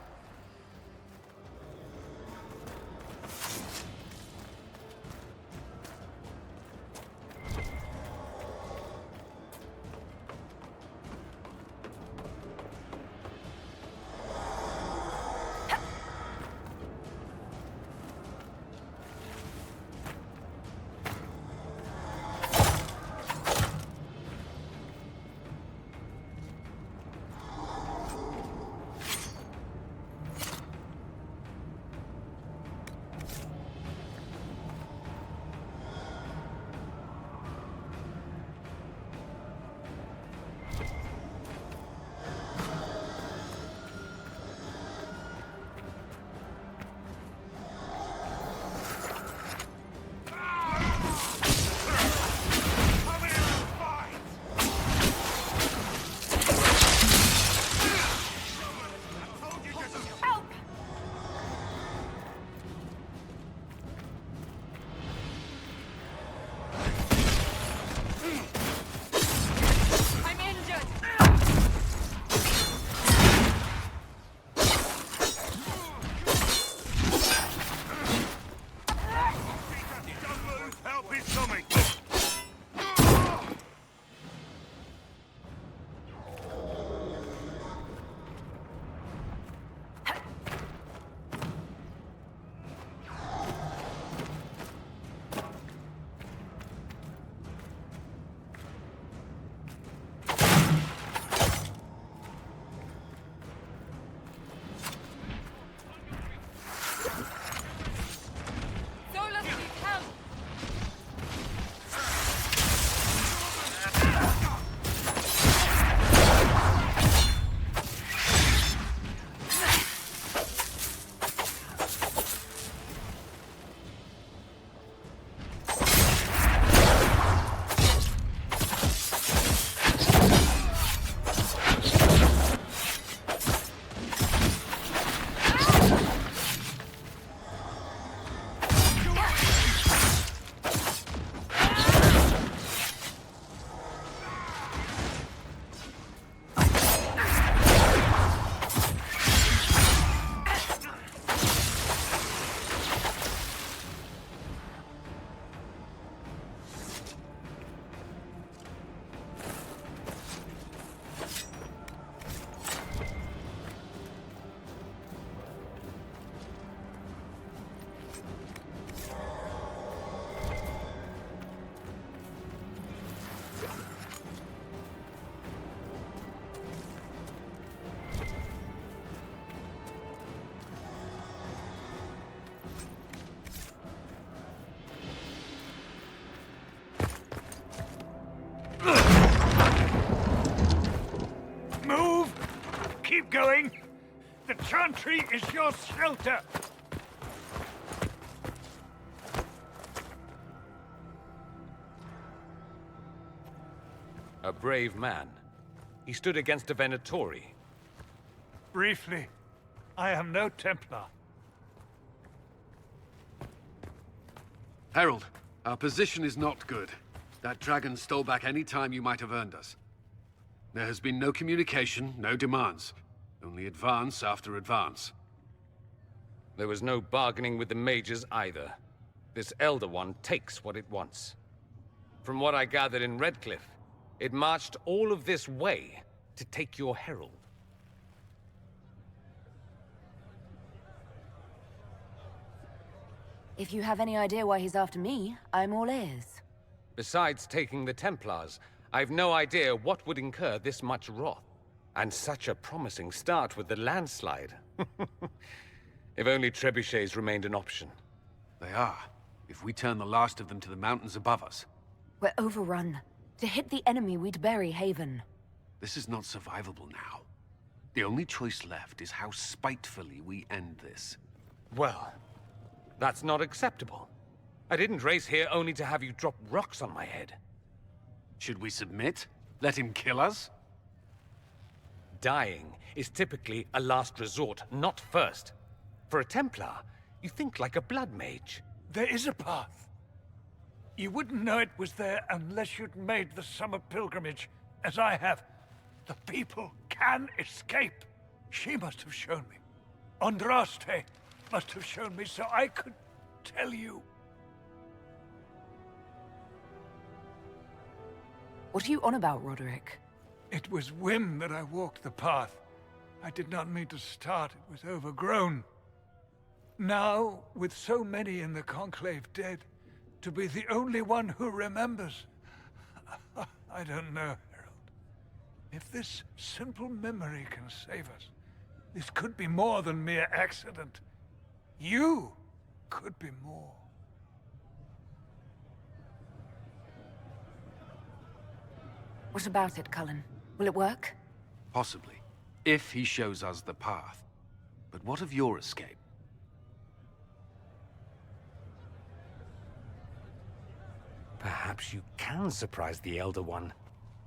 Move! Keep going! The chantry is your shelter! A brave man. He stood against a Venatori. Briefly, I am no Templar. Herald, our position is not good. That dragon stole back any time you might have earned us. There has been no communication, no demands. Only advance after advance. There was no bargaining with the mages either. This Elder One takes what it wants. From what I gathered in Redcliffe, it marched all of this way to take your herald. If you have any idea why he's after me, I'm all ears. Besides taking the Templars, I've no idea what would incur this much wrath. And such a promising start with the landslide. If only trebuchets remained an option. They are. If we turn the last of them to the mountains above us. We're overrun. To hit the enemy, we'd bury Haven. This is not survivable now. The only choice left is how spitefully we end this. Well, that's not acceptable. I didn't race here only to have you drop rocks on my head. Should we submit? Let him kill us? Dying is typically a last resort, not first. For a Templar, you think like a blood mage. There is a path. You wouldn't know it was there unless you'd made the summer pilgrimage, as I have. The people can escape. She must have shown me. Andraste must have shown me so I could tell you. What are you on about, Roderick? It was whim that I walked the path. I did not mean to start. It was overgrown. Now, with so many in the Conclave dead, to be the only one who remembers. I don't know, Herald. If this simple memory can save us, this could be more than mere accident. You could be more. What about it, Cullen? Will it work? Possibly. If he shows us the path. But what of your escape? Perhaps you can surprise the Elder One.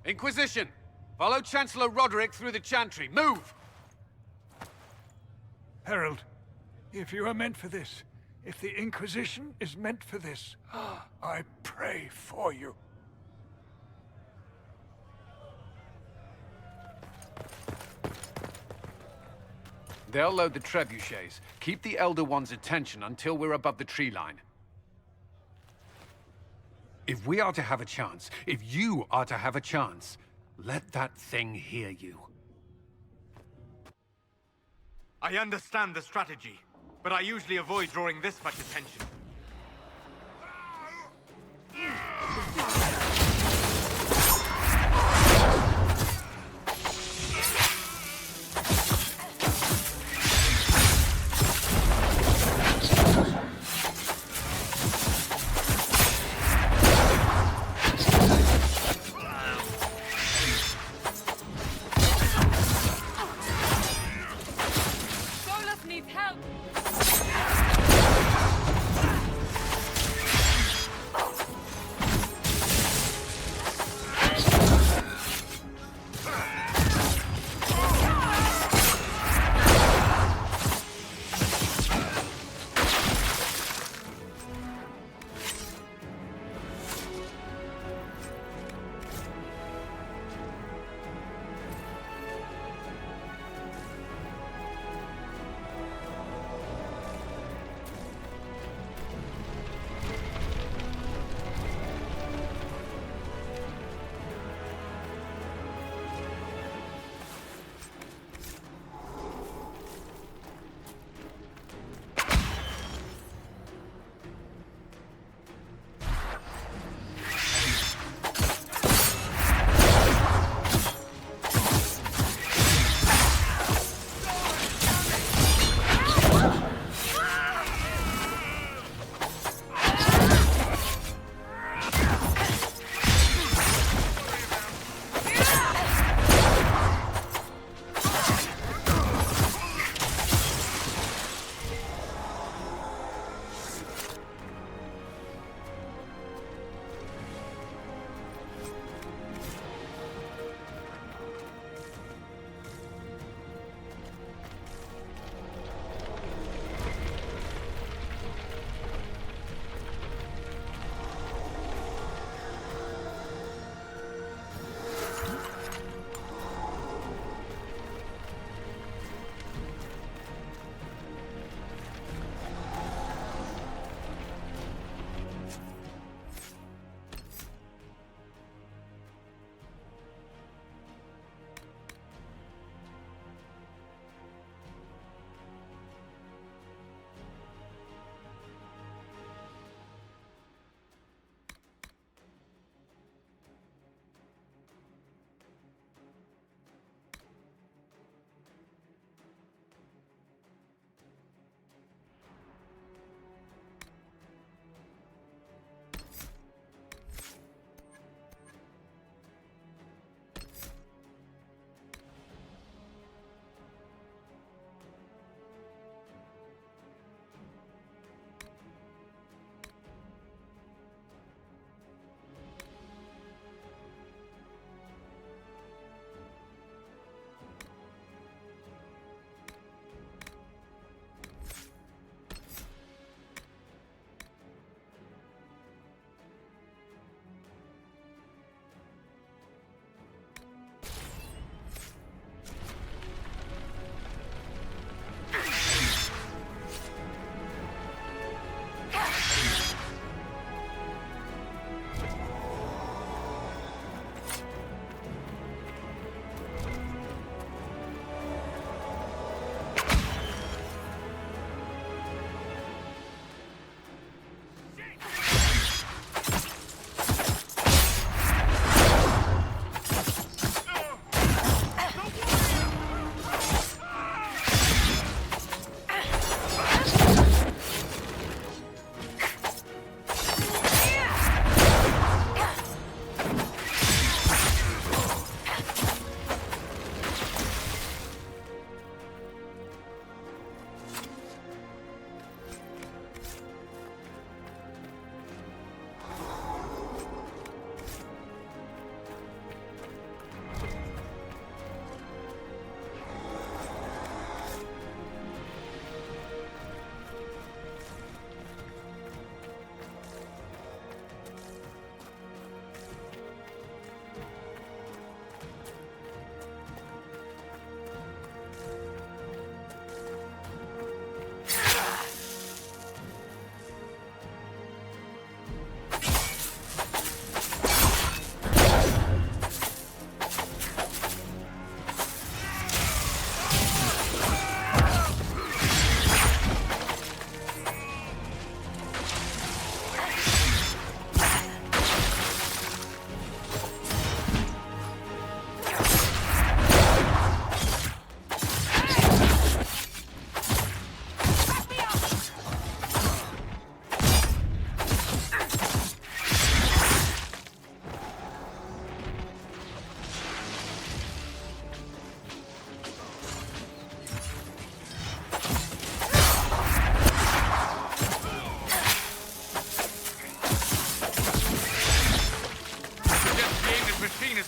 Inquisition! Follow Chancellor Roderick through the Chantry. Move! Herald, if you are meant for this, if the Inquisition is meant for this, I pray for you. They'll load the trebuchets. Keep the Elder One's attention until we're above the tree line. If we are to have a chance, if you are to have a chance, let that thing hear you. I understand the strategy, but I usually avoid drawing this much attention.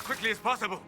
quickly as possible.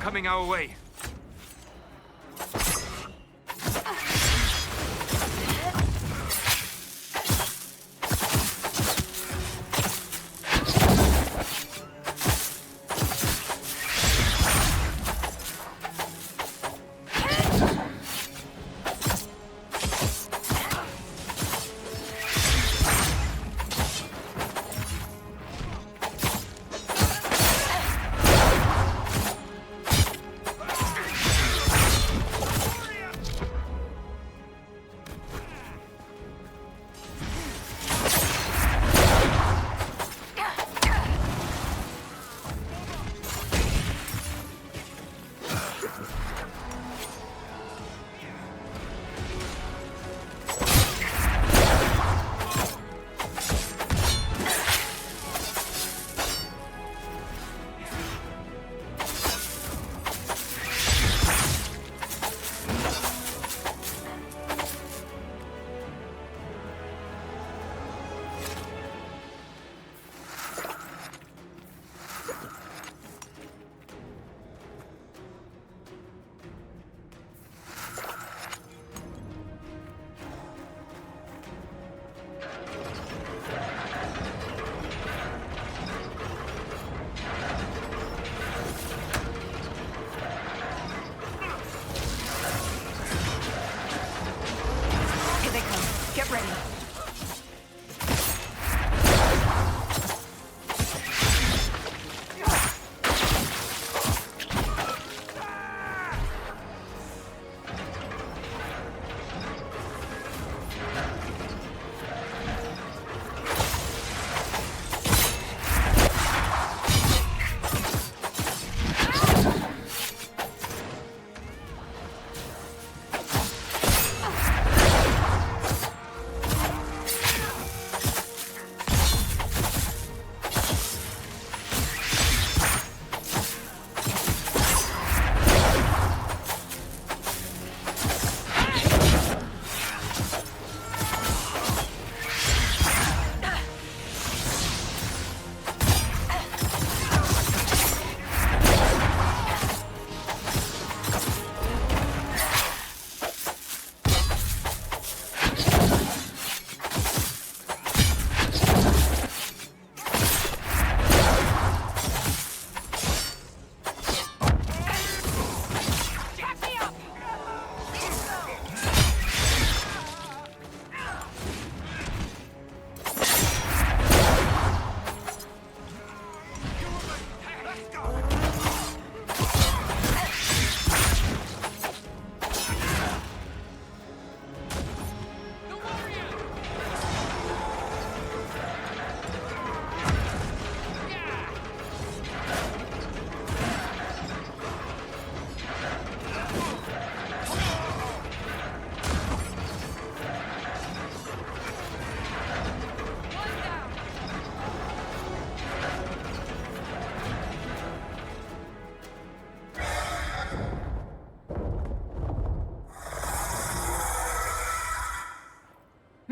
Coming our way.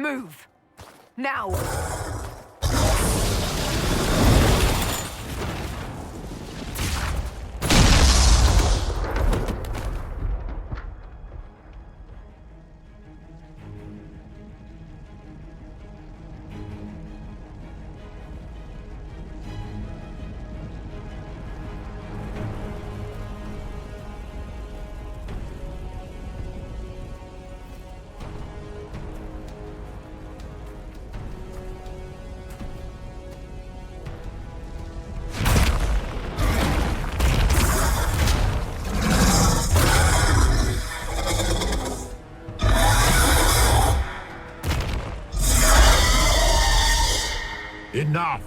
Move! Now! Enough!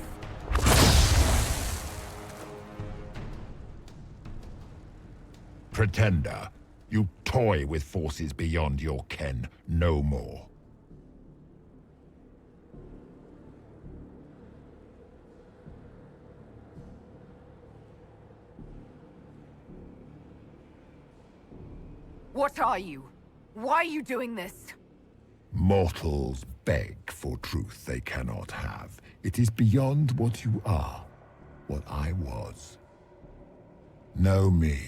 Pretender, you toy with forces beyond your ken no more. What are you? Why are you doing this? Mortals beg for truth they cannot have. It is beyond what you are, what I was. Know me.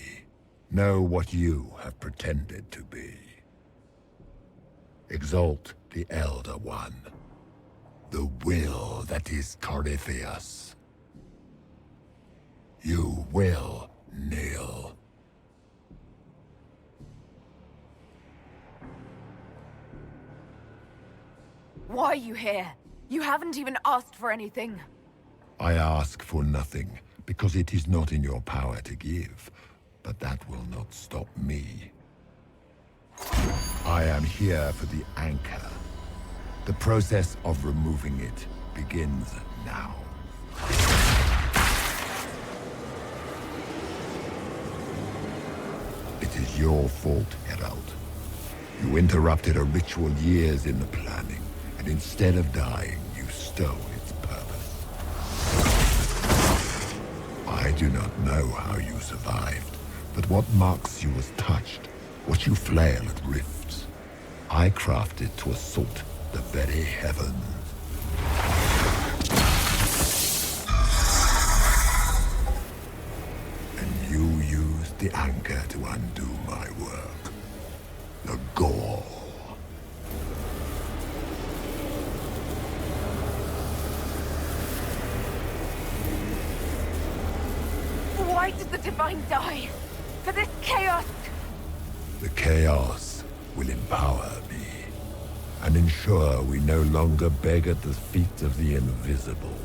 Know what you have pretended to be. Exalt the Elder One. The will that is Corypheus. You will kneel. Why are you here? You haven't even asked for anything. I ask for nothing, because it is not in your power to give. But that will not stop me. I am here for the anchor. The process of removing it begins now. It is your fault, Herald. You interrupted a ritual years in the planning, and instead of dying, you stole its purpose. I do not know how you survived, but what marks you as touched, what you flail at rifts, I crafted to assault the very heavens. And you used the anchor to undo my work. The gore. Why did the Divine die? For this chaos! The chaos will empower me, and ensure we no longer beg at the feet of the invisible.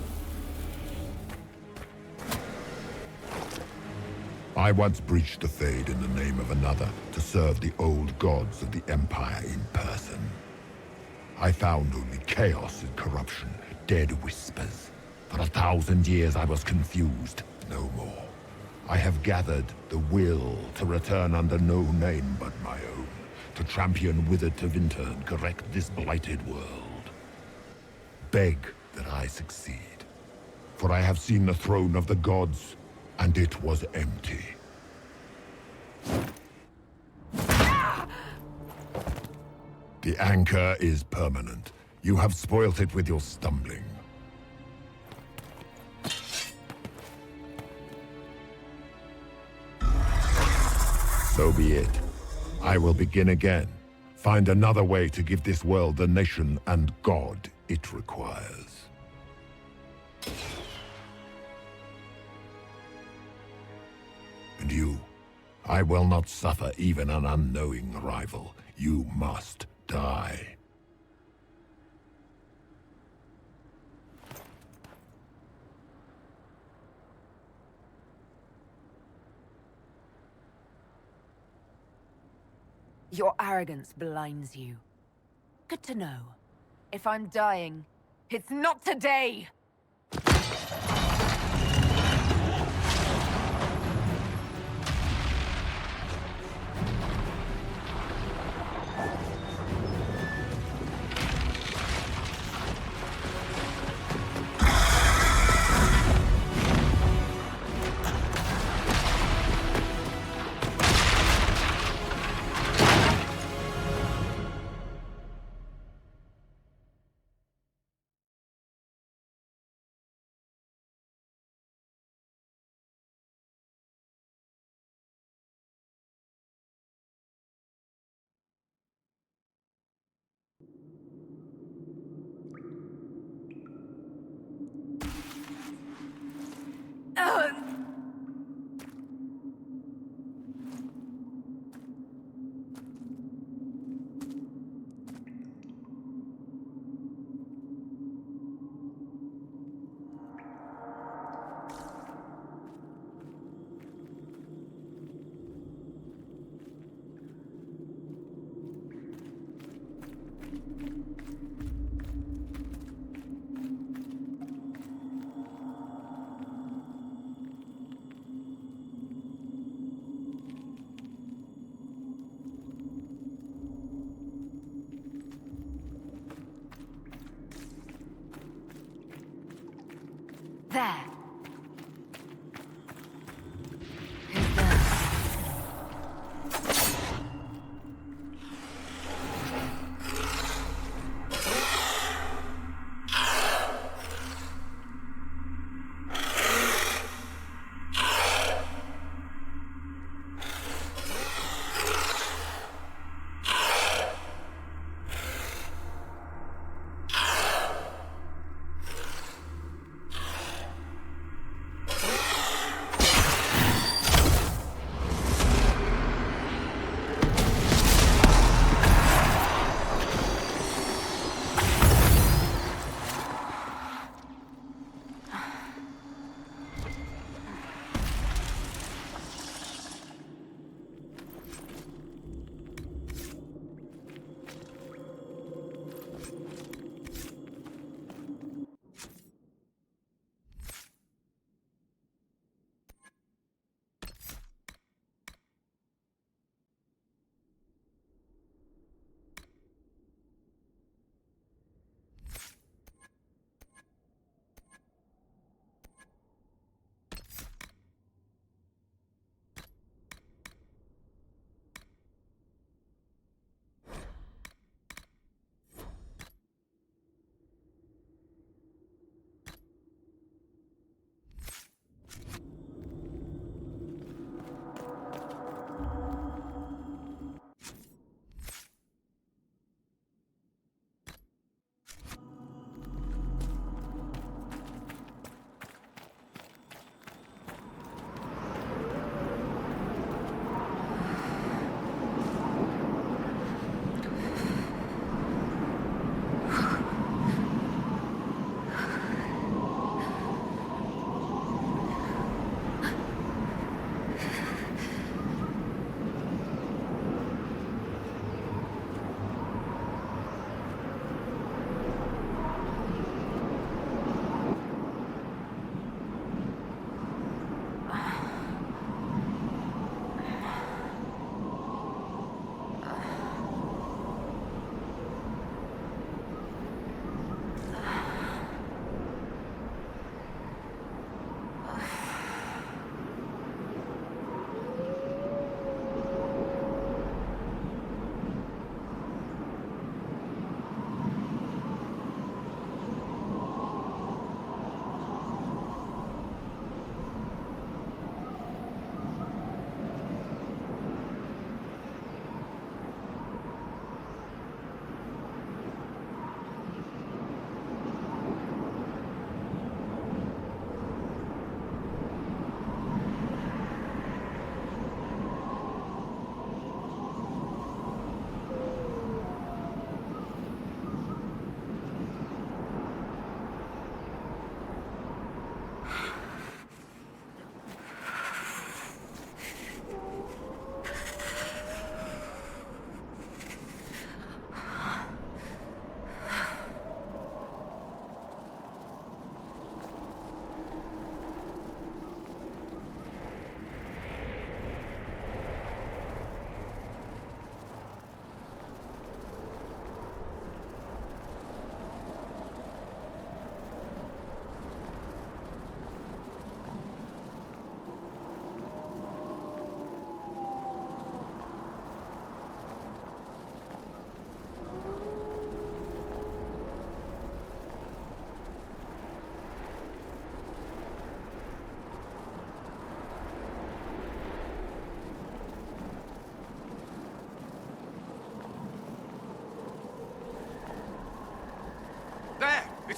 I once breached the Fade in the name of another to serve the old gods of the Empire in person. I found only chaos and corruption, dead whispers. For 1,000 years I was confused, no more. I have gathered the will to return under no name but my own, to champion withered to winter and correct this blighted world. Beg that I succeed, for I have seen the throne of the gods, and it was empty. The anchor is permanent. You have spoilt it with your stumbling. So be it. I will begin again. Find another way to give this world the nation and God it requires. And you, I will not suffer even an unknowing rival. You must die. Your arrogance blinds you. Good to know. If I'm dying, it's not today!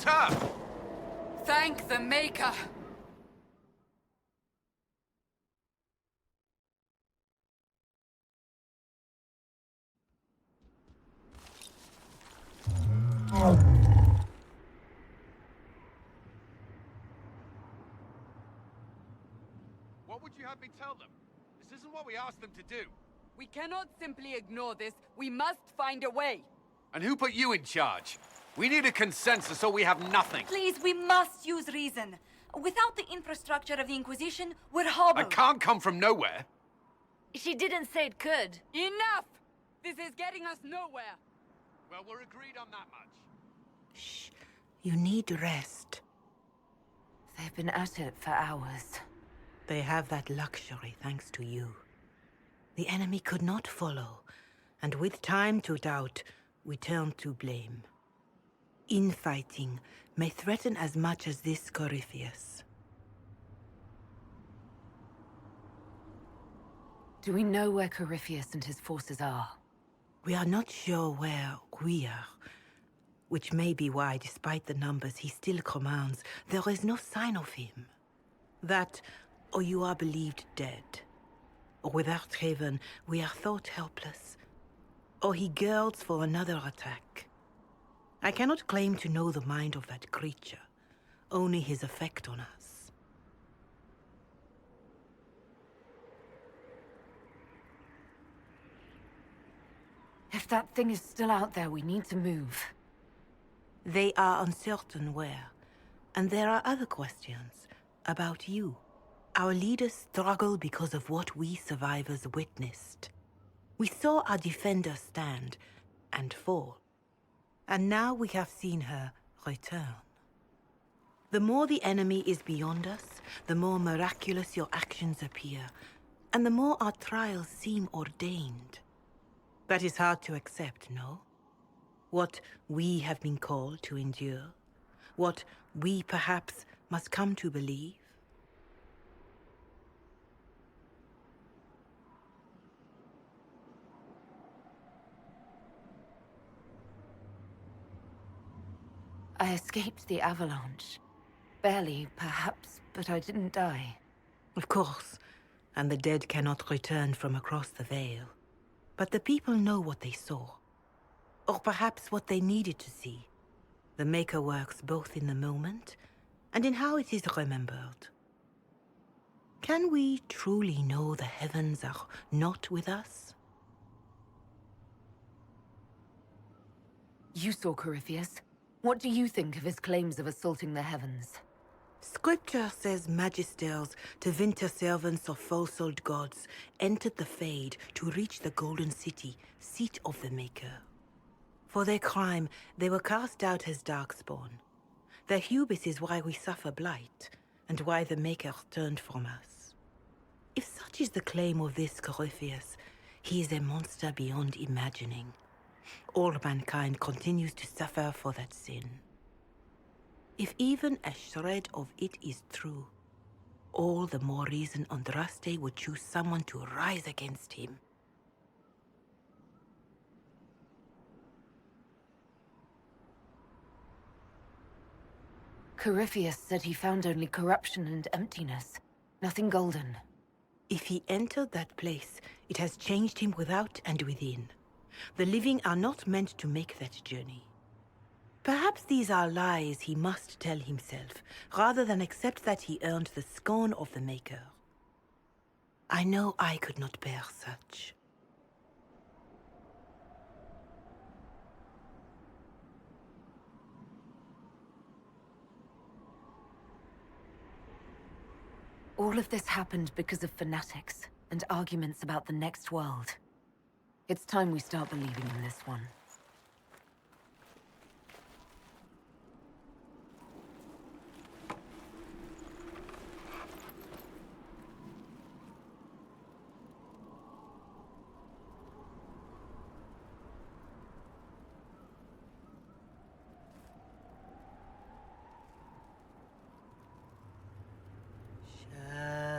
her! Thank the Maker! What would you have me tell them? This isn't what we asked them to do. We cannot simply ignore this. We must find a way. And who put you in charge? We need a consensus or we have nothing. Please, we must use reason. Without the infrastructure of the Inquisition, we're hobbled. I can't come from nowhere. She didn't say it could. Enough! This is getting us nowhere. Well, we're agreed on that much. Shh. You need rest. They've been at it for hours. They have that luxury thanks to you. The enemy could not follow, and with time to doubt, we turn to blame. Infighting may threaten as much as this Corypheus. Do we know where Corypheus and his forces are? We are not sure where we are, which may be why, despite the numbers he still commands, there is no sign of him. That, or you are believed dead. Or without Haven, we are thought helpless. Or he girds for another attack. I cannot claim to know the mind of that creature, only his effect on us. If that thing is still out there, we need to move. They are uncertain where. And there are other questions about you. Our leaders struggle because of what we survivors witnessed. We saw our defenders stand and fall. And now we have seen her return. The more the enemy is beyond us, the more miraculous your actions appear, and the more our trials seem ordained. That is hard to accept, no? What we have been called to endure, what we perhaps must come to believe. I escaped the avalanche. Barely, perhaps, but I didn't die. Of course, and the dead cannot return from across the veil. But the people know what they saw. Or perhaps what they needed to see. The Maker works both in the moment and in how it is remembered. Can we truly know the heavens are not with us? You saw Corypheus. What do you think of his claims of assaulting the heavens? Scripture says magisters, to winter servants of false-souled gods, entered the Fade to reach the Golden City, seat of the Maker. For their crime, they were cast out as darkspawn. Their hubris is why we suffer blight, and why the Maker turned from us. If such is the claim of this Corypheus, he is a monster beyond imagining. All mankind continues to suffer for that sin. If even a shred of it is true, all the more reason Andraste would choose someone to rise against him. Corypheus said he found only corruption and emptiness. Nothing golden. If he entered that place, it has changed him without and within. The living are not meant to make that journey. Perhaps these are lies he must tell himself, rather than accept that he earned the scorn of the Maker. I know I could not bear such. All of this happened because of fanatics and arguments about the next world. It's time we start believing in this one.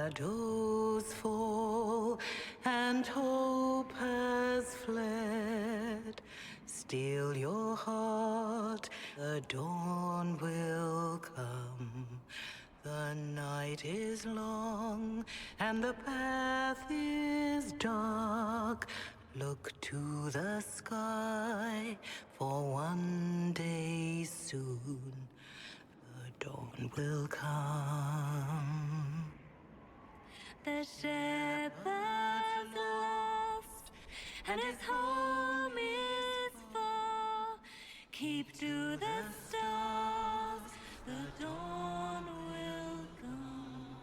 Shadows fall and hope has fled. Still your heart, the dawn will long, and the path is dark. Look to the sky, for one day soon the dawn will come. The shepherd's lost, and his home is far. Keep to the stars, the dawn will come.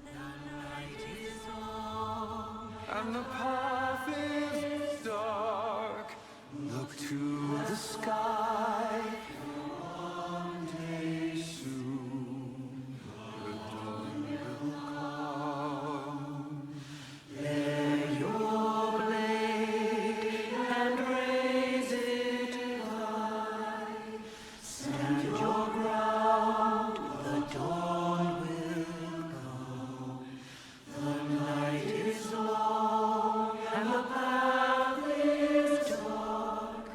The night is long, And the path is dark. Look to the sky. One day soon, the dawn will come. Bear your blade and raise it high. Stand your ground, the dawn will come. The night is long and the path is dark.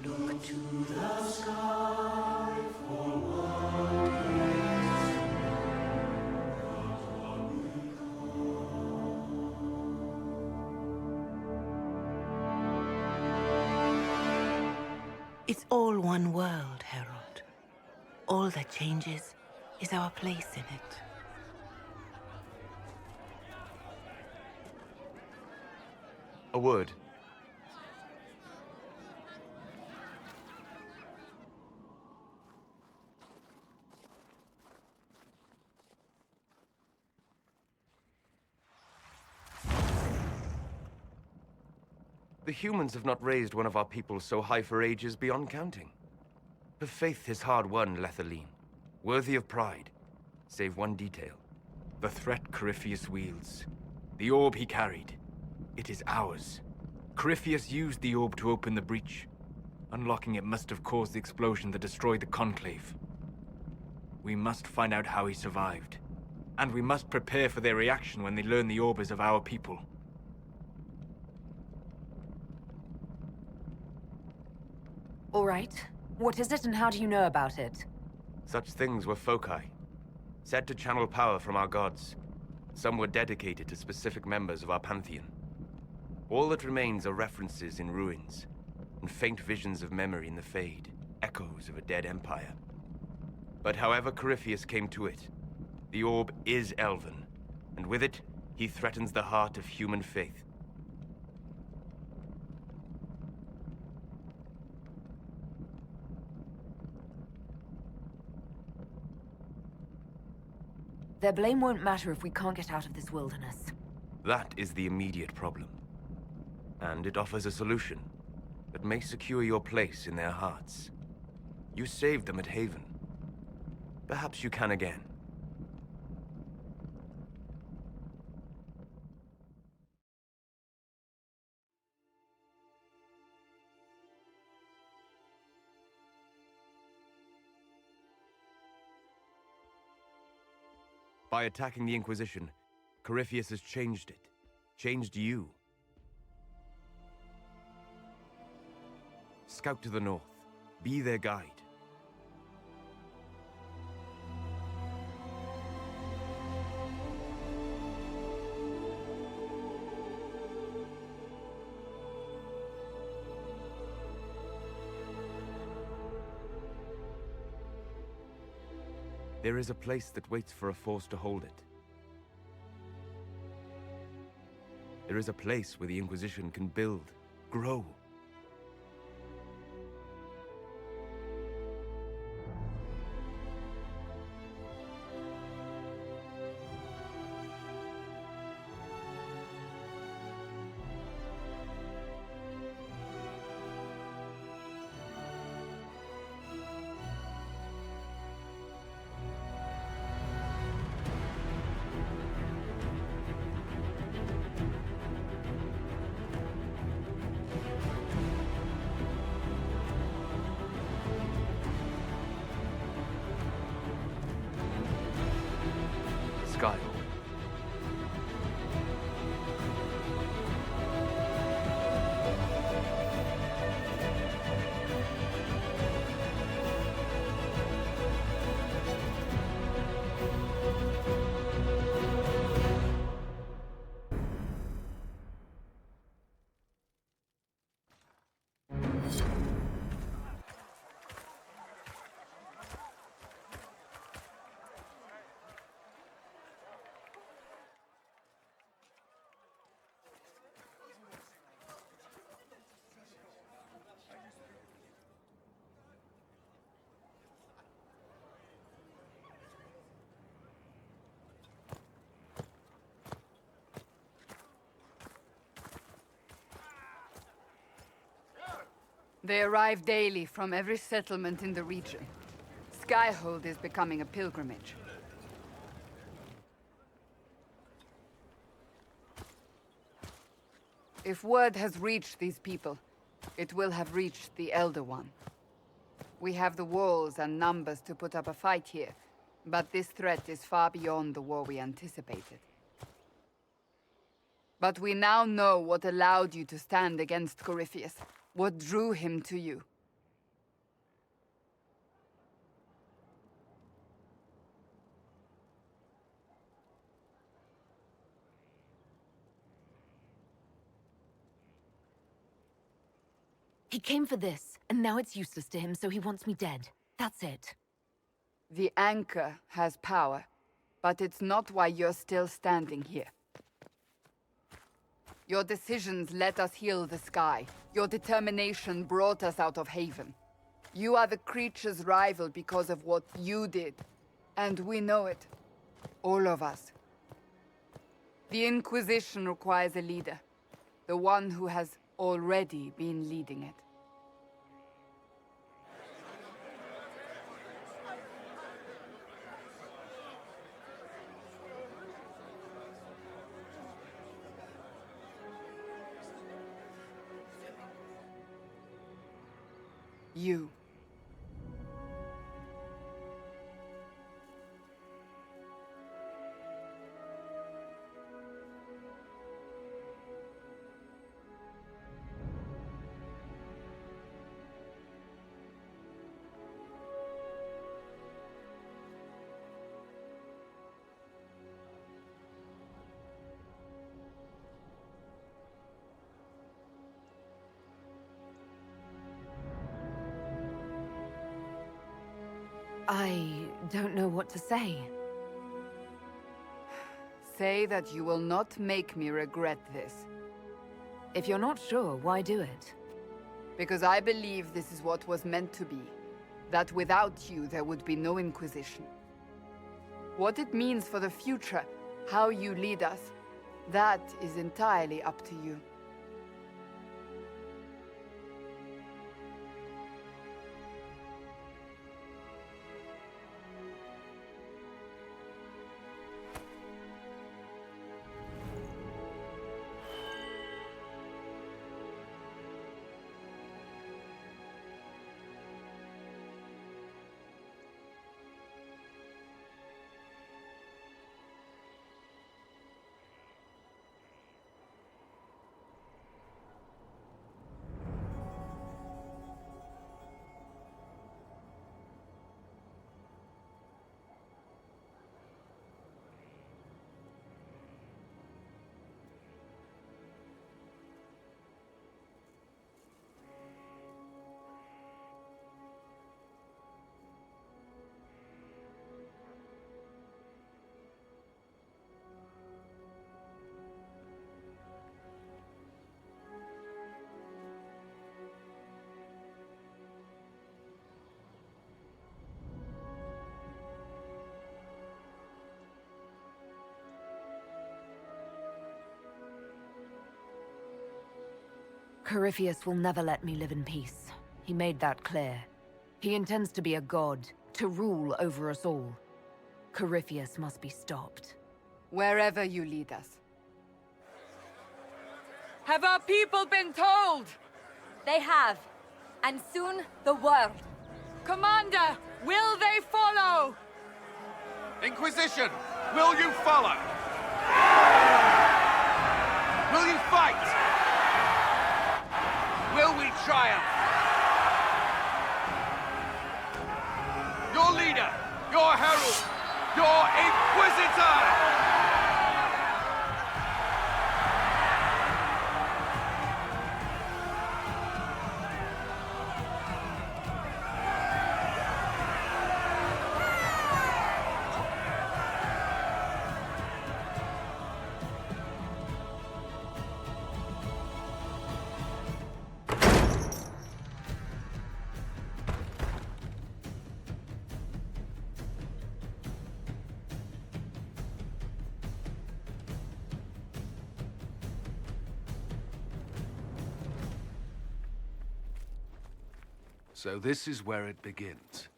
Look to the sky for one day. It's all one world, Herald. All that changes is our place in it. A word. The humans have not raised one of our people so high for ages beyond counting. Her faith is hard-won, Lethaline, worthy of pride, save one detail. The threat Corypheus wields. The orb he carried. It is ours. Corypheus used the orb to open the breach. Unlocking it must have caused the explosion that destroyed the Conclave. We must find out how he survived. And we must prepare for their reaction when they learn the orb is of our people. All right. What is it and how do you know about it? Such things were foci, said to channel power from our gods. Some were dedicated to specific members of our pantheon. All that remains are references in ruins, and faint visions of memory in the Fade, echoes of a dead empire. But however Corypheus came to it, the orb is elven, and with it, he threatens the heart of human faith. Their blame won't matter if we can't get out of this wilderness. That is the immediate problem. And it offers a solution that may secure your place in their hearts. You saved them at Haven. Perhaps you can again. By attacking the Inquisition, Corypheus has changed it. Changed you. Scout to the north. Be their guide. There is a place that waits for a force to hold it. There is a place where the Inquisition can build, grow. They arrive daily from every settlement in the region. Skyhold is becoming a pilgrimage. If word has reached these people, it will have reached the Elder One. We have the walls and numbers to put up a fight here, but this threat is far beyond the war we anticipated. But we now know what allowed you to stand against Corypheus, what drew him to you. He came for this, and now it's useless to him, so he wants me dead. That's it. The anchor has power, but it's not why you're still standing here. Your decisions let us heal the sky. Your determination brought us out of Haven. You are the creature's rival because of what you did. And we know it. All of us. The Inquisition requires a leader. The one who has already been leading it. You. I don't know what to say. Say that you will not make me regret this. If you're not sure, why do it? Because I believe this is what was meant to be. That without you, there would be no Inquisition. What it means for the future, how you lead us, that is entirely up to you. Corypheus will never let me live in peace. He made that clear. He intends to be a god, to rule over us all. Corypheus must be stopped. Wherever you lead us. Have our people been told? They have. And soon, the world. Commander, will they follow? Inquisition, will you follow? Will you fight? Will we triumph? Your leader, your herald, your Inquisitor! So this is where it begins.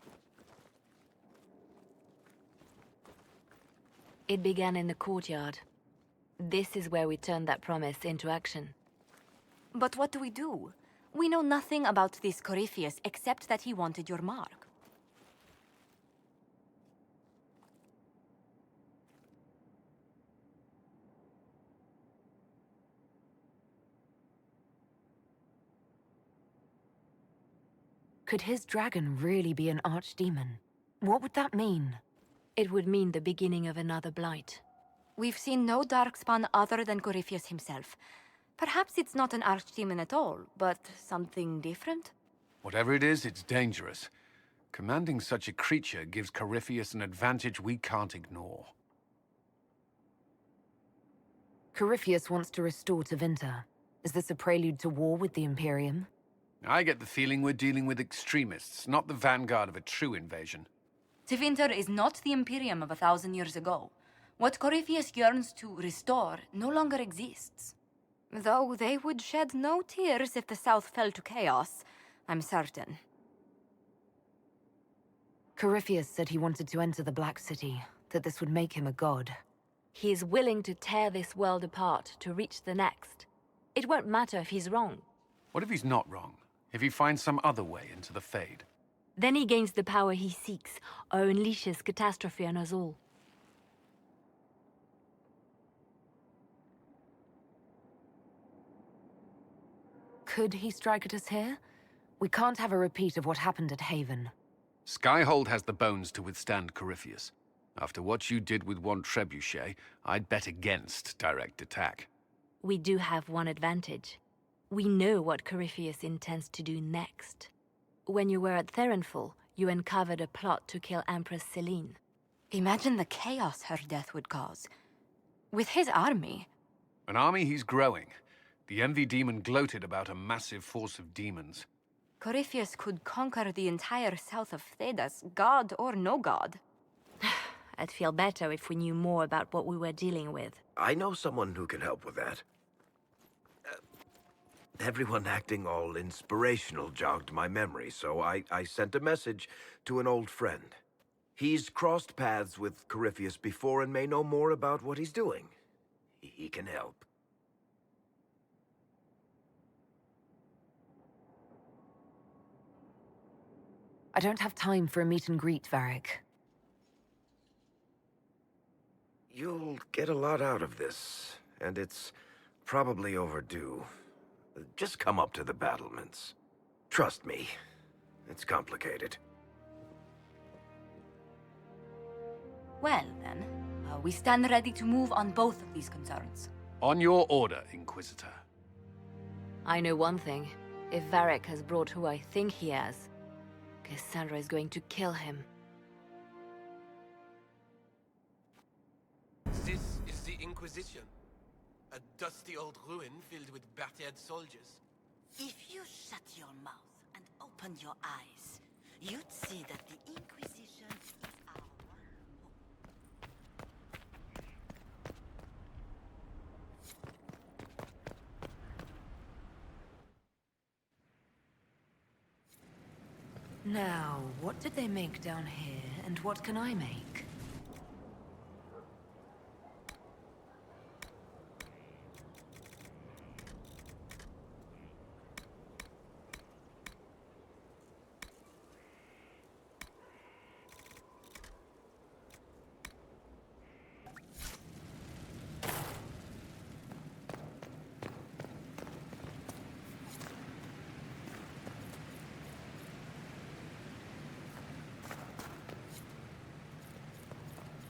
It began in the courtyard. This is where we turned that promise into action. But what do? We know nothing about this Corypheus except that he wanted your mark. Could his dragon really be an archdemon? What would that mean? It would mean the beginning of another blight. We've seen no darkspawn other than Corypheus himself. Perhaps it's not an archdemon at all, but something different? Whatever it is, it's dangerous. Commanding such a creature gives Corypheus an advantage we can't ignore. Corypheus wants to restore Tevinter. Is this a prelude to war with the Imperium? I get the feeling we're dealing with extremists, not the vanguard of a true invasion. Tevinter is not the Imperium of 1,000 years ago. What Corypheus yearns to restore no longer exists. Though they would shed no tears if the South fell to chaos, I'm certain. Corypheus said he wanted to enter the Black City, that this would make him a god. He is willing to tear this world apart to reach the next. It won't matter if he's wrong. What if he's not wrong? If he finds some other way into the Fade? Then he gains the power he seeks, or unleashes catastrophe on us all. Could he strike at us here? We can't have a repeat of what happened at Haven. Skyhold has the bones to withstand Corypheus. After what you did with one trebuchet, I'd bet against direct attack. We do have one advantage. We know what Corypheus intends to do next. When you were at Therenfall, you uncovered a plot to kill Empress Celine. Imagine the chaos her death would cause. With his army. An army he's growing. The Envy Demon gloated about a massive force of demons. Corypheus could conquer the entire south of Thedas, god or no god. I'd feel better if we knew more about what we were dealing with. I know someone who can help with that. Everyone acting all inspirational jogged my memory, so I sent a message to an old friend. He's crossed paths with Corypheus before and may know more about what he's doing. He can help. I don't have time for a meet and greet, Varric. You'll get a lot out of this, and it's probably overdue. Just come up to the battlements. Trust me, it's complicated. Well, then, we stand ready to move on both of these concerns. On your order, Inquisitor. I know one thing. If Varric has brought who I think he has, Cassandra is going to kill him. This is the Inquisition. A dusty old ruin filled with battered soldiers. If you shut your mouth and opened your eyes, you'd see that the Inquisition is our one hope. Now, what did they make down here, and what can I make?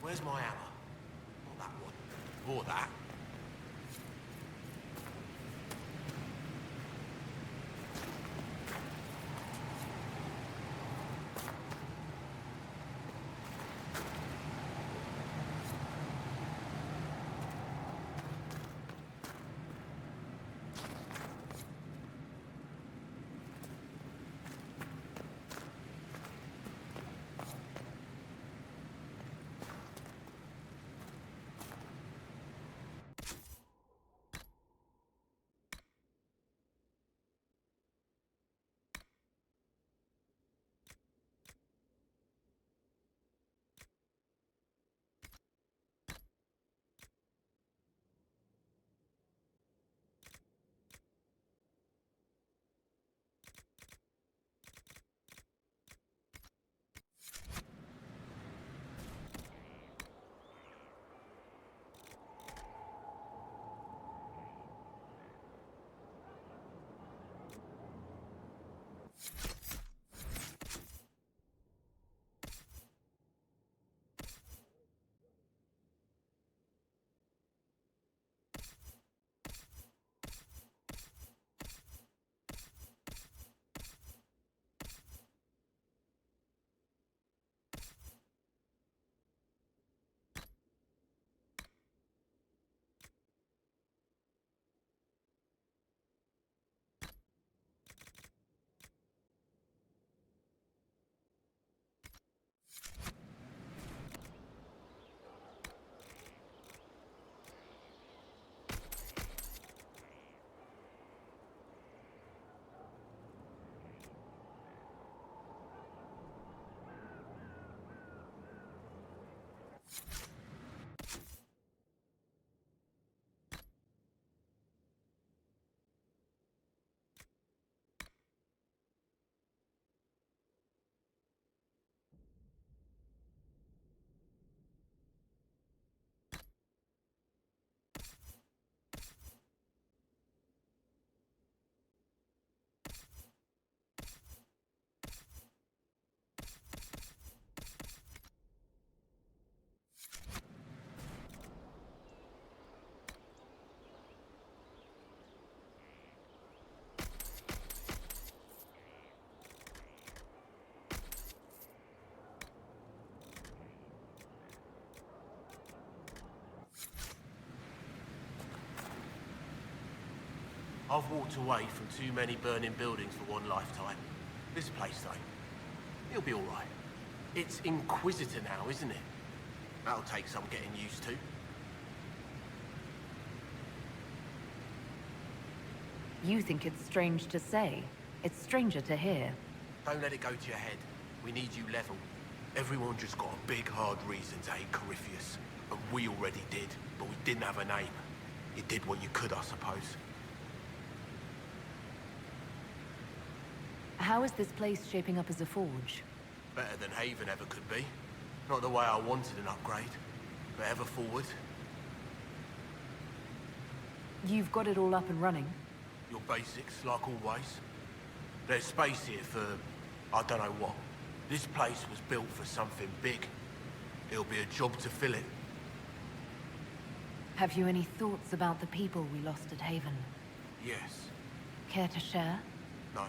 Where's my hammer? Not that one. Or that. I've walked away from too many burning buildings for one lifetime. This place, though, it'll be all right. It's Inquisitor now, isn't it? That'll take some getting used to. You think it's strange to say. It's stranger to hear. Don't let it go to your head. We need you level. Everyone just got a big, hard reason to hate Corypheus. And we already did, but we didn't have a name. You did what you could, I suppose. How is this place shaping up as a forge? Better than Haven ever could be. Not the way I wanted an upgrade, but ever forward. You've got it all up and running? Your basics, like always. There's space here for, I don't know what. This place was built for something big. It'll be a job to fill it. Have you any thoughts about the people we lost at Haven? Yes. Care to share? No.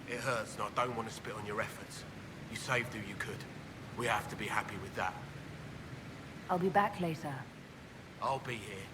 It hurts and I don't want to spit on your efforts. You saved who you could. We have to be happy with that. I'll be back later. I'll be here.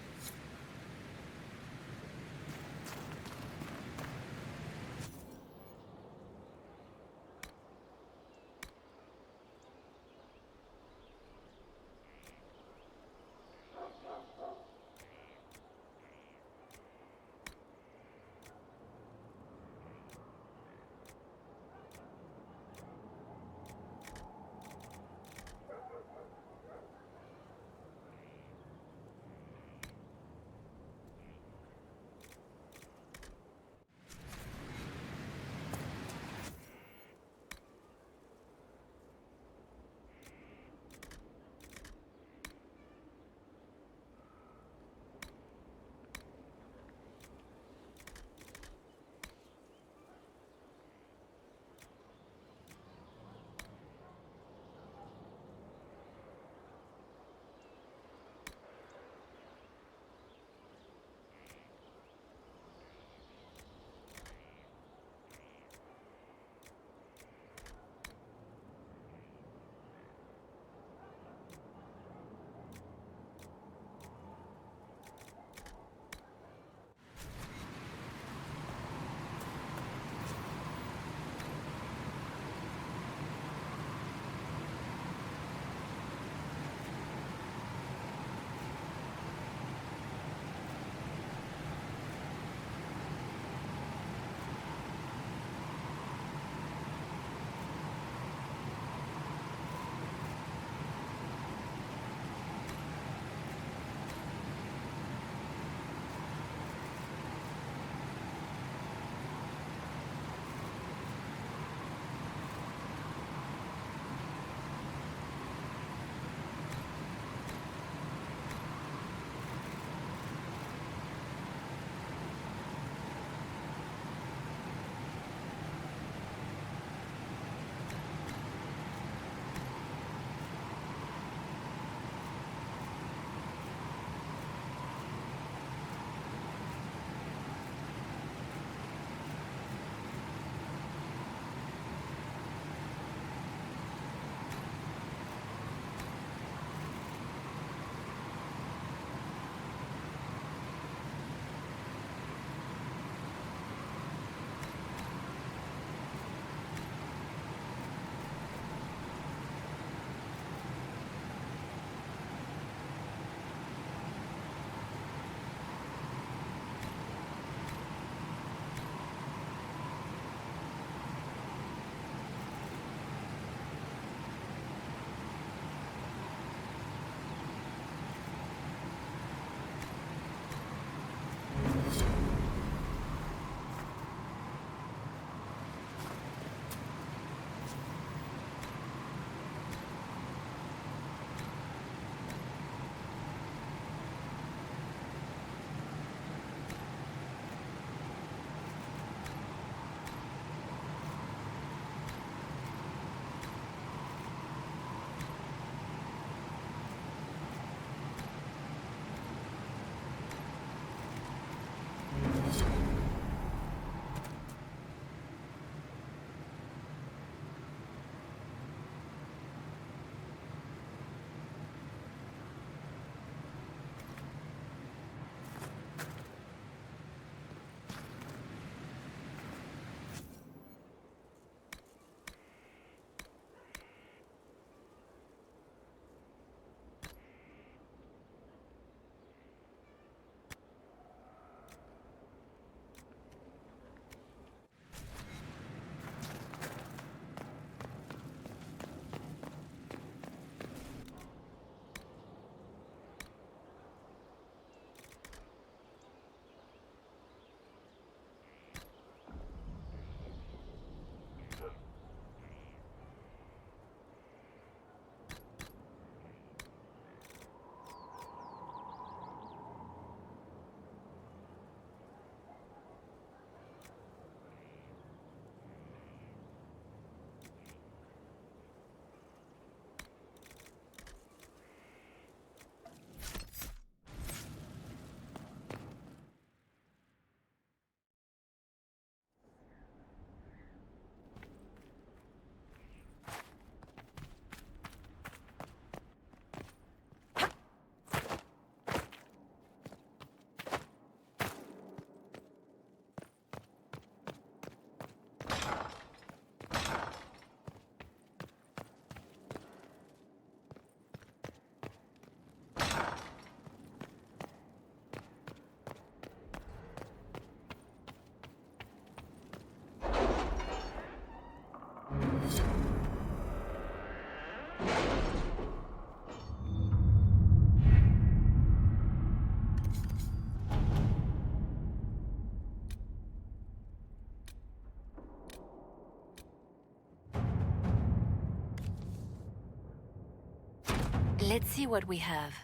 Let's see what we have.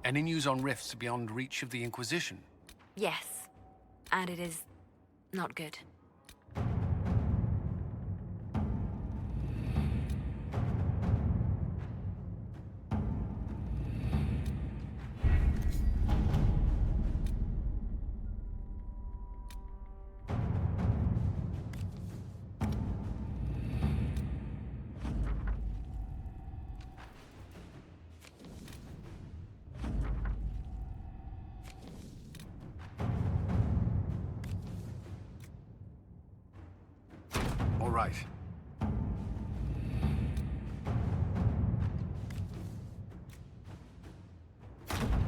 Any news on rifts beyond reach of the Inquisition? Yes. And it is not good. All right.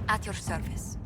At your service.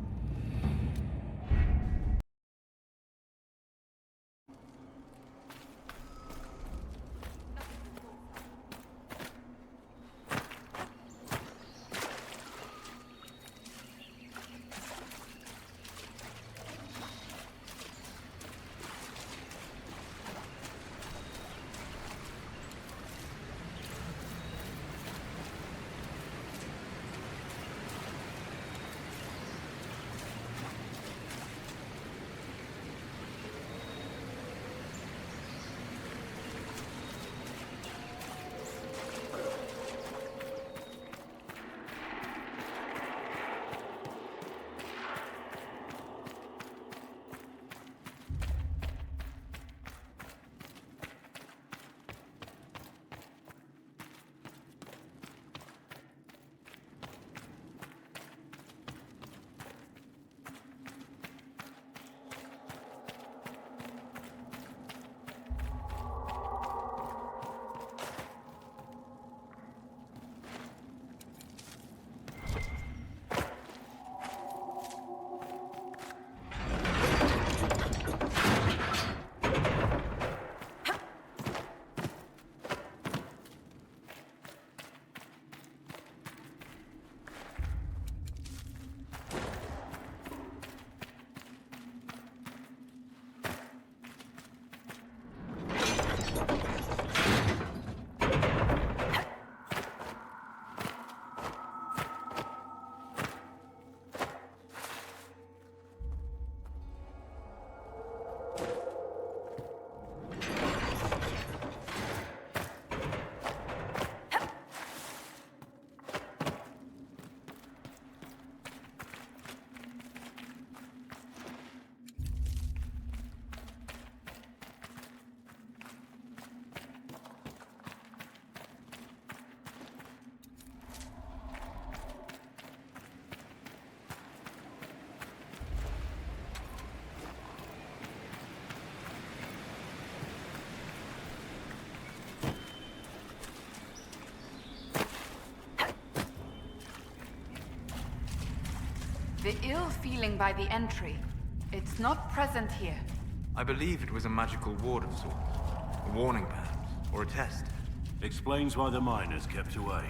The ill feeling by the entry. It's not present here. I believe it was a magical ward of sorts. A warning, perhaps, or a test. Explains why the miners kept away.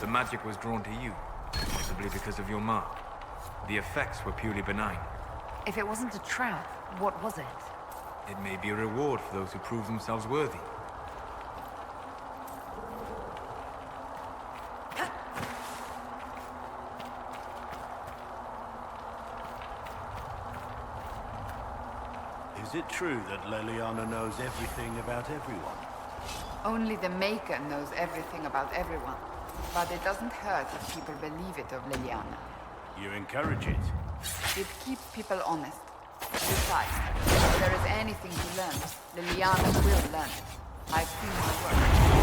The magic was drawn to you, possibly because of your mark. The effects were purely benign. If it wasn't a trap, what was it? It may be a reward for those who prove themselves worthy. Is it true that Leliana knows everything about everyone? Only the Maker knows everything about everyone. But it doesn't hurt if people believe it of Leliana. You encourage it. It keeps people honest. Besides, if there is anything to learn, Leliana will learn it. I've seen her work.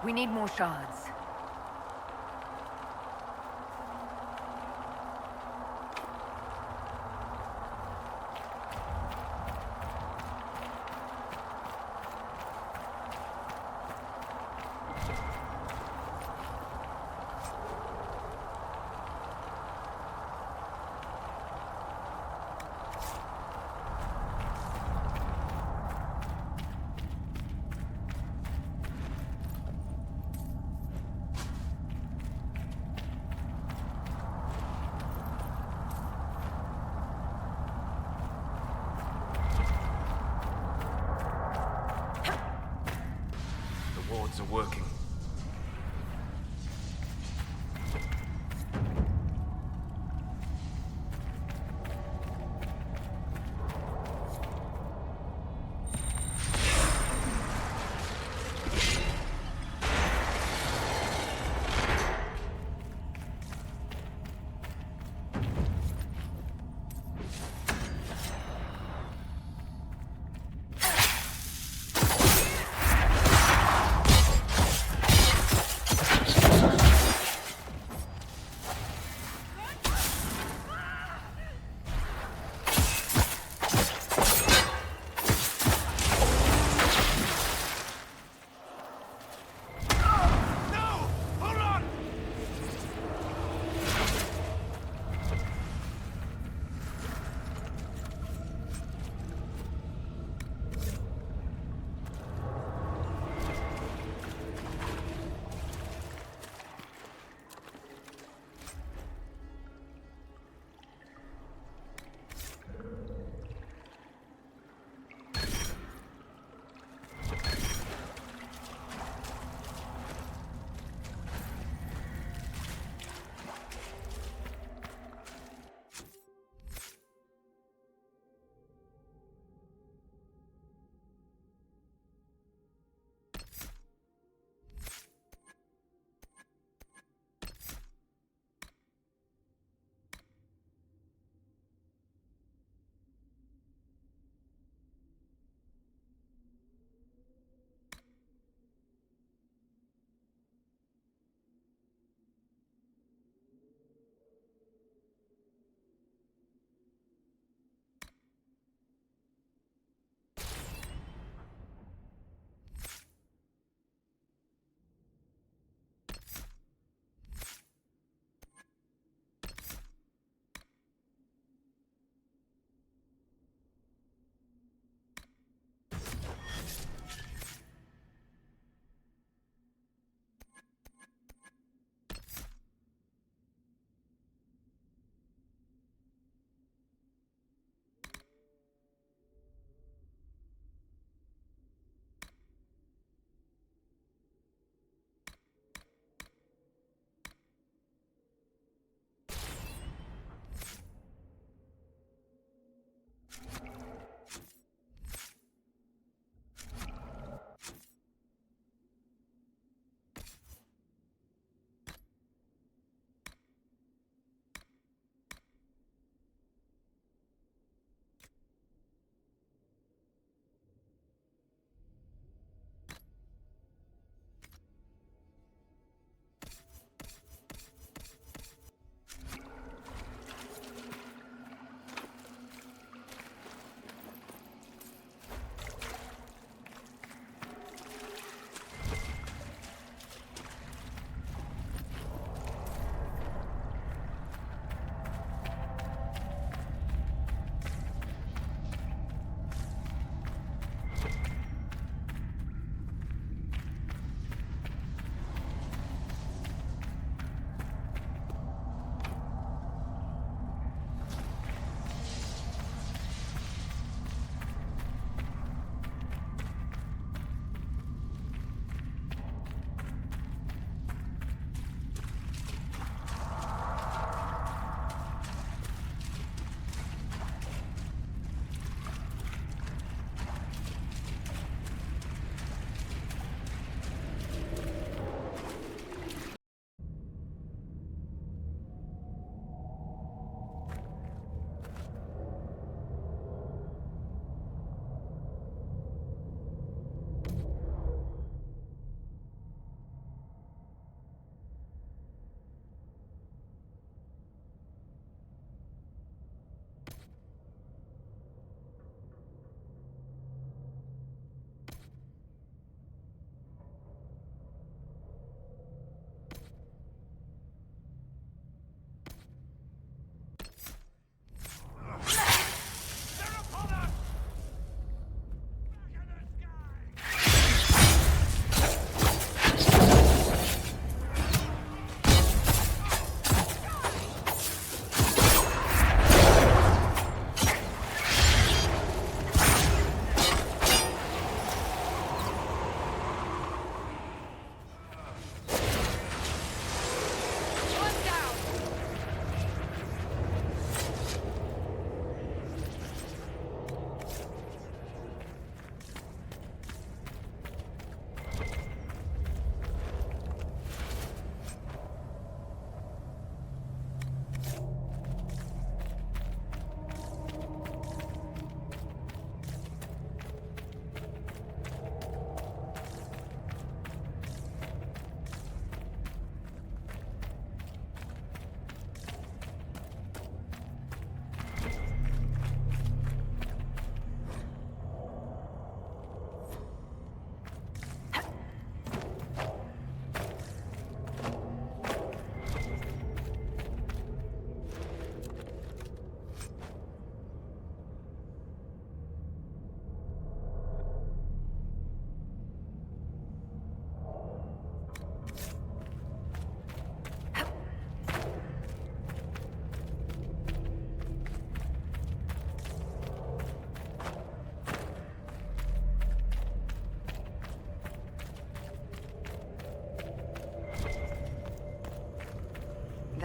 We need more shards. Are working.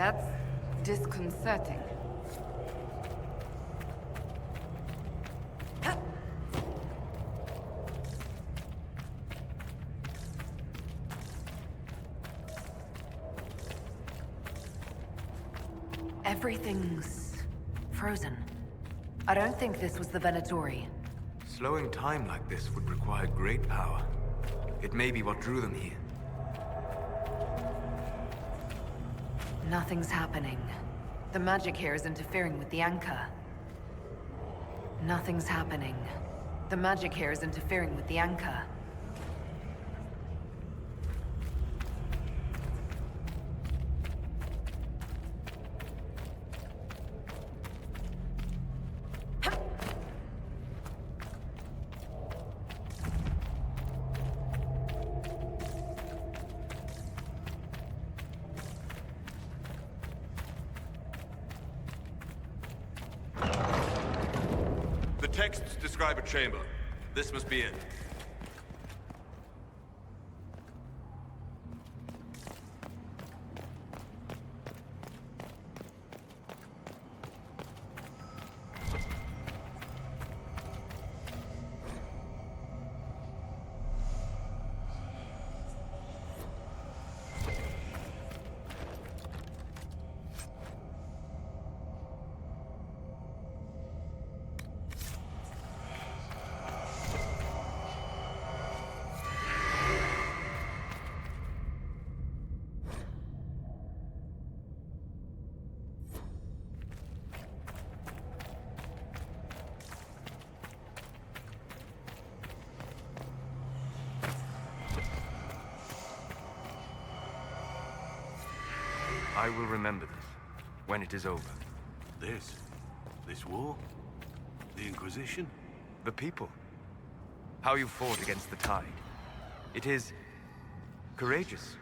That's disconcerting. Everything's frozen. I don't think this was the Venatori. Slowing time like this would require great power. It may be what drew them here. Nothing's happening. The magic here is interfering with the anchor. Nothing's happening. The magic here is interfering with the anchor. The texts describe a chamber. This must be it. I will remember this, when it is over. This war? The Inquisition? The people. How you fought against the tide. It is courageous.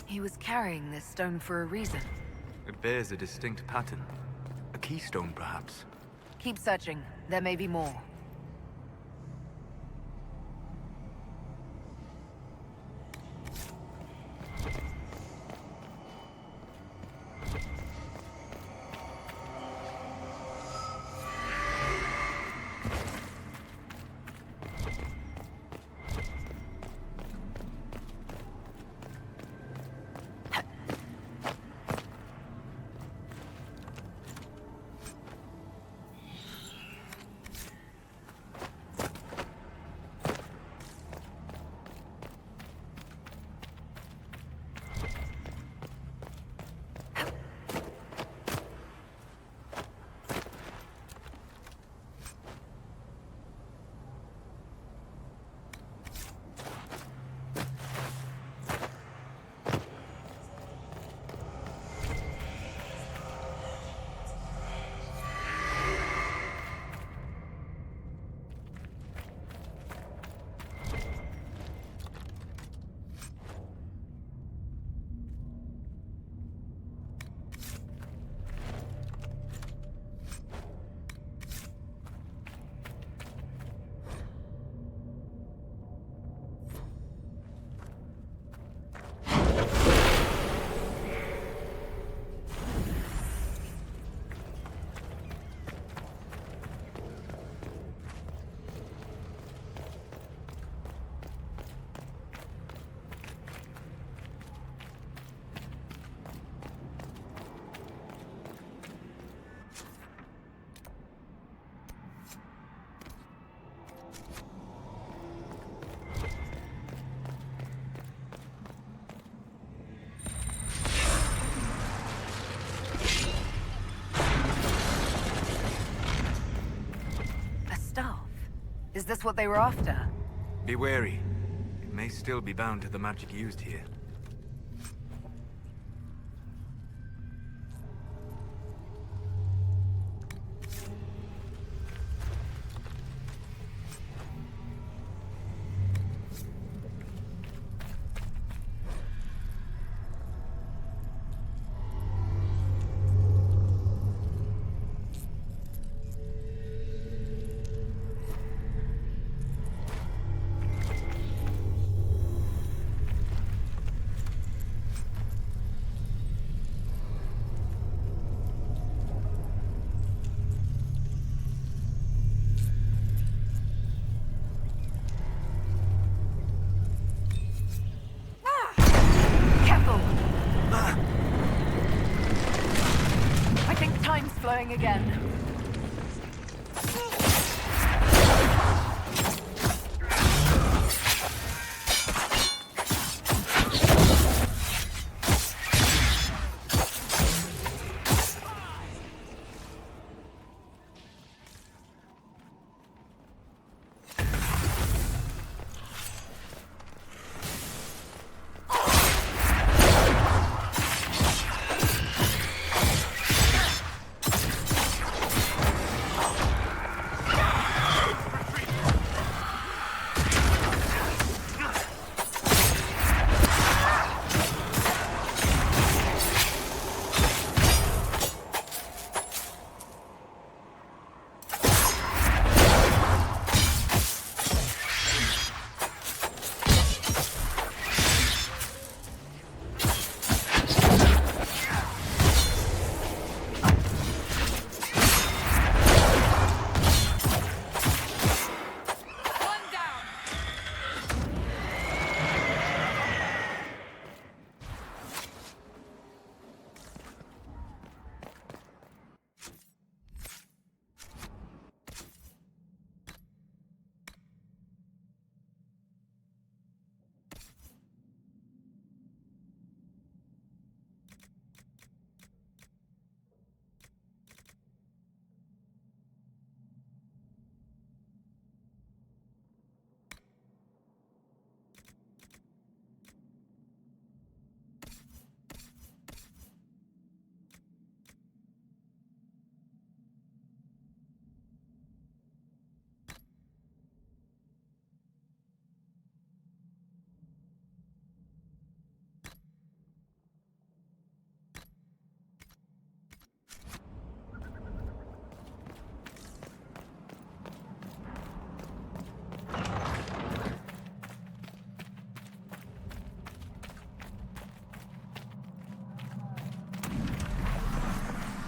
He was carrying this stone for a reason. It bears a distinct pattern. A keystone, perhaps. Keep searching. There may be more. Is this what they were after? Be wary. It may still be bound to the magic used here. Flowing again.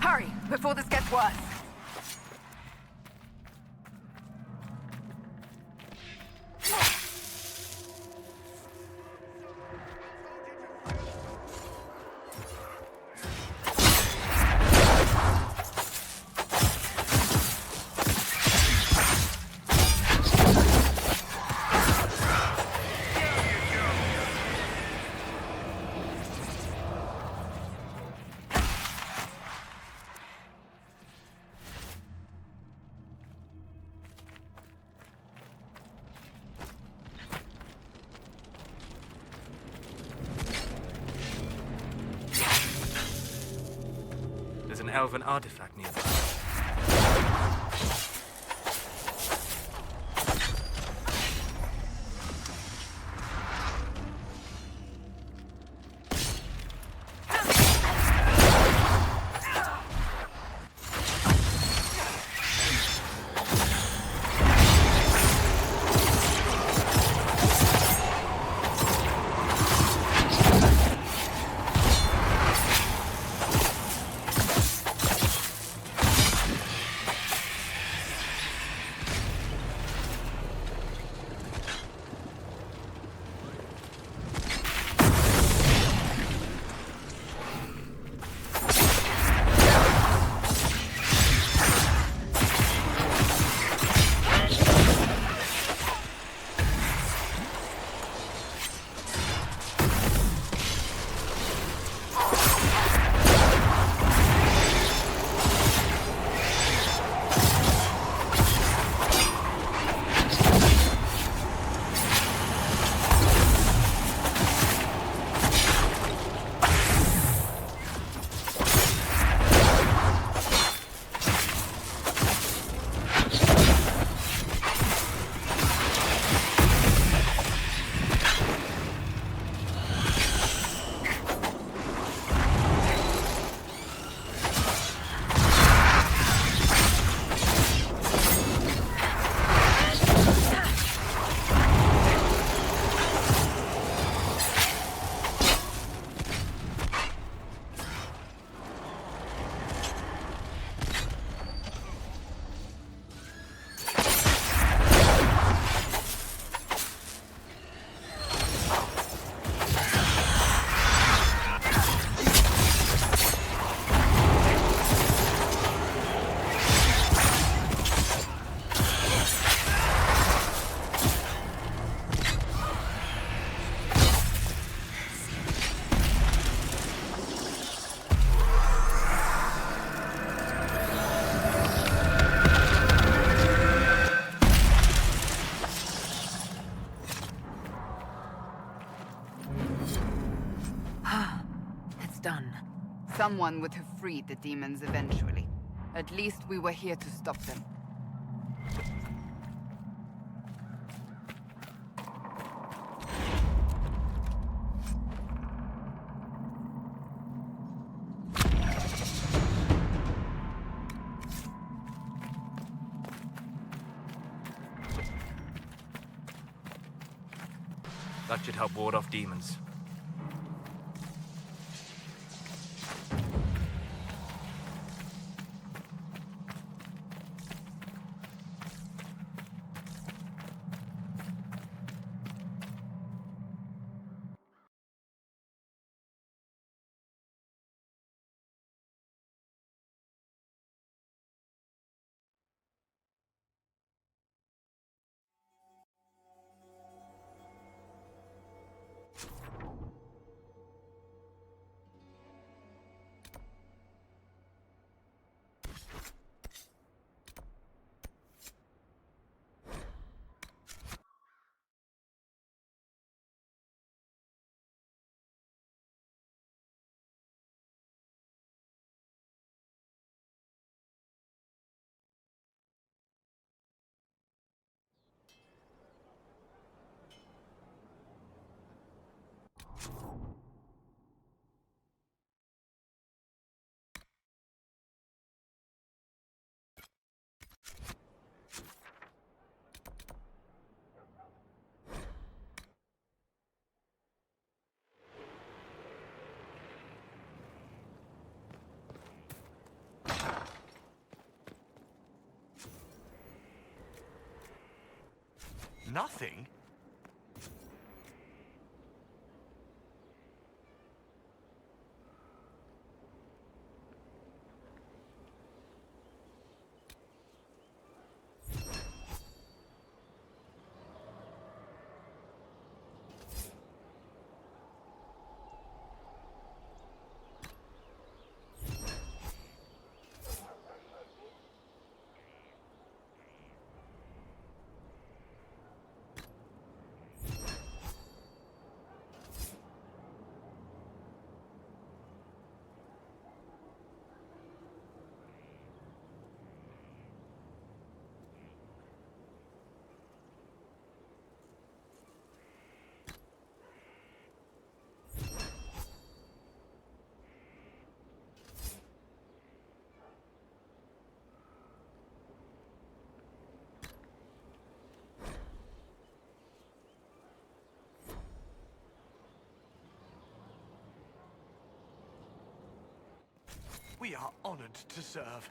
Hurry, before this gets worse. There's an elven artifact nearby. Someone would have freed the demons eventually. At least we were here to stop them. That should help ward off demons. Nothing? We are honored to serve.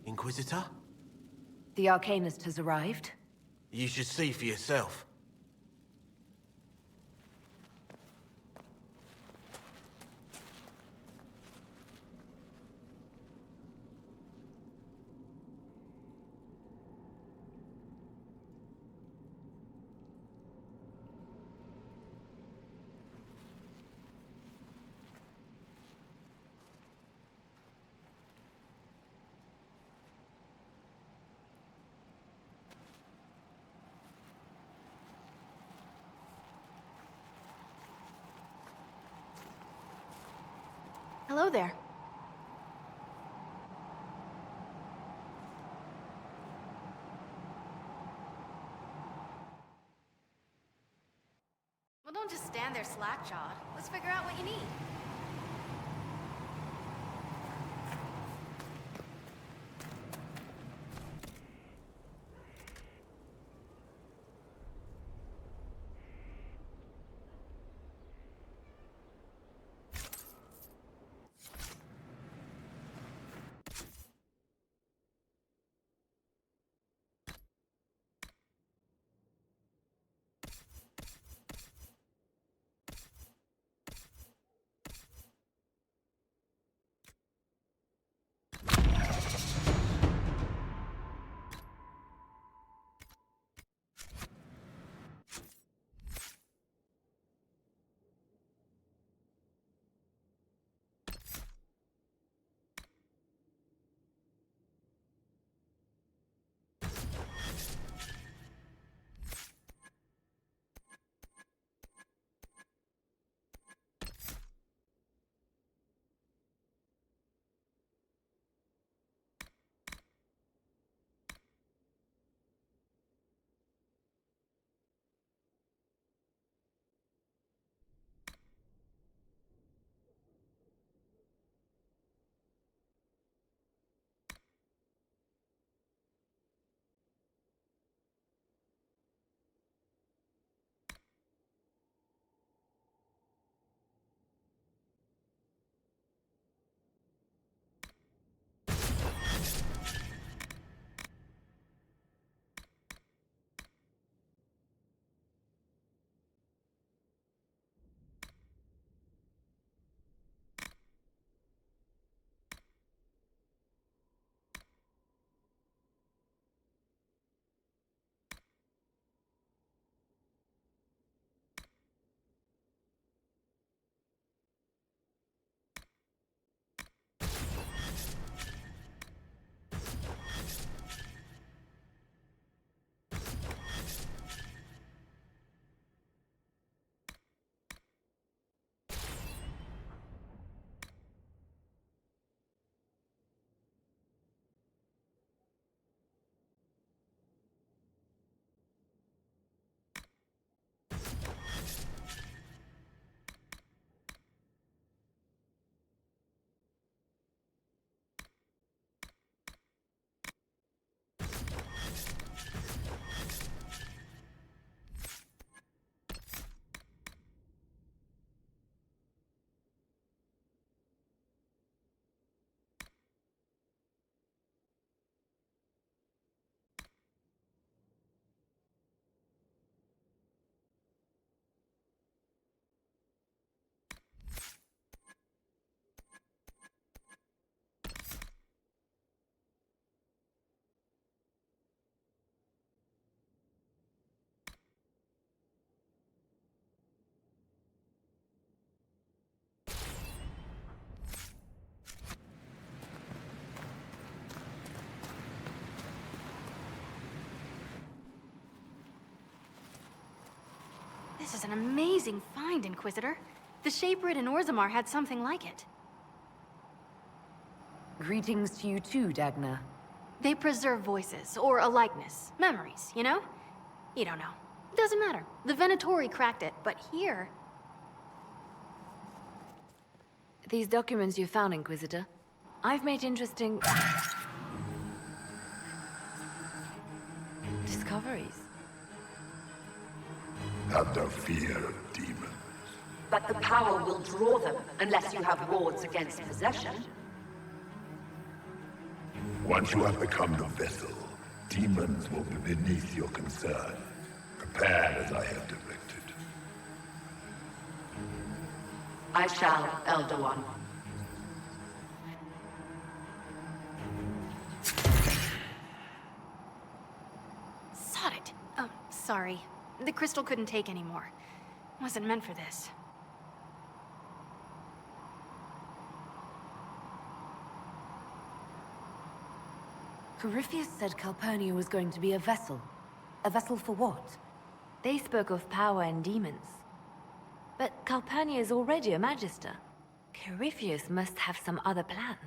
Inquisitor? The Arcanist has arrived. You should see for yourself. Hello there. Well, don't just stand there slack-jawed. Let's figure out what you need. This is an amazing find, Inquisitor. The Shaperid in Orzammar had something like it. Greetings to you too, Dagna. They preserve voices, or a likeness. Memories, you know? You don't know. Doesn't matter. The Venatori cracked it, but here... These documents you found, Inquisitor. I've made interesting... discoveries. Have no fear of demons. But the power will draw them unless you have wards against possession. Once you have become the vessel, demons will be beneath your concern. Prepare as I have directed. I shall, Elder One. Sod it. Oh, sorry. The crystal couldn't take any more. Wasn't meant for this. Corypheus said Calpurnia was going to be a vessel. A vessel for what? They spoke of power and demons. But Calpurnia is already a magister. Corypheus must have some other plan.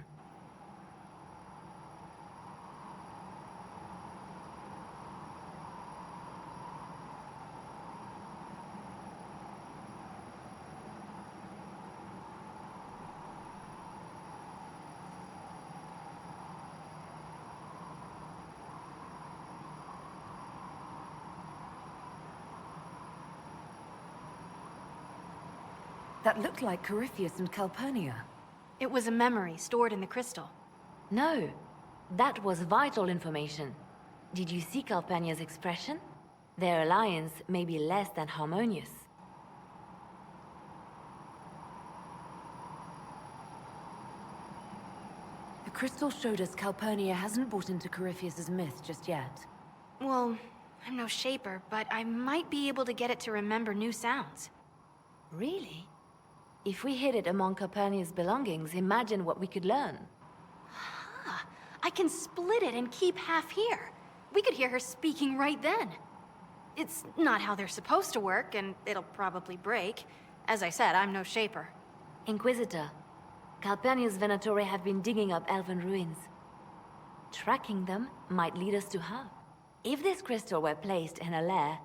That looked like Corypheus and Calpurnia. It was a memory stored in the crystal. No, that was vital information. Did you see Calpurnia's expression? Their alliance may be less than harmonious. The crystal showed us Calpurnia hasn't bought into Corypheus's myth just yet. Well, I'm no shaper, but I might be able to get it to remember new sounds. Really? If we hid it among Calpurnia's belongings, imagine what we could learn. Huh. I can split it and keep half here. We could hear her speaking right then. It's not how they're supposed to work, and it'll probably break. As I said, I'm no shaper. Inquisitor, Calpurnia's Venatori have been digging up elven ruins. Tracking them might lead us to her. If this crystal were placed in a lair,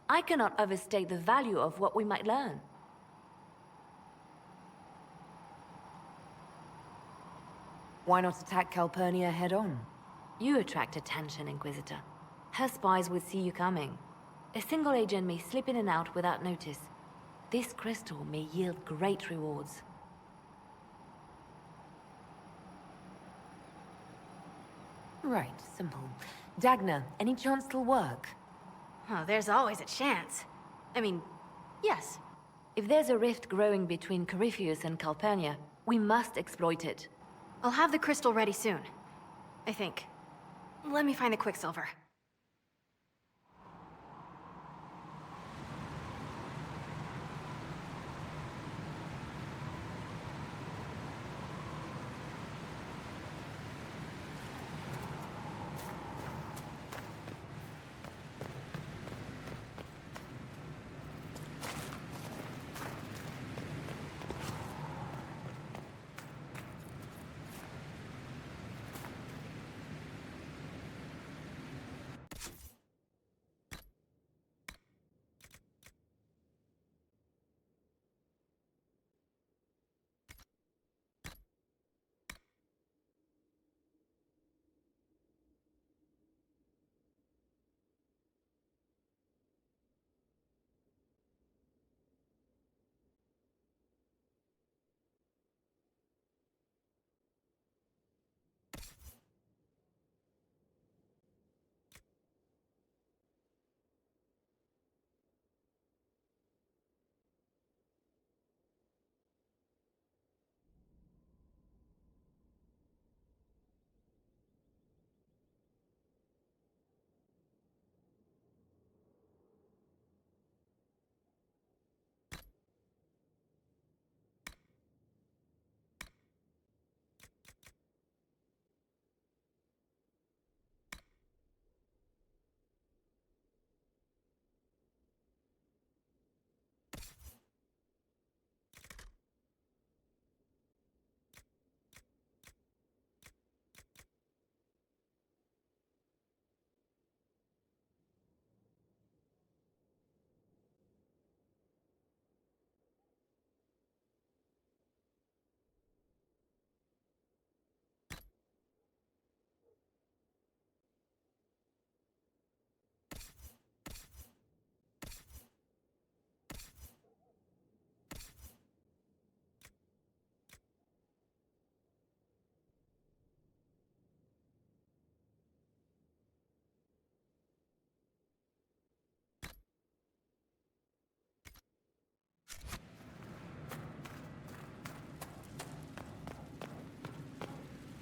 I cannot overstate the value of what we might learn. Why not attack Calpurnia head-on? You attract attention, Inquisitor. Her spies would see you coming. A single agent may slip in and out without notice. This crystal may yield great rewards. Right, simple. Dagna, any chance it'll work? Oh, there's always a chance. I mean, yes. If there's a rift growing between Corypheus and Calpurnia, we must exploit it. I'll have the crystal ready soon. I think. Let me find the Quicksilver.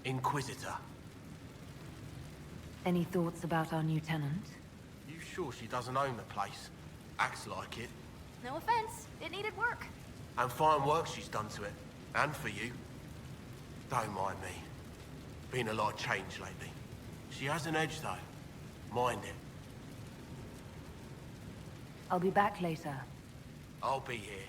Inquisitor. Any thoughts about our new tenant? You sure she doesn't own the place? Acts like it. No offense, it needed work. And fine work she's done to it. And for you. Don't mind me. Been a lot of change lately. She has an edge, though. Mind it. I'll be back later. I'll be here.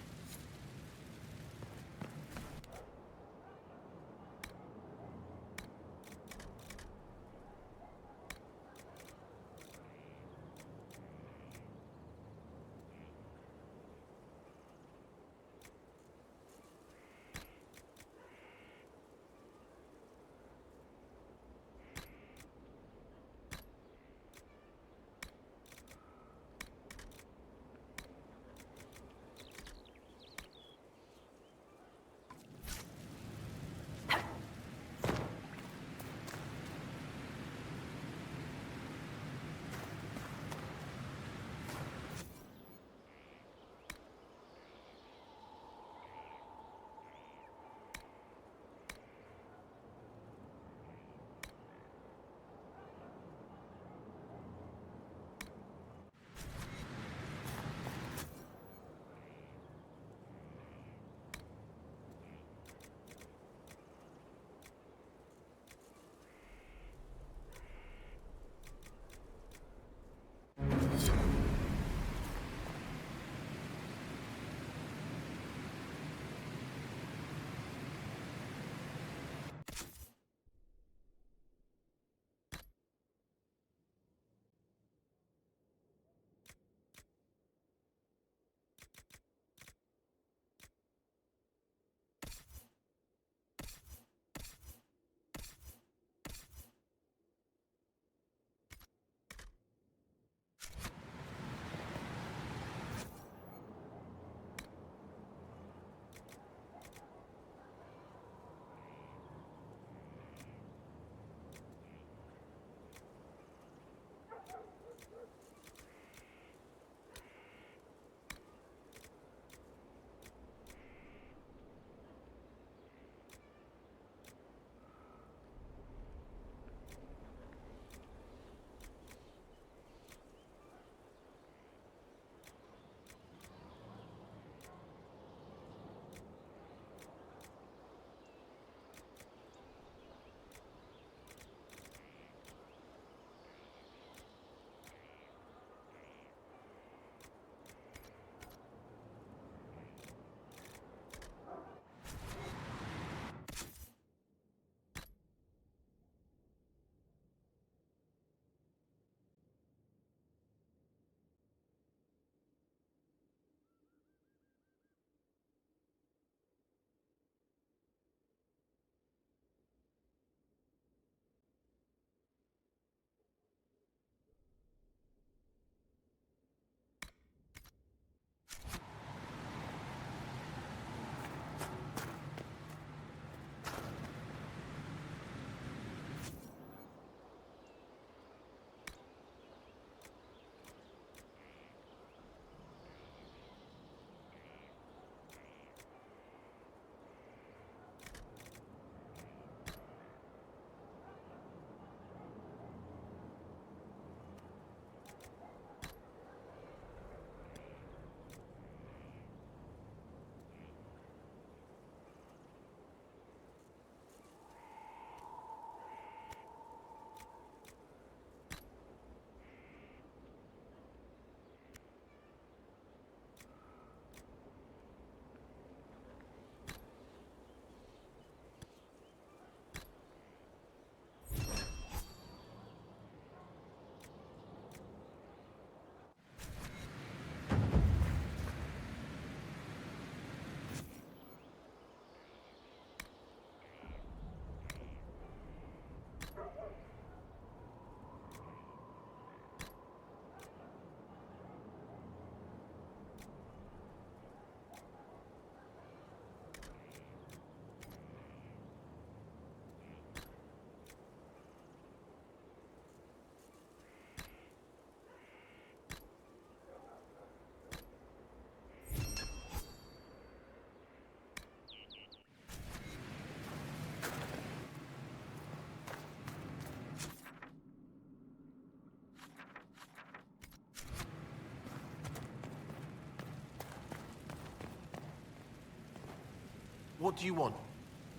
What do you want?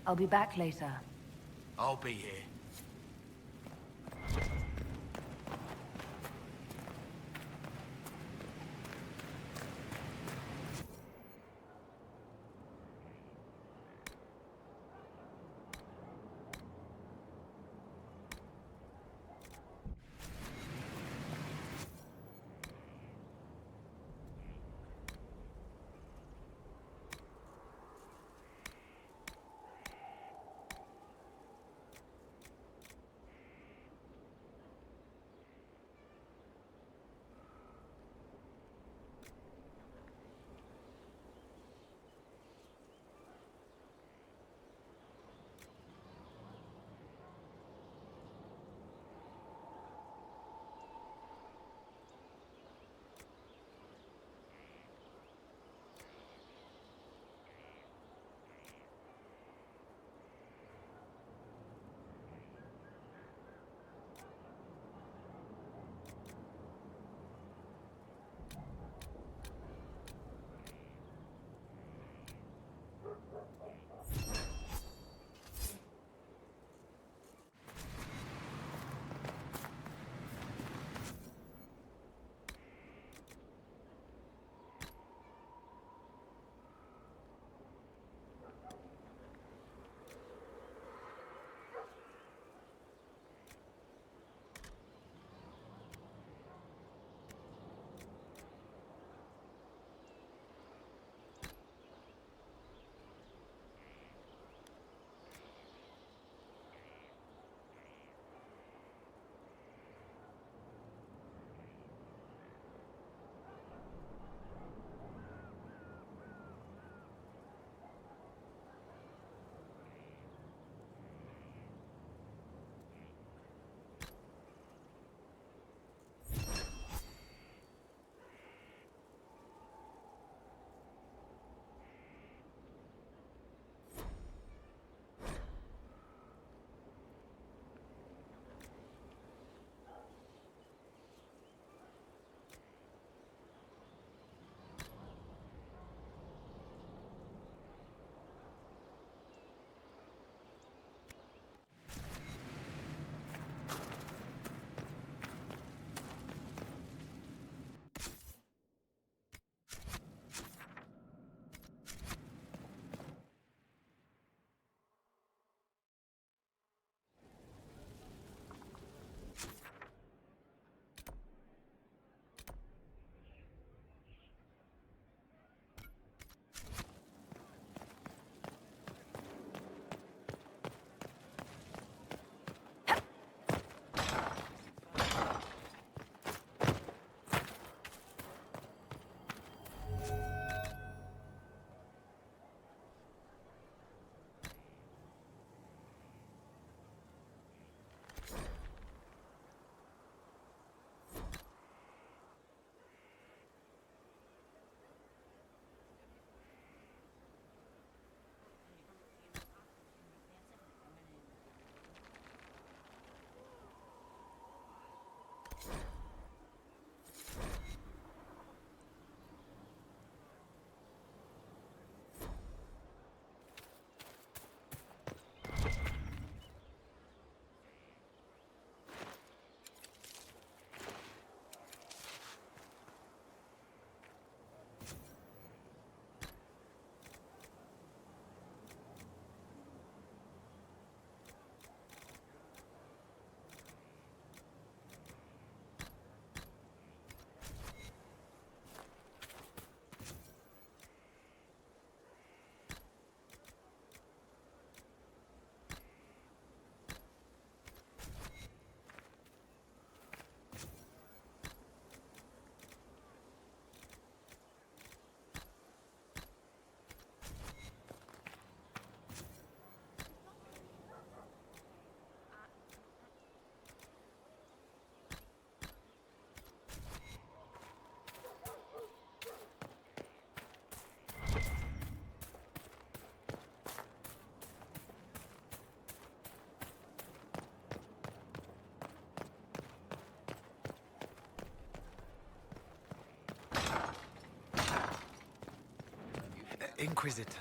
I'll be back later. I'll be here. Inquisitor.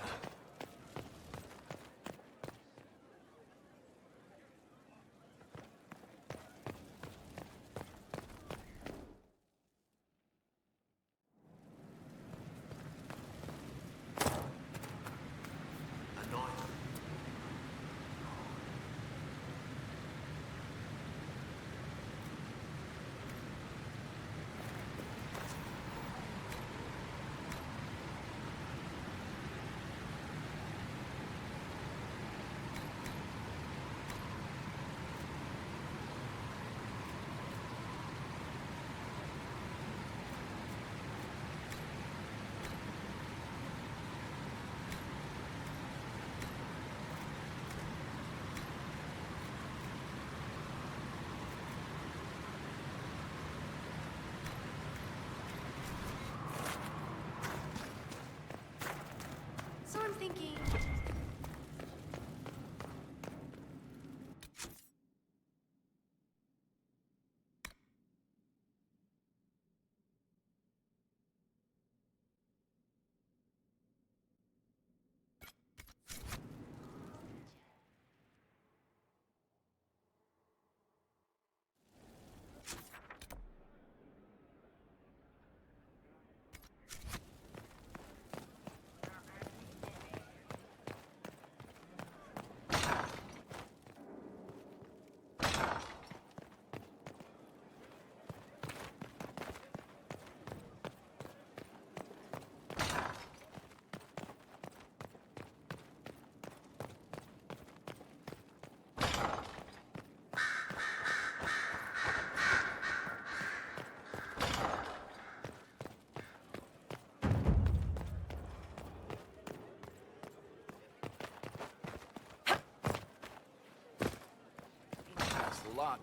a lot.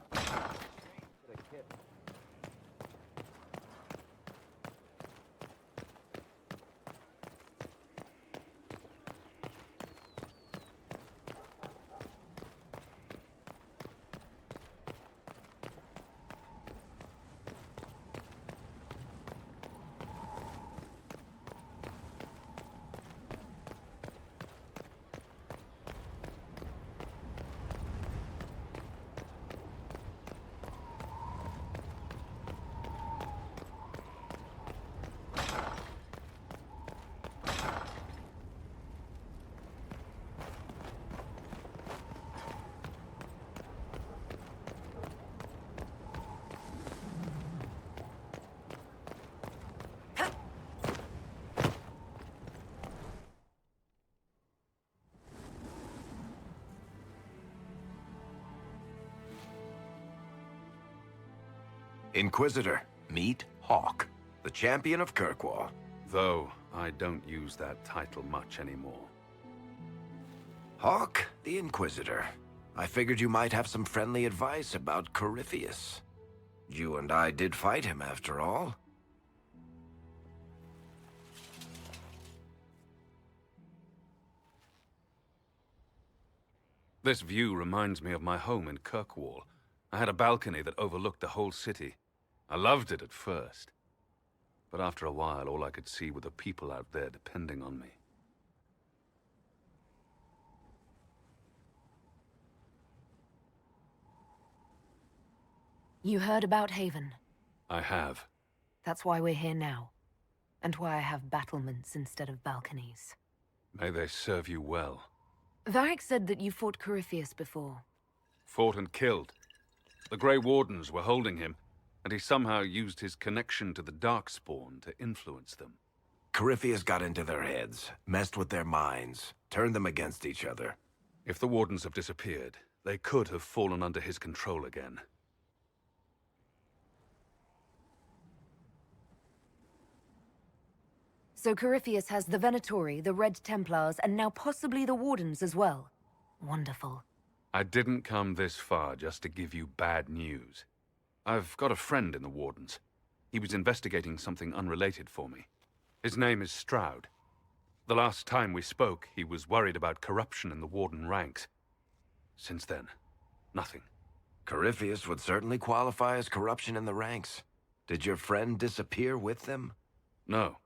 Inquisitor, meet Hawk, the champion of Kirkwall. Though, I don't use that title much anymore. Hawk, the Inquisitor. I figured you might have some friendly advice about Corypheus. You and I did fight him, after all. This view reminds me of my home in Kirkwall. I had a balcony that overlooked the whole city. I loved it at first. But after a while, all I could see were the people out there depending on me. You heard about Haven? I have. That's why we're here now. And why I have battlements instead of balconies. May they serve you well. Varric said that you fought Corypheus before. Fought and killed. The Grey Wardens were holding him, and he somehow used his connection to the Darkspawn to influence them. Corypheus got into their heads, messed with their minds, turned them against each other. If the Wardens have disappeared, they could have fallen under his control again. So Corypheus has the Venatori, the Red Templars, and now possibly the Wardens as well. Wonderful. I didn't come this far just to give you bad news. I've got a friend in the Wardens. He was investigating something unrelated for me. His name is Stroud. The last time we spoke, he was worried about corruption in the Warden ranks. Since then, nothing. Corypheus would certainly qualify as corruption in the ranks. Did your friend disappear with them? No.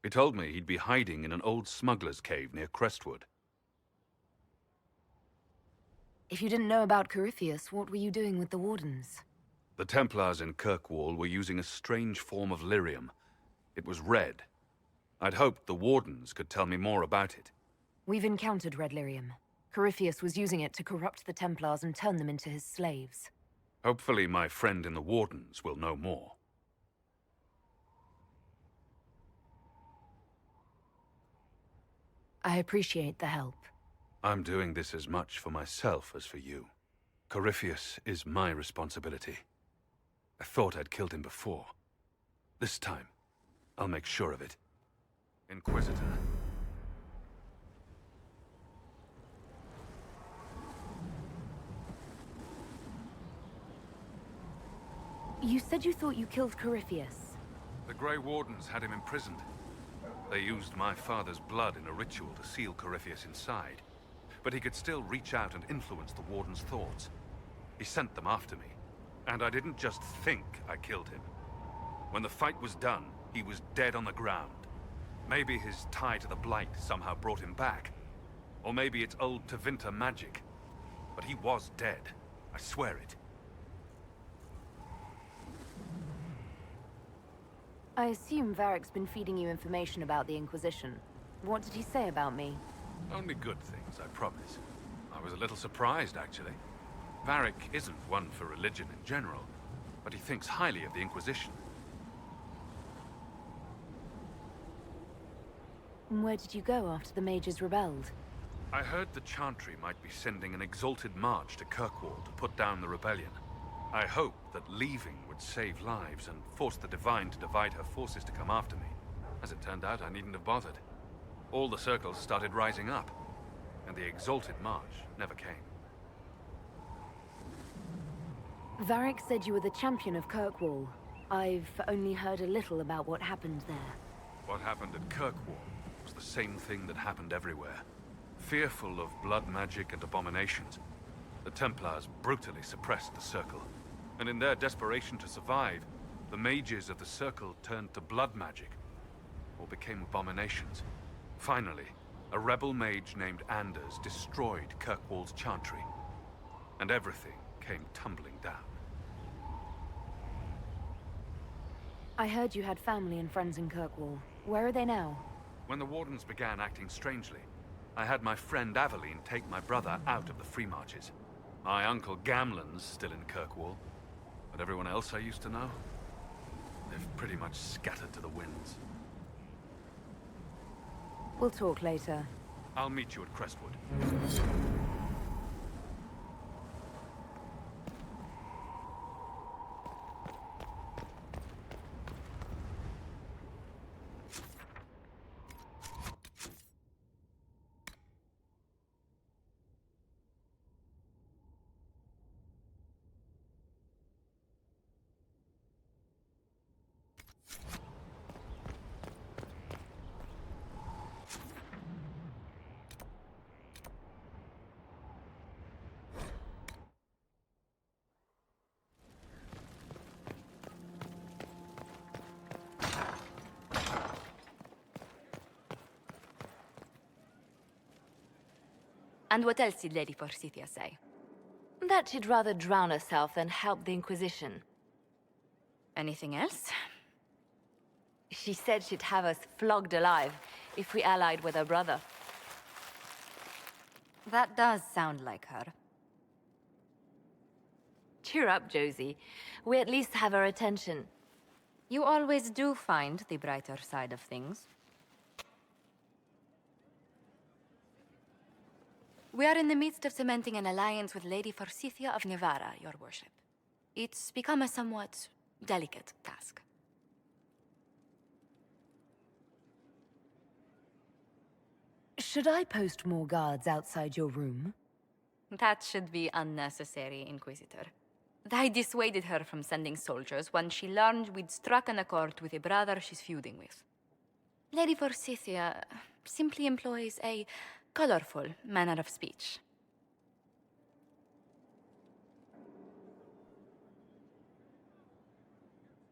He told me he'd be hiding in an old smuggler's cave near Crestwood. If you didn't know about Corypheus, what were you doing with the Wardens? The Templars in Kirkwall were using a strange form of lyrium. It was red. I'd hoped the Wardens could tell me more about it. We've encountered red lyrium. Corypheus was using it to corrupt the Templars and turn them into his slaves. Hopefully my friend in the Wardens will know more. I appreciate the help. I'm doing this as much for myself as for you. Corypheus is my responsibility. I thought I'd killed him before. This time, I'll make sure of it. Inquisitor. You said you thought you killed Corypheus. The Grey Wardens had him imprisoned. They used my father's blood in a ritual to seal Corypheus inside. But he could still reach out and influence the Warden's thoughts. He sent them after me. And I didn't just think I killed him. When the fight was done, he was dead on the ground. Maybe his tie to the Blight somehow brought him back. Or maybe it's old Tevinter magic. But he was dead. I swear it. I assume Varric's been feeding you information about the Inquisition. What did he say about me? Only good things, I promise. I was a little surprised, actually. Varric isn't one for religion in general, but he thinks highly of the Inquisition. And where did you go after the mages rebelled? I heard the Chantry might be sending an exalted march to Kirkwall to put down the rebellion. I hoped that leaving would save lives and force the Divine to divide her forces to come after me. As it turned out, I needn't have bothered. All the circles started rising up, and the exalted march never came. Varric said you were the champion of Kirkwall. I've only heard a little about what happened there. What happened at Kirkwall was the same thing that happened everywhere. Fearful of blood magic and abominations, the Templars brutally suppressed the Circle. And in their desperation to survive, the mages of the Circle turned to blood magic, or became abominations. Finally, a rebel mage named Anders destroyed Kirkwall's chantry, and everything came tumbling down. I heard you had family and friends in Kirkwall. Where are they now? When the Wardens began acting strangely, I had my friend Aveline take my brother out of the Free Marches. My uncle Gamlen's still in Kirkwall, but everyone else I used to know, they've pretty much scattered to the winds. We'll talk later. I'll meet you at Crestwood. And what else did Lady Forsythia say? That she'd rather drown herself than help the Inquisition. Anything else? She said she'd have us flogged alive if we allied with her brother. That does sound like her. Cheer up, Josie. We at least have her attention. You always do find the brighter side of things. We are in the midst of cementing an alliance with Lady Forsythia of Nevarra, your worship. It's become a somewhat delicate task. Should I post more guards outside your room? That should be unnecessary, Inquisitor. I dissuaded her from sending soldiers when she learned we'd struck an accord with a brother she's feuding with. Lady Forsythia simply employs a colorful manner of speech.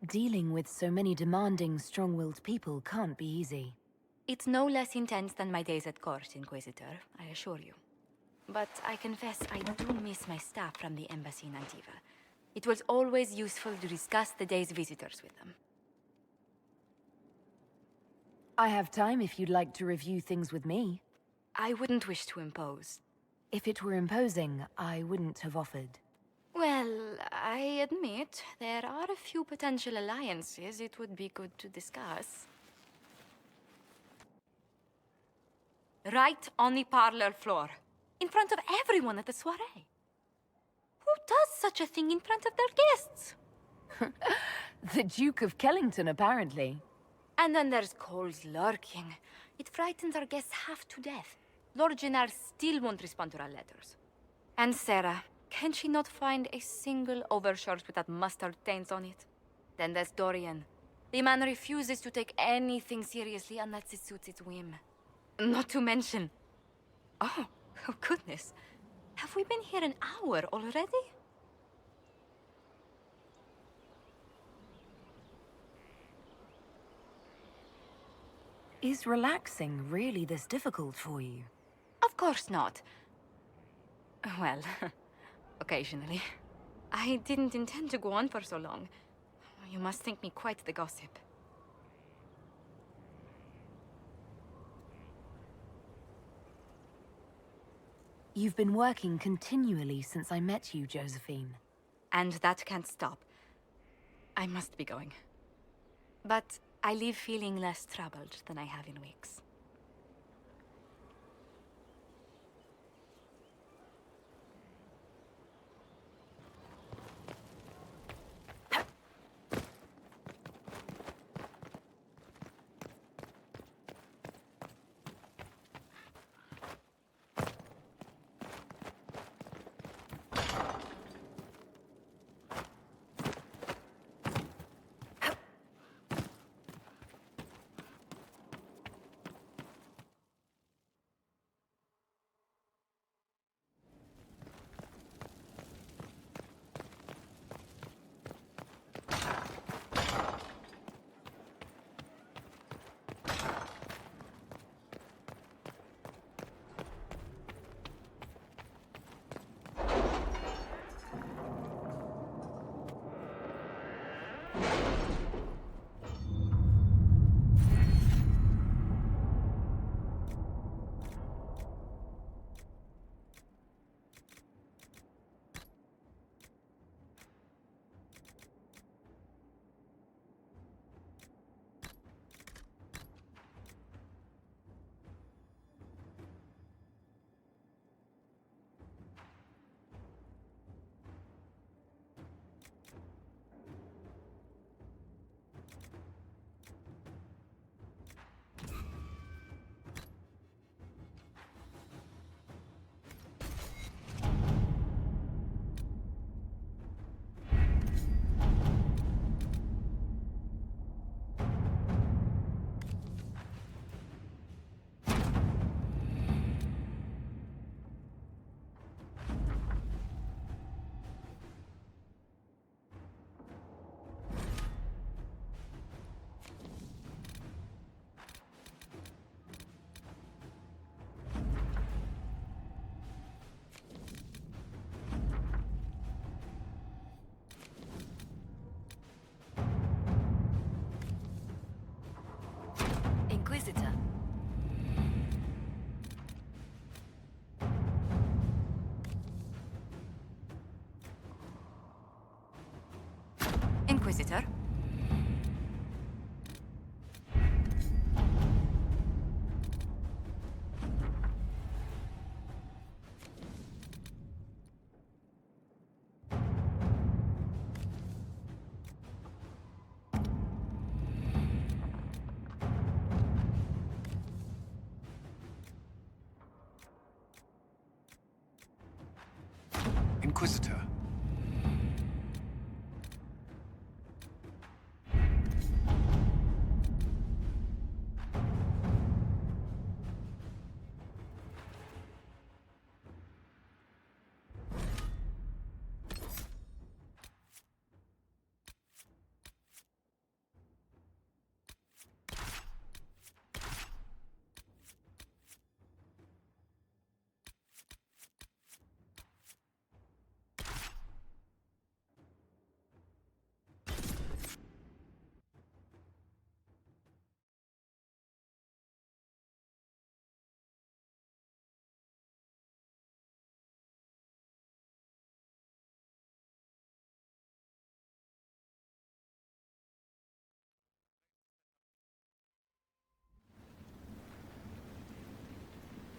Dealing with so many demanding, strong-willed people can't be easy. It's no less intense than my days at court, Inquisitor, I assure you. But I confess I do miss my staff from the embassy in Antiva. It was always useful to discuss the day's visitors with them. I have time if you'd like to review things with me. I wouldn't wish to impose. If it were imposing, I wouldn't have offered. Well, I admit there are a few potential alliances it would be good to discuss. Right on the parlor floor, in front of everyone at the soiree. Who does such a thing in front of their guests? The Duke of Kellington, apparently. And then there's Cole's lurking. It frightens our guests half to death. Lord Gennar still won't respond to our letters. And Sarah, can she not find a single overshirt with that mustard stains on it? Then there's Dorian. The man refuses to take anything seriously unless it suits its whim. Not to mention... Oh goodness. Have we been here an hour already? Is relaxing really this difficult for you? Of course not. Well, occasionally. I didn't intend to go on for so long. You must think me quite the gossip. You've been working continually since I met you, Josephine. And that can't stop. I must be going. But I leave feeling less troubled than I have in weeks. Inquisitor. Inquisitor.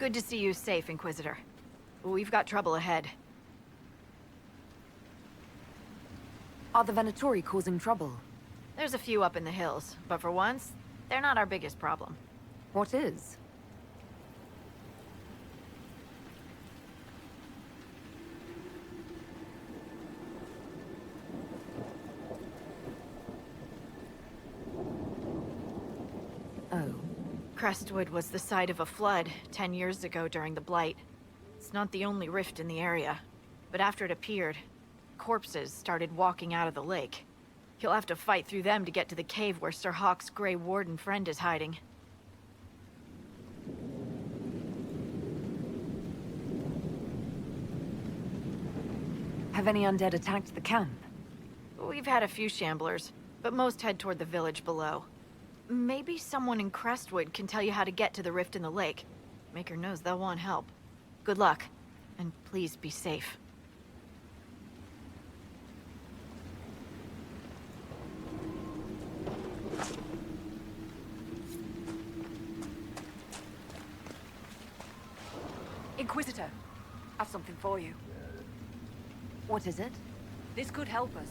Good to see you safe, Inquisitor. We've got trouble ahead. Are the Venatori causing trouble? There's a few up in the hills, but for once, they're not our biggest problem. What is? Oh. Crestwood was the site of a flood 10 years ago during the Blight. It's not the only rift in the area, but after it appeared, corpses started walking out of the lake. You'll have to fight through them to get to the cave where Sir Hawk's Grey Warden friend is hiding. Have any undead attacked the camp? We've had a few shamblers, but most head toward the village below. Maybe someone in Crestwood can tell you how to get to the rift in the lake. Maker knows they'll want help. Good luck, and please be safe. Inquisitor, I've something for you. What is it? This could help us.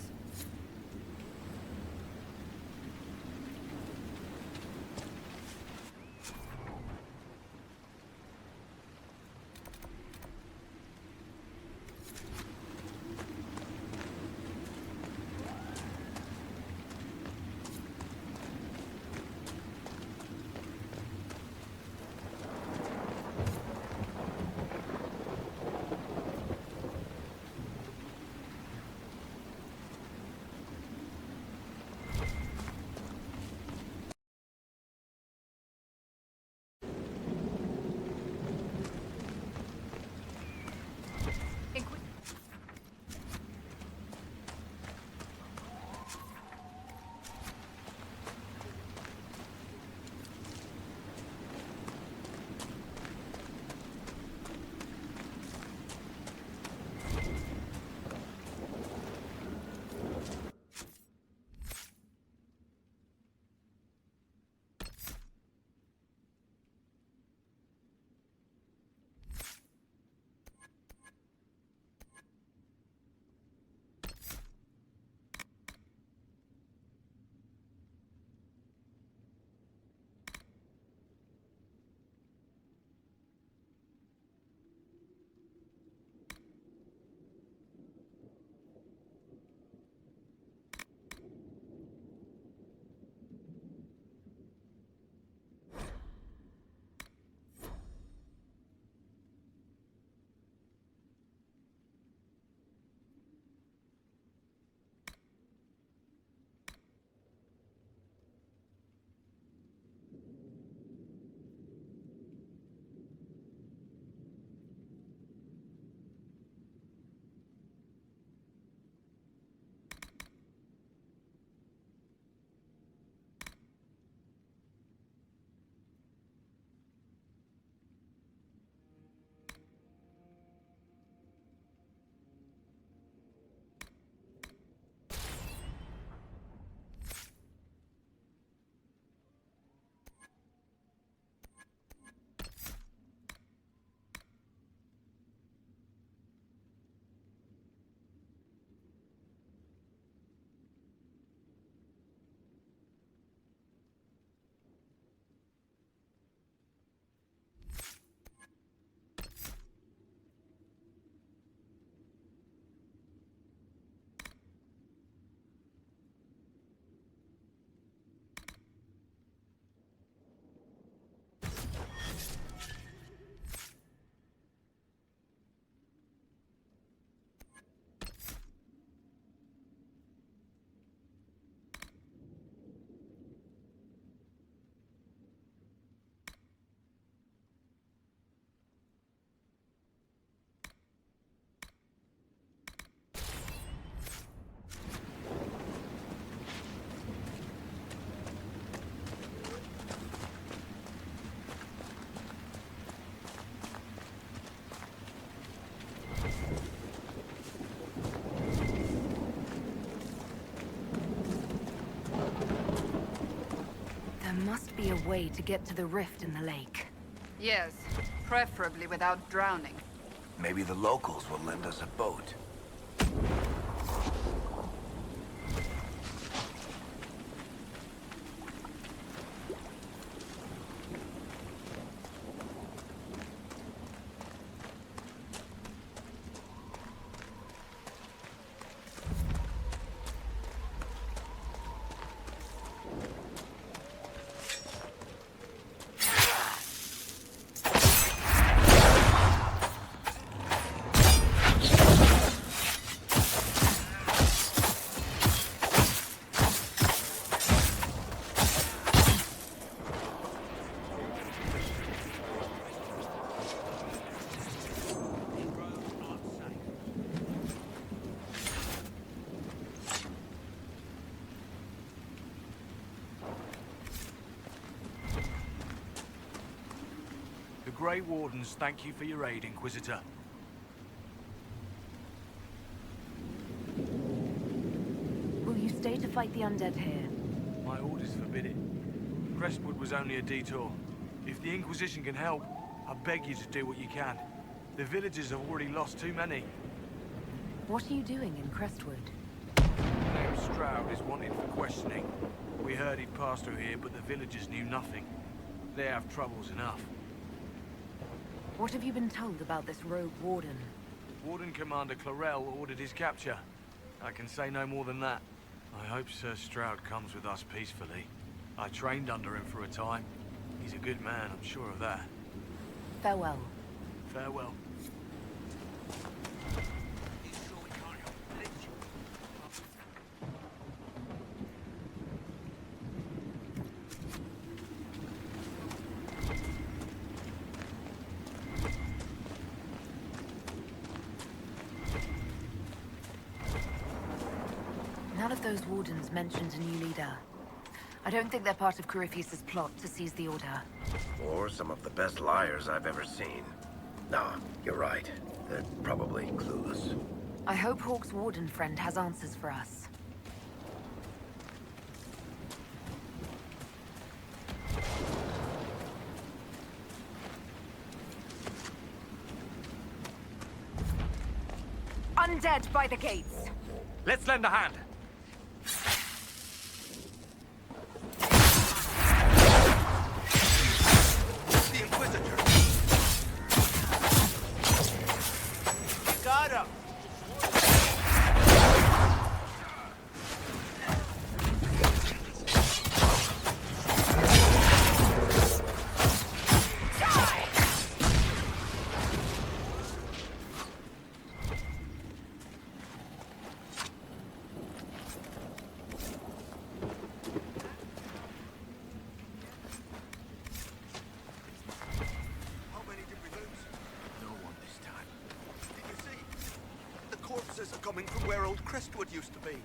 must be a way to get to the rift in the lake. Yes, preferably without drowning. Maybe the locals will lend us a boat. The Grey Wardens thank you for your aid, Inquisitor. Will you stay to fight the undead here? My orders forbid it. Crestwood was only a detour. If the Inquisition can help, I beg you to do what you can. The villagers have already lost too many. What are you doing in Crestwood? Name Stroud is wanted for questioning. We heard he'd passed through here, but the villagers knew nothing. They have troubles enough. What have you been told about this rogue warden? Warden Commander Clarel ordered his capture. I can say no more than that. I hope Sir Stroud comes with us peacefully. I trained under him for a time. He's a good man, I'm sure of that. Farewell. Farewell. None of those wardens mentioned a new leader. I don't think they're part of Corypheus' plot to seize the Order. Or some of the best liars I've ever seen. No, you're right. They're probably clueless. I hope Hawke's warden friend has answers for us. Undead by the gates! Let's lend a hand. The Inquisitor! Got him! Corpses are coming from where old Crestwood used to be.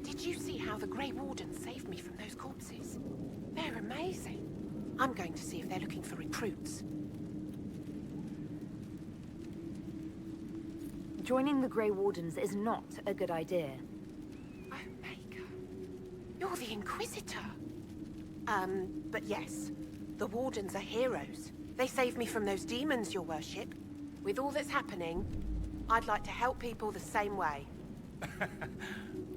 Did you see how the Grey Warden saved me from those corpses? They're amazing. I'm going to see if they're looking for recruits. Joining the Grey Wardens is not a good idea. Omega, you're the Inquisitor. But yes, the Wardens are heroes. They saved me from those demons, your worship. With all that's happening, I'd like to help people the same way.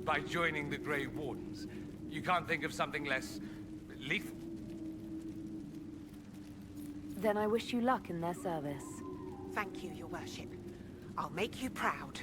By joining the Grey Wardens, you can't think of something less lethal? Then I wish you luck in their service. Thank you, your worship. I'll make you proud.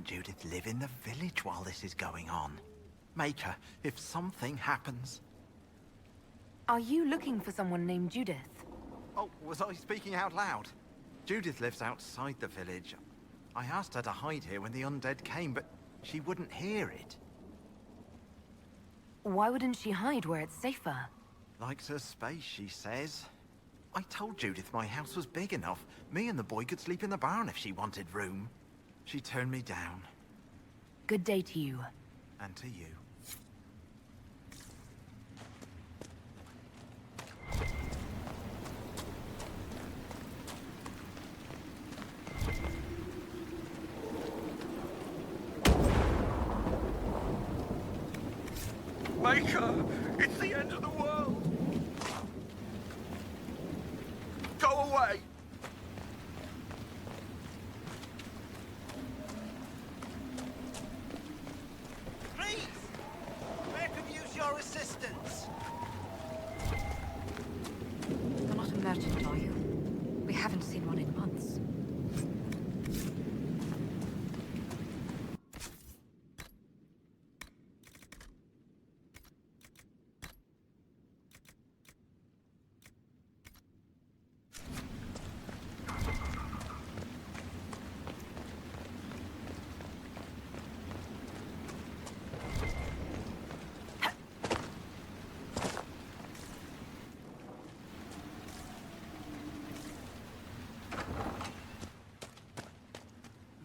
and Judith live in the village while this is going on. Make her, if something happens. Are you looking for someone named Judith? Oh, was I speaking out loud? Judith lives outside the village. I asked her to hide here when the undead came, but she wouldn't hear it. Why wouldn't she hide where it's safer? Likes her space, she says. I told Judith my house was big enough. Me and the boy could sleep in the barn if she wanted room. She turned me down. Good day to you. And to you. Maker! It's the end of the world! Go away! Please! Where could use your assistance? You're not a merchant, are you? We haven't seen one in months.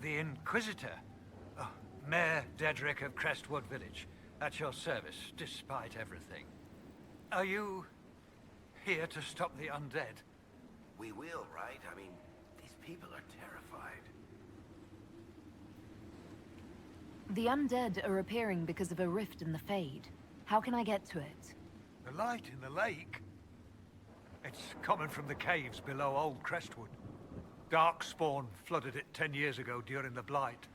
The Inquisitor? Oh, Mayor Dedrick of Crestwood Village. At your service, despite everything. Are you here to stop the undead? We will, right? I mean, these people are terrified. The undead are appearing because of a rift in the Fade. How can I get to it? The light in the lake? It's coming from the caves below Old Crestwood. Darkspawn flooded it 10 years ago during the Blight.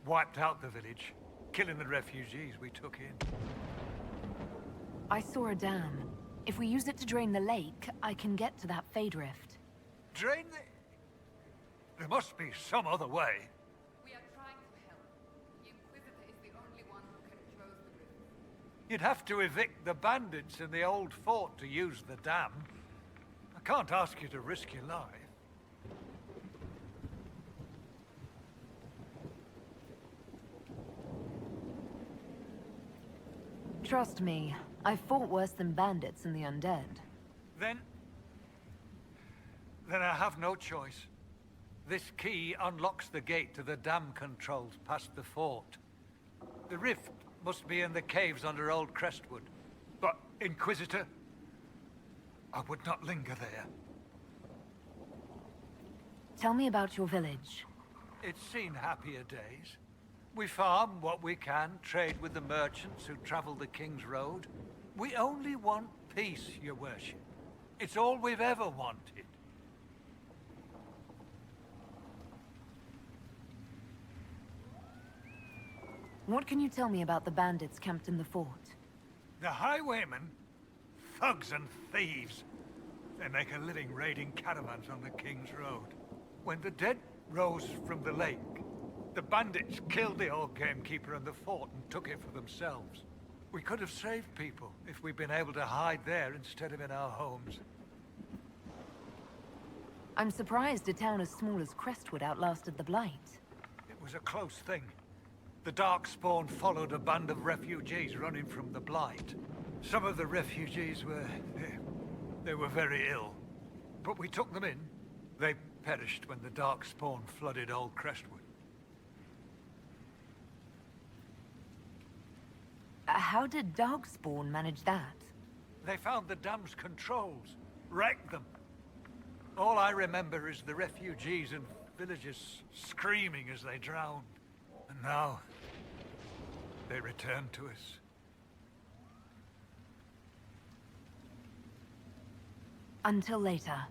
Wiped out the village, killing the refugees we took in. I saw a dam. If we use it to drain the lake, I can get to that Fade rift. Drain the... There must be some other way. We are trying to help. The Inquisitor is the only one who can close the rift. You'd have to evict the bandits in the old fort to use the dam. I can't ask you to risk your life. Trust me, I've fought worse than bandits and the undead. Then I have no choice. This key unlocks the gate to the dam controls past the fort. The rift must be in the caves under Old Crestwood. But, Inquisitor, I would not linger there. Tell me about your village. It's seen happier days. We farm what we can, trade with the merchants who travel the King's Road. We only want peace, your worship. It's all we've ever wanted. What can you tell me about the bandits camped in the fort? The highwaymen? Thugs and thieves. They make a living raiding caravans on the King's Road. When the dead rose from the lake, the bandits killed the old gamekeeper and the fort and took it for themselves. We could have saved people if we'd been able to hide there instead of in our homes. I'm surprised a town as small as Crestwood outlasted the Blight. It was a close thing. The Darkspawn followed a band of refugees running from the Blight. Some of the refugees were... they were very ill. But we took them in. They perished when the Darkspawn flooded Old Crestwood. How did Darkspawn manage that? They found the dam's controls, wrecked them. All I remember is the refugees and villagers screaming as they drowned. And now, they return to us. Until later.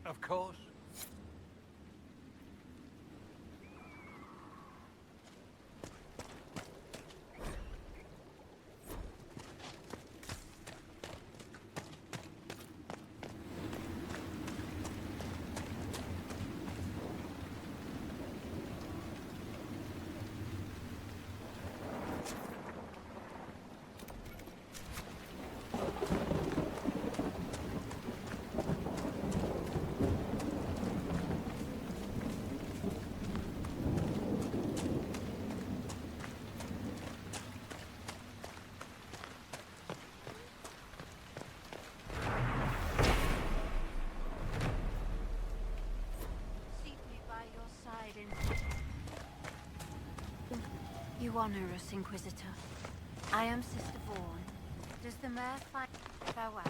Of course. You honor us, Inquisitor. I am Sister Vaughn. Does the mayor find... Farewell.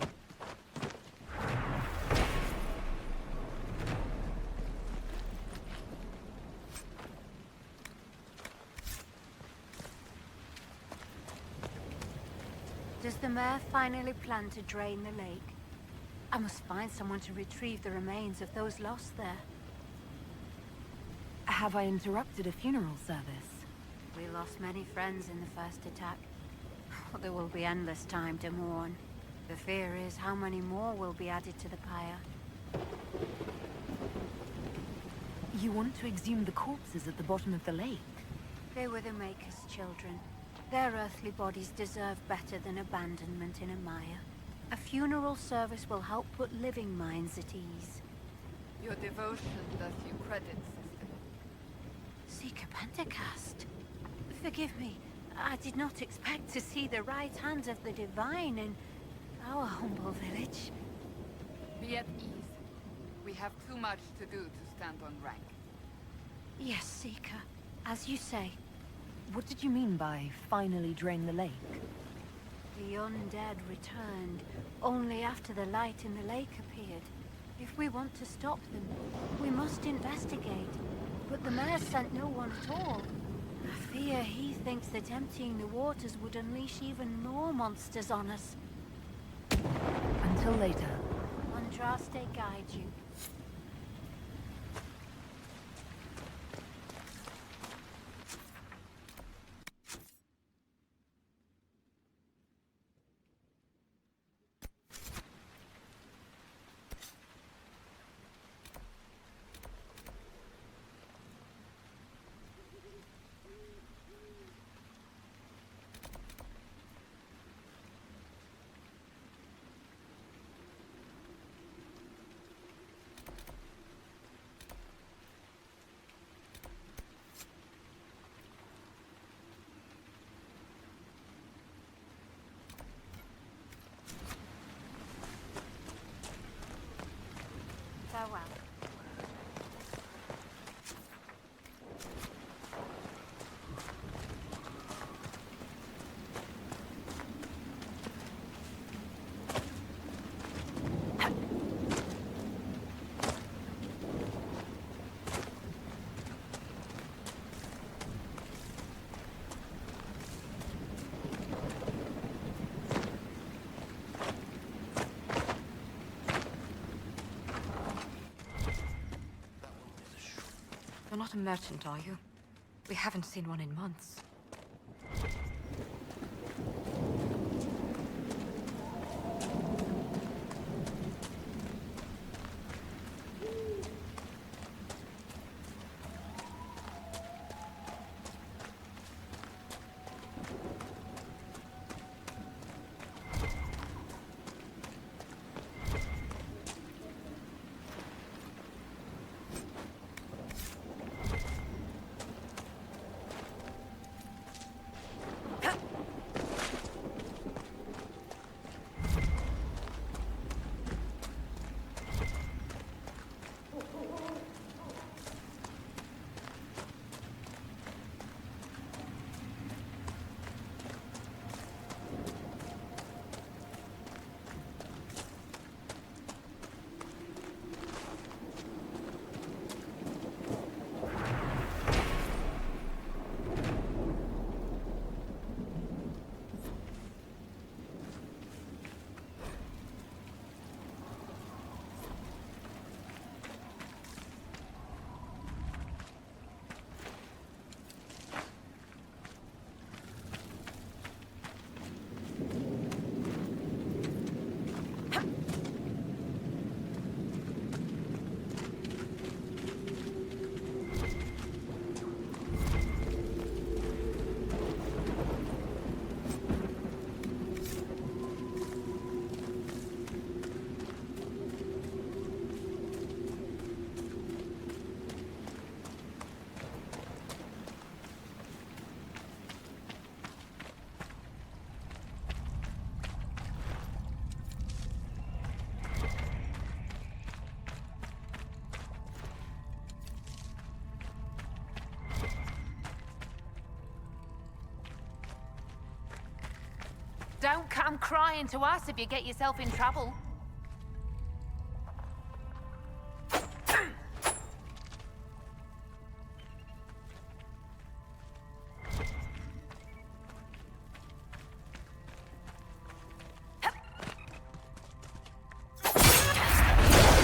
Does the mayor finally plan to drain the lake? I must find someone to retrieve the remains of those lost there. Have I interrupted a funeral service? We lost many friends in the first attack. There will be endless time to mourn. The fear is how many more will be added to the pyre. You want to exhume the corpses at the bottom of the lake? They were the Maker's children. Their earthly bodies deserve better than abandonment in a mire. A funeral service will help put living minds at ease. Your devotion does you credit, sister. Seeker Pentacast. Forgive me. I did not expect to see the right hand of the Divine in our humble village. Be at ease. We have too much to do to stand on rank. Yes, Seeker. As you say. What did you mean by finally drain the lake? The undead returned only after the light in the lake appeared. If we want to stop them, we must investigate. But the mayor sent no one at all. I fear he thinks that emptying the waters would unleash even more monsters on us. Until later. Andraste guide you. Farewell. You're not a merchant, are you? We haven't seen one in months. come crying to us if you get yourself in trouble.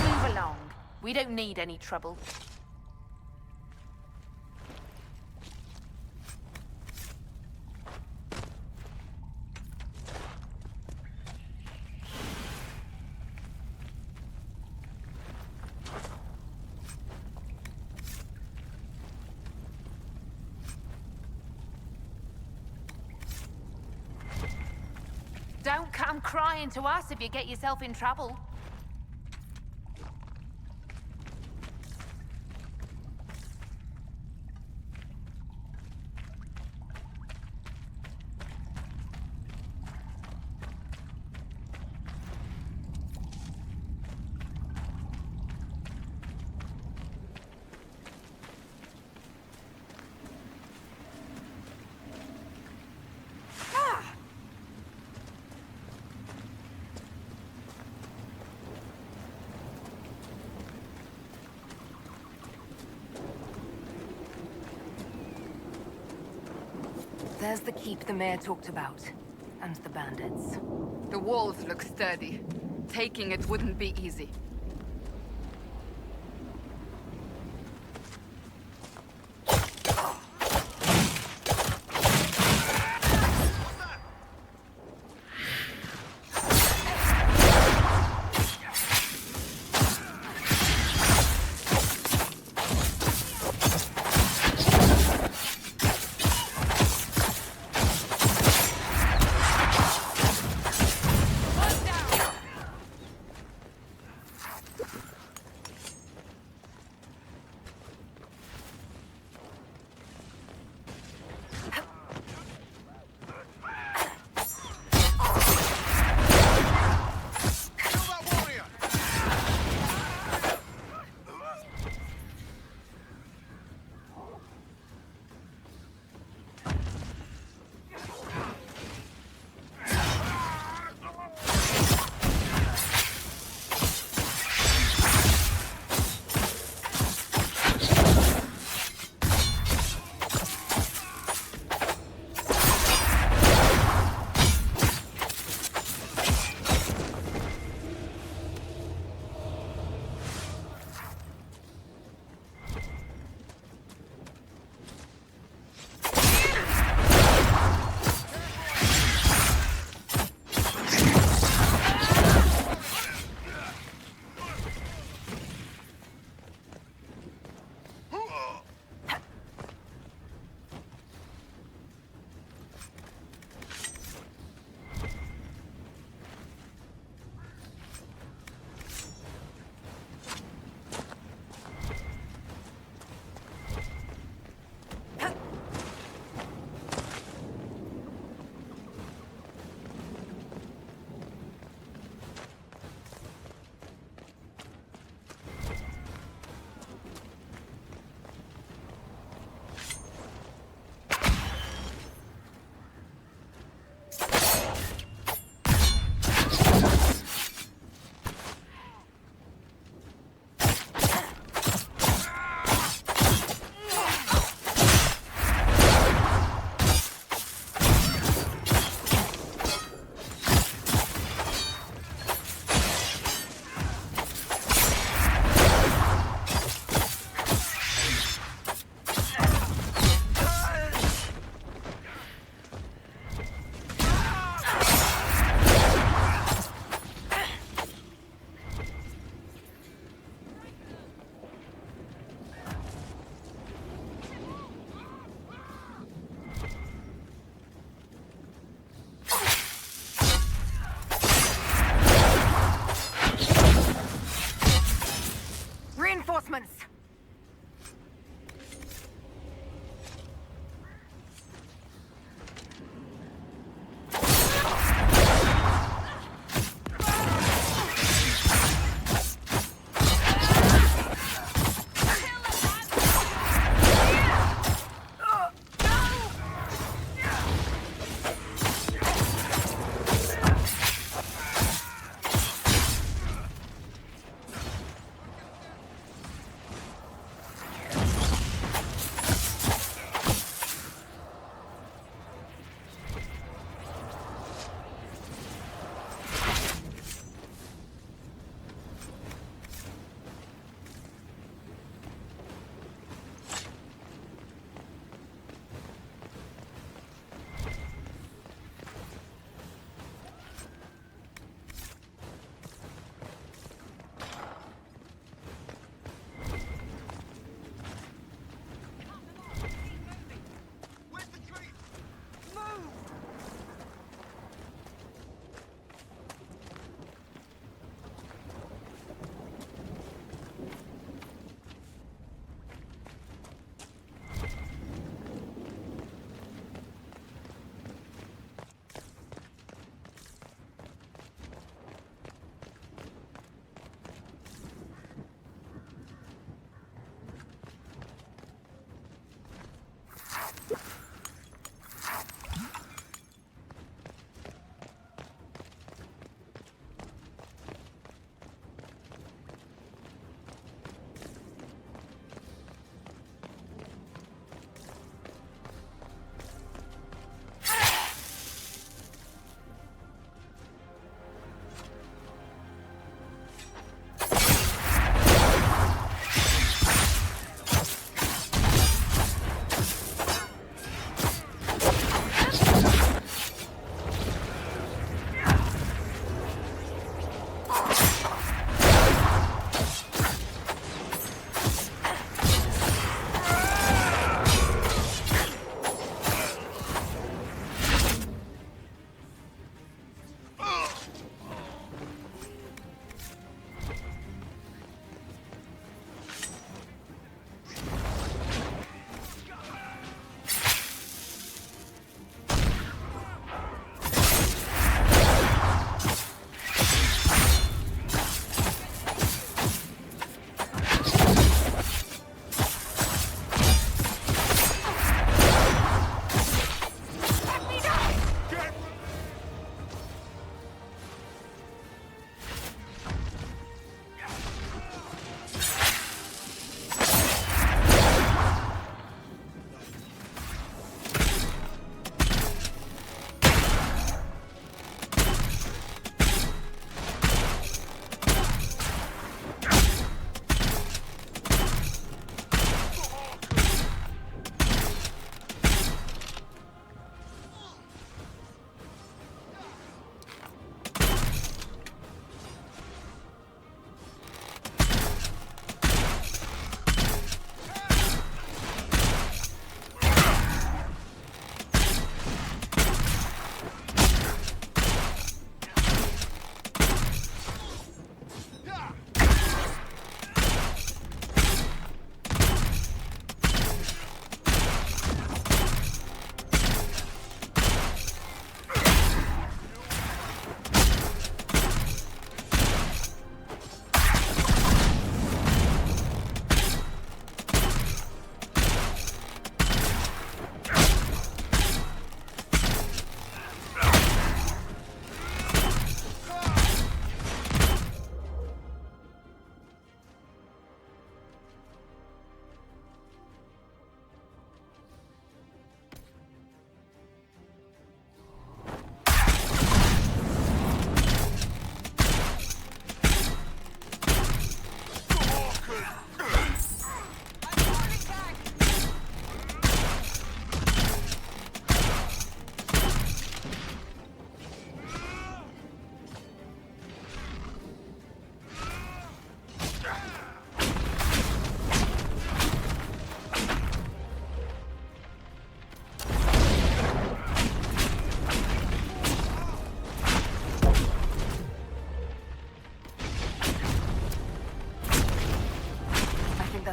Move along. We don't need any trouble. Don't come crying to us if you get yourself in trouble. There's the keep the mayor talked about. And the bandits. The walls look sturdy. Taking it wouldn't be easy.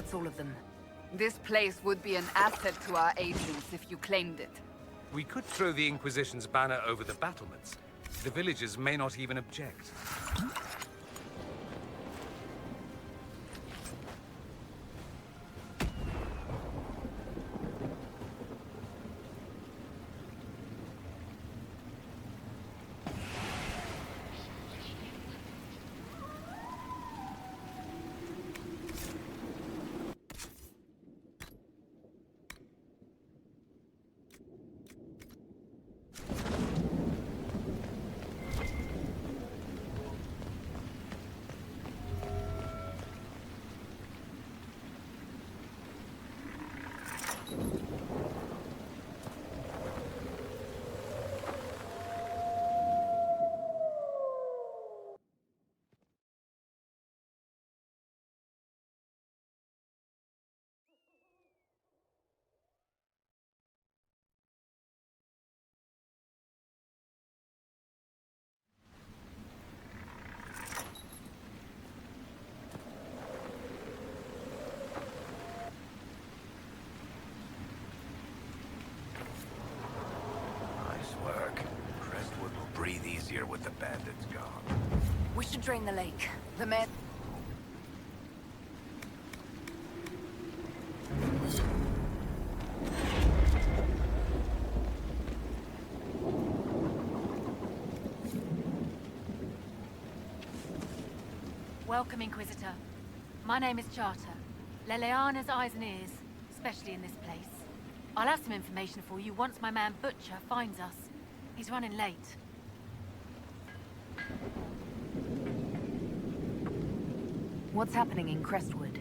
gets all of them. This place would be an asset to our agents if you claimed it. We could throw the Inquisition's banner over the battlements. The villagers may not even object. Breathe easier with the bandits gone. We should drain the lake. The men... Welcome, Inquisitor. My name is Charter. Leleana's eyes and ears, especially in this place. I'll have some information for you once my man Butcher finds us. He's running late. What's happening in Crestwood?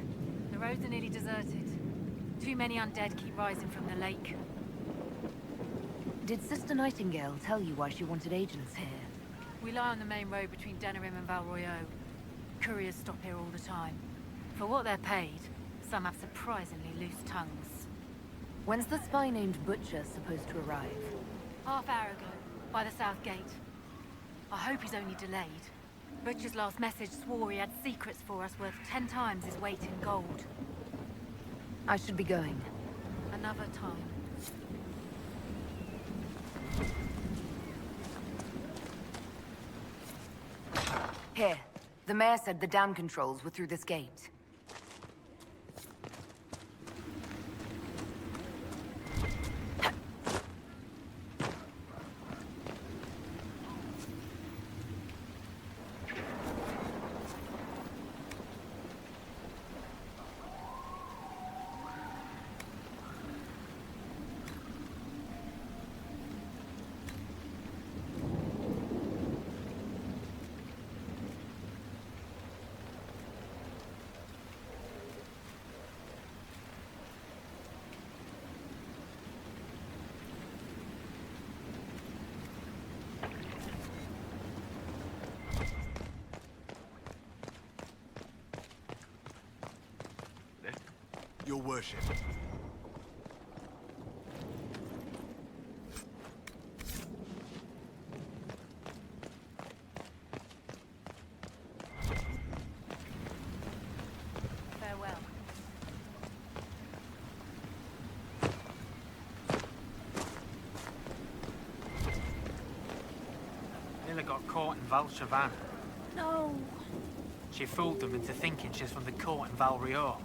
The roads are nearly deserted. Too many undead keep rising from the lake. Did Sister Nightingale tell you why she wanted agents here? We lie on the main road between Denerim and Valroyo. Couriers stop here all the time. For what they're paid, some have surprisingly loose tongues. When's the spy named Butcher supposed to arrive? Half-hour ago, by the south gate. I hope he's only delayed. Butcher's last message swore he had secrets for us worth 10 times his weight in gold. I should be going. Another time. Here. The mayor said the dam controls were through this gate. Your worship. Farewell. Lila got caught in Valchavan. No. She fooled them into thinking she's from the court in Valrio.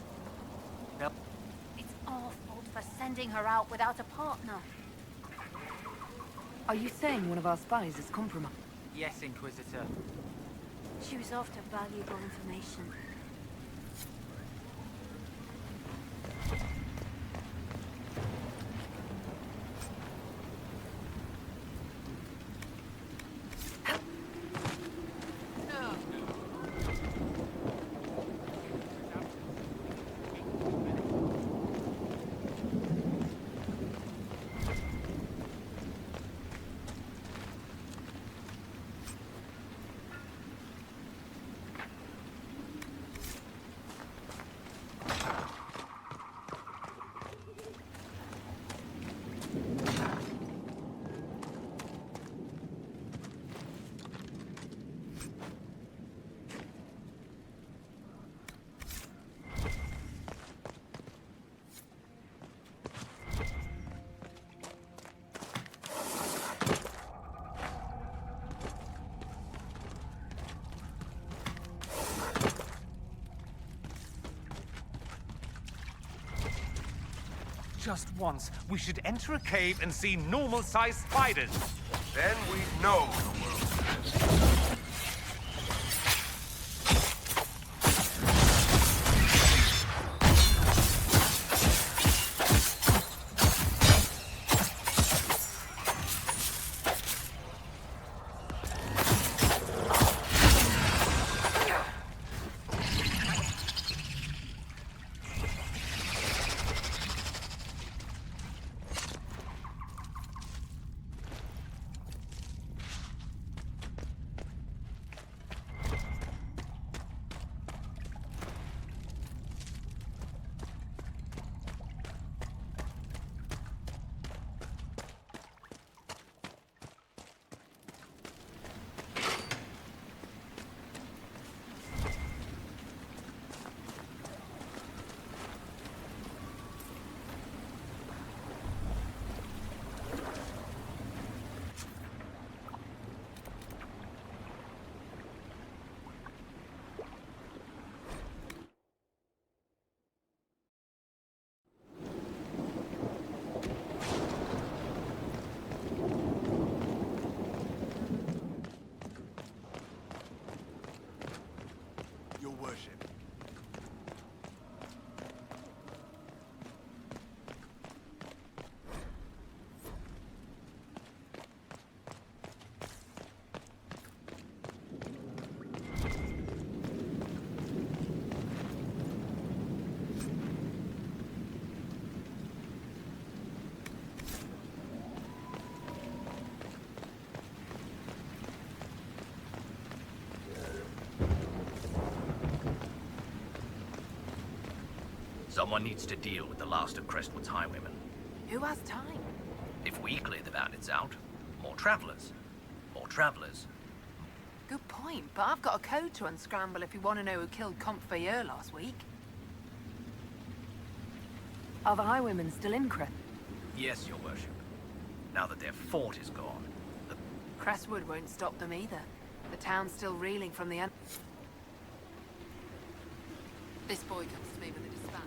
It's our fault for sending her out without a partner. Are you saying one of our spies is compromised? Yes, Inquisitor. She was after valuable information. just once, we should enter a cave and see normal-sized spiders. Then we know the world. Someone needs to deal with the last of Crestwood's highwaymen. Who has time? If we clear the bandits out, more travelers. More travelers. Good point, but I've got a code to unscramble if you want to know who killed COMPLETO last week. Are the highwaymen still in Crest? Yes, your worship. Now that their fort is gone, the... Crestwood won't stop them either. The town's still reeling from the This boy comes to me with a dispatch.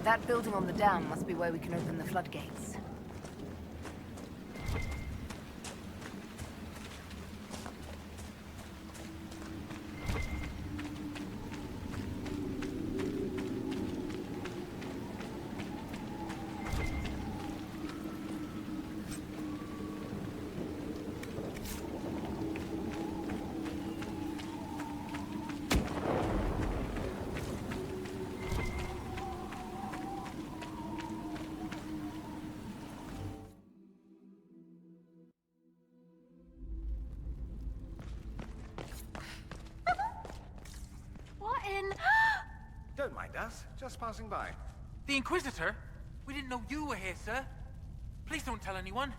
That building on the dam must be where we can open the floodgates. Don't mind us, just passing by. The Inquisitor? We didn't know you were here, sir. Please don't tell anyone.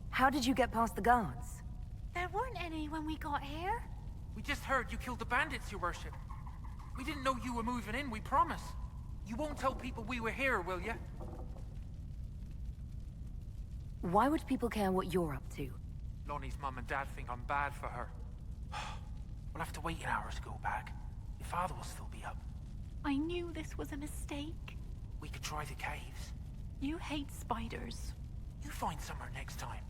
How did you get past the guards? There weren't any when we got here. We just heard you killed the bandits, your worship. We didn't know you were moving in, we promise. You won't tell people we were here, will you? Why would people care what you're up to? Lonnie's mum and dad think I'm bad for her. We'll have to wait an hour to go back. Your father will still be up. I knew this was a mistake. We could try the caves. You hate spiders. You find somewhere next time.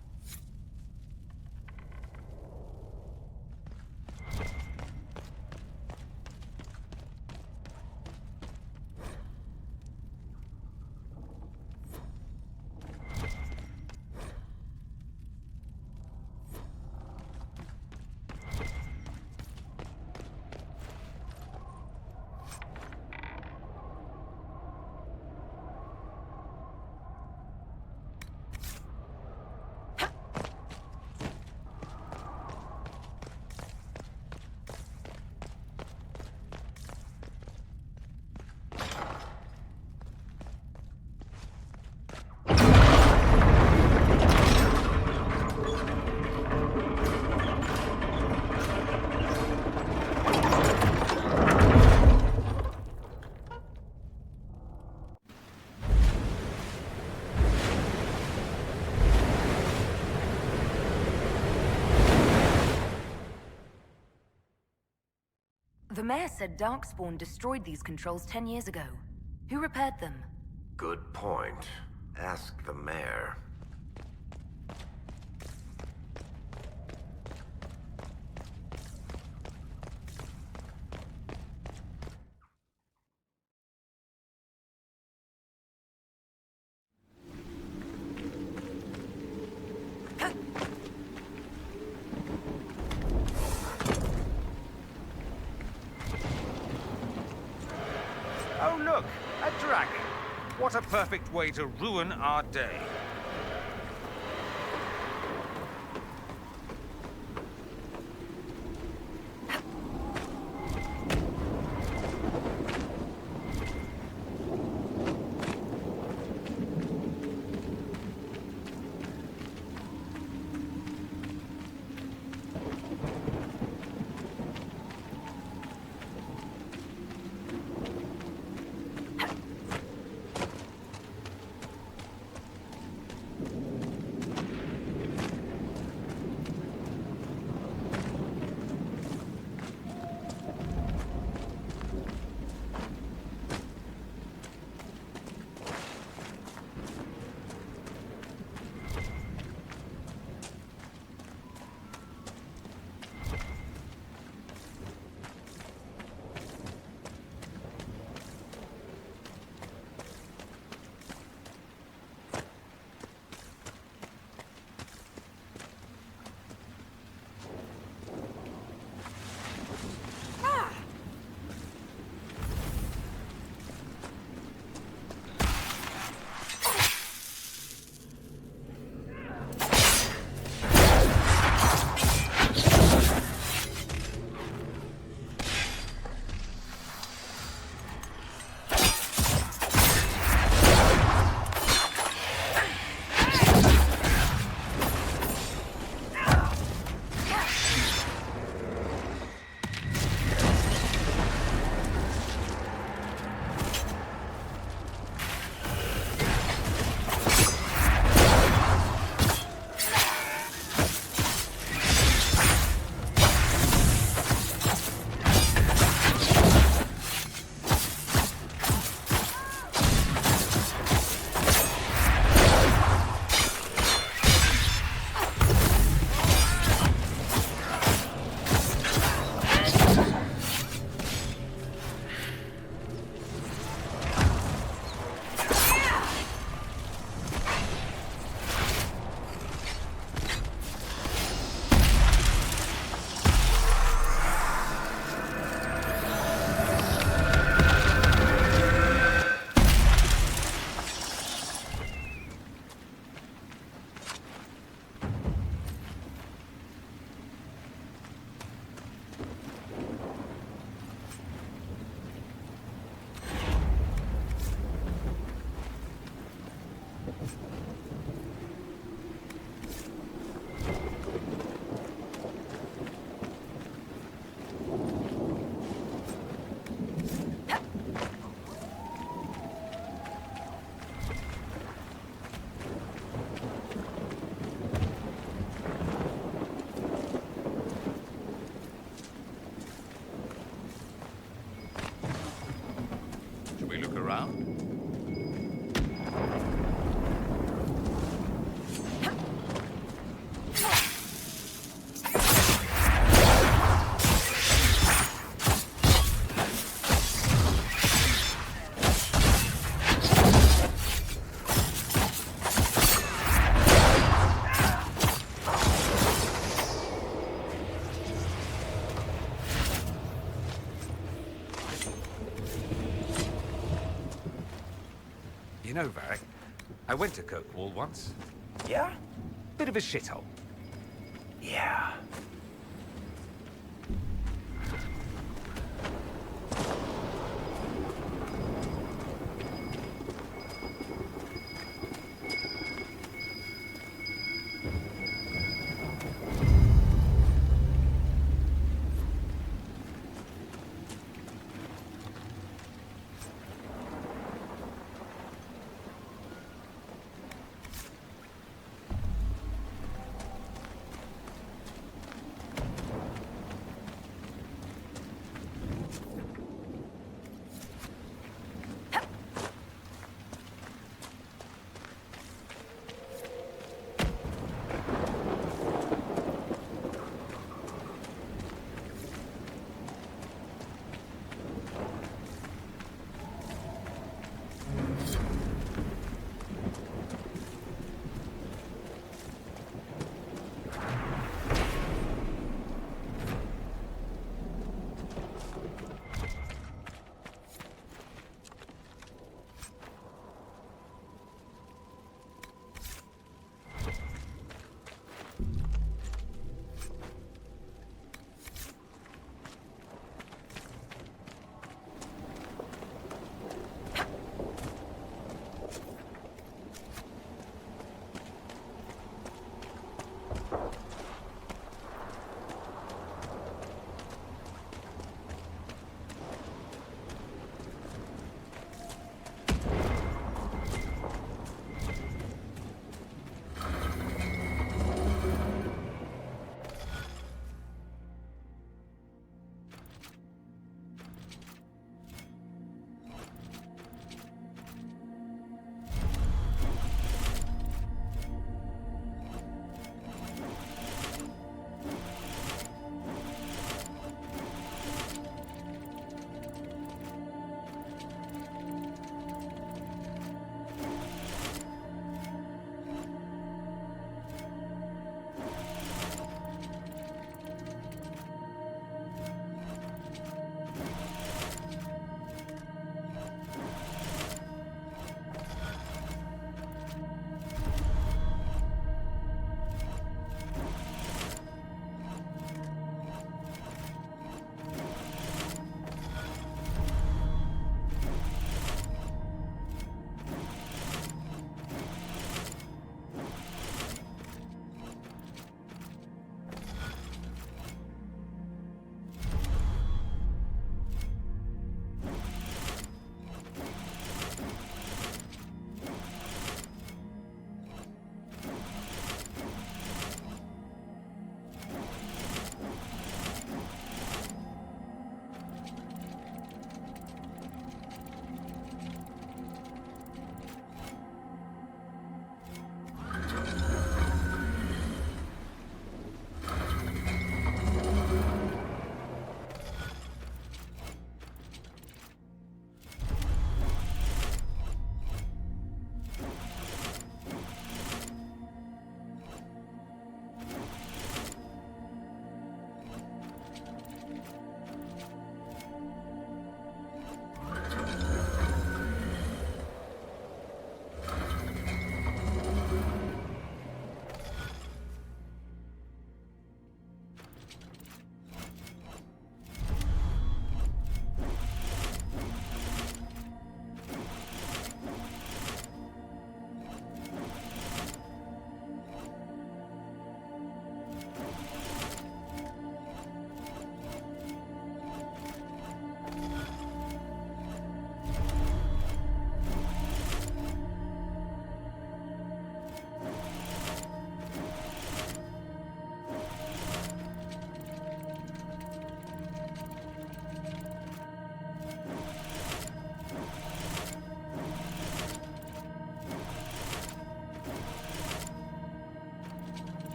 The mayor said Darkspawn destroyed these controls 10 years ago. Who repaired them? Good point. Ask the mayor. Oh look, a dragon. What a perfect way to ruin our day. You know, Varric, I went to Kirkwall once. Yeah? Bit of a shithole. Yeah.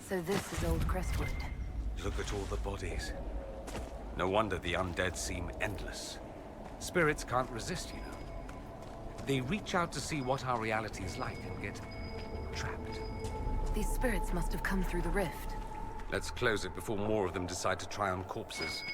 So this is old Crestwood. Look at all the bodies. No wonder the undead seem endless. Spirits can't resist, you know. They reach out to see what our reality is like and get trapped. These spirits must have come through the rift. Let's close it before more of them decide to try on corpses.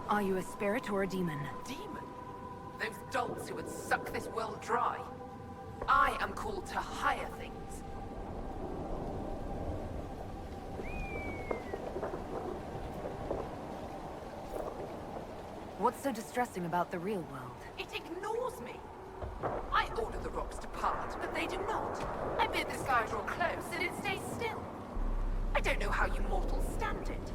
Are you a spirit or a demon? Demon? Those dolts who would suck this world dry. I am called to higher things. What's so distressing about the real world? It ignores me. I order the rocks to part, but they do not. I bid the sky draw close, and it stays still. I don't know how you mortals stand it.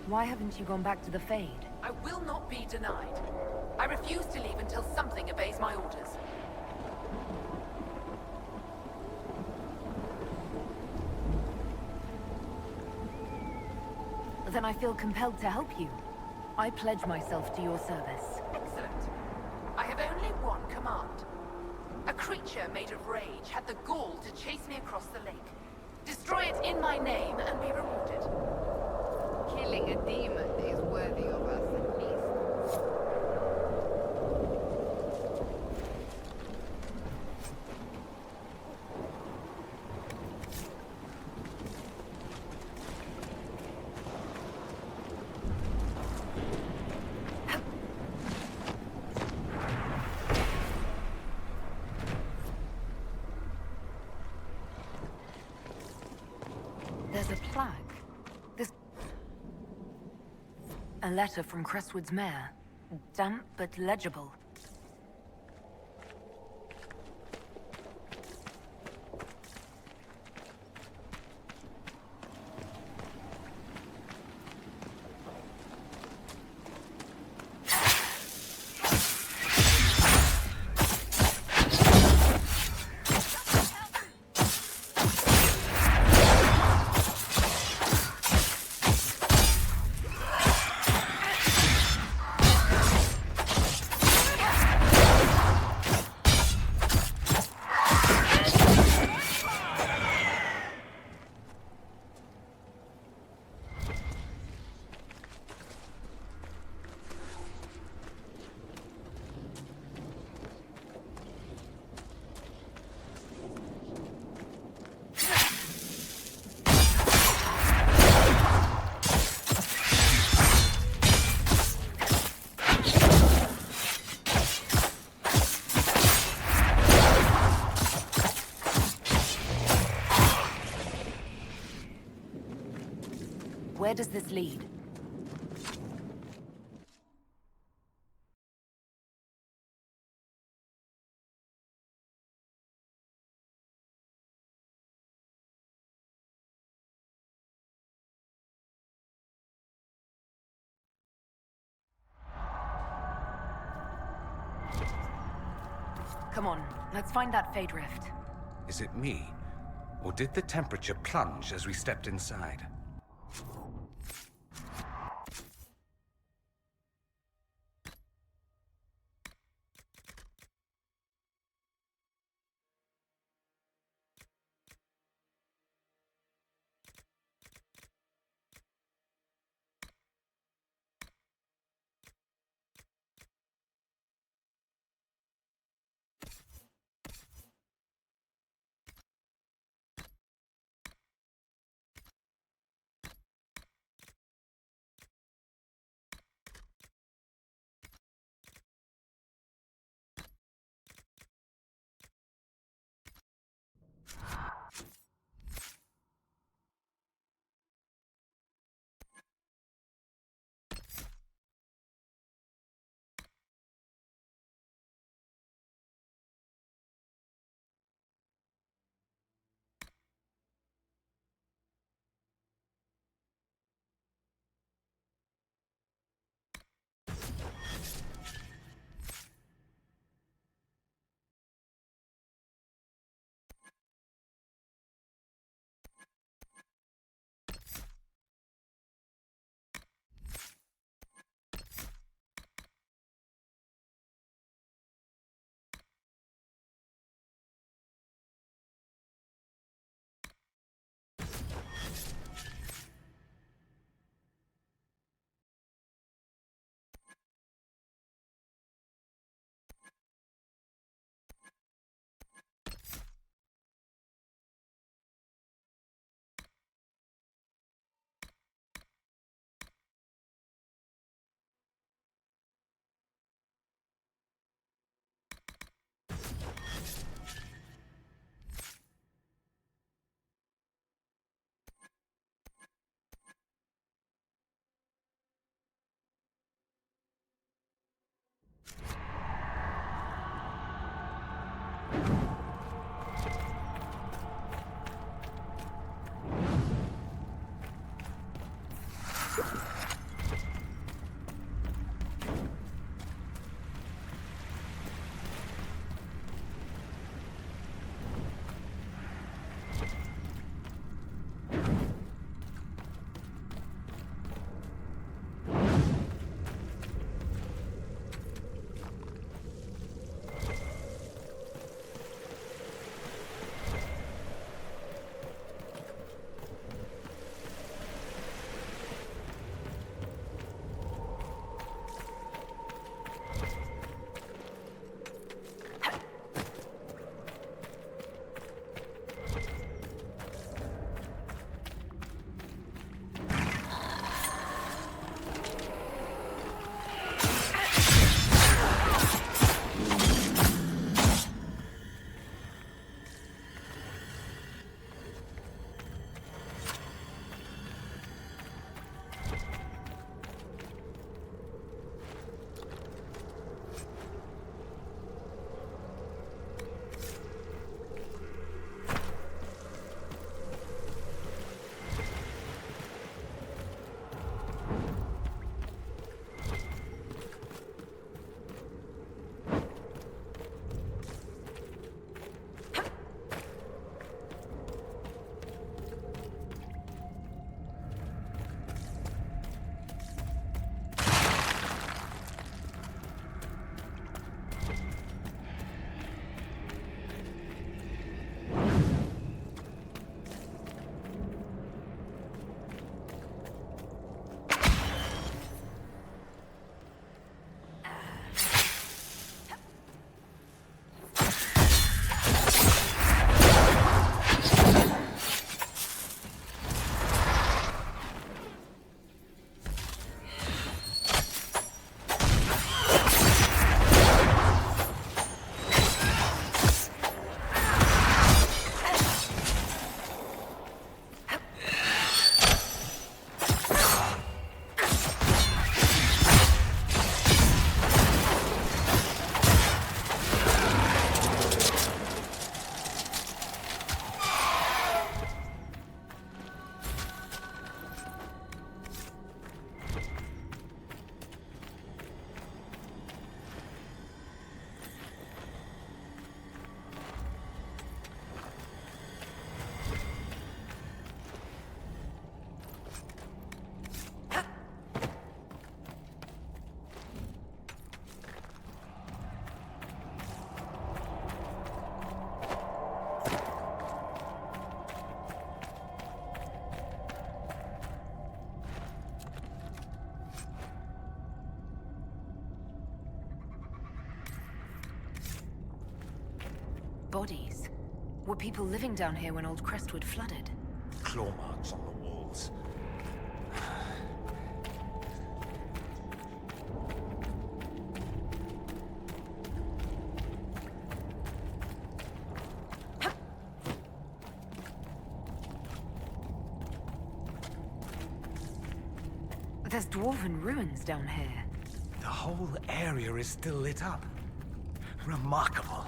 Why haven't you gone back to the Fade? I will not be denied. I refuse to leave until something obeys my orders. Then I feel compelled to help you. I pledge myself to your service. Excellent. I have only one command. A creature made of rage had the gall to chase me across the lake. Destroy it in my name and be rewarded. Killing a demon is worthy of us, at least. There's a plaque. A letter from Crestwood's mayor. Damp but legible. Where does this lead? Come on, let's find that Fade Rift. Is it me? Or did the temperature plunge as we stepped inside? bodies. Were people living down here when Old Crestwood flooded? Claw marks on the walls. There's dwarven ruins down here. The whole area is still lit up. Remarkable.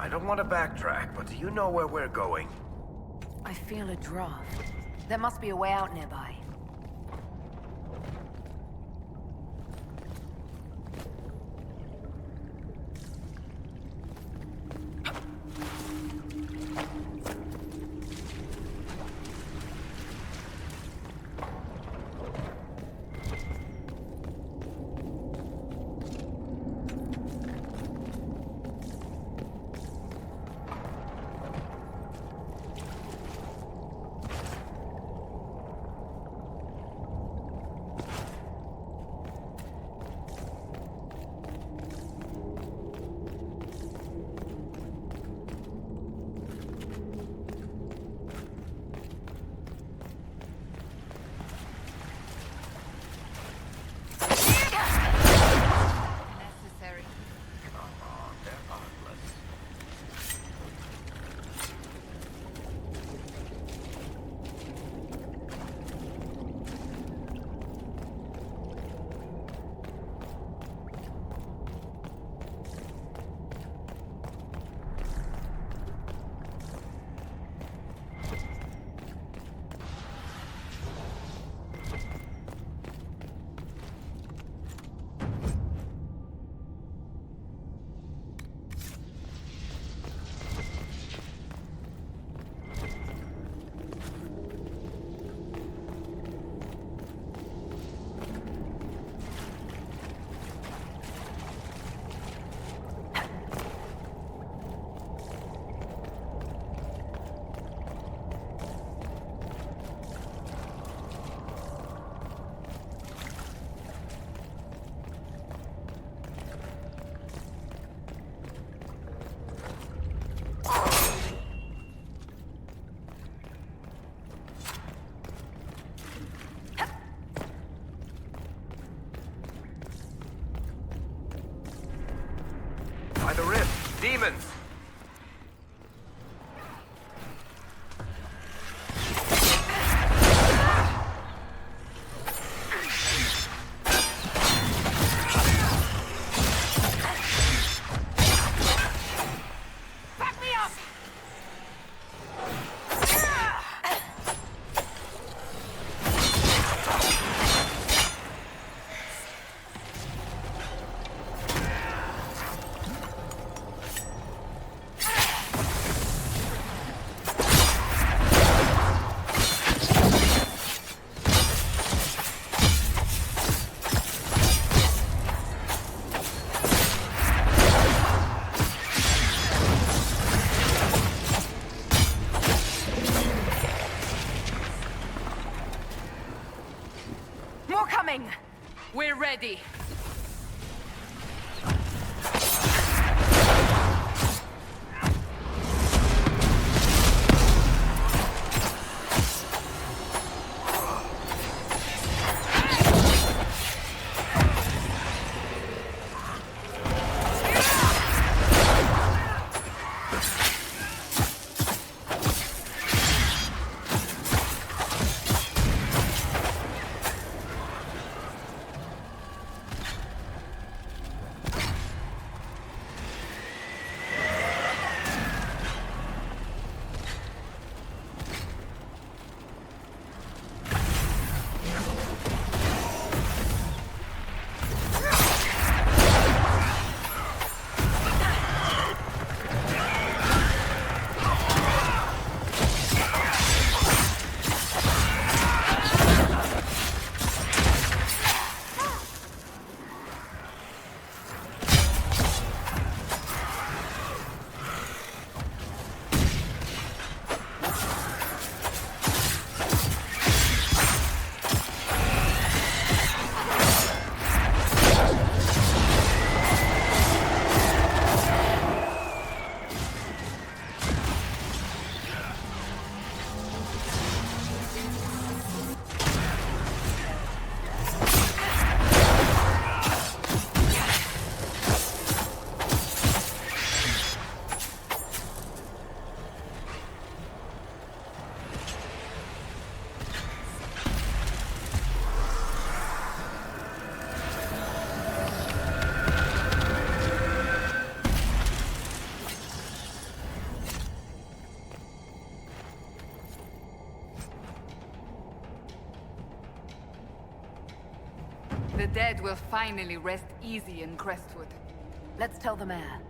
I don't want to backtrack, but do you know where we're going? I feel a draft. There must be a way out nearby. Demons! Back me up! More coming! We're ready. The dead will finally rest easy in Crestwood. Let's tell the mayor.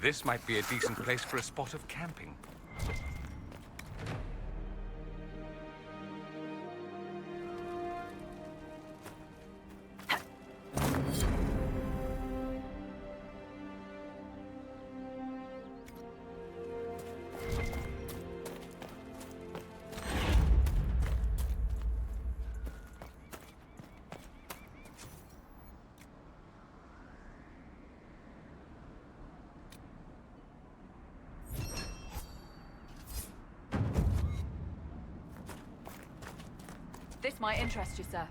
This might be a decent place for a spot of camping. This might interest you, sir.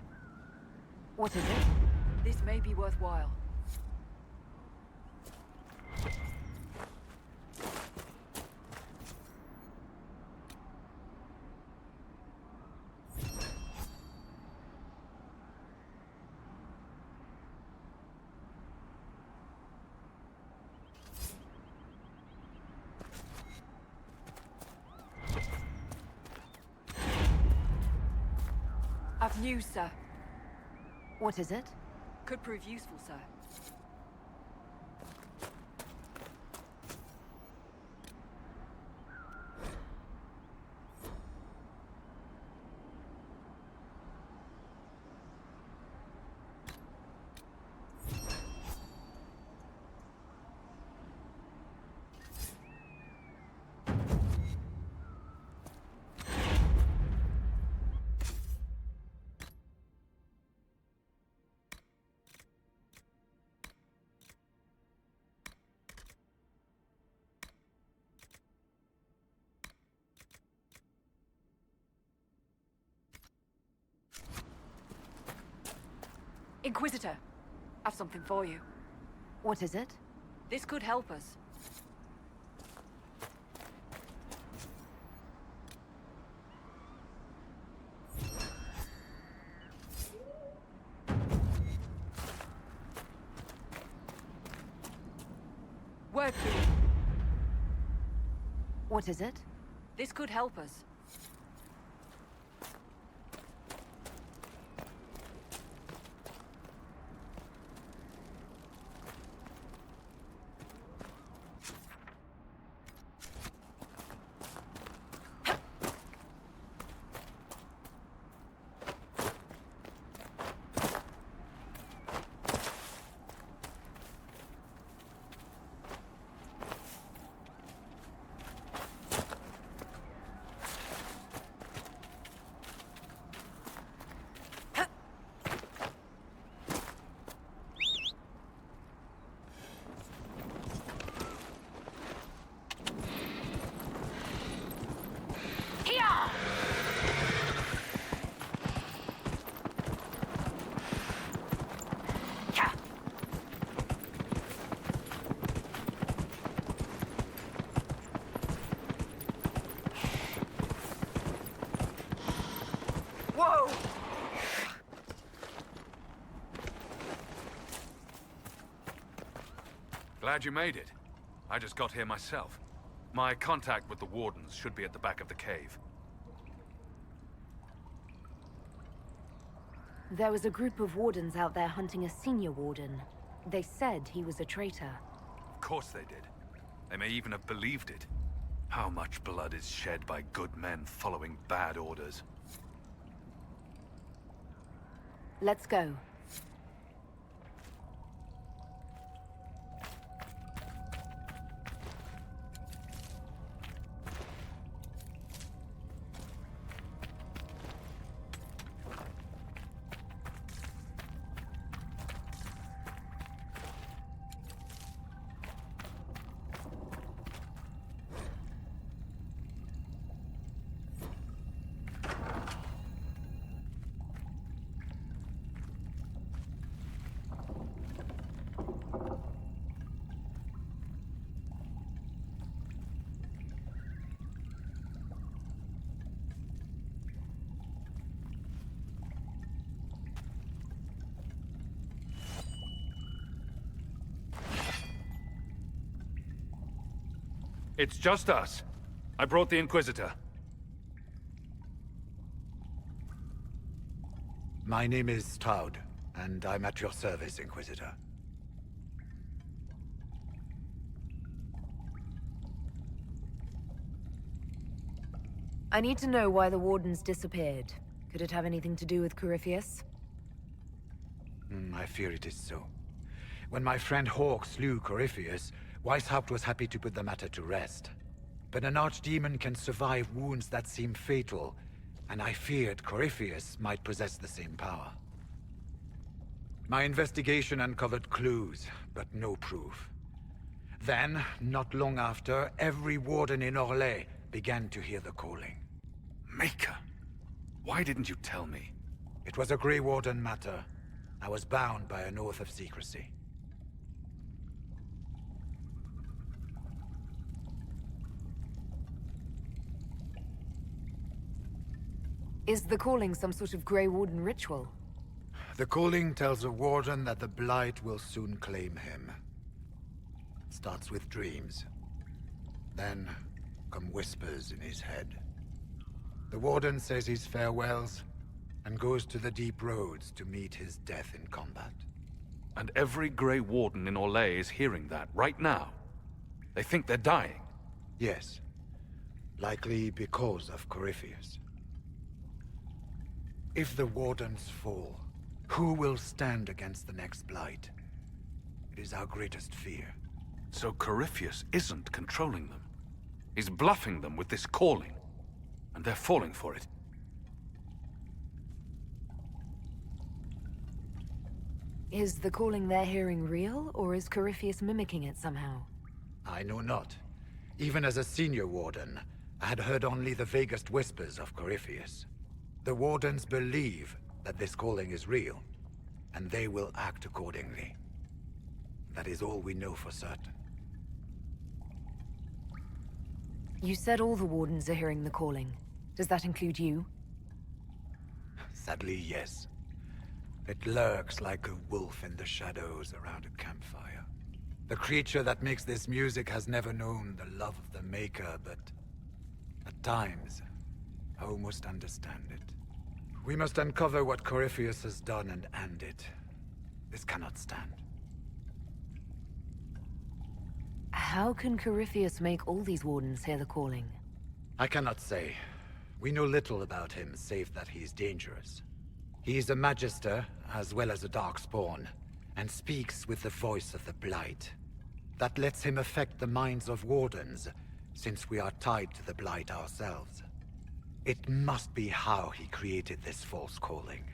What is it? This may be worthwhile. I've news, sir. What is it? Could prove useful, sir. Inquisitor, I've something for you. What is it? This could help us. Word for you. What is it? This could help us. Glad you made it. I just got here myself. My contact with the Wardens should be at the back of the cave. There was a group of Wardens out there hunting a senior Warden. They said he was a traitor. Of course they did. They may even have believed it. How much blood is shed by good men following bad orders? Let's go. It's just us. I brought the Inquisitor. My name is Stroud, and I'm at your service, Inquisitor. I need to know why the Wardens disappeared. Could it have anything to do with Corypheus? I fear it is so. When my friend Hawk slew Corypheus, Weishaupt was happy to put the matter to rest. But an archdemon can survive wounds that seem fatal, and I feared Corypheus might possess the same power. My investigation uncovered clues, but no proof. Then, not long after, every warden in Orlais began to hear the calling. Maker! Why didn't you tell me? It was a Grey Warden matter. I was bound by an oath of secrecy. Is the calling some sort of Grey Warden ritual? The calling tells a warden that the Blight will soon claim him. It starts with dreams. Then come whispers in his head. The warden says his farewells and goes to the deep roads to meet his death in combat. And every Grey Warden in Orlais is hearing that right now. They think they're dying. Yes. Likely because of Corypheus. If the Wardens fall, who will stand against the next Blight? It is our greatest fear. So Corypheus isn't controlling them. He's bluffing them with this calling. And they're falling for it. Is the calling they're hearing real, or is Corypheus mimicking it somehow? I know not. Even as a senior warden, I had heard only the vaguest whispers of Corypheus. The Wardens believe that this calling is real, and they will act accordingly. That is all we know for certain. You said all the Wardens are hearing the calling. Does that include you? Sadly, yes. It lurks like a wolf in the shadows around a campfire. The creature that makes this music has never known the love of the Maker, but at times, I almost understand it. We must uncover what Corypheus has done and end it. This cannot stand. How can Corypheus make all these Wardens hear the calling? I cannot say. We know little about him, save that he is dangerous. He is a Magister, as well as a Darkspawn, and speaks with the voice of the Blight. That lets him affect the minds of Wardens, since we are tied to the Blight ourselves. It must be how he created this false calling.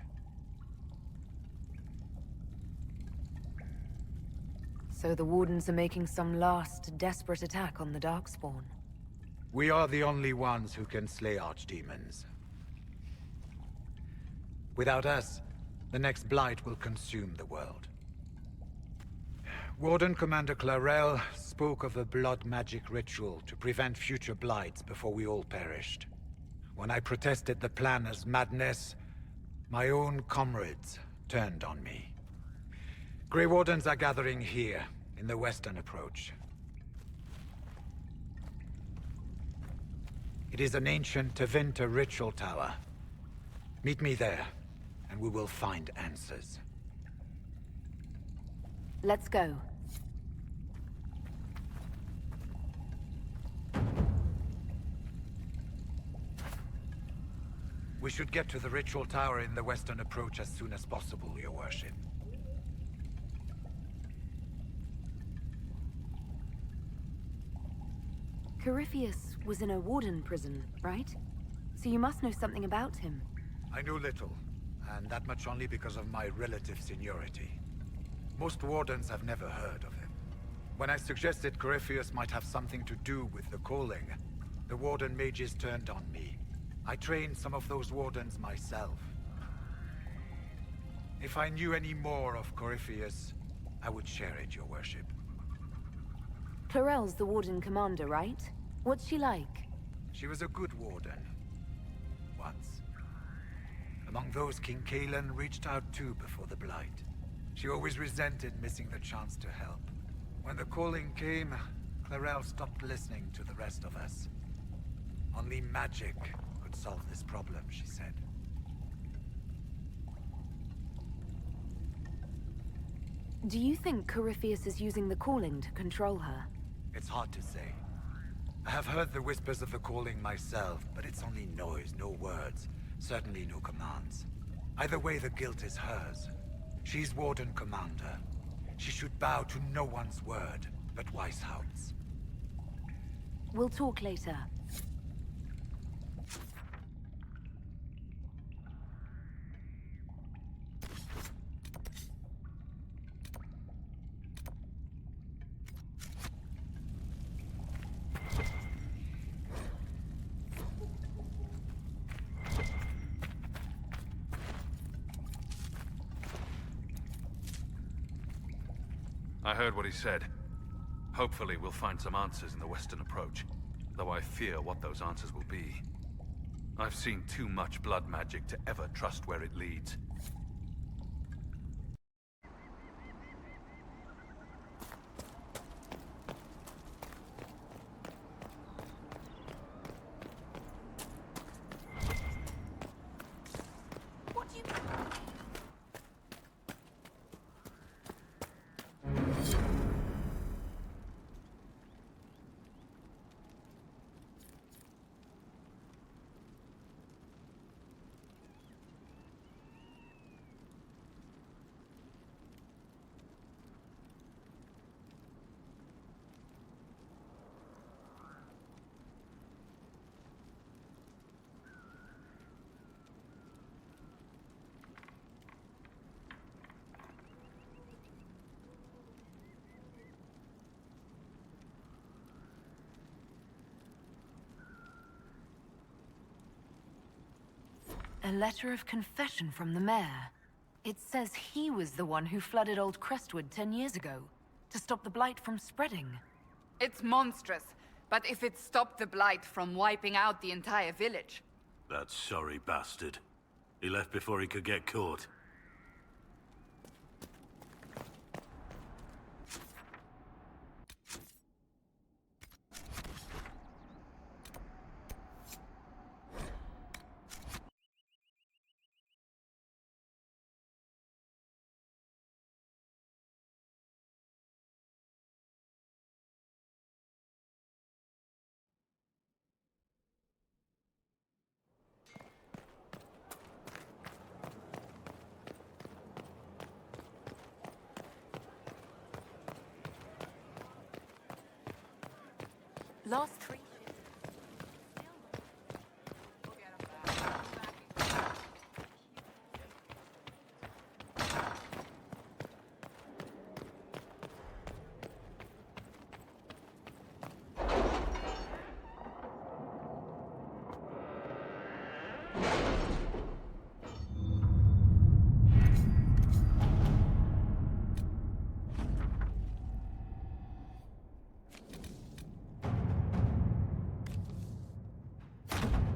So the Wardens are making some last, desperate attack on the Darkspawn. We are the only ones who can slay archdemons. Without us, the next Blight will consume the world. Warden Commander Clarel spoke of a blood magic ritual to prevent future Blights before we all perished. When I protested the plan as madness, my own comrades turned on me. Grey Wardens are gathering here, in the western approach. It is an ancient Tevinter ritual tower. Meet me there, and we will find answers. Let's go. We should get to the ritual tower in the western approach as soon as possible, Your Worship. Corypheus was in a Warden prison, right? So you must know something about him. I know little, and that much only because of my relative seniority. Most Wardens have never heard of him. When I suggested Corypheus might have something to do with the calling, the Warden mages turned on me. I trained some of those Wardens myself. If I knew any more of Corypheus, I would share it, Your Worship. Clarel's the Warden Commander, right? What's she like? She was a good Warden. Once. Among those King Cailan reached out to before the Blight. She always resented missing the chance to help. When the calling came, Clarel stopped listening to the rest of us. Only magic could solve this problem, she said. Do you think Corypheus is using the calling to control her? It's hard to say. I have heard the whispers of the calling myself, but it's only noise, no words. Certainly no commands. Either way, the guilt is hers. She's Warden Commander. She should bow to no one's word, but Weishaupt's. We'll talk later. I heard what he said. Hopefully we'll find some answers in the Western approach, though I fear what those answers will be. I've seen too much blood magic to ever trust where it leads. A letter of confession from the mayor. It says he was the one who flooded Old Crestwood 10 years ago, to stop the blight from spreading. It's monstrous, but if it stopped the blight from wiping out the entire village... That sorry bastard. He left before he could get caught. Last three...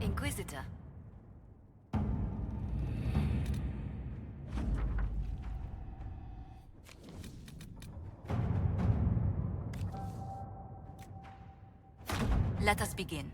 Inquisitor. Let us begin.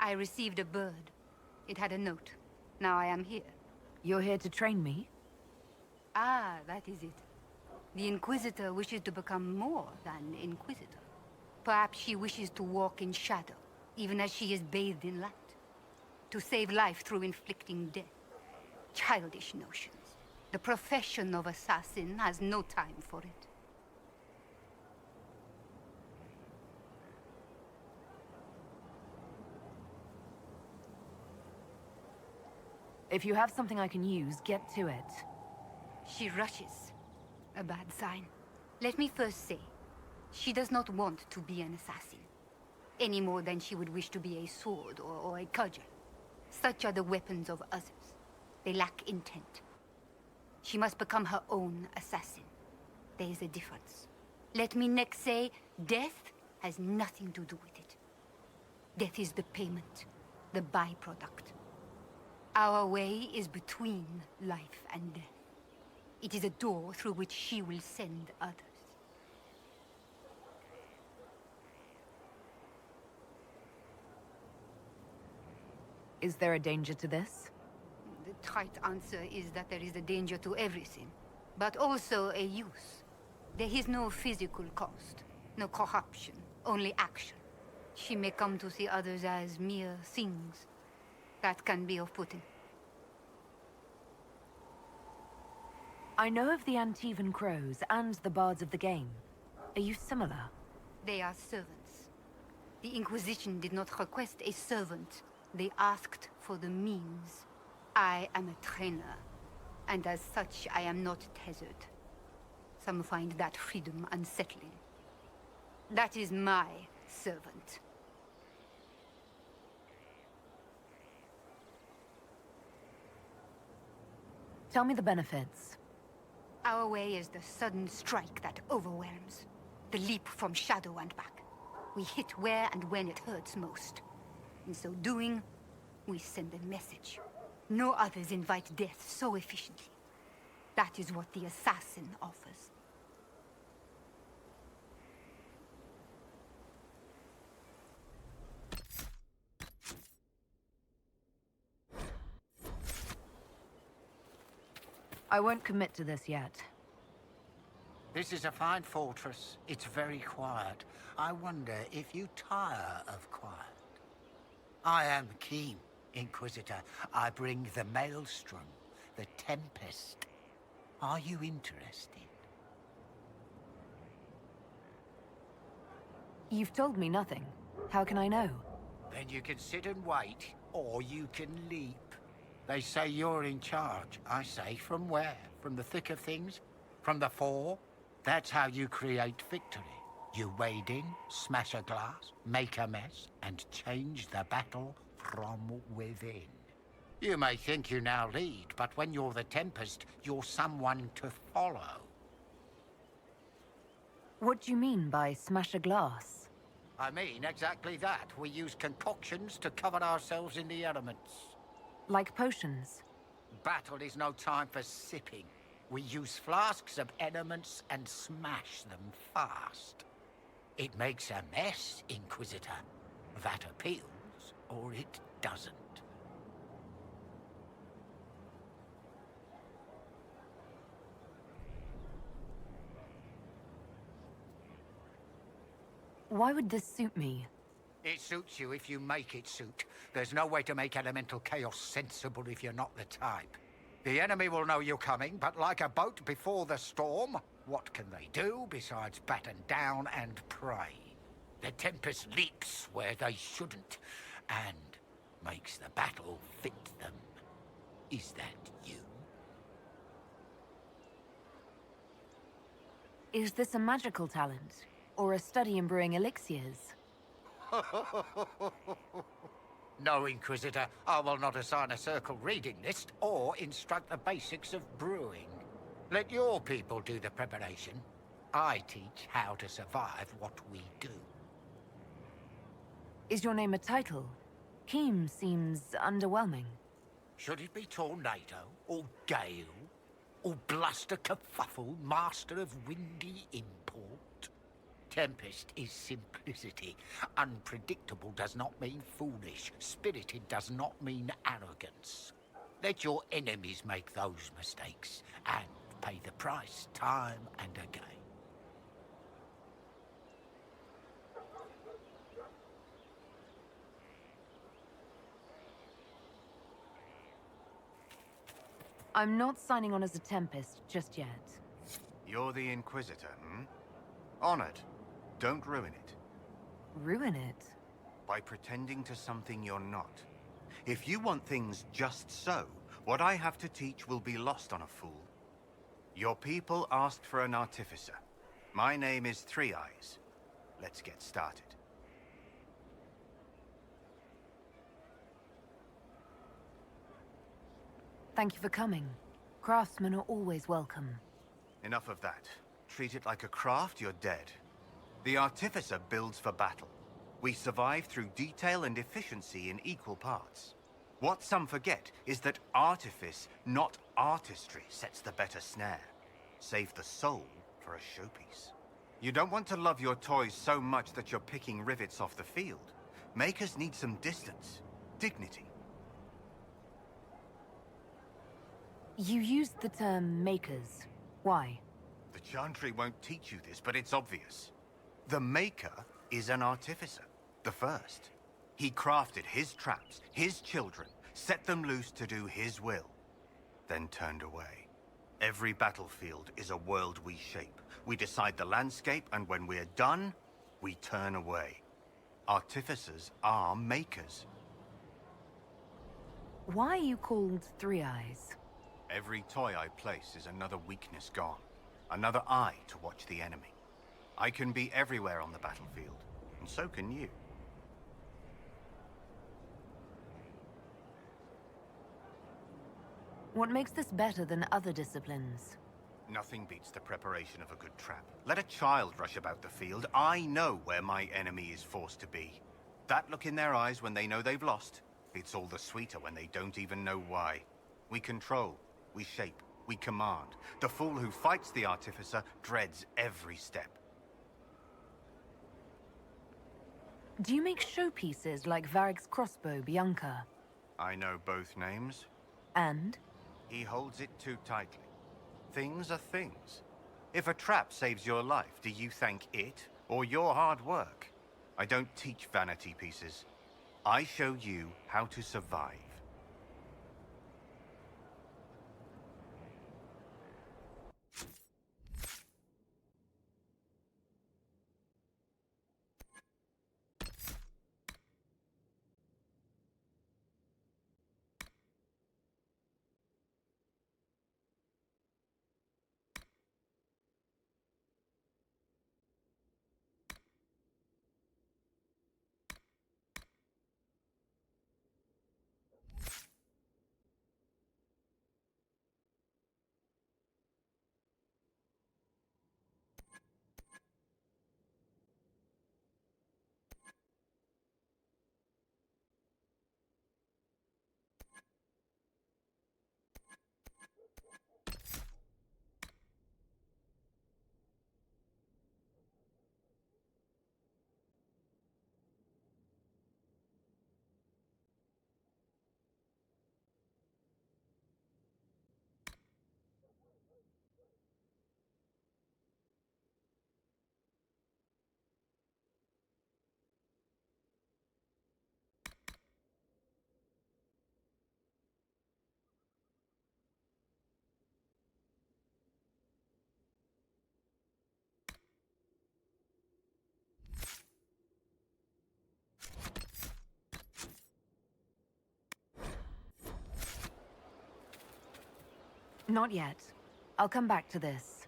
I received a bird. It had a note. Now I am here. You're here to train me? Ah, that is it. The Inquisitor wishes to become more than Inquisitor. Perhaps she wishes to walk in shadow, even as she is bathed in light. To save life through inflicting death. Childish notions. The profession of assassin has no time for it. If you have something I can use, get to it. She rushes. A bad sign. Let me first say, she does not want to be an assassin. Any more than she would wish to be a sword or a cudgel. Such are the weapons of others. They lack intent. She must become her own assassin. There is a difference. Let me next say, death has nothing to do with it. Death is the payment, the byproduct. Our way is between life and death. It is a door through which she will send others. Is there a danger to this? The trite answer is that there is a danger to everything, but also a use. There is no physical cost, no corruption, only action. She may come to see others as mere things. That can be off-putting. I know of the Antivan Crows and the Bards of the Game. Are you similar? They are servants. The Inquisition did not request a servant. They asked for the means. I am a trainer, and as such I am not tethered. Some find that freedom unsettling. That is my servant. Tell me the benefits. Our way is the sudden strike that overwhelms. The leap from shadow and back. We hit where and when it hurts most. In so doing, we send a message. No others invite death so efficiently. That is what the assassin offers. I won't commit to this yet. This is a fine fortress. It's very quiet. I wonder if you tire of quiet. I am keen, Inquisitor. I bring the Maelstrom, the Tempest. Are you interested? You've told me nothing. How can I know? Then you can sit and wait, or you can leap. They say you're in charge. I say, from where? From the thick of things? From the fore? That's how you create victory. You wade in, smash a glass, make a mess, and change the battle from within. You may think you now lead, but when you're the Tempest, you're someone to follow. What do you mean by smash a glass? I mean exactly that. We use concoctions to cover ourselves in the elements. Like potions? Battle is no time for sipping. We use flasks of elements and smash them fast. It makes a mess, Inquisitor. That appeals, or it doesn't. Why would this suit me? It suits you if you make it suit. There's no way to make elemental chaos sensible if you're not the type. The enemy will know you're coming, but like a boat before the storm, what can they do besides batten down and pray? The Tempest leaps where they shouldn't, and makes the battle fit them. Is that you? Is this a magical talent? Or a study in brewing elixirs? No, Inquisitor. I will not assign a circle reading list or instruct the basics of brewing. Let your people do the preparation. I teach how to survive what we do. Is your name a title? Keem seems underwhelming. Should it be Tornado, or Gale, or Bluster Kerfuffle, Master of Windy Import? Tempest is simplicity. Unpredictable does not mean foolish. Spirited does not mean arrogance. Let your enemies make those mistakes and pay the price time and again. I'm not signing on as a Tempest just yet. You're the Inquisitor, hmm? Honored. Don't ruin it. Ruin it? By pretending to something you're not. If you want things just so, what I have to teach will be lost on a fool. Your people asked for an artificer. My name is Three Eyes. Let's get started. Thank you for coming. Craftsmen are always welcome. Enough of that. Treat it like a craft, you're dead. The artificer builds for battle. We survive through detail and efficiency in equal parts. What some forget is that artifice, not artistry, sets the better snare. Save the soul for a showpiece. You don't want to love your toys so much that you're picking rivets off the field. Makers need some distance, dignity. You used the term makers. Why? The Chantry won't teach you this, but it's obvious. The Maker is an artificer, the first. He crafted his traps, his children, set them loose to do his will, then turned away. Every battlefield is a world we shape. We decide the landscape, and when we're done, we turn away. Artificers are makers. Why are you called Three Eyes? Every toy I place is another weakness gone. Another eye to watch the enemy. I can be everywhere on the battlefield, and so can you. What makes this better than other disciplines? Nothing beats the preparation of a good trap. Let a child rush about the field. I know where my enemy is forced to be. That look in their eyes when they know they've lost, it's all the sweeter when they don't even know why. We control, we shape, we command. The fool who fights the artificer dreads every step. Do you make showpieces like Varric's crossbow, Bianca? I know both names. And? He holds it too tightly. Things are things. If a trap saves your life, do you thank it or your hard work? I don't teach vanity pieces. I show you how to survive. Not yet. I'll come back to this.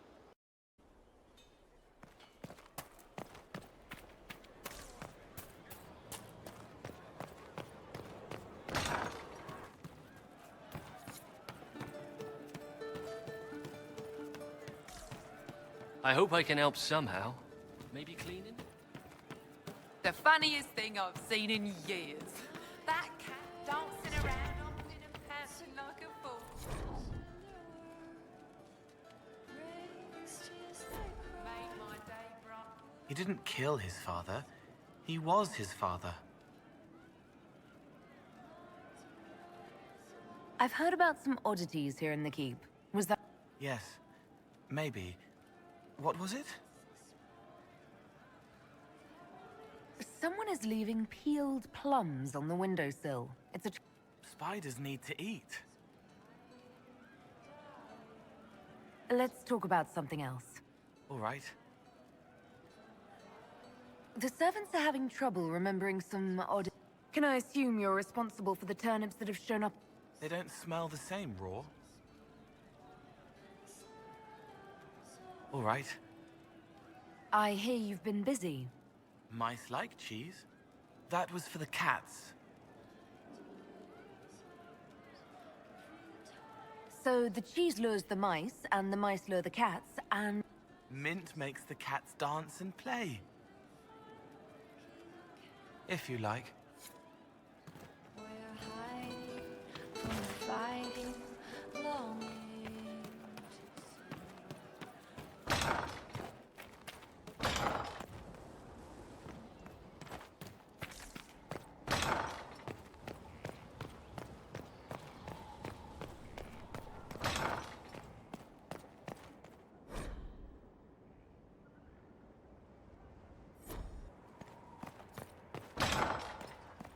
I hope I can help somehow. Maybe cleaning? The funniest thing I've seen in years. That cat dancing around in a panty like a fool. Made my day, bruh. He didn't kill his father. He was his father. I've heard about some oddities here in the keep. Was that... Yes. Maybe. What was it? Someone is leaving peeled plums on the windowsill. It's a... Spiders need to eat. Let's talk about something else. All right. The servants are having trouble remembering some odd... Can I assume you're responsible for the turnips that have shown up? They don't smell the same raw. All right. I hear you've been busy. Mice like cheese. That was for the cats. So the cheese lures the mice, and the mice lure the cats, and... Mint makes the cats dance and play. If you like.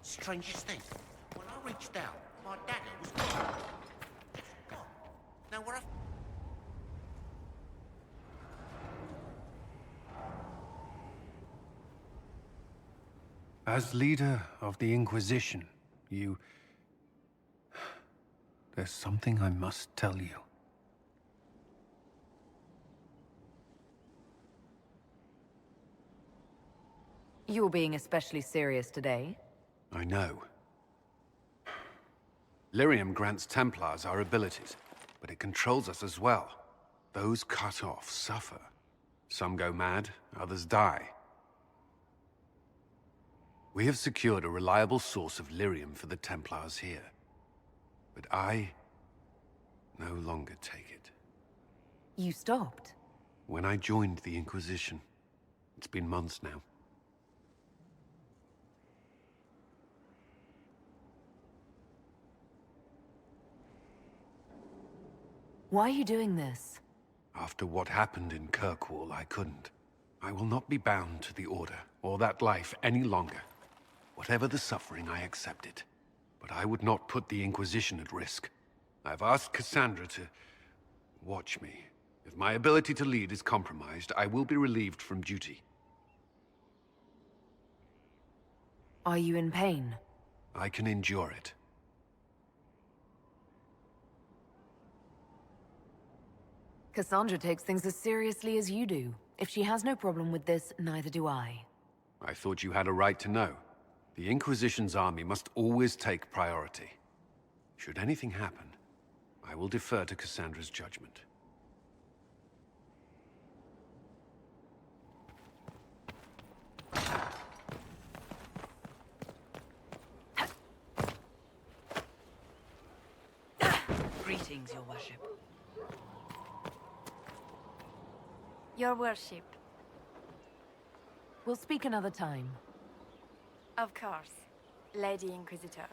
Strangest thing, when I reached out, my dagger was gone. Just gone. Now where As leader of the Inquisition, there's something I must tell you. You're being especially serious today. I know. Lyrium grants Templars our abilities, but it controls us as well. Those cut off suffer. Some go mad, others die. We have secured a reliable source of lyrium for the Templars here. But I no longer take it. You stopped? When I joined the Inquisition. It's been months now. Why are you doing this? After what happened in Kirkwall, I couldn't. I will not be bound to the Order, or that life any longer. Whatever the suffering, I accept it. But I would not put the Inquisition at risk. I've asked Cassandra to watch me. If my ability to lead is compromised, I will be relieved from duty. Are you in pain? I can endure it. Cassandra takes things as seriously as you do. If she has no problem with this, neither do I. I thought you had a right to know. The Inquisition's army must always take priority. Should anything happen, I will defer to Cassandra's judgment. Greetings, Your Worship. Your Worship. We'll speak another time. Of course, Lady Inquisitor.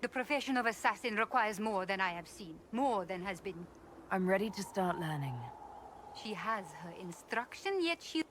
The profession of assassin requires more than I have seen. More than has been... I'm ready to start learning. She has her instruction, yet she...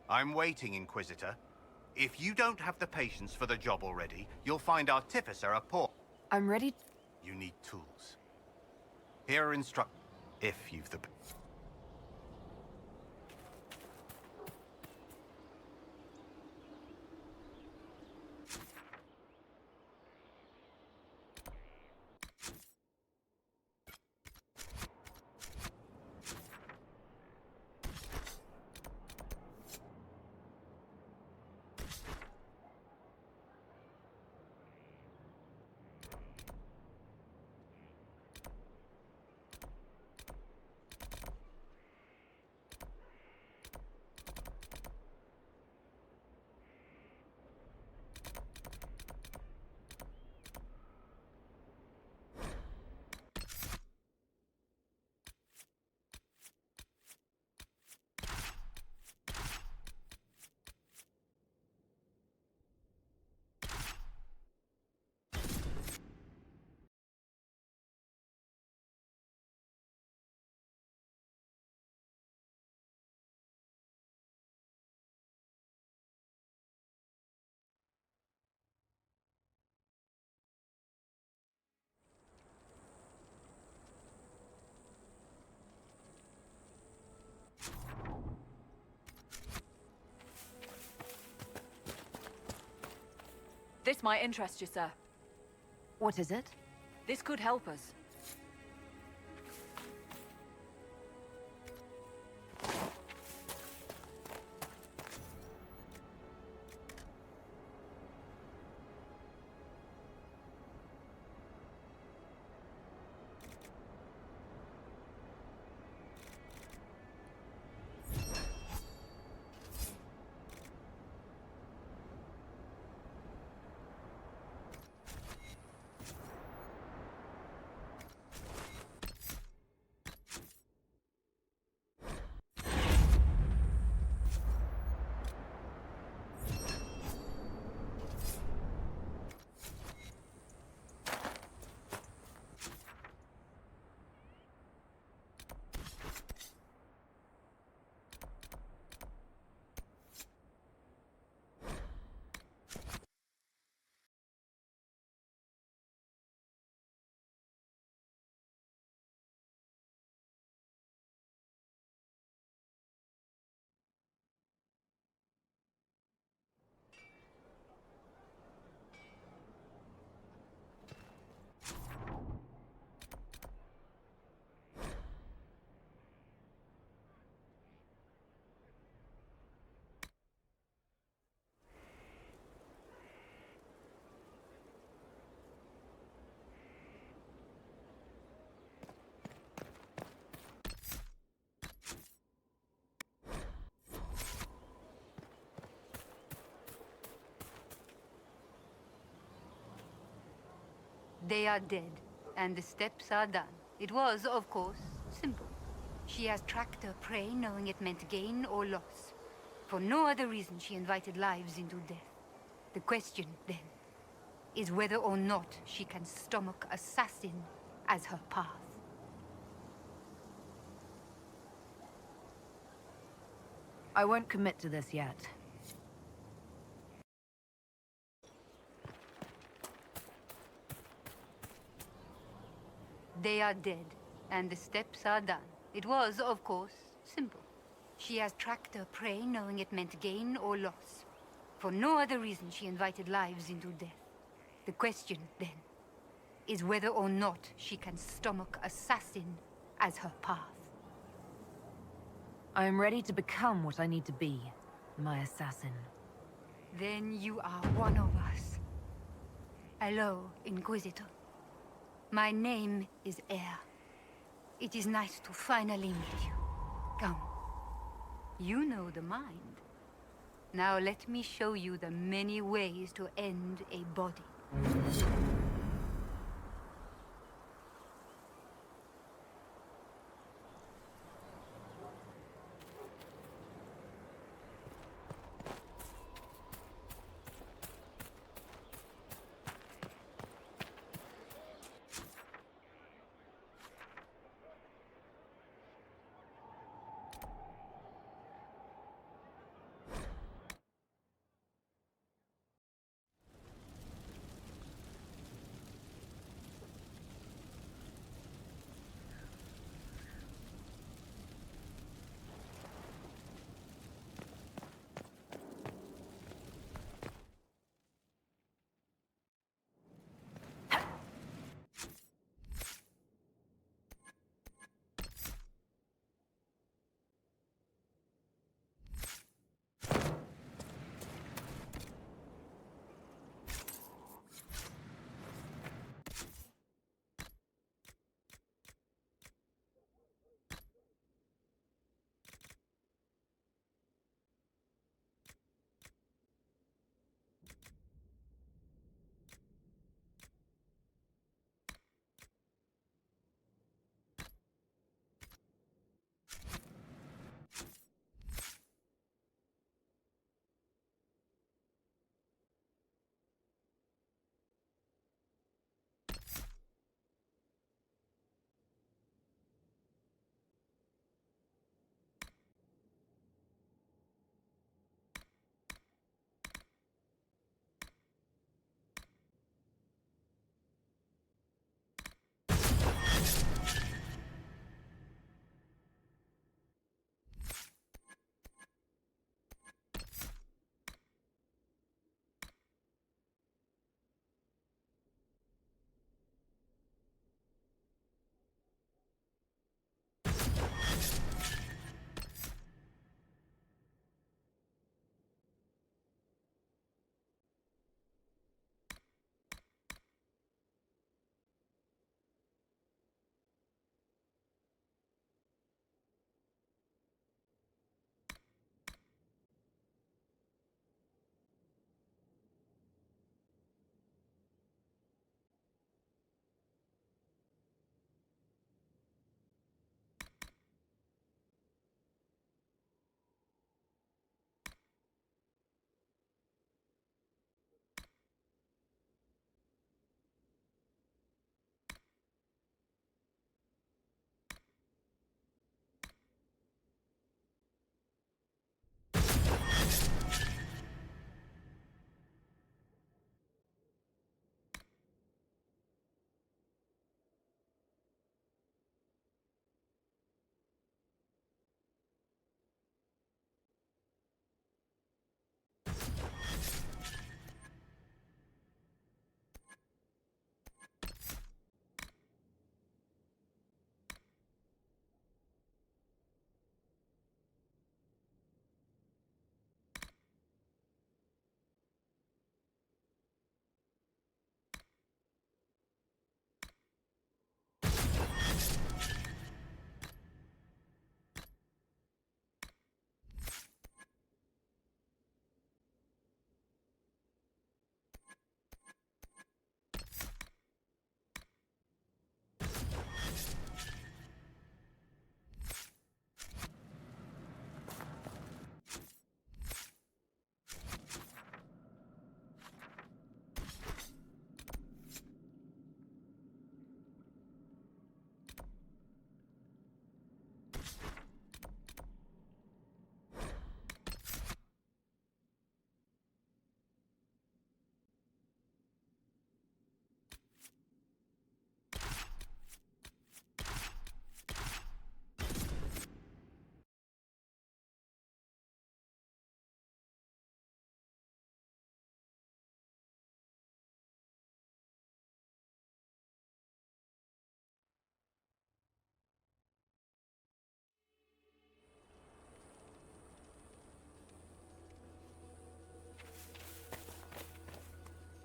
I'm waiting, Inquisitor. If you don't have the patience for the job already, you'll find Artificer a poor... I'm ready. You need tools. Here are if you've the... This might interest you, sir. What is it? This could help us. They are dead, and the steps are done. It was, of course, simple. She has tracked her prey knowing it meant gain or loss. For no other reason she invited lives into death. The question, then, is whether or not she can stomach assassin as her path. I won't commit to this yet. They are dead, and the steps are done. It was, of course, simple. She has tracked her prey knowing it meant gain or loss. For no other reason she invited lives into death. The question, then, is whether or not she can stomach assassin as her path. I am ready to become what I need to be, my assassin. Then you are one of us. Hello, Inquisitor. My name is Air. It is nice to finally meet you. Come. You know the mind. Now let me show you the many ways to end a body.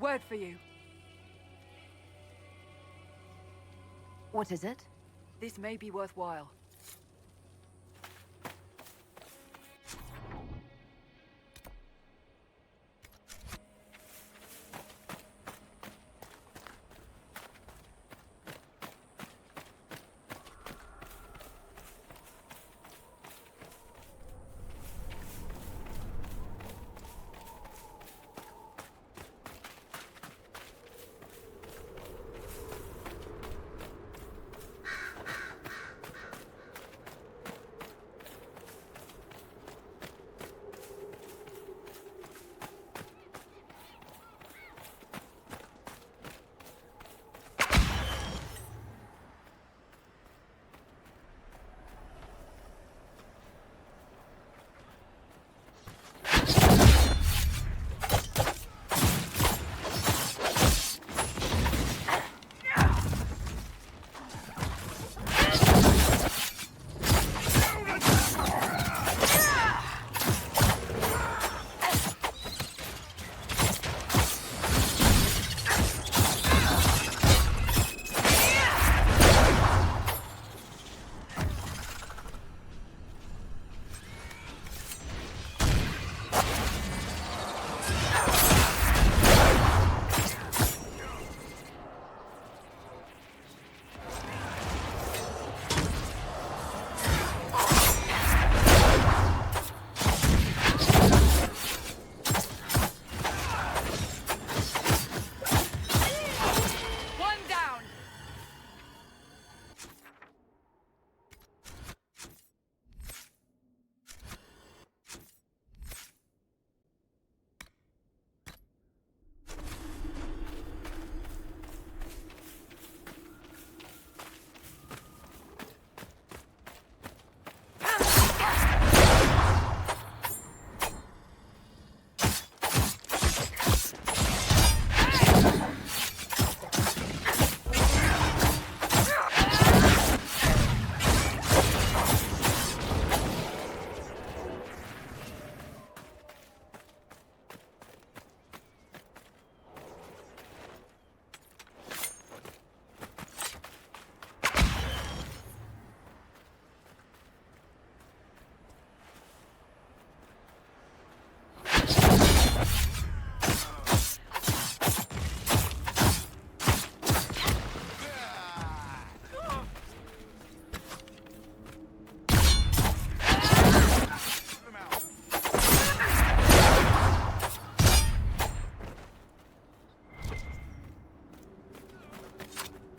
Word for you. What is it? This may be worthwhile.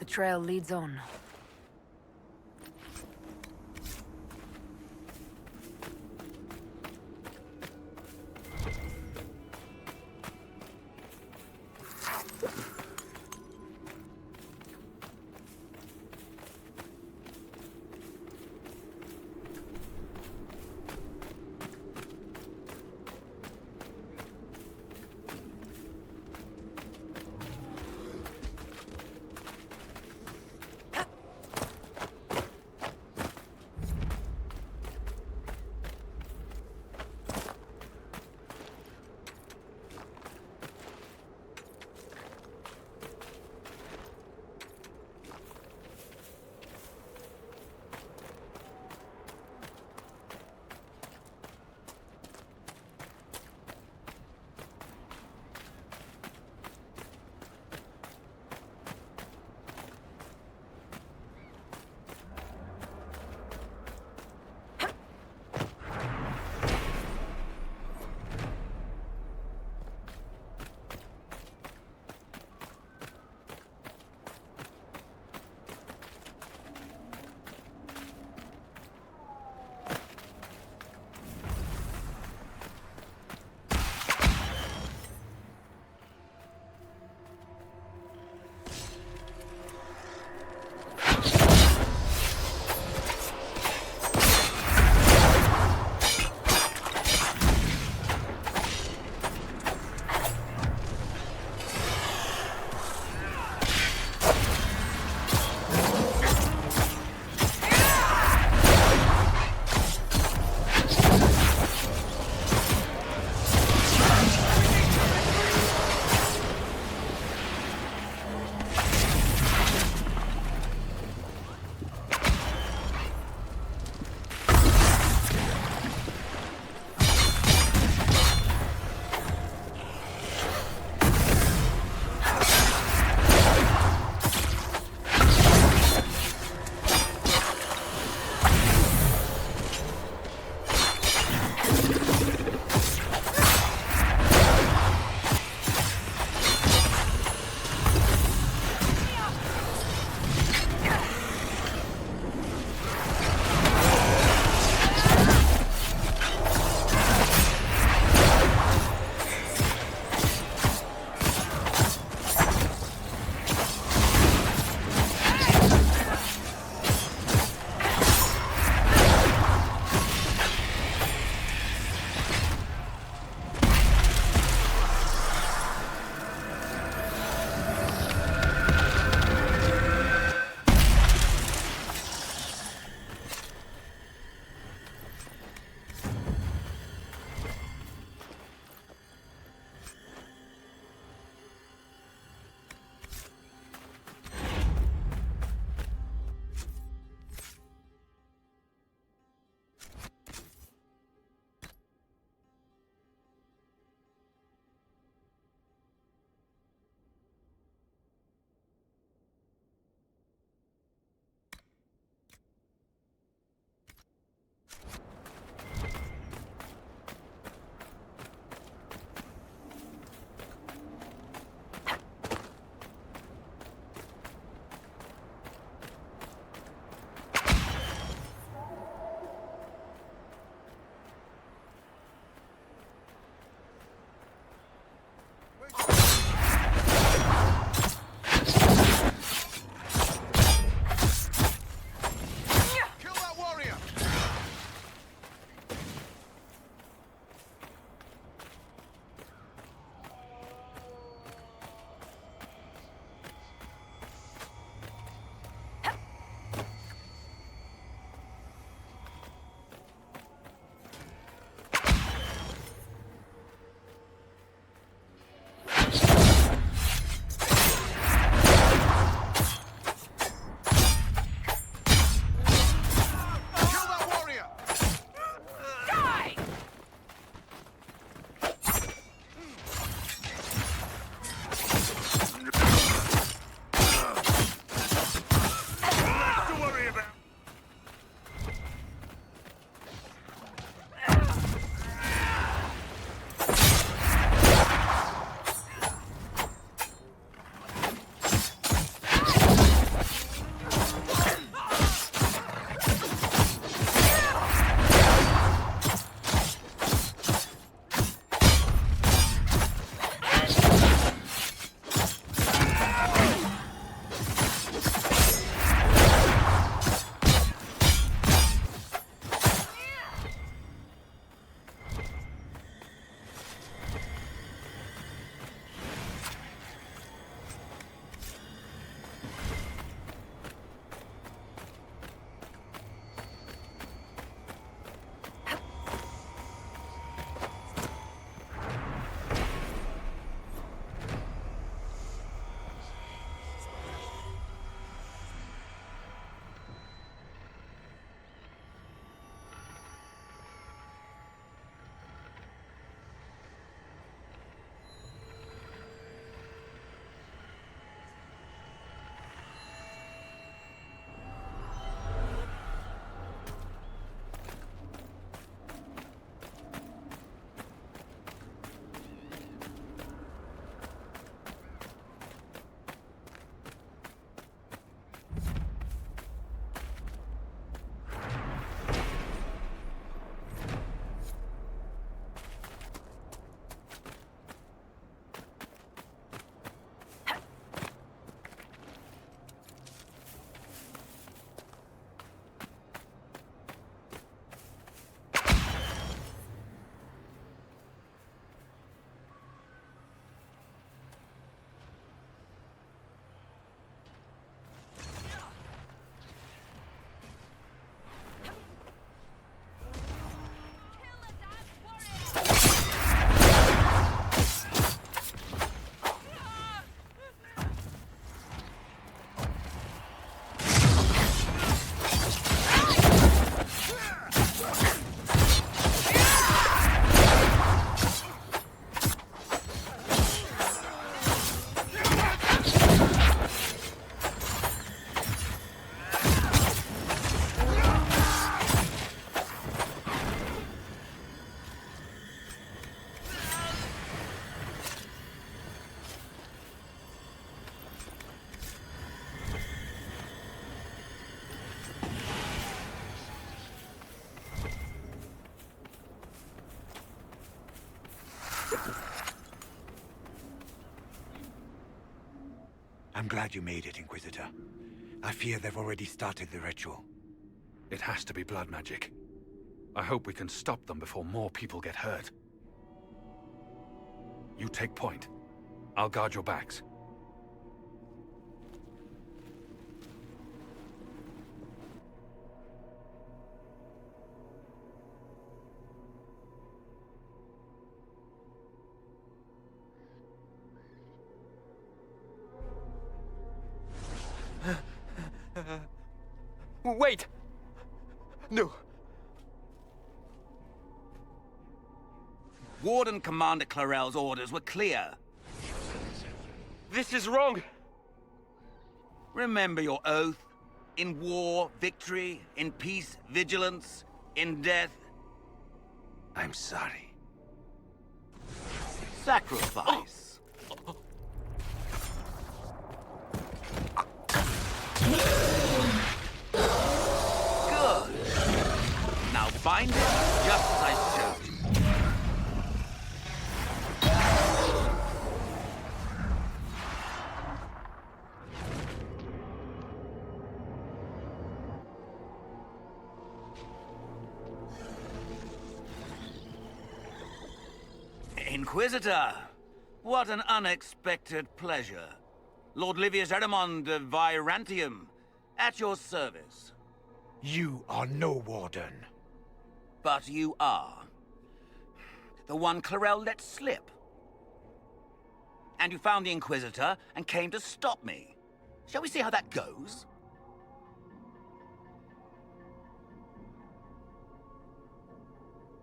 The trail leads on. I'm glad you made it, Inquisitor. I fear they've already started the ritual. It has to be blood magic. I hope we can stop them before more people get hurt. You take point. I'll guard your backs. Wait! No. Warden Commander Clarel's orders were clear. This is wrong. Remember your oath. In war, victory. In peace, vigilance. In death... I'm sorry. Sacrifice. Good. Now bind it just as I showed you. Inquisitor, what an unexpected pleasure. Lord Livius Erimond of Virantium, at your service. You are no warden. But you are. The one Clarel let slip. And you found the Inquisitor and came to stop me. Shall we see how that goes?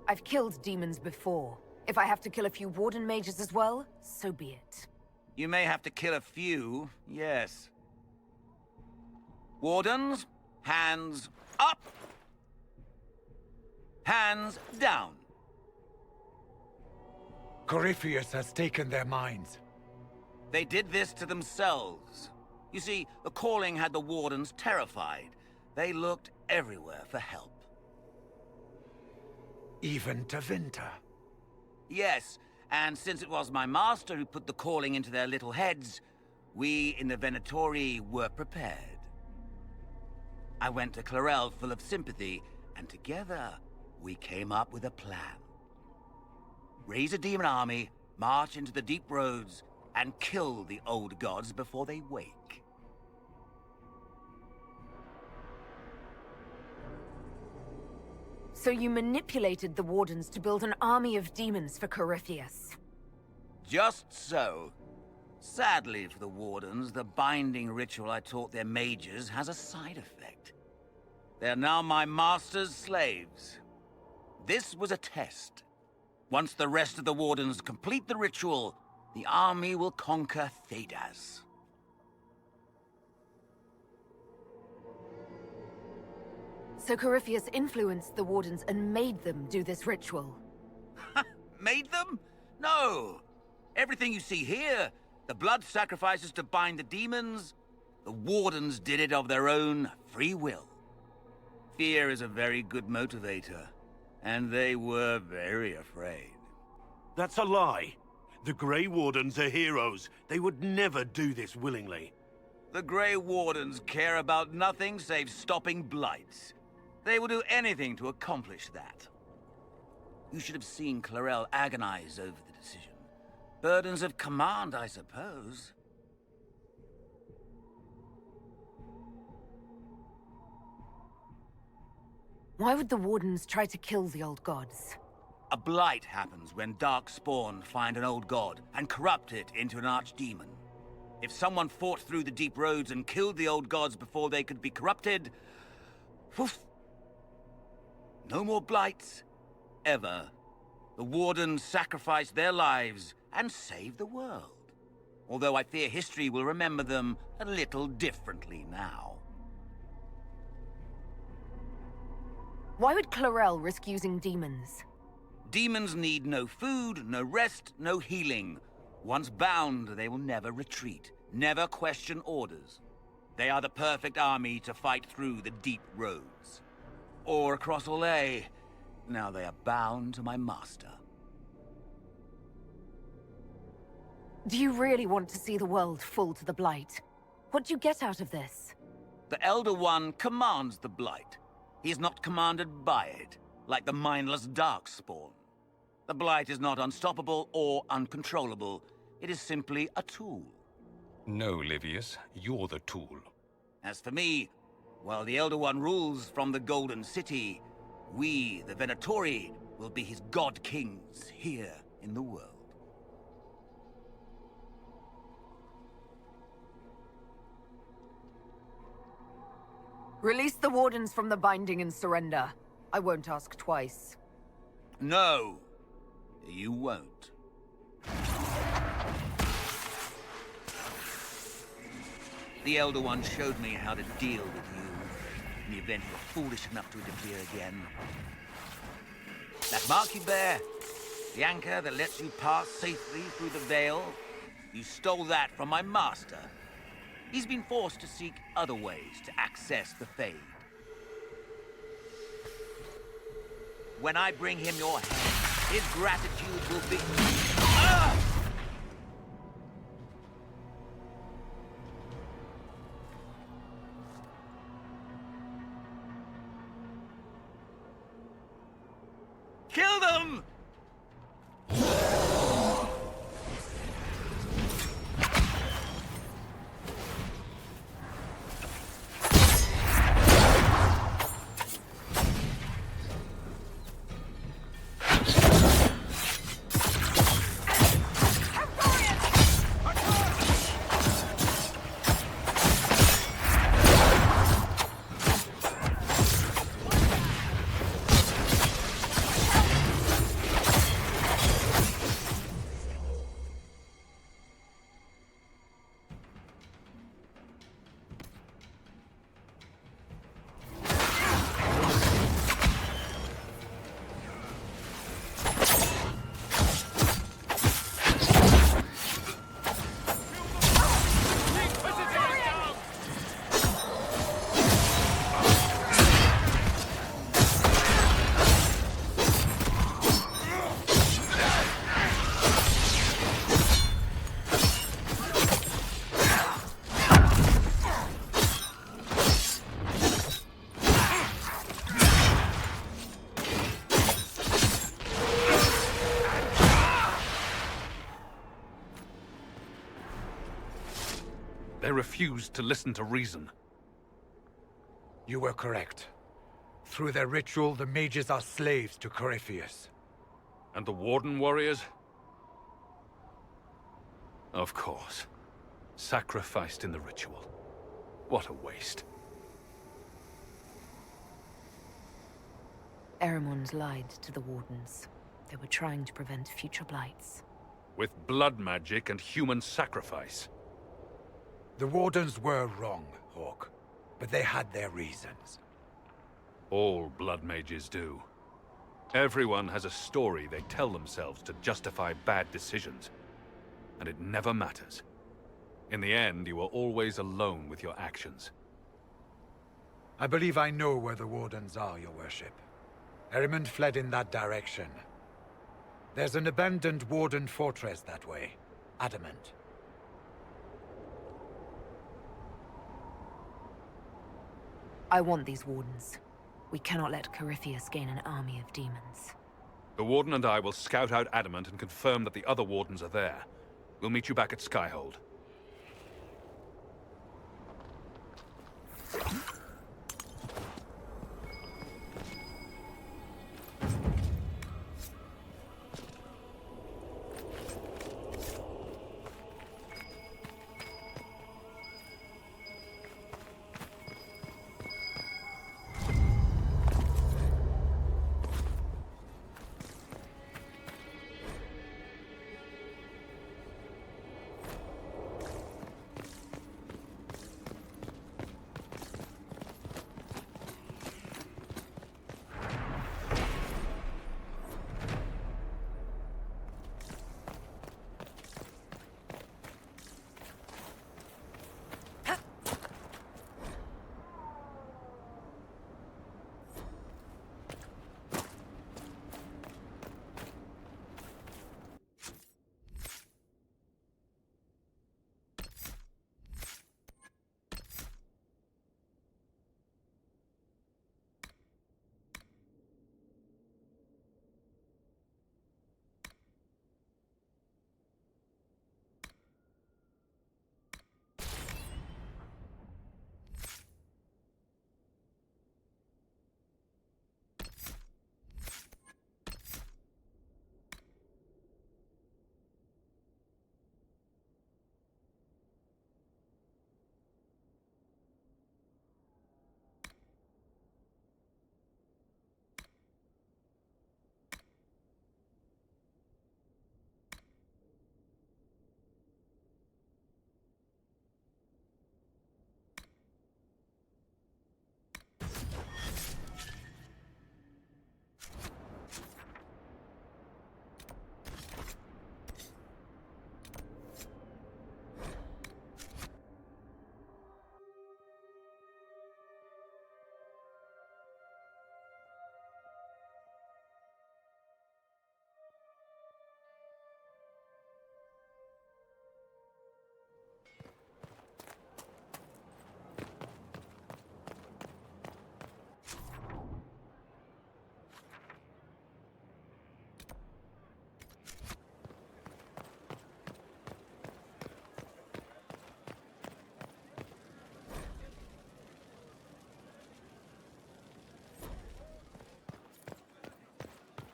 I've killed demons before. If I have to kill a few warden mages as well, so be it. You may have to kill a few, yes. Wardens, hands up. Hands down. Corypheus has taken their minds. They did this to themselves. You see, the calling had the wardens terrified. They looked everywhere for help. Even to Winter. Yes, and since it was my master who put the calling into their little heads, we in the Venatori were prepared. I went to Clarel full of sympathy, and together we came up with a plan. Raise a demon army, march into the deep roads, and kill the old gods before they wake. So you manipulated the Wardens to build an army of demons for Corypheus? Just so. Sadly for the Wardens, the binding ritual I taught their mages has a side effect. They are now my master's slaves. This was a test. Once the rest of the Wardens complete the ritual, the army will conquer Thedas. So Corypheus influenced the Wardens and made them do this ritual? Made them? No! Everything you see here, the blood sacrifices to bind the demons, the Wardens did it of their own free will. Fear is a very good motivator, and they were very afraid. That's a lie. The Grey Wardens are heroes. They would never do this willingly. The Grey Wardens care about nothing save stopping blights. They will do anything to accomplish that. You should have seen Clarel agonize over the decision. Burdens of command, I suppose. Why would the Wardens try to kill the old gods? A blight happens when dark spawn find an old god and corrupt it into an archdemon. If someone fought through the deep roads and killed the old gods before they could be corrupted... Woof! No more blights, ever. The Wardens sacrificed their lives and saved the world. Although I fear history will remember them a little differently now. Why would Clarel risk using demons? Demons need no food, no rest, no healing. Once bound, they will never retreat, never question orders. They are the perfect army to fight through the deep roads. Or across Olay. Now they are bound to my master. Do you really want to see the world fall to the Blight? What do you get out of this? The Elder One commands the Blight. He is not commanded by it, like the mindless Darkspawn. The Blight is not unstoppable or uncontrollable. It is simply a tool. No, Livius, you're the tool. As for me, while the Elder One rules from the Golden City, we, the Venatori, will be his god-kings here in the world. Release the Wardens from the binding and surrender. I won't ask twice. No, you won't. The Elder One showed me how to deal with you in the event you were foolish enough to interfere again. That mark you bear, the anchor that lets you pass safely through the veil, you stole that from my master. He's been forced to seek other ways to access the Fade. When I bring him your hand, his gratitude will be... Ah! Kill them! They refused to listen to reason. You were correct. Through their ritual, the mages are slaves to Corypheus. And the Warden warriors? Of course. Sacrificed in the ritual. What a waste. Eremon's lied to the Wardens. They were trying to prevent future blights. With blood magic and human sacrifice. The Wardens were wrong, Hawk. But they had their reasons. All blood mages do. Everyone has a story they tell themselves to justify bad decisions. And it never matters. In the end, you are always alone with your actions. I believe I know where the Wardens are, Your Worship. Eremond fled in that direction. There's an abandoned Warden fortress that way. Adamant. I want these Wardens. We cannot let Corypheus gain an army of demons. The Warden and I will scout out Adamant and confirm that the other Wardens are there. We'll meet you back at Skyhold.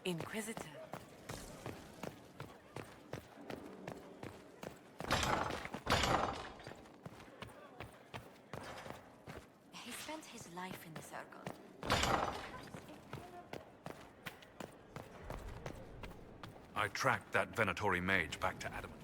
Inquisitor. He spent his life in the circle. I tracked that Venatori mage back to Adamant.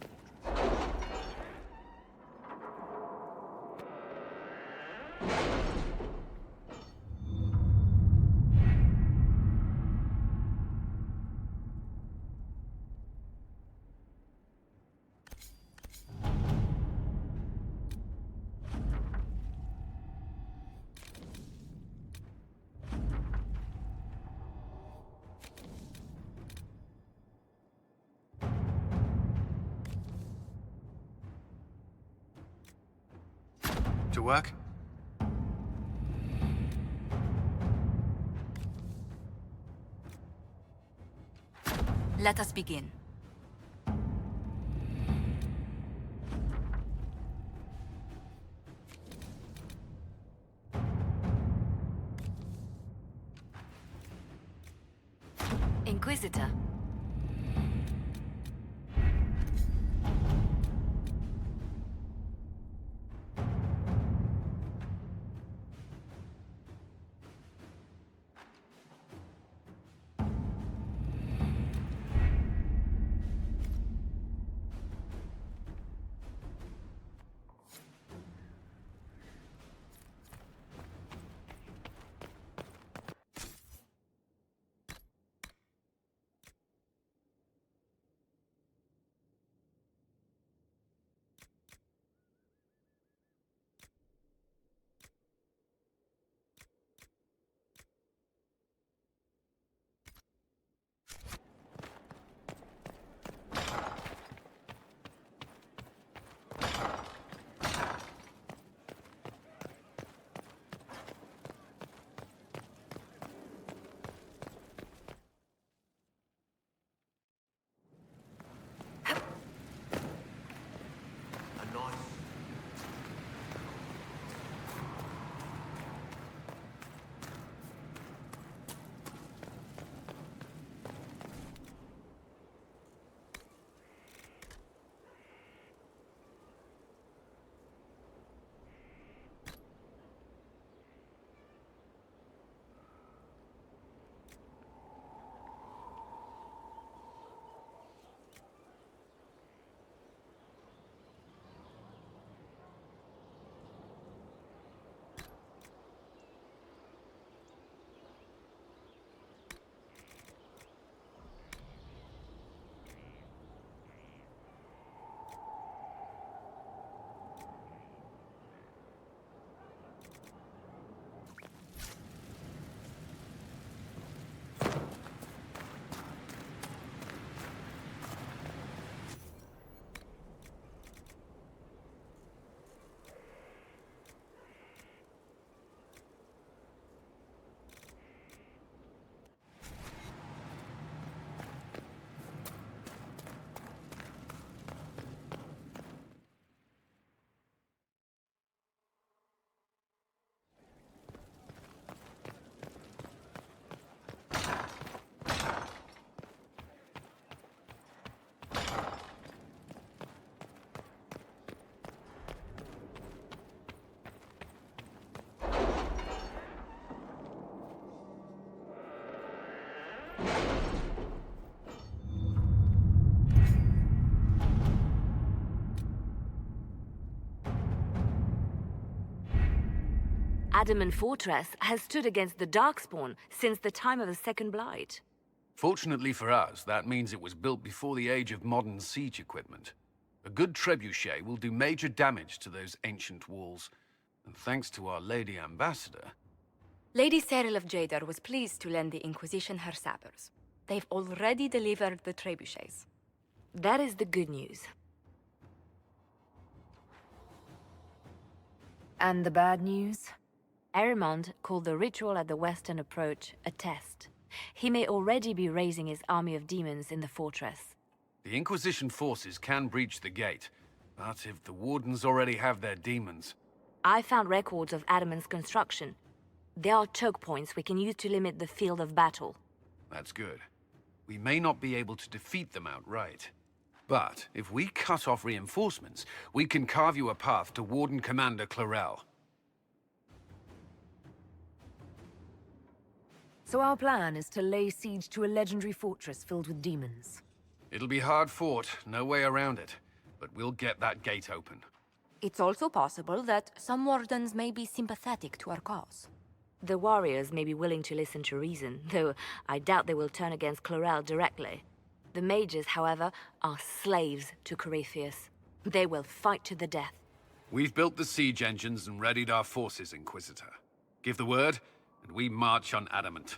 To work? Let us begin. Inquisitor. Adamant Fortress has stood against the Darkspawn since the time of the Second Blight. Fortunately for us, that means it was built before the age of modern siege equipment. A good trebuchet will do major damage to those ancient walls. And thanks to our Lady Ambassador... Lady Cyril of Jadar was pleased to lend the Inquisition her sabers. They've already delivered the trebuchets. That is the good news. And the bad news? Erimond called the ritual at the western approach a test. He may already be raising his army of demons in the fortress. The Inquisition forces can breach the gate, but if the Wardens already have their demons... I found records of Adamant's construction. There are choke points we can use to limit the field of battle. That's good. We may not be able to defeat them outright. But if we cut off reinforcements, we can carve you a path to Warden Commander Clarel. So our plan is to lay siege to a legendary fortress filled with demons. It'll be hard fought, no way around it. But we'll get that gate open. It's also possible that some wardens may be sympathetic to our cause. The warriors may be willing to listen to reason, though I doubt they will turn against Clarel directly. The mages, however, are slaves to Corypheus. They will fight to the death. We've built the siege engines and readied our forces, Inquisitor. Give the word, and we march on Adamant.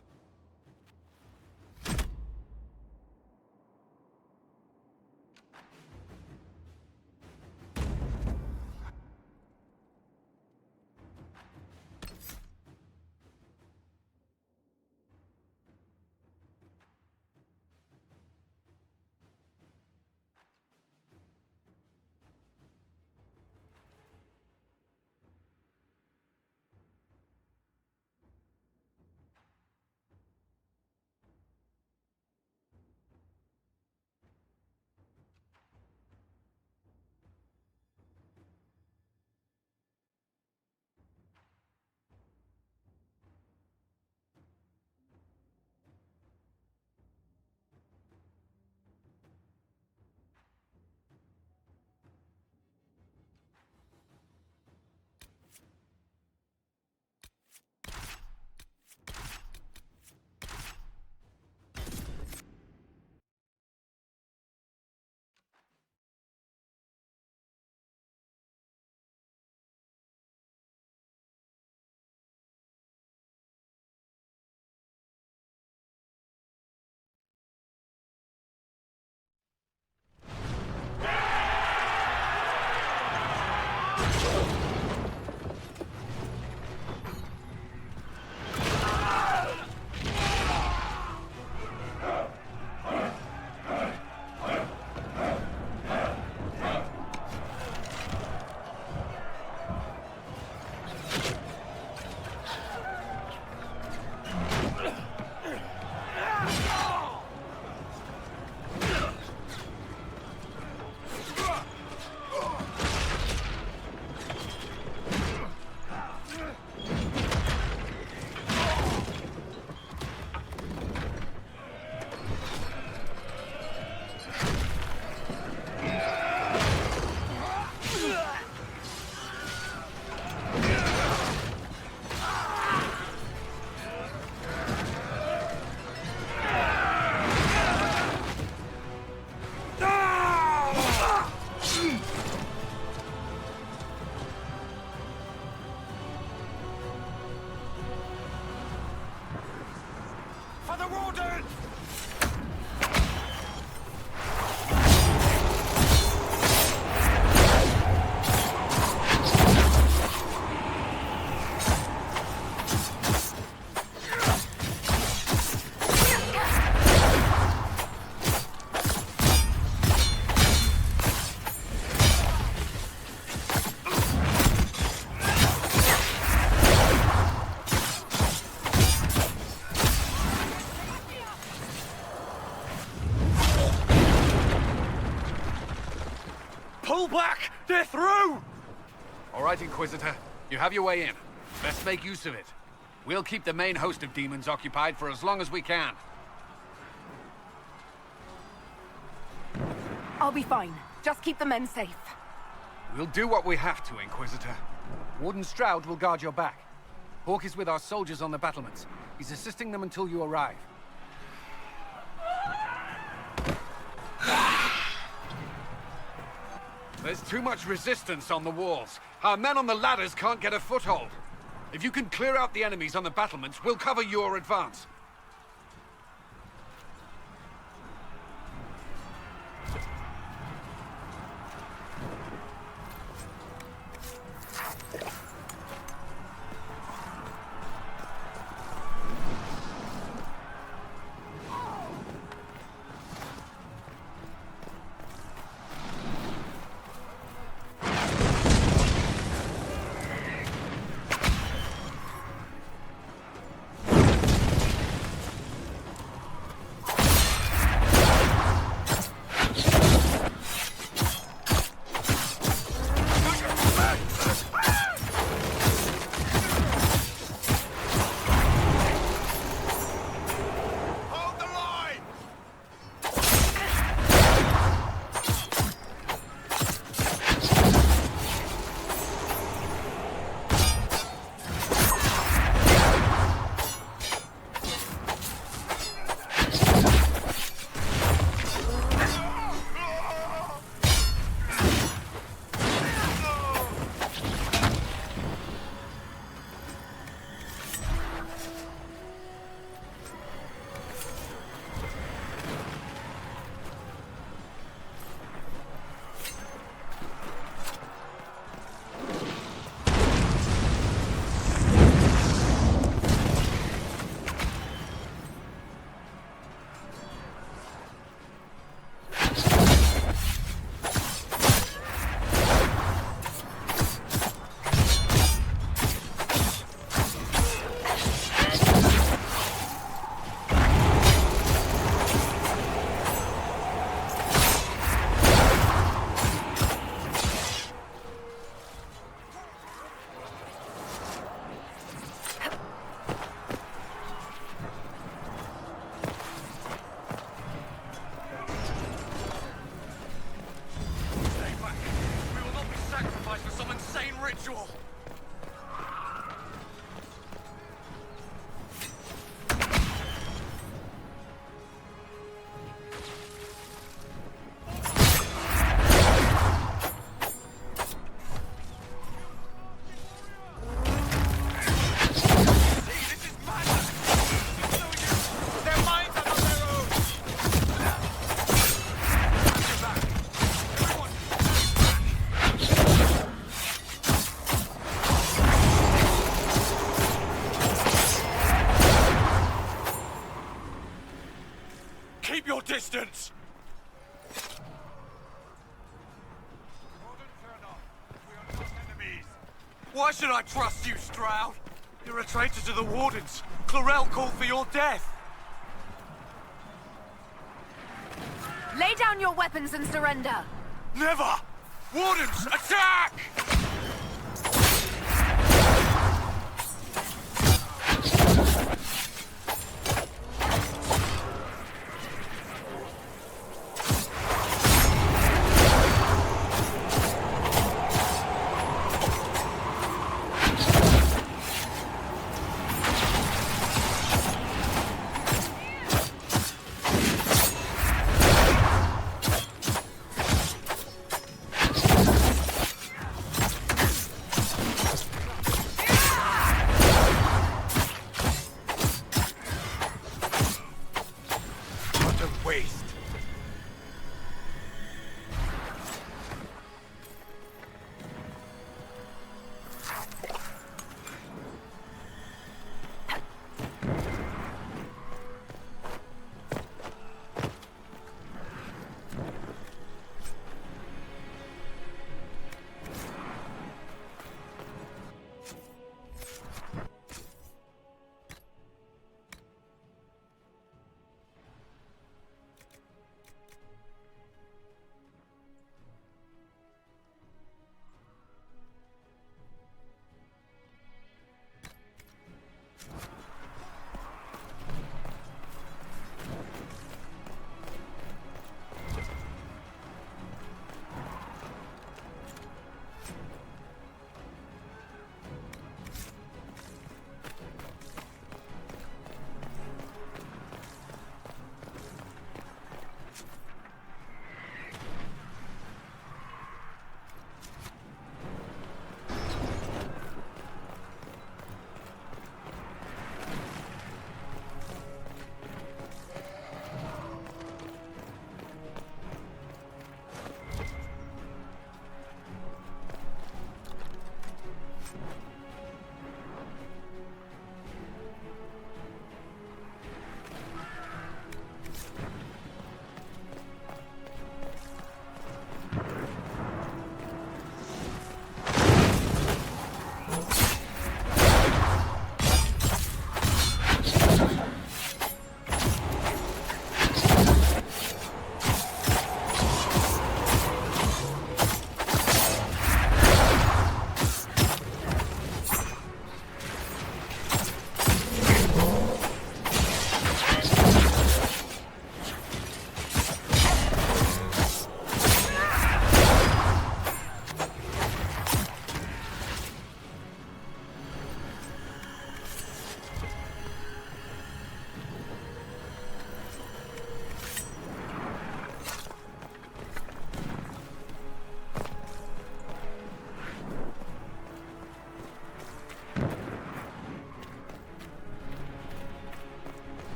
Pull back! They're through! All right, Inquisitor. You have your way in. Let's make use of it. We'll keep the main host of demons occupied for as long as we can. I'll be fine. Just keep the men safe. We'll do what we have to, Inquisitor. Warden Stroud will guard your back. Hawk is with our soldiers on the battlements. He's assisting them until you arrive. There's too much resistance on the walls. Our men on the ladders can't get a foothold. If you can clear out the enemies on the battlements, we'll cover your advance. usual. Keep your distance! Why should I trust you, Stroud? You're a traitor to the Wardens. Clorel called for your death. Lay down your weapons and surrender. Never! Wardens, attack!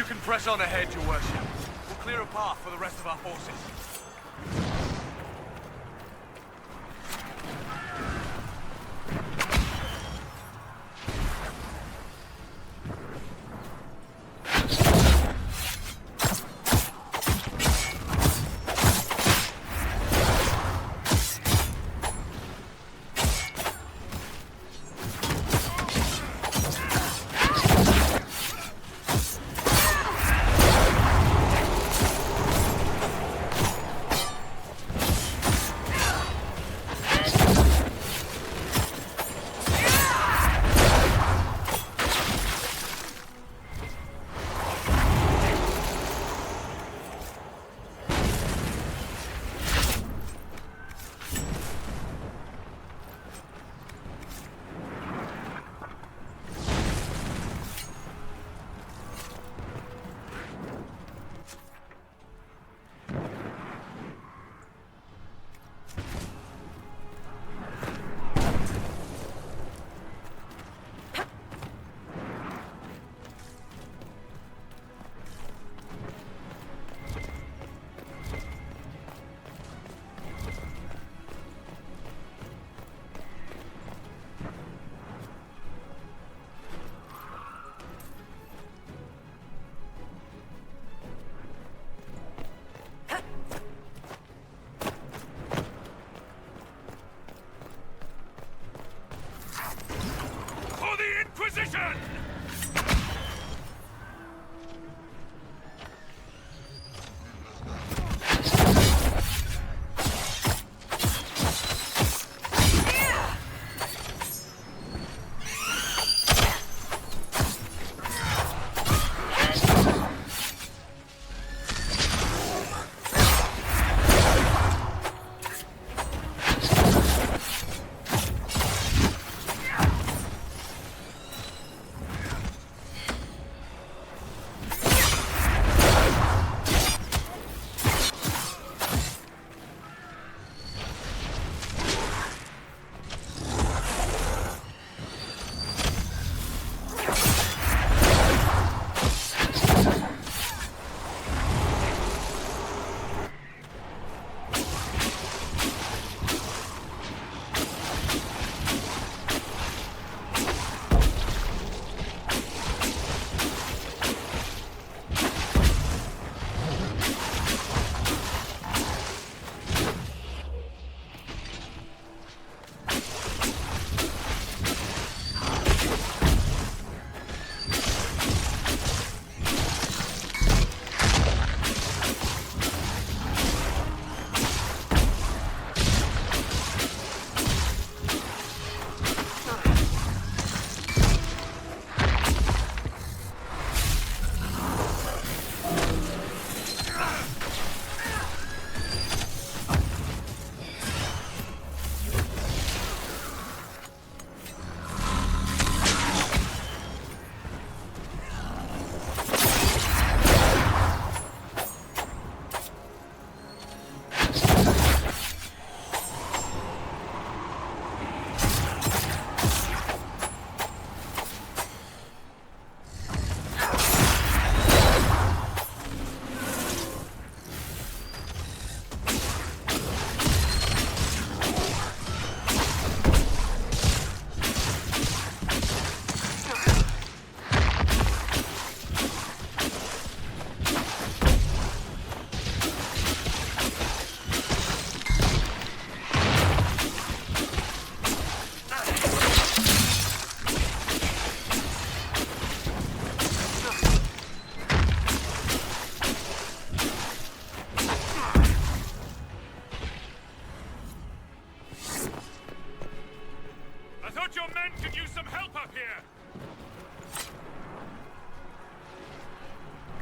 can press on ahead, Your Worship. We'll clear a path for the rest of our forces. Inquisition!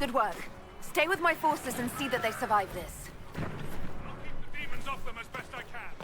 Good work. Stay with my forces and see that they survive this. I'll keep the demons off them as best I can.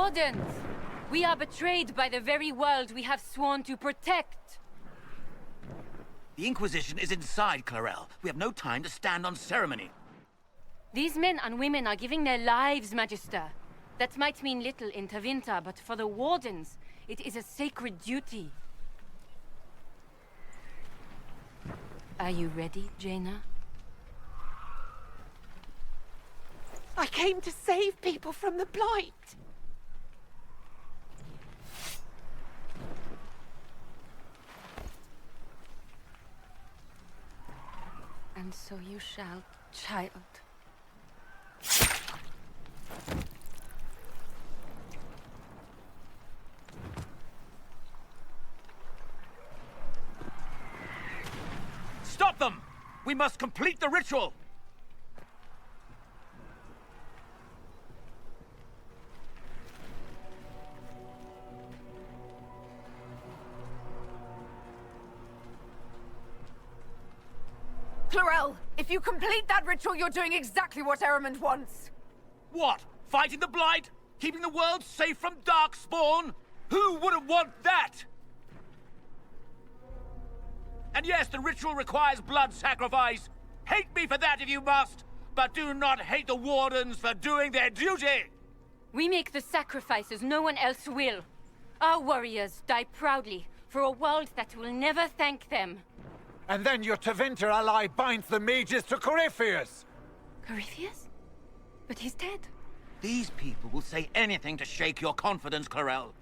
Wardens! We are betrayed by the very world we have sworn to protect. The Inquisition is inside, Clarel. We have no time to stand on ceremony. These men and women are giving their lives, Magister. That might mean little in Tevinter, but for the Wardens, it is a sacred duty. Are you ready, Jaina? I came to save people from the Blight. And so you shall, child. Stop them! We must complete the ritual! Clarel, if you complete that ritual, you're doing exactly what Ehrman wants. What? Fighting the Blight? Keeping the world safe from Darkspawn? Who wouldn't want that? And yes, the ritual requires blood sacrifice. Hate me for that if you must, but do not hate the Wardens for doing their duty! We make the sacrifices no one else will. Our warriors die proudly for a world that will never thank them. And then your Tevinter ally binds the mages to Corypheus! Corypheus? But he's dead. These people will say anything to shake your confidence, Clarel.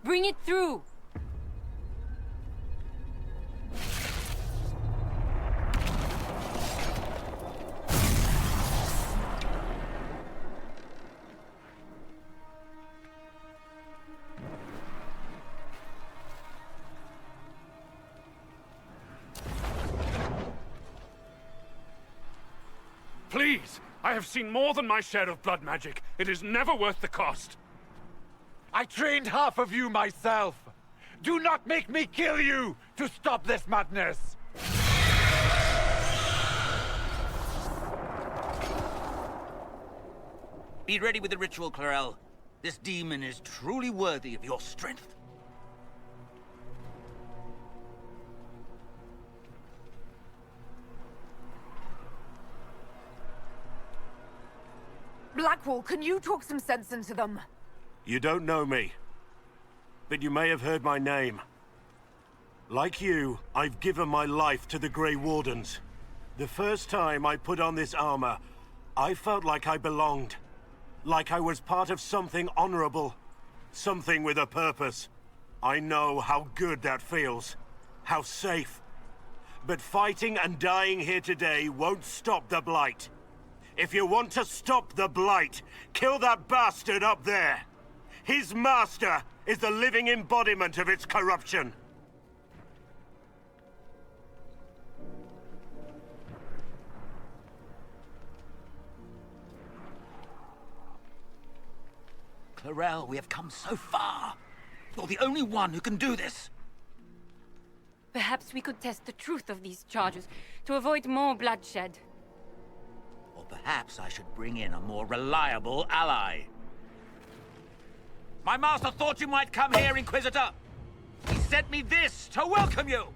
Bring it through! Please! I have seen more than my share of blood magic. It is never worth the cost. I trained half of you myself. Do not make me kill you to stop this madness. Be ready with the ritual, Clarel. This demon is truly worthy of your strength. Blackwall, can you talk some sense into them? You don't know me, but you may have heard my name. Like you, I've given my life to the Grey Wardens. The first time I put on this armor, I felt like I belonged. Like I was part of something honorable. Something with a purpose. I know how good that feels. How safe. But fighting and dying here today won't stop the Blight. If you want to stop the Blight, kill that bastard up there. His master is the living embodiment of its corruption. Clarel, we have come so far. You're the only one who can do this. Perhaps we could test the truth of these charges to avoid more bloodshed. Or perhaps I should bring in a more reliable ally. My master thought you might come here, Inquisitor. He sent me this to welcome you.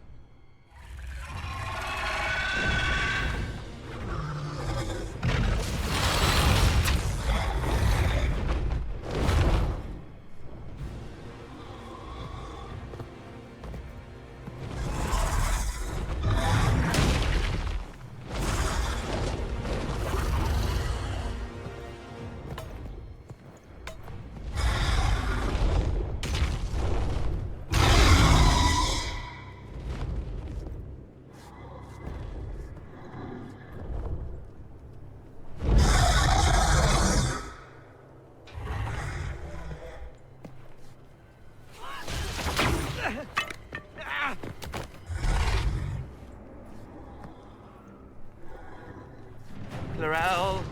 Clarel,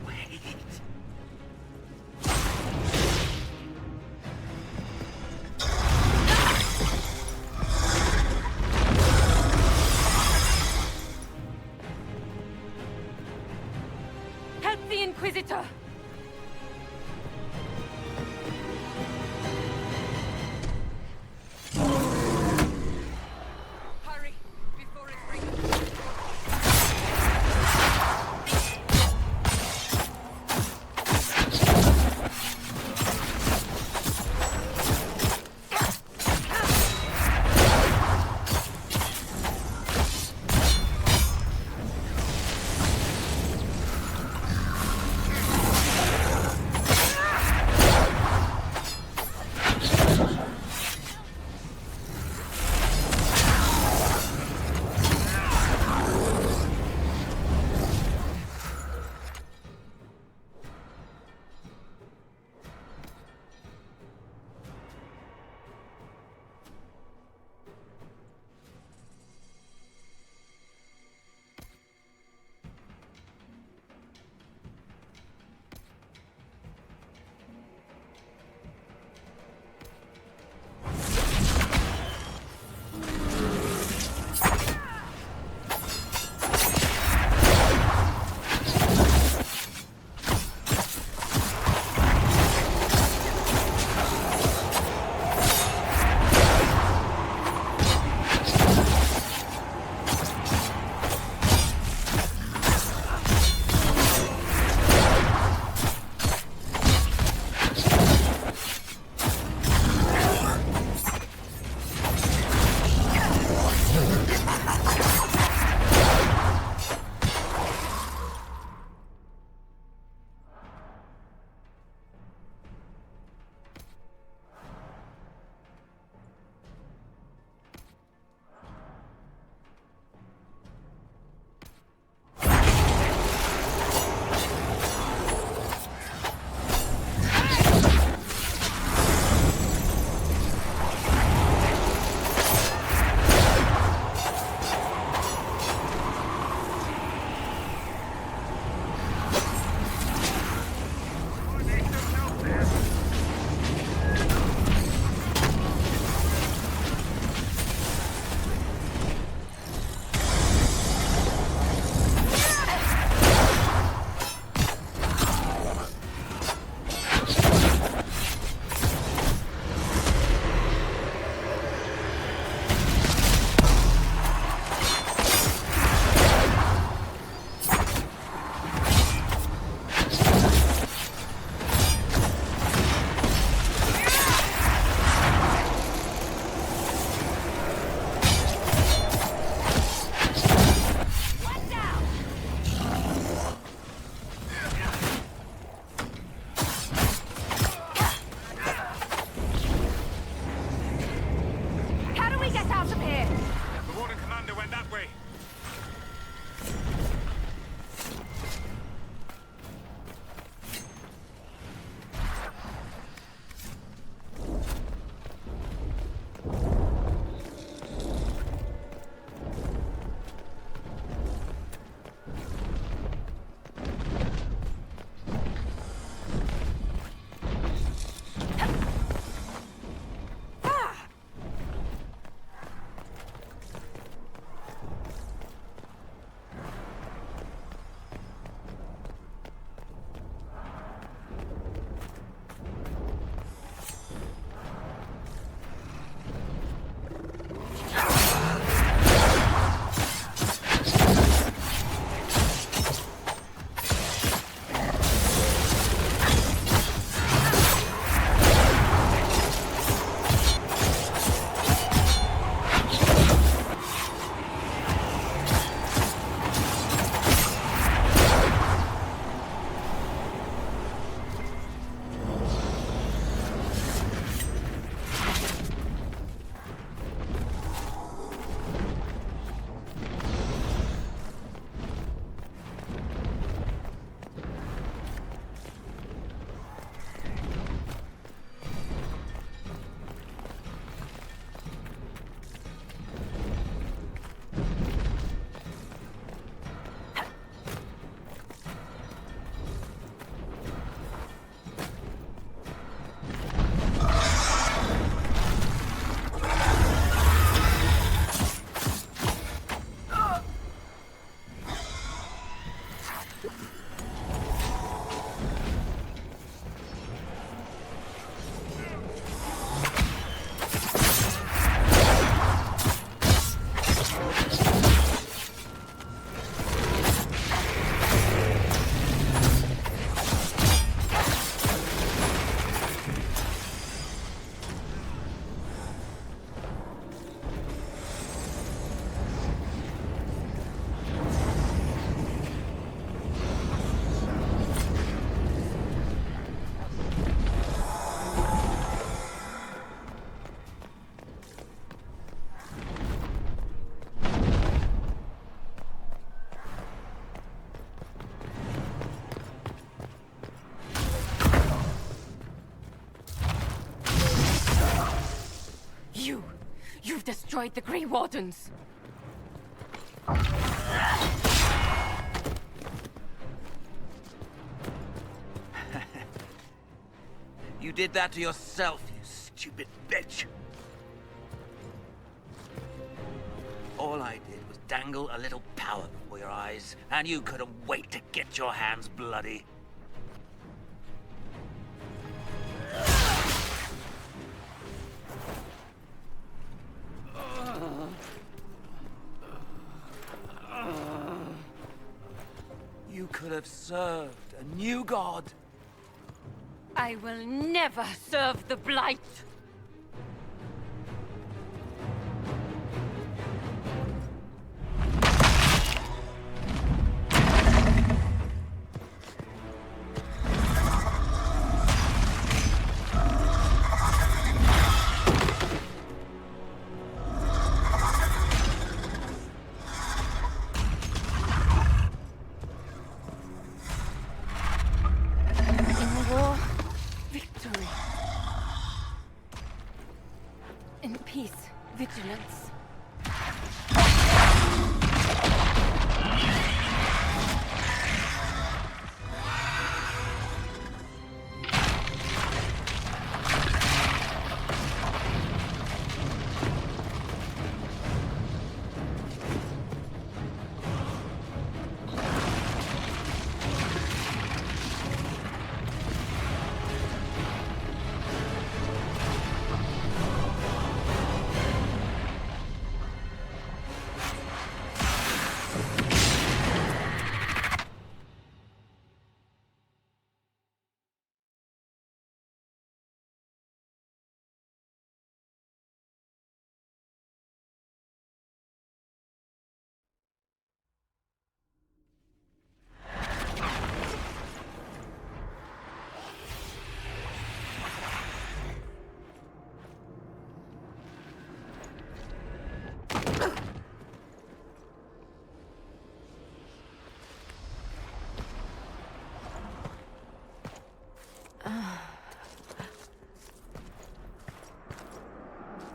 wait. the Inquisitor! Hurry, before it breaks. destroyed the Grey Wardens. You did that to yourself, you stupid bitch. All I did was dangle a little power before your eyes, and you couldn't wait to get your hands bloody. You could have served a new god. I will never serve the Blight! Vigilance.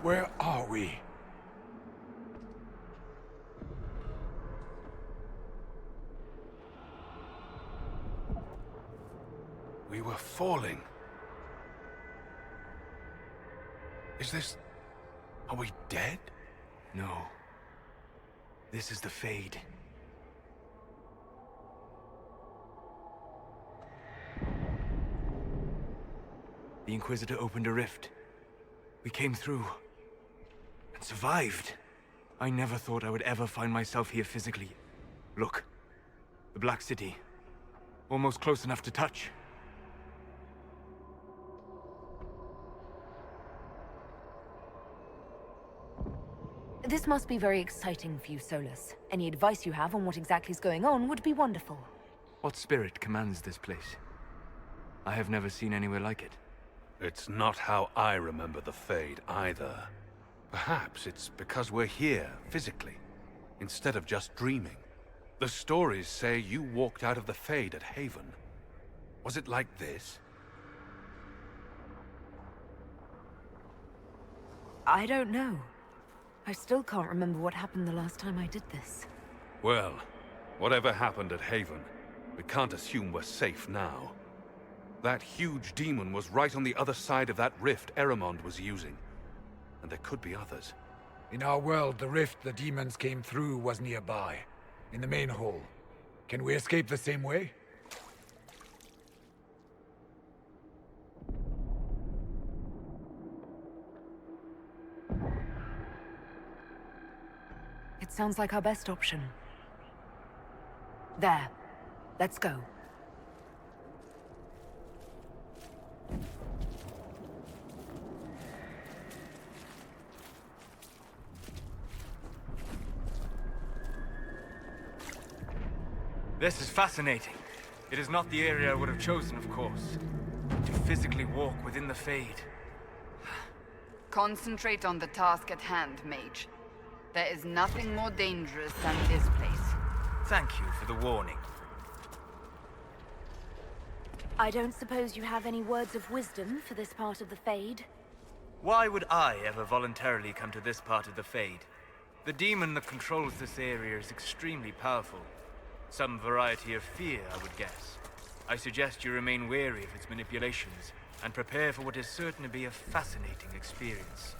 Where are we? We were falling. Is this... Are we dead? No. This is the Fade. The Inquisitor opened a rift. We came through. And survived. I never thought I would ever find myself here physically. Look. The Black City. Almost close enough to touch. This must be very exciting for you, Solus. Any advice you have on what exactly is going on would be wonderful. What spirit commands this place? I have never seen anywhere like it. It's not how I remember the Fade, either. Perhaps it's because we're here, physically, instead of just dreaming. The stories say you walked out of the Fade at Haven. Was it like this? I don't know. I still can't remember what happened the last time I did this. Well, whatever happened at Haven, we can't assume we're safe now. That huge demon was right on the other side of that rift Eramond was using. And there could be others. In our world, the rift the demons came through was nearby, in the main hall. Can we escape the same way? It sounds like our best option. There. Let's go. This is fascinating. It is not the area I would have chosen, of course. To physically walk within the Fade. Concentrate on the task at hand, mage. There is nothing more dangerous than this place. Thank you for the warning. I don't suppose you have any words of wisdom for this part of the Fade? Why would I ever voluntarily come to this part of the Fade? The demon that controls this area is extremely powerful. Some variety of fear, I would guess. I suggest you remain wary of its manipulations, and prepare for what is certain to be a fascinating experience.